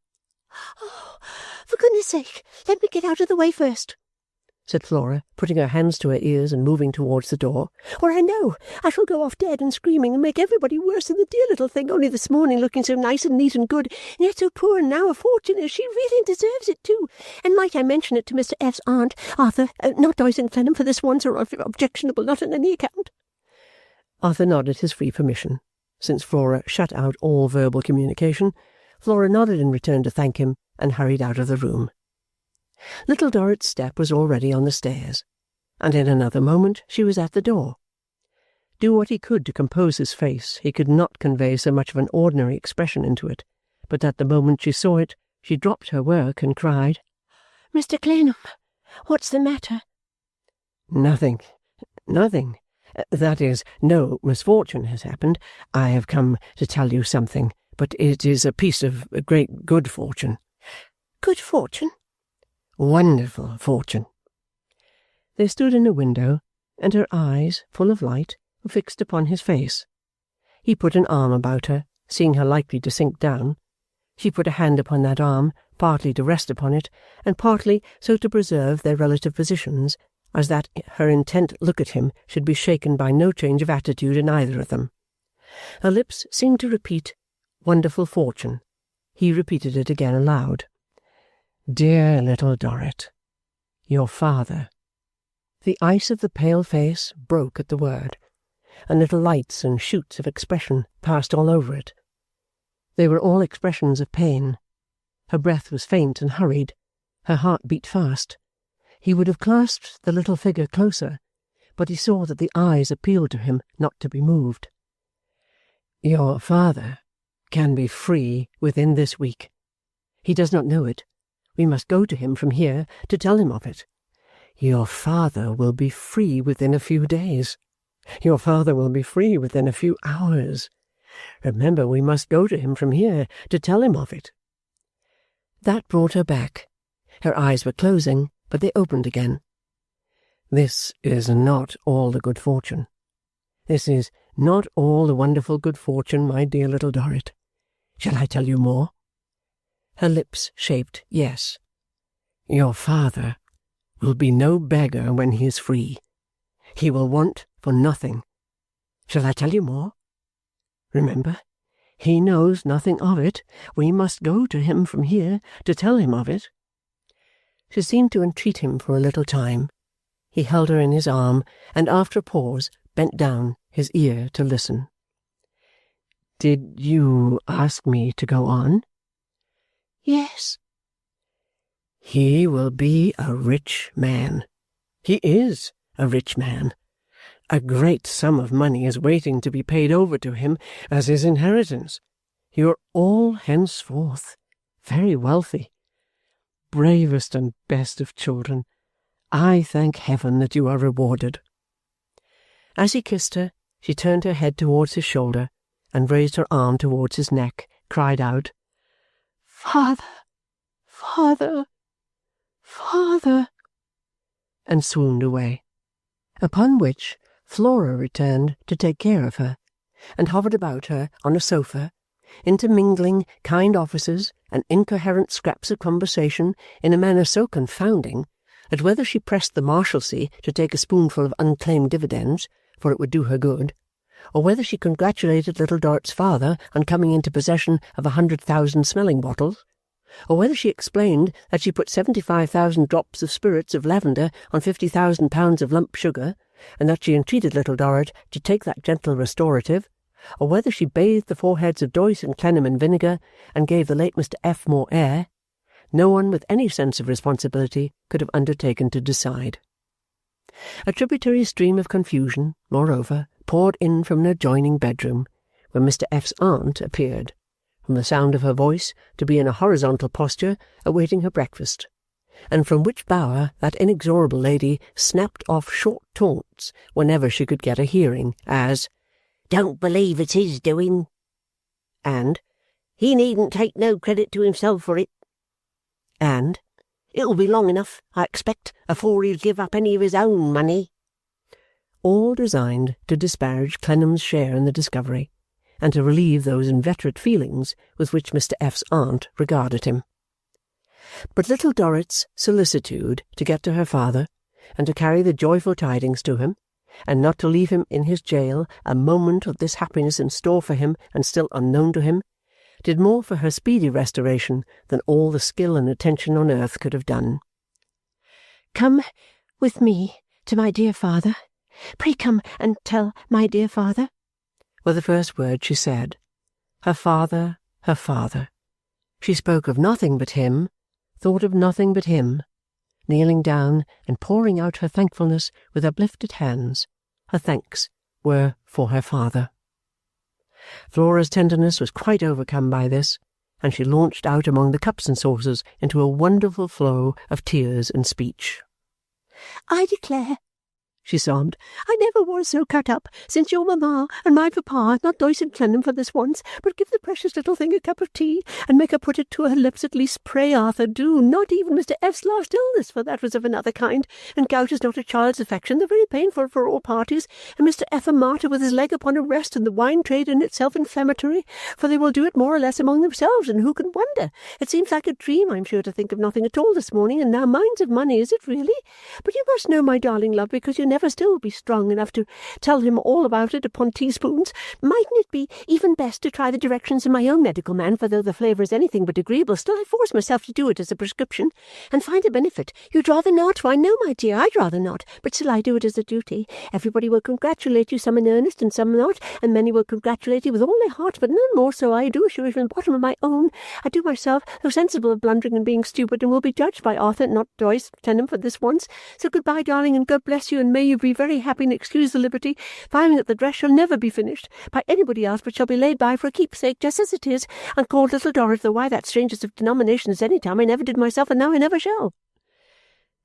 "Oh, for goodness sake, let me get out of the way first," said Flora, putting her hands to her ears and moving towards the door, "or I know I shall go off dead and screaming and make everybody worse than the dear little thing only this morning looking so nice and neat and good, and yet so poor and now a fortune, she really deserves it too. And might I mention it to Mr. F.'s aunt, Arthur, not Doyce and Clennam for this once, or objectionable, not on any account?" Arthur nodded his free permission. Since Flora shut out all verbal communication, Flora nodded in return to thank him and hurried out of the room. Little Dorrit's step was already on the stairs, and in another moment she was at the door. Do what he could to compose his face, he could not convey so much of an ordinary expression into it, but at the moment she saw it, she dropped her work and cried, "Mr. Clennam, what's the matter?" "Nothing, nothing. That is, no misfortune has happened. I have come to tell you something, but it is a piece of great good fortune." "Good fortune?" "Wonderful fortune." They stood in a window, and her eyes, full of light, were fixed upon his face. He put an arm about her, seeing her likely to sink down. She put a hand upon that arm, partly to rest upon it, and partly so to preserve their relative positions, as that her intent look at him should be shaken by no change of attitude in either of them. Her lips seemed to repeat, "Wonderful fortune." He repeated it again aloud. "Dear little Dorrit, your father." The ice of the pale face broke at the word, and little lights and shoots of expression passed all over it. They were all expressions of pain. Her breath was faint and hurried. Her heart beat fast. He would have clasped the little figure closer, but he saw that the eyes appealed to him not to be moved. "Your father can be free within this week. He does not know it. We must go to him from here to tell him of it. Your father will be free within a few days. Your father will be free within a few hours. Remember, we must go to him from here to tell him of it." That brought her back. Her eyes were closing, but they opened again. "This is not all the good fortune. This is not all the wonderful good fortune, my dear little Dorrit. Shall I tell you more?" Her lips shaped yes. "Your father will be no beggar when he is free. He will want for nothing. Shall I tell you more? Remember, he knows nothing of it. We must go to him from here to tell him of it." She seemed to entreat him for a little time. He held her in his arm, and after a pause bent down his ear to listen. "Did you ask me to go on?" "Yes." "He will be a rich man. He is a rich man. A great sum of money is waiting to be paid over to him as his inheritance. You are all henceforth very wealthy. Bravest and best of children, I thank heaven that you are rewarded." As he kissed her, she turned her head towards his shoulder, and raised her arm towards his neck, cried out, "Father, father, father," and swooned away. Upon which Flora returned to take care of her, and hovered about her on a sofa, intermingling kind offices and incoherent scraps of conversation in a manner so confounding that whether she pressed the Marshalsea to take a spoonful of unclaimed dividends, for it would do her good, or whether she congratulated Little Dorrit's father on coming into possession of 100,000 smelling bottles, or whether she explained that she put 75,000 drops of spirits of lavender on 50,000 pounds of lump sugar, and that she entreated Little Dorrit to take that gentle restorative, or whether she bathed the foreheads of Doyce and Clennam in vinegar, and gave the late Mr. F. more air, no one with any sense of responsibility could have undertaken to decide. A tributary stream of confusion, moreover, poured in from an adjoining bedroom, where Mr. F.'s aunt appeared, from the sound of her voice to be in a horizontal posture awaiting her breakfast, and from which bower that inexorable lady snapped off short taunts whenever she could get a hearing, as, "Don't believe it's his doing," and "He needn't take no credit to himself for it," and "It'll be long enough, I expect, afore he'll give up any of his own money." all designed to disparage Clennam's share in the discovery, and to relieve those inveterate feelings with which Mr. F.'s aunt regarded him. But little Dorrit's solicitude to get to her father, and to carry the joyful tidings to him, and not to leave him in his jail a moment of this happiness in store for him and still unknown to him, did more for her speedy restoration than all the skill and attention on earth could have done. "Come with me to my dear father. Pray come and tell my dear father," were the first words she said. Her father, her father. She spoke of nothing but him, thought of nothing but him, kneeling down and pouring out her thankfulness with uplifted hands. Her thanks were for her father. Flora's tenderness was quite overcome by this, and she launched out among the cups and saucers into a wonderful flow of tears and speech. "I declare," she sobbed, "I never was so cut up since your mamma and my papa, not Doyce and Clennam for this once, but give the precious little thing a cup of tea, and make her put it to her lips at least. Pray, Arthur, do. Not even Mr. F.'s last illness, for that was of another kind, and gout is not a child's affection. They're very painful for all parties, and Mr. F. a martyr with his leg upon a rest, and the wine trade in itself inflammatory, for they will do it more or less among themselves, and who can wonder? It seems like a dream, I'm sure, to think of nothing at all this morning, and now mine's of money, is it really? But you must know, my darling love, because you never still be strong enough to tell him all about it upon teaspoons. Mightn't it be even best to try the directions of my own medical man, for though the flavour is anything but agreeable, still I force myself to do it as a prescription, and find a benefit. You'd rather not, why no, my dear, I'd rather not, but still I do it as a duty. Everybody will congratulate you, some in earnest and some not, and many will congratulate you with all their hearts, but none more so, I do assure you, from the bottom of my own. I do myself, though sensible of blundering and being stupid, and will be judged by Arthur, not Doyce, Clennam, for this once. So good-bye, darling, and God bless you, and may you be very happy, and excuse the liberty, finding that the dress shall never be finished by anybody else, but shall be laid by for a keepsake, just as it is, and called Little Dorrit, though why that strangest of denominations any time I never did myself, and now I never shall."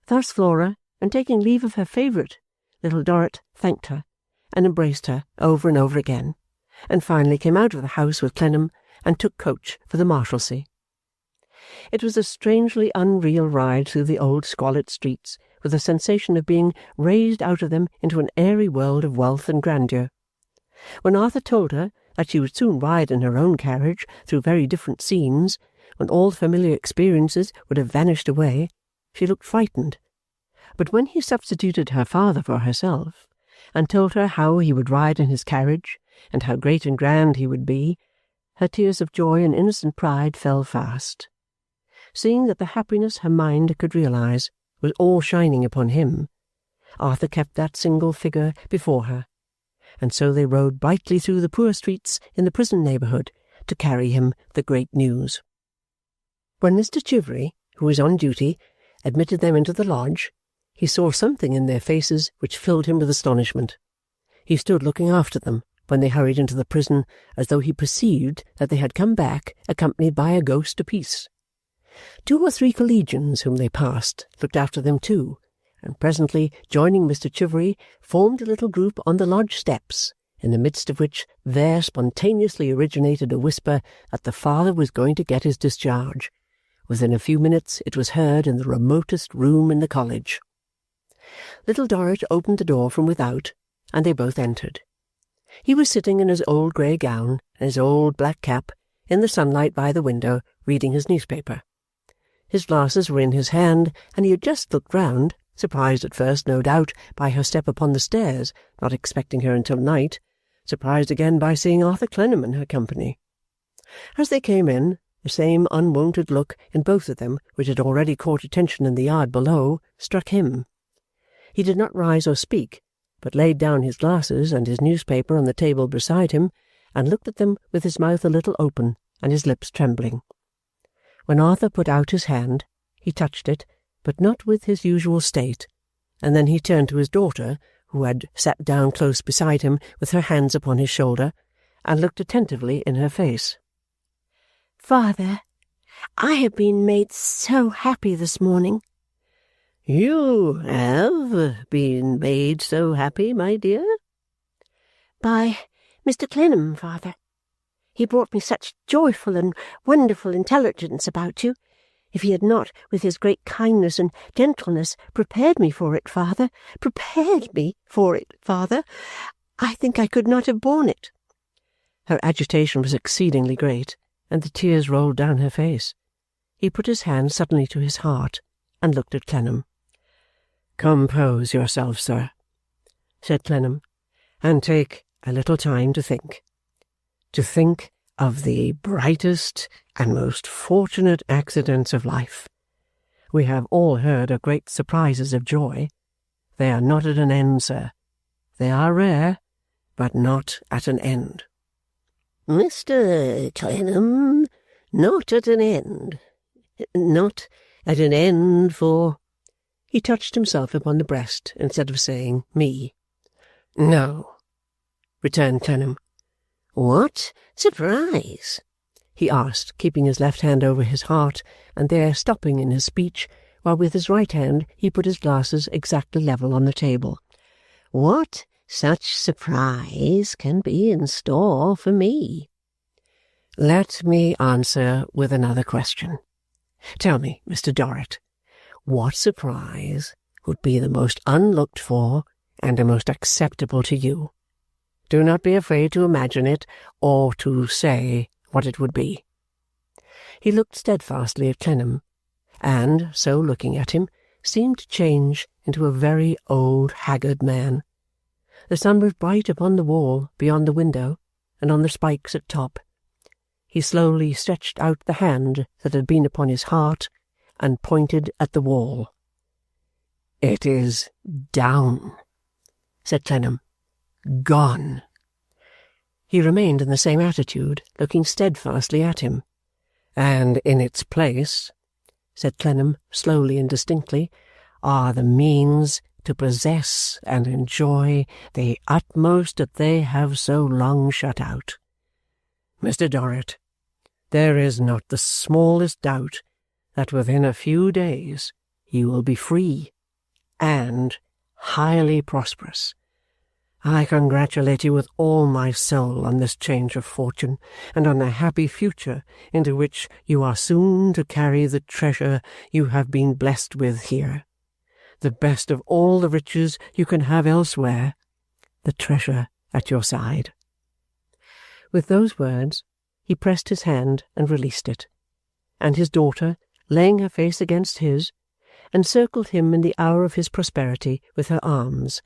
Thus Flora, and taking leave of her favourite, Little Dorrit thanked her, and embraced her over and over again, and finally came out of the house with Clennam, and took coach for the Marshalsea. It was a strangely unreal ride through the old squalid streets, with a sensation of being raised out of them into an airy world of wealth and grandeur. When Arthur told her that she would soon ride in her own carriage through very different scenes, when all familiar experiences would have vanished away, she looked frightened. But when he substituted her father for herself, and told her how he would ride in his carriage, and how great and grand he would be, her tears of joy and innocent pride fell fast. Seeing that the happiness her mind could realize was all shining upon him, Arthur kept that single figure before her, and so they rode brightly through the poor streets in the prison neighbourhood to carry him the great news. When Mr. Chivery, who was on duty, admitted them into the lodge, he saw something in their faces which filled him with astonishment. He stood looking after them when they hurried into the prison, as though he perceived that they had come back accompanied by a ghost apiece. 2 or 3 collegians whom they passed looked after them too, and presently, joining Mr. Chivery, formed a little group on the lodge steps, in the midst of which there spontaneously originated a whisper that the father was going to get his discharge. Within a few minutes it was heard in the remotest room in the college. Little Dorrit opened the door from without, and they both entered. He was sitting in his old grey gown and his old black cap, in the sunlight by the window, reading his newspaper. His glasses were in his hand, and he had just looked round, surprised at first, no doubt, by her step upon the stairs, not expecting her until night, surprised again by seeing Arthur Clennam in her company. As they came in, the same unwonted look in both of them, which had already caught attention in the yard below, struck him. He did not rise or speak, but laid down his glasses and his newspaper on the table beside him, and looked at them with his mouth a little open and his lips trembling. When Arthur put out his hand, he touched it, but not with his usual state, and then he turned to his daughter, who had sat down close beside him with her hands upon his shoulder, and looked attentively in her face. "Father, I have been made so happy this morning." "You have been made so happy, my dear?" "By Mr. Clennam, father. He brought me such joyful and wonderful intelligence about you. If he had not, with his great kindness and gentleness, prepared me for it, father, I think I could not have borne it. Her agitation was exceedingly great, and the tears rolled down her face. He put his hand suddenly to his heart, and looked at Clennam. "Compose yourself, sir," said Clennam, "and take a little time to think. To think of the brightest and most fortunate accidents of life. We have all heard of great surprises of joy. They are not at an end, sir. They are rare, but not at an end." "Mr. Clennam, not at an end. Not at an end for—" He touched himself upon the breast instead of saying me. "No," returned Clennam. "What surprise?" he asked, keeping his left hand over his heart, and there stopping in his speech, while with his right hand he put his glasses exactly level on the table. "What such surprise can be in store for me?" "Let me answer with another question. Tell me, Mr. Dorrit, what surprise would be the most unlooked for and the most acceptable to you? Do not be afraid to imagine it, or to say what it would be." He looked steadfastly at Clennam, and, so looking at him, seemed to change into a very old haggard man. The sun was bright upon the wall beyond the window, and on the spikes at top. He slowly stretched out the hand that had been upon his heart, and pointed at the wall. "It is down," said Clennam. "Gone." He remained in the same attitude, looking steadfastly at him. "And in its place," said Clennam, slowly and distinctly, "are the means to possess and enjoy the utmost that they have so long shut out. Mr. Dorrit, there is not the smallest doubt that within a few days you will be free and highly prosperous. I congratulate you with all my soul on this change of fortune, and on the happy future into which you are soon to carry the treasure you have been blessed with here, the best of all the riches you can have elsewhere, the treasure at your side." With those words, he pressed his hand and released it, and his daughter, laying her face against his, encircled him in the hour of his prosperity with her arms,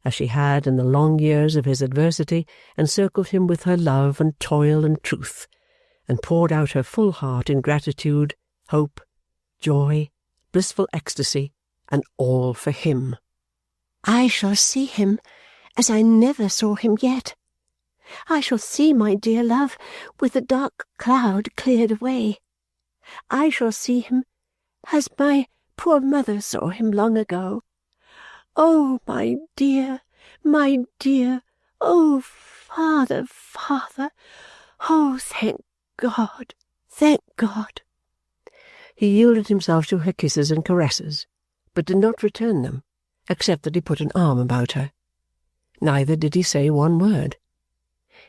as she had in the long years of his adversity encircled him with her love and toil and truth, and poured out her full heart in gratitude, hope, joy, blissful ecstasy, and all for him. "I shall see him as I never saw him yet. I shall see my dear love with the dark cloud cleared away. I shall see him as my poor mother saw him long ago. Oh, my dear, oh, father, oh, thank God, thank God." He yielded himself to her kisses and caresses, but did not return them, except that he put an arm about her. Neither did he say one word.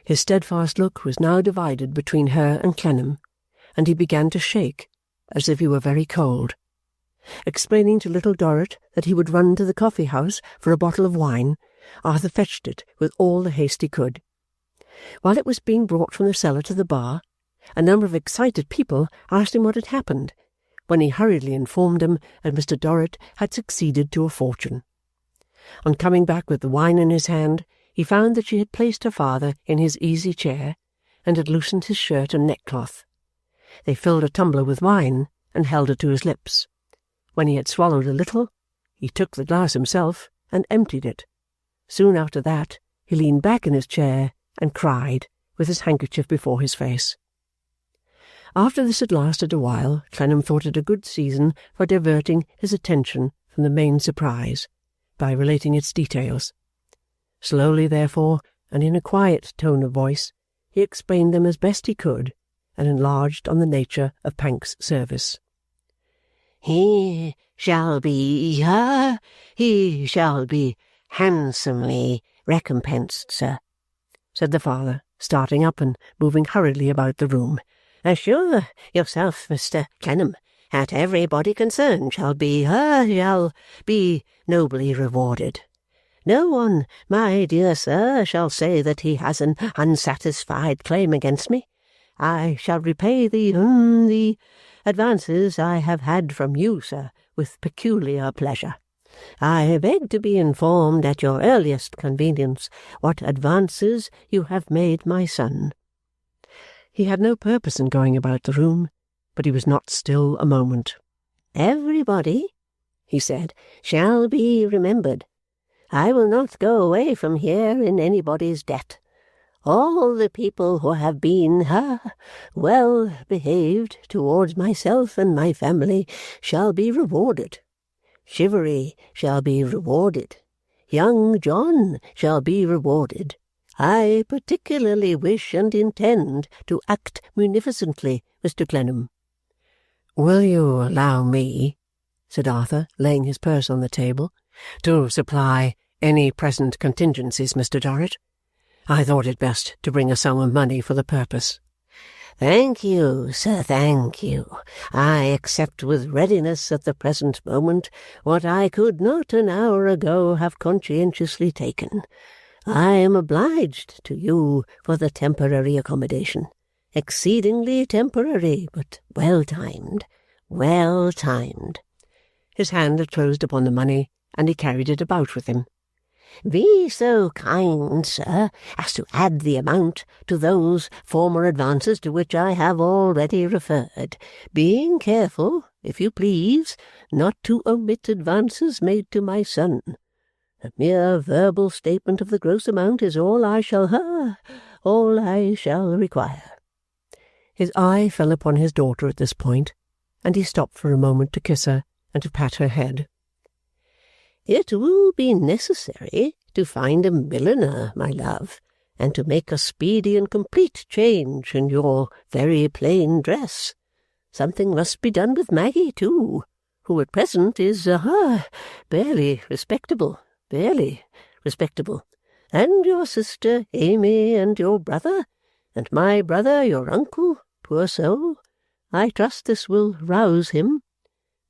His steadfast look was now divided between her and Clennam, and he began to shake, as if he were very cold. Explaining to little Dorrit that he would run to the coffee-house for a bottle of wine, Arthur fetched it with all the haste he could. While it was being brought from the cellar to the bar, a number of excited people asked him what had happened, when he hurriedly informed them that Mr. Dorrit had succeeded to a fortune. On coming back with the wine in his hand, he found that she had placed her father in his easy chair, and had loosened his shirt and neckcloth. They filled a tumbler with wine, and held it to his lips. When he had swallowed a little, he took the glass himself and emptied it. Soon after that, he leaned back in his chair and cried, with his handkerchief before his face. After this had lasted a while, Clennam thought it a good season for diverting his attention from the main surprise, by relating its details. Slowly, therefore, and in a quiet tone of voice, he explained them as best he could, and enlarged on the nature of Pancks' service. He shall be handsomely recompensed, sir," said the father, starting up and moving hurriedly about the room. "Assure yourself, Mr. Clennam, that everybody concerned shall be nobly rewarded. No one, my dear sir, shall say that he has an unsatisfied claim against me. I shall repay the advances I have had from you, sir, with peculiar pleasure. I beg to be informed at your earliest convenience what advances you have made my son. He had no purpose in going about the room, but he was not still a moment. Everybody, he said, shall be remembered. I will not go away from here in anybody's debt. All the people who have been well behaved towards myself and my family shall be rewarded. Chivalry shall be rewarded. Young John shall be rewarded. I particularly wish and intend to act munificently, Mr. Clennam. Will you allow me, said Arthur, laying his purse on the table, to supply any present contingencies, Mr. Dorrit? I thought it best to bring a sum of money for the purpose. Thank you, sir, thank you. I accept with readiness at the present moment what I could not an hour ago have conscientiously taken. I am obliged to you for the temporary accommodation. Exceedingly temporary, but well-timed. Well-timed. His hand had closed upon the money, and he carried it about with him. Be so kind, sir, as to add the amount to those former advances to which I have already referred, being careful, if you please, not to omit advances made to my son. A mere verbal statement of the gross amount is all I shall require. His eye fell upon his daughter at this point, and he stopped for a moment to kiss her and to pat her head. It will be necessary to find a milliner, my love, and to make a speedy and complete change in your very plain dress. Something must be done with Maggie, too, who at present is, barely respectable, and your sister Amy, and your brother, and my brother, your uncle, poor soul. I trust this will rouse him.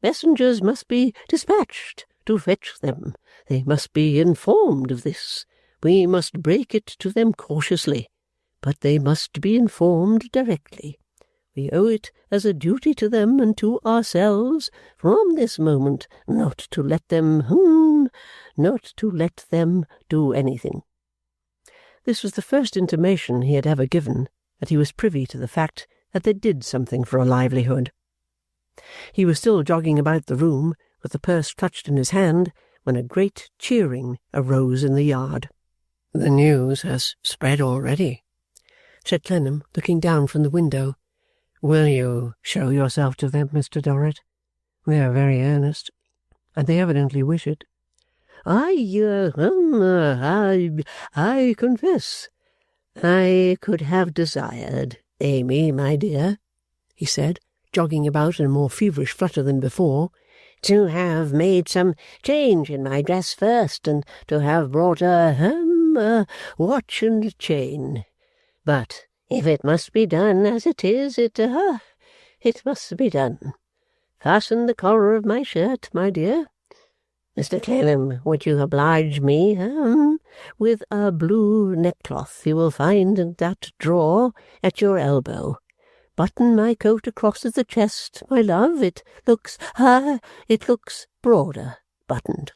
Messengers must be dispatched to fetch them. They must be informed of this. We must break it to them cautiously, but they must be informed directly. We owe it as a duty to them and to ourselves from this moment not to let them do anything. This was the first intimation he had ever given that he was privy to the fact that they did something for a livelihood. He was still jogging about the room with the purse clutched in his hand when a great cheering arose in the yard. "The news has spread already," said Clennam, looking down from the window. "Will you show yourself to them, Mr. Dorrit? They are very earnest, and they evidently wish it." I confess I could have desired, Amy, my dear," he said, jogging about in a more feverish flutter than before, "to have made some change in my dress first, and to have brought a watch and chain. But if it must be done as it is, it must be done. Fasten the collar of my shirt, my dear. Mr. Clennam, would you oblige me with a blue neckcloth you will find in that drawer at your elbow? Button my coat across at the chest, my love. It looks broader buttoned."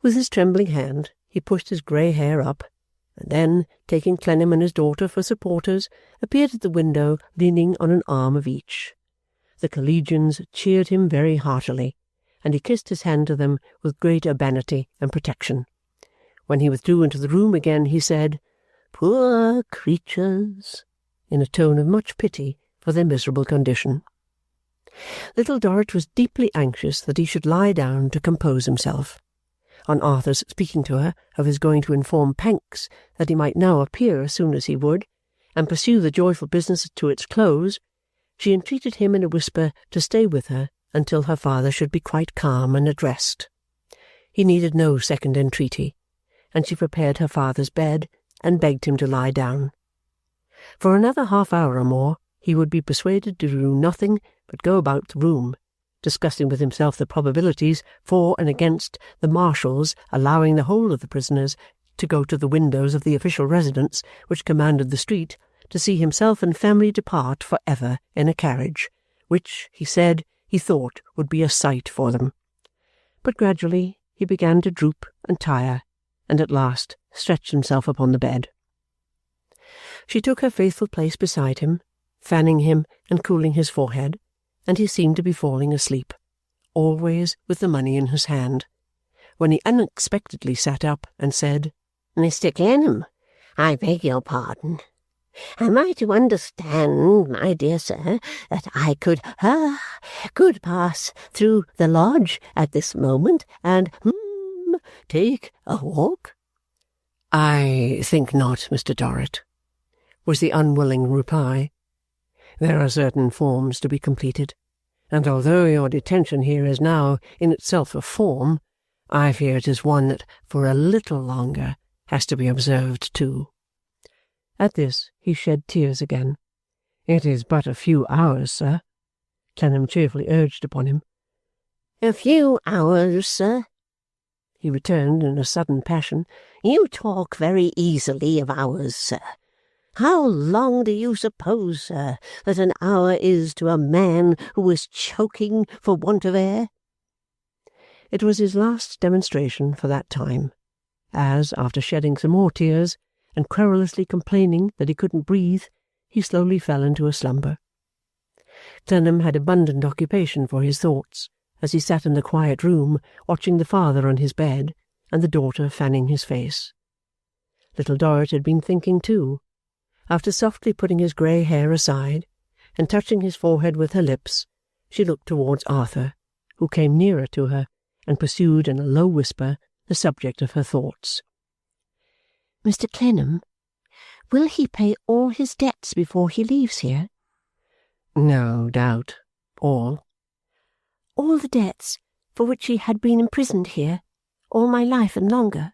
With his trembling hand he pushed his grey hair up, and then, taking Clennam and his daughter for supporters, appeared at the window leaning on an arm of each. The collegians cheered him very heartily, and he kissed his hand to them with great urbanity and protection. When he withdrew into the room again, he said, "Poor creatures," in a tone of much pity for their miserable condition. Little Dorrit was deeply anxious that he should lie down to compose himself. On Arthur's speaking to her of his going to inform Pancks that he might now appear as soon as he would, and pursue the joyful business to its close, she entreated him in a whisper to stay with her until her father should be quite calm and at rest. He needed no second entreaty, and she prepared her father's bed and begged him to lie down. For another half-hour or more he would be persuaded to do nothing but go about the room, discussing with himself the probabilities for and against the Marshal's allowing the whole of the prisoners to go to the windows of the official residence which commanded the street, to see himself and family depart for ever in a carriage, which, he said, he thought would be a sight for them. But gradually he began to droop and tire, and at last stretched himself upon the bed. She took her faithful place beside him, fanning him and cooling his forehead, and he seemed to be falling asleep, always with the money in his hand, when he unexpectedly sat up and said, "Mr. Clennam, I beg your pardon. Am I to understand, my dear sir, that I could pass through the lodge at this moment and, take a walk?" "I think not, Mr. Dorrit," was the unwilling reply. "There are certain forms to be completed, and although your detention here is now in itself a form, I fear it is one that for a little longer has to be observed too." At this he shed tears again. "It is but a few hours, sir," Clennam cheerfully urged upon him. "A few hours, sir?" he returned in a sudden passion. "You talk very easily of hours, sir. How long do you suppose, sir, that an hour is to a man who is choking for want of air?" It was his last demonstration for that time, as, after shedding some more tears, and querulously complaining that he couldn't breathe, he slowly fell into a slumber. Clennam had abundant occupation for his thoughts, as he sat in the quiet room, watching the father on his bed, and the daughter fanning his face. Little Dorrit had been thinking too. After softly putting his grey hair aside, and touching his forehead with her lips, she looked towards Arthur, who came nearer to her, and pursued in a low whisper the subject of her thoughts. "Mr. Clennam, will he pay all his debts before he leaves here?" "No doubt. All." "All the debts for which he had been imprisoned here, all my life and longer?"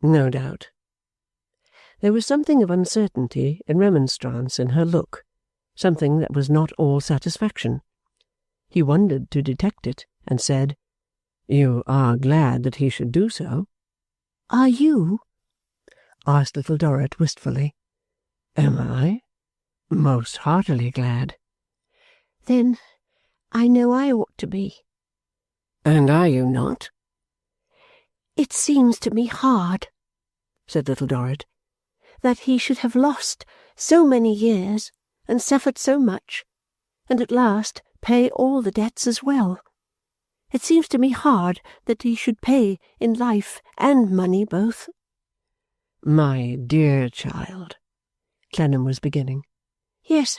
"No doubt." There was something of uncertainty and remonstrance in her look, something that was not all satisfaction. He wondered to detect it, and said, "You are glad that he should do so?" "Are you?" asked Little Dorrit wistfully. "Am I? Most heartily glad." "Then I know I ought to be." "And are you not?" "It seems to me hard," said Little Dorrit, "that he should have lost so many years and suffered so much, and at last pay all the debts as well. It seems to me hard that he should pay in life and money both." "My dear child," Clennam was beginning. "Yes,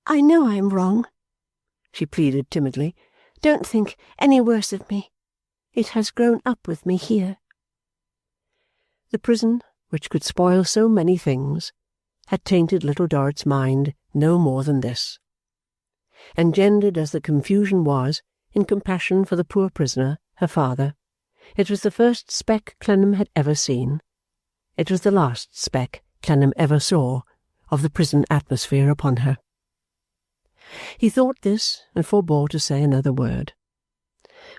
I know I am wrong," she pleaded timidly. "Don't think any worse of me. It has grown up with me here." The prison, which could spoil so many things, had tainted Little Dorrit's mind no more than this. Engendered as the confusion was in compassion for the poor prisoner, her father, it was the first speck Clennam had ever seen. It was the last speck Clennam ever saw of the prison atmosphere upon her. He thought this, and forbore to say another word.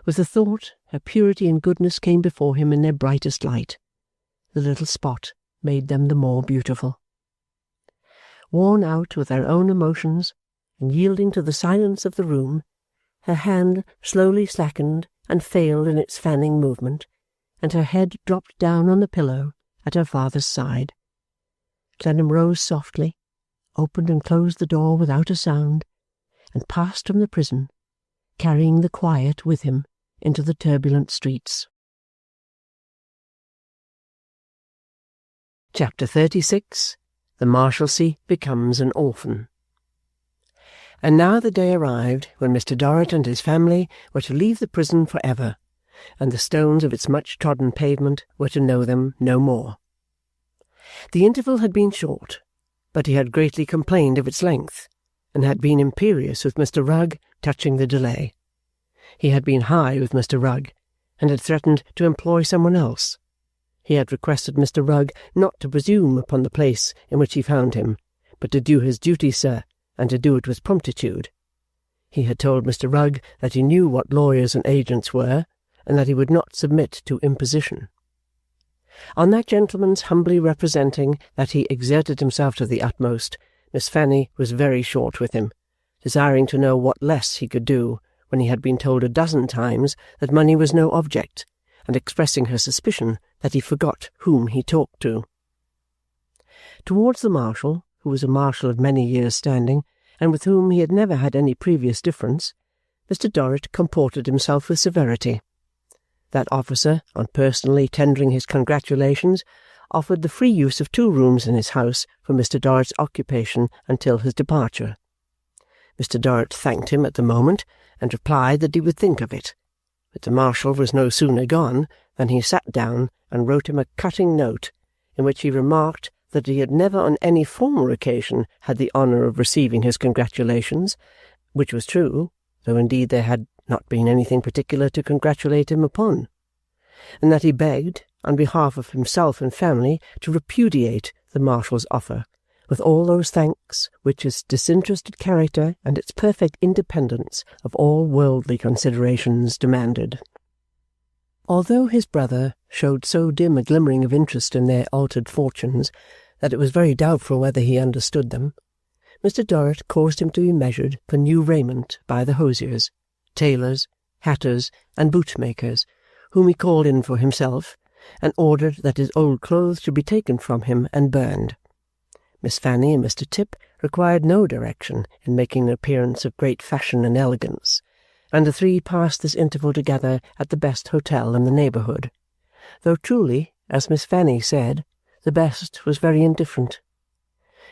With the thought, her purity and goodness came before him in their brightest light. The little spot made them the more beautiful. Worn out with her own emotions, and yielding to the silence of the room, her hand slowly slackened and failed in its fanning movement, and her head dropped down on the pillow at her father's side. Clennam rose softly, opened and closed the door without a sound, and passed from the prison, carrying the quiet with him into the turbulent streets. Chapter 36. The Marshalsea becomes an orphan. And now the day arrived when Mr. Dorrit and his family were to leave the prison for ever, and the stones of its much-trodden pavement were to know them no more. The interval had been short, but he had greatly complained of its length, and had been imperious with Mr. Rugg touching the delay. He had been high with Mr. Rugg, and had threatened to employ someone else. He had requested Mr. Rugg not to presume upon the place in which he found him, but to do his duty, sir, and to do it with promptitude. He had told Mr. Rugg that he knew what lawyers and agents were, and that he would not submit to imposition. On that gentleman's humbly representing that he exerted himself to the utmost, Miss Fanny was very short with him, desiring to know what less he could do, when he had been told a dozen times that money was no object, and expressing her suspicion that he forgot whom he talked to. Towards the Marshal, who was a Marshal of many years' standing, and with whom he had never had any previous difference, Mr. Dorrit comported himself with severity. That officer, on personally tendering his congratulations, offered the free use of 2 rooms in his house for Mr. Dorrit's occupation until his departure. Mr. Dorrit thanked him at the moment, and replied that he would think of it. But the Marshal was no sooner gone than he sat down and wrote him a cutting note, in which he remarked that he had never on any former occasion had the honour of receiving his congratulations, which was true, though indeed there had not been anything particular to congratulate him upon, and that he begged, on behalf of himself and family, to repudiate the Marshal's offer, with all those thanks which its disinterested character and its perfect independence of all worldly considerations demanded. Although his brother showed so dim a glimmering of interest in their altered fortunes that it was very doubtful whether he understood them, Mr. Dorrit caused him to be measured for new raiment by the hosiers, tailors, hatters, and bootmakers, whom he called in for himself, and ordered that his old clothes should be taken from him and burned. Miss Fanny and Mr. Tip required no direction in making an appearance of great fashion and elegance, and the 3 passed this interval together at the best hotel in the neighbourhood, though truly, as Miss Fanny said, the best was very indifferent.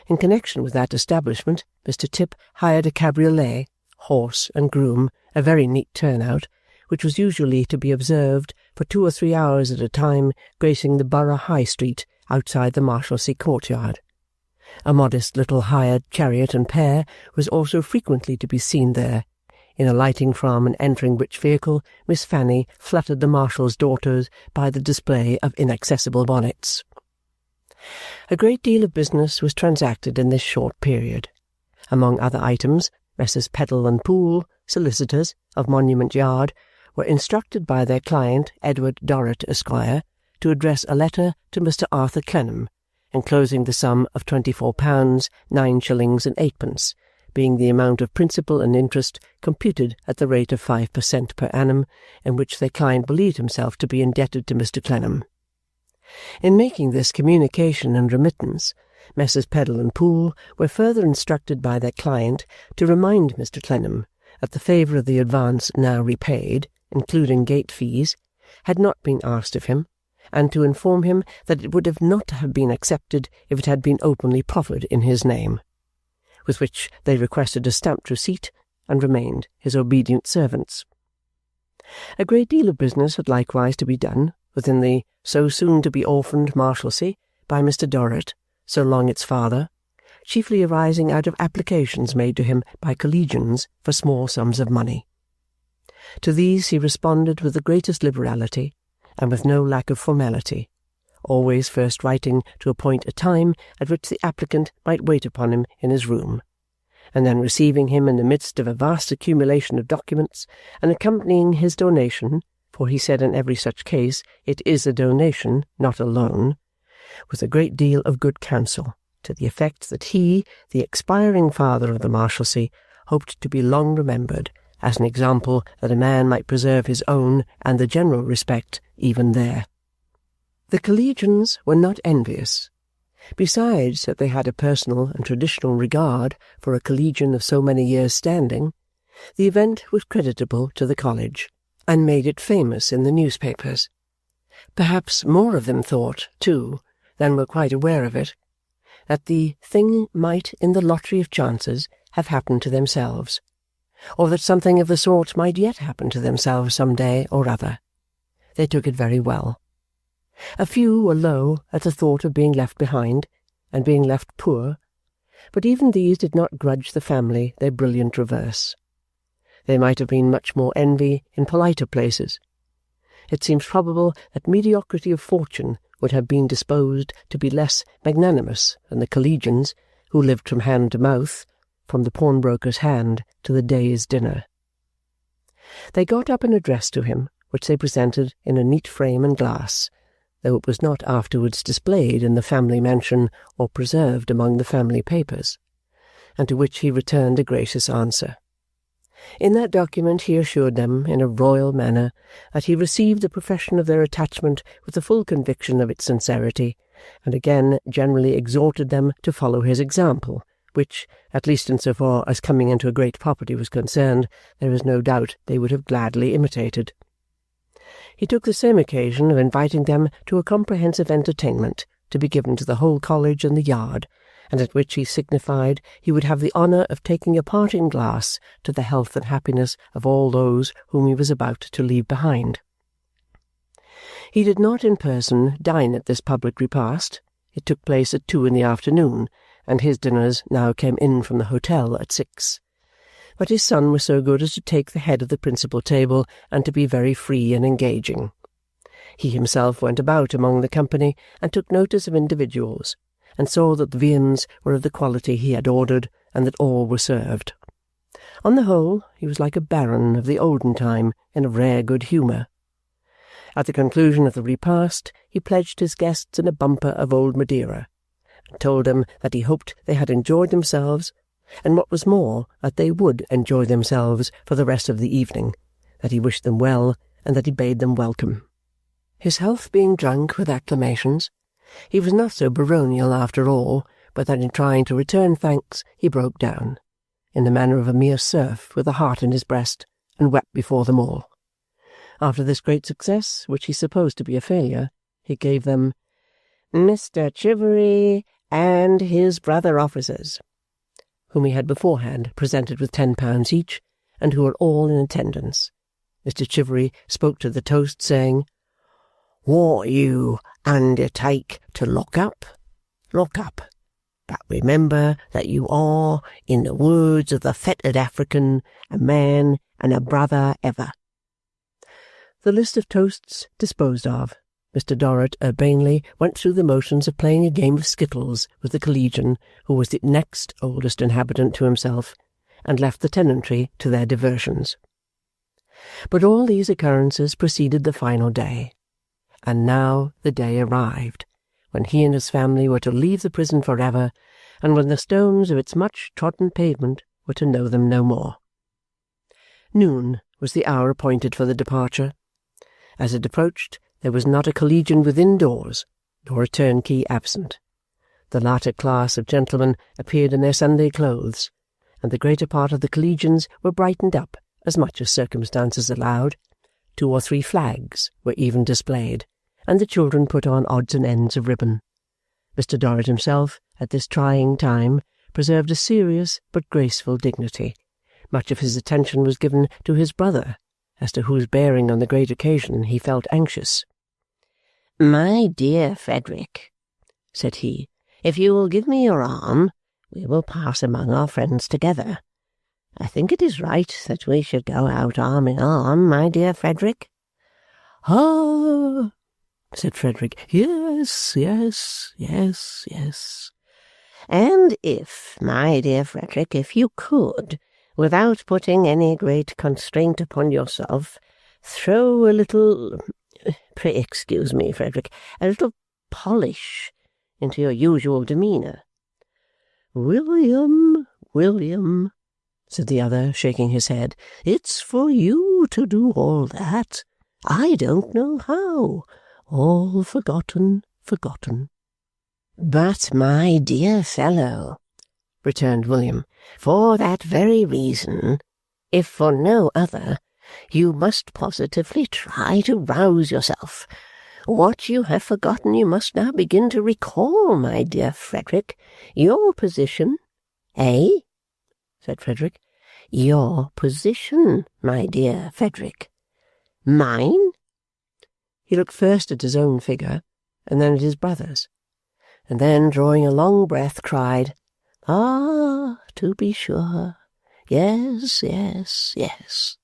In connection with that establishment, Mr. Tip hired a cabriolet, horse and groom, a very neat turnout, which was usually to be observed for 2 or 3 hours at a time, gracing the Borough High Street outside the Marshalsea courtyard. A modest little hired chariot and pair was also frequently to be seen there, in alighting from and entering which vehicle Miss Fanny fluttered the Marshal's daughters by the display of inaccessible bonnets. A great deal of business was transacted in this short period. Among other items, Messrs. Peddle and Poole, solicitors, of Monument Yard, were instructed by their client, Edward Dorrit, Esquire, to address a letter to Mr. Arthur Clennam, enclosing the sum of £24, 9 shillings and 8pence, being the amount of principal and interest computed at the rate of 5% per annum, in which their client believed himself to be indebted to Mr. Clennam. In making this communication and remittance, Messrs. Peddle and Poole were further instructed by their client to remind Mr. Clennam that the favour of the advance now repaid, including gate fees, had not been asked of him, and to inform him that it would not have been accepted if it had been openly proffered in his name, with which they requested a stamped receipt, and remained his obedient servants. A great deal of business had likewise to be done within the so soon to be orphaned Marshalsea by Mr. Dorrit, so long its father, chiefly arising out of applications made to him by collegians for small sums of money. To these he responded with the greatest liberality, and with no lack of formality, always first writing to appoint a time at which the applicant might wait upon him in his room, and then receiving him in the midst of a vast accumulation of documents, and accompanying his donation, for he said in every such case it is a donation, not a loan, with a great deal of good counsel, to the effect that he, the expiring father of the Marshalsea, hoped to be long remembered as an example that a man might preserve his own and the general respect even there. The collegians were not envious. Besides that they had a personal and traditional regard for a collegian of so many years' standing, the event was creditable to the college, and made it famous in the newspapers. Perhaps more of them thought, too, than were quite aware of it, that the thing might in the lottery of chances have happened to themselves, or that something of the sort might yet happen to themselves some day or other. They took it very well. A few were low at the thought of being left behind, and being left poor, but even these did not grudge the family their brilliant reverse. There might have been much more envy in politer places. It seems probable that mediocrity of fortune would have been disposed to be less magnanimous than the collegians, who lived from hand to mouth, from the pawnbroker's hand to the day's dinner. They got up an address to him, which they presented in a neat frame and glass, though it was not afterwards displayed in the family mansion or preserved among the family papers, and to which he returned a gracious answer. In that document he assured them, in a royal manner, that he received the profession of their attachment with the full conviction of its sincerity, and again generally exhorted them to follow his example, which, at least in so far as coming into a great property was concerned, there is no doubt they would have gladly imitated. He took the same occasion of inviting them to a comprehensive entertainment, to be given to the whole college and the yard, and at which he signified he would have the honour of taking a parting glass to the health and happiness of all those whom he was about to leave behind. He did not in person dine at this public repast. It took place at 2 in the afternoon, and his dinners now came in from the hotel at 6. But his son was so good as to take the head of the principal table, and to be very free and engaging. He himself went about among the company, and took notice of individuals, and saw that the viands were of the quality he had ordered, and that all were served. On the whole, he was like a baron of the olden time, in a rare good humour. At the conclusion of the repast, he pledged his guests in a bumper of old Madeira, and told them that he hoped they had enjoyed themselves, and what was more, that they would enjoy themselves for the rest of the evening, that he wished them well, and that he bade them welcome. His health being drunk with acclamations, he was not so baronial after all, but that in trying to return thanks he broke down, in the manner of a mere serf with a heart in his breast, and wept before them all. After this great success, which he supposed to be a failure, he gave them Mr. Chivery and his brother officers, whom he had beforehand presented with £10 each, and who were all in attendance. Mr. Chivery spoke to the toast, saying, "What you undertake to lock up, but remember that you are, in the words of the fettered African, a man and a brother ever." The list of toasts disposed of, Mr. Dorrit urbanely went through the motions of playing a game of skittles with the collegian, who was the next oldest inhabitant to himself, and left the tenantry to their diversions. But all these occurrences preceded the final day, and now the day arrived, when he and his family were to leave the prison for ever, and when the stones of its much-trodden pavement were to know them no more. Noon was the hour appointed for the departure. As it approached, there was not a collegian within doors, nor a turnkey absent. The latter class of gentlemen appeared in their Sunday clothes, and the greater part of the collegians were brightened up as much as circumstances allowed. 2 or 3 flags were even displayed, and the children put on odds and ends of ribbon. Mr. Dorrit himself, at this trying time, preserved a serious but graceful dignity. Much of his attention was given to his brother, as to whose bearing on the great occasion he felt anxious. "My dear Frederick," said he, "if you will give me your arm, we will pass among our friends together. I think it is right that we should go out arm in arm, my dear Frederick." "Ah," said Frederick, "yes, yes, yes, yes." "And if, my dear Frederick, if you could, without putting any great constraint upon yourself, throw a little, pray excuse me, Frederick, a little polish into your usual demeanour." "William, William," said the other, shaking his head, "it's for you to do all that. I don't know how. All forgotten. "But, my dear fellow," returned William, "for that very reason, if for no other, you must positively try to rouse yourself. What you have forgotten you must now begin to recall, my dear Frederick. Your position." "Eh?" said Frederick. "Your position, my dear Frederick." "Mine?" He looked first at his own figure, and then at his brother's, and then, drawing a long breath, cried, "Ah, to be sure. Yes, yes, yes.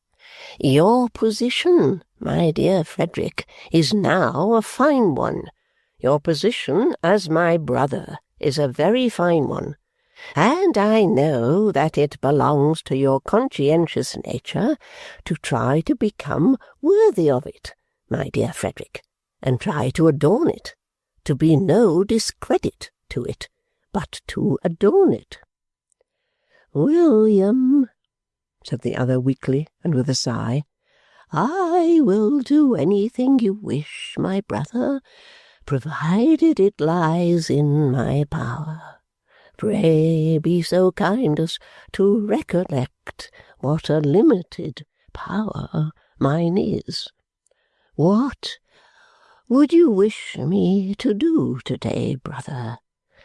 Your position, my dear Frederick, is now a fine one. Your position as my brother is a very fine one. and I know that it belongs to your conscientious nature to try to become worthy of it, my dear Frederick, and try to adorn it, to be no discredit to it, but to adorn it. William, said the other weakly and with a sigh, I will do anything you wish, my brother, provided it lies in my power. Pray be so kind as to recollect what a limited power mine is. What would you wish me to do to-day, brother?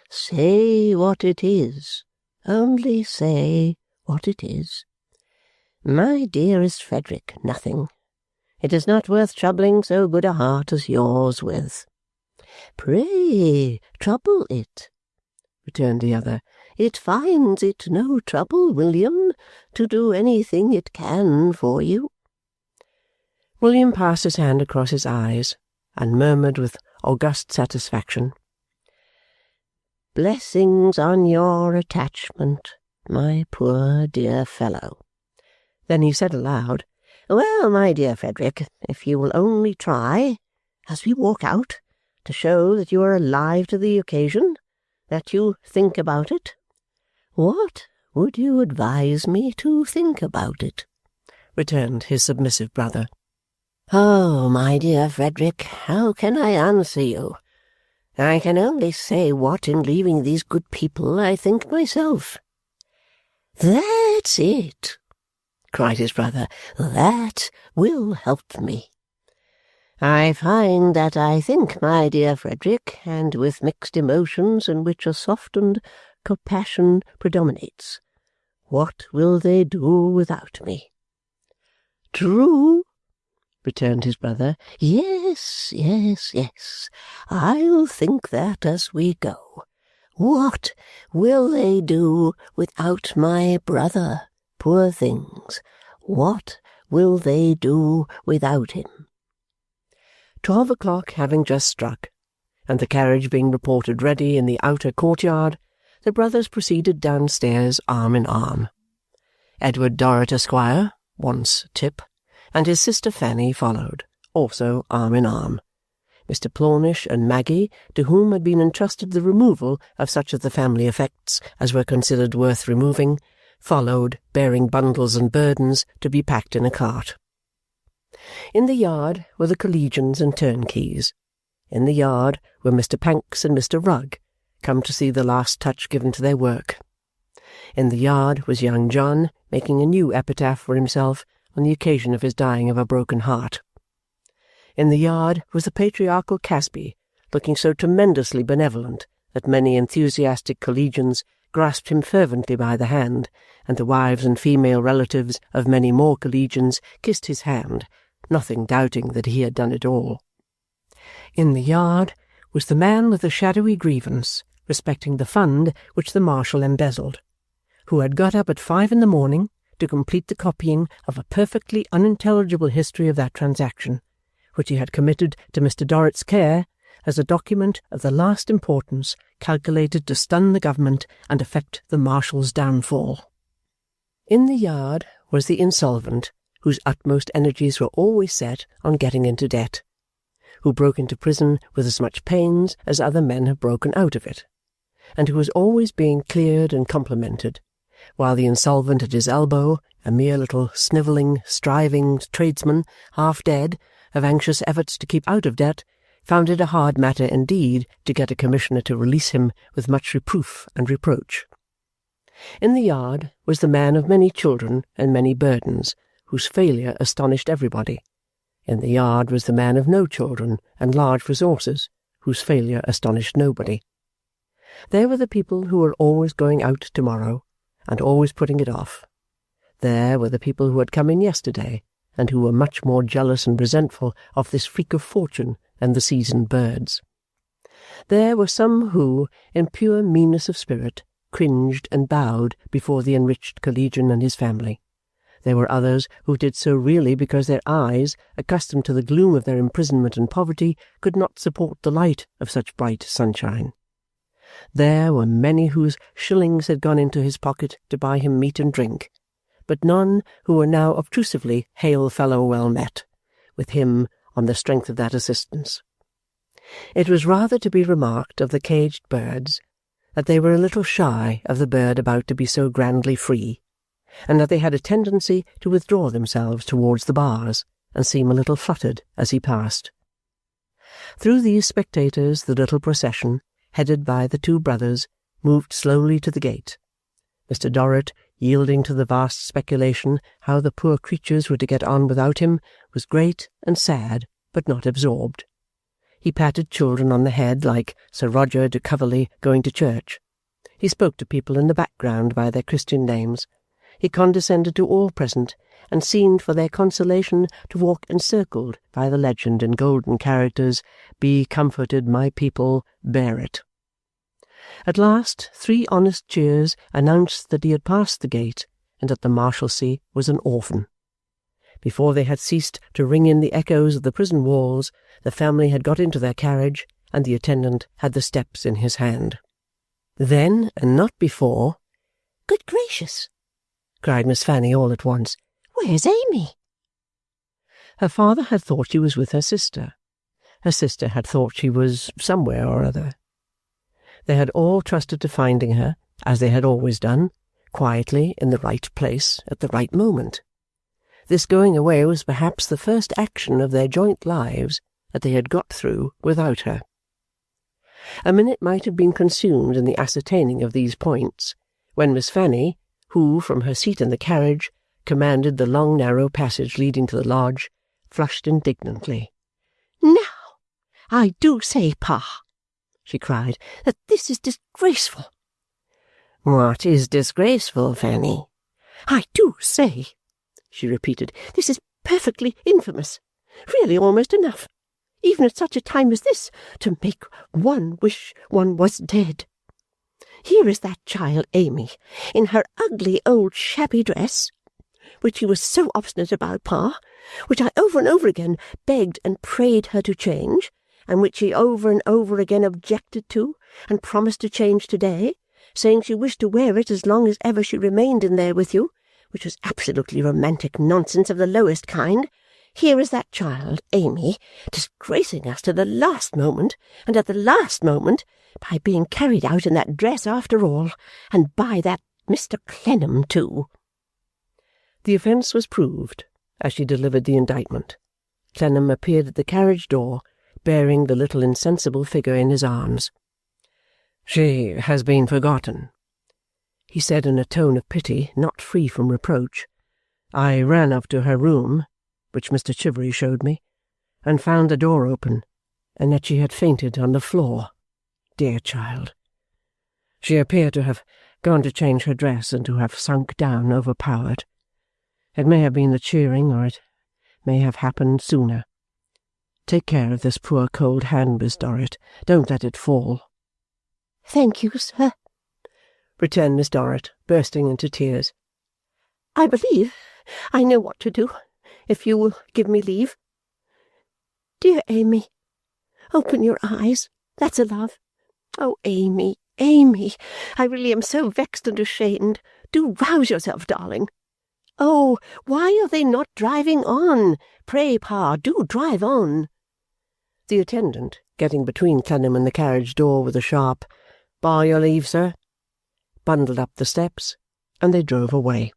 Say what it is. Only say what it is. My dearest Frederick, nothing. It is not worth troubling so good a heart as yours with. Pray trouble it, returned the other. It finds it no trouble, William, to do anything it can for you. William passed his hand across his eyes and murmured with august satisfaction, Blessings on your attachment, my poor dear fellow. Then he said aloud, Well, my dear Frederick, if you will only try, as we walk out, to show that you are alive to the occasion, that you think about it. What would you advise me to think about it? Returned his submissive brother. Oh, my dear Frederick, how can I answer you? I can only say what, in leaving these good people, I think myself. That's it, cried his brother. That will help me. I find that I think, my dear Frederick, and with mixed emotions in which a softened compassion predominates. What will they do without me? True, returned his brother. Yes. I'll think that as we go. What will they do without my brother, poor things? What will they do without him? 12 o'clock having just struck, and the carriage being reported ready in the outer courtyard, the brothers proceeded downstairs arm in arm. Edward Dorrit, Esquire, once Tip, and his sister Fanny followed, also arm in arm. Mr. Plornish and Maggie, to whom had been entrusted the removal of such of the family effects as were considered worth removing, followed, bearing bundles and burdens to be packed in a cart. In the yard were the collegians and turnkeys. In the yard were Mr. Pancks and Mr. Rugg, come to see the last touch given to their work. In the yard was young John, making a new epitaph for himself on the occasion of his dying of a broken heart. In the yard was the patriarchal Casby, looking so tremendously benevolent that many enthusiastic collegians grasped him fervently by the hand, and the wives and female relatives of many more collegians kissed his hand, nothing doubting that he had done it all. In the yard was the man with the shadowy grievance respecting the fund which the Marshal embezzled, who had got up at 5 in the morning to complete the copying of a perfectly unintelligible history of that transaction, which he had committed to Mr. Dorrit's care as a document of the last importance calculated to stun the government and effect the Marshal's downfall. In the yard was the insolvent, whose utmost energies were always set on getting into debt, who broke into prison with as much pains as other men have broken out of it, and who was always being cleared and complimented, while the insolvent at his elbow, a mere little snivelling, striving tradesman, half dead, of anxious efforts to keep out of debt, found it a hard matter indeed to get a commissioner to release him with much reproof and reproach. In the yard was the man of many children and many burdens, whose failure astonished everybody. In the yard was the man of no children and large resources, whose failure astonished nobody. There were the people who were always going out tomorrow, and always putting it off. There were the people who had come in yesterday, and who were much more jealous and resentful of this freak of fortune than the seasoned birds. There were some who, in pure meanness of spirit, cringed and bowed before the enriched collegian and his family. There were others who did so really because their eyes, accustomed to the gloom of their imprisonment and poverty, could not support the light of such bright sunshine. There were many whose shillings had gone into his pocket to buy him meat and drink, but none who were now obtrusively hail fellow well met, with him on the strength of that assistance. It was rather to be remarked of the caged birds that they were a little shy of the bird about to be so grandly free, and that they had a tendency to withdraw themselves towards the bars and seem a little fluttered as he passed. Through these spectators the little procession, headed by the two brothers, moved slowly to the gate, Mr. Dorrit, yielding to the vast speculation how the poor creatures were to get on without him, was great and sad, but not absorbed. He patted children on the head like Sir Roger de Coverley going to church. He spoke to people in the background by their Christian names. He condescended to all present, and seemed for their consolation to walk encircled by the legend in golden characters, "Be comforted, my people, bear it." At last 3 honest cheers announced that he had passed the gate, and that the Marshalsea was an orphan. Before they had ceased to ring in the echoes of the prison walls, the family had got into their carriage, and the attendant had the steps in his hand. Then, and not before, "Good gracious!" cried Miss Fanny all at once. "Where's Amy?" Her father had thought she was with her sister. Her sister had thought she was somewhere or other. They had all trusted to finding her, as they had always done, quietly in the right place at the right moment. This going away was perhaps the first action of their joint lives that they had got through without her. A minute might have been consumed in the ascertaining of these points, when Miss Fanny, who, from her seat in the carriage, commanded the long narrow passage leading to the lodge, flushed indignantly. "Now, I do say, Pa," she cried, "that this is disgraceful." "What is disgraceful, Fanny?" "I do say," she repeated, "this is perfectly infamous. Really almost enough, even at such a time as this, to make one wish one was dead. Here is that child Amy, in her ugly old shabby dress, which she was so obstinate about, Pa, which I over and over again begged and prayed her to change, and which she over and over again objected to, and promised to change to-day, saying she wished to wear it as long as ever she remained in there with you, which was absolutely romantic nonsense of the lowest kind. Here is that child, Amy, disgracing us to the last moment, and at the last moment, by being carried out in that dress after all, and by that Mr. Clennam too." The offence was proved, as she delivered the indictment. Clennam appeared at the carriage door, bearing the little insensible figure in his arms. "She has been forgotten," he said in a tone of pity not free from reproach. "I ran up to her room, which Mr. Chivery showed me, and found the door open, and that she had fainted on the floor. Dear child! She appeared to have gone to change her dress and to have sunk down overpowered. It may have been the cheering, or it may have happened sooner. Take care of this poor cold hand, Miss Dorrit. Don't let it fall." "Thank you, sir," returned Miss Dorrit, bursting into tears. "I believe I know what to do, if you will give me leave. Dear Amy, open your eyes, that's a love. Oh, Amy, Amy, I really am so vexed and ashamed. Do rouse yourself, darling. Oh, why are they not driving on? Pray, Pa, do drive on." The attendant, getting between Clennam and the carriage door with a sharp "By your leave, sir," bundled up the steps, and they drove away.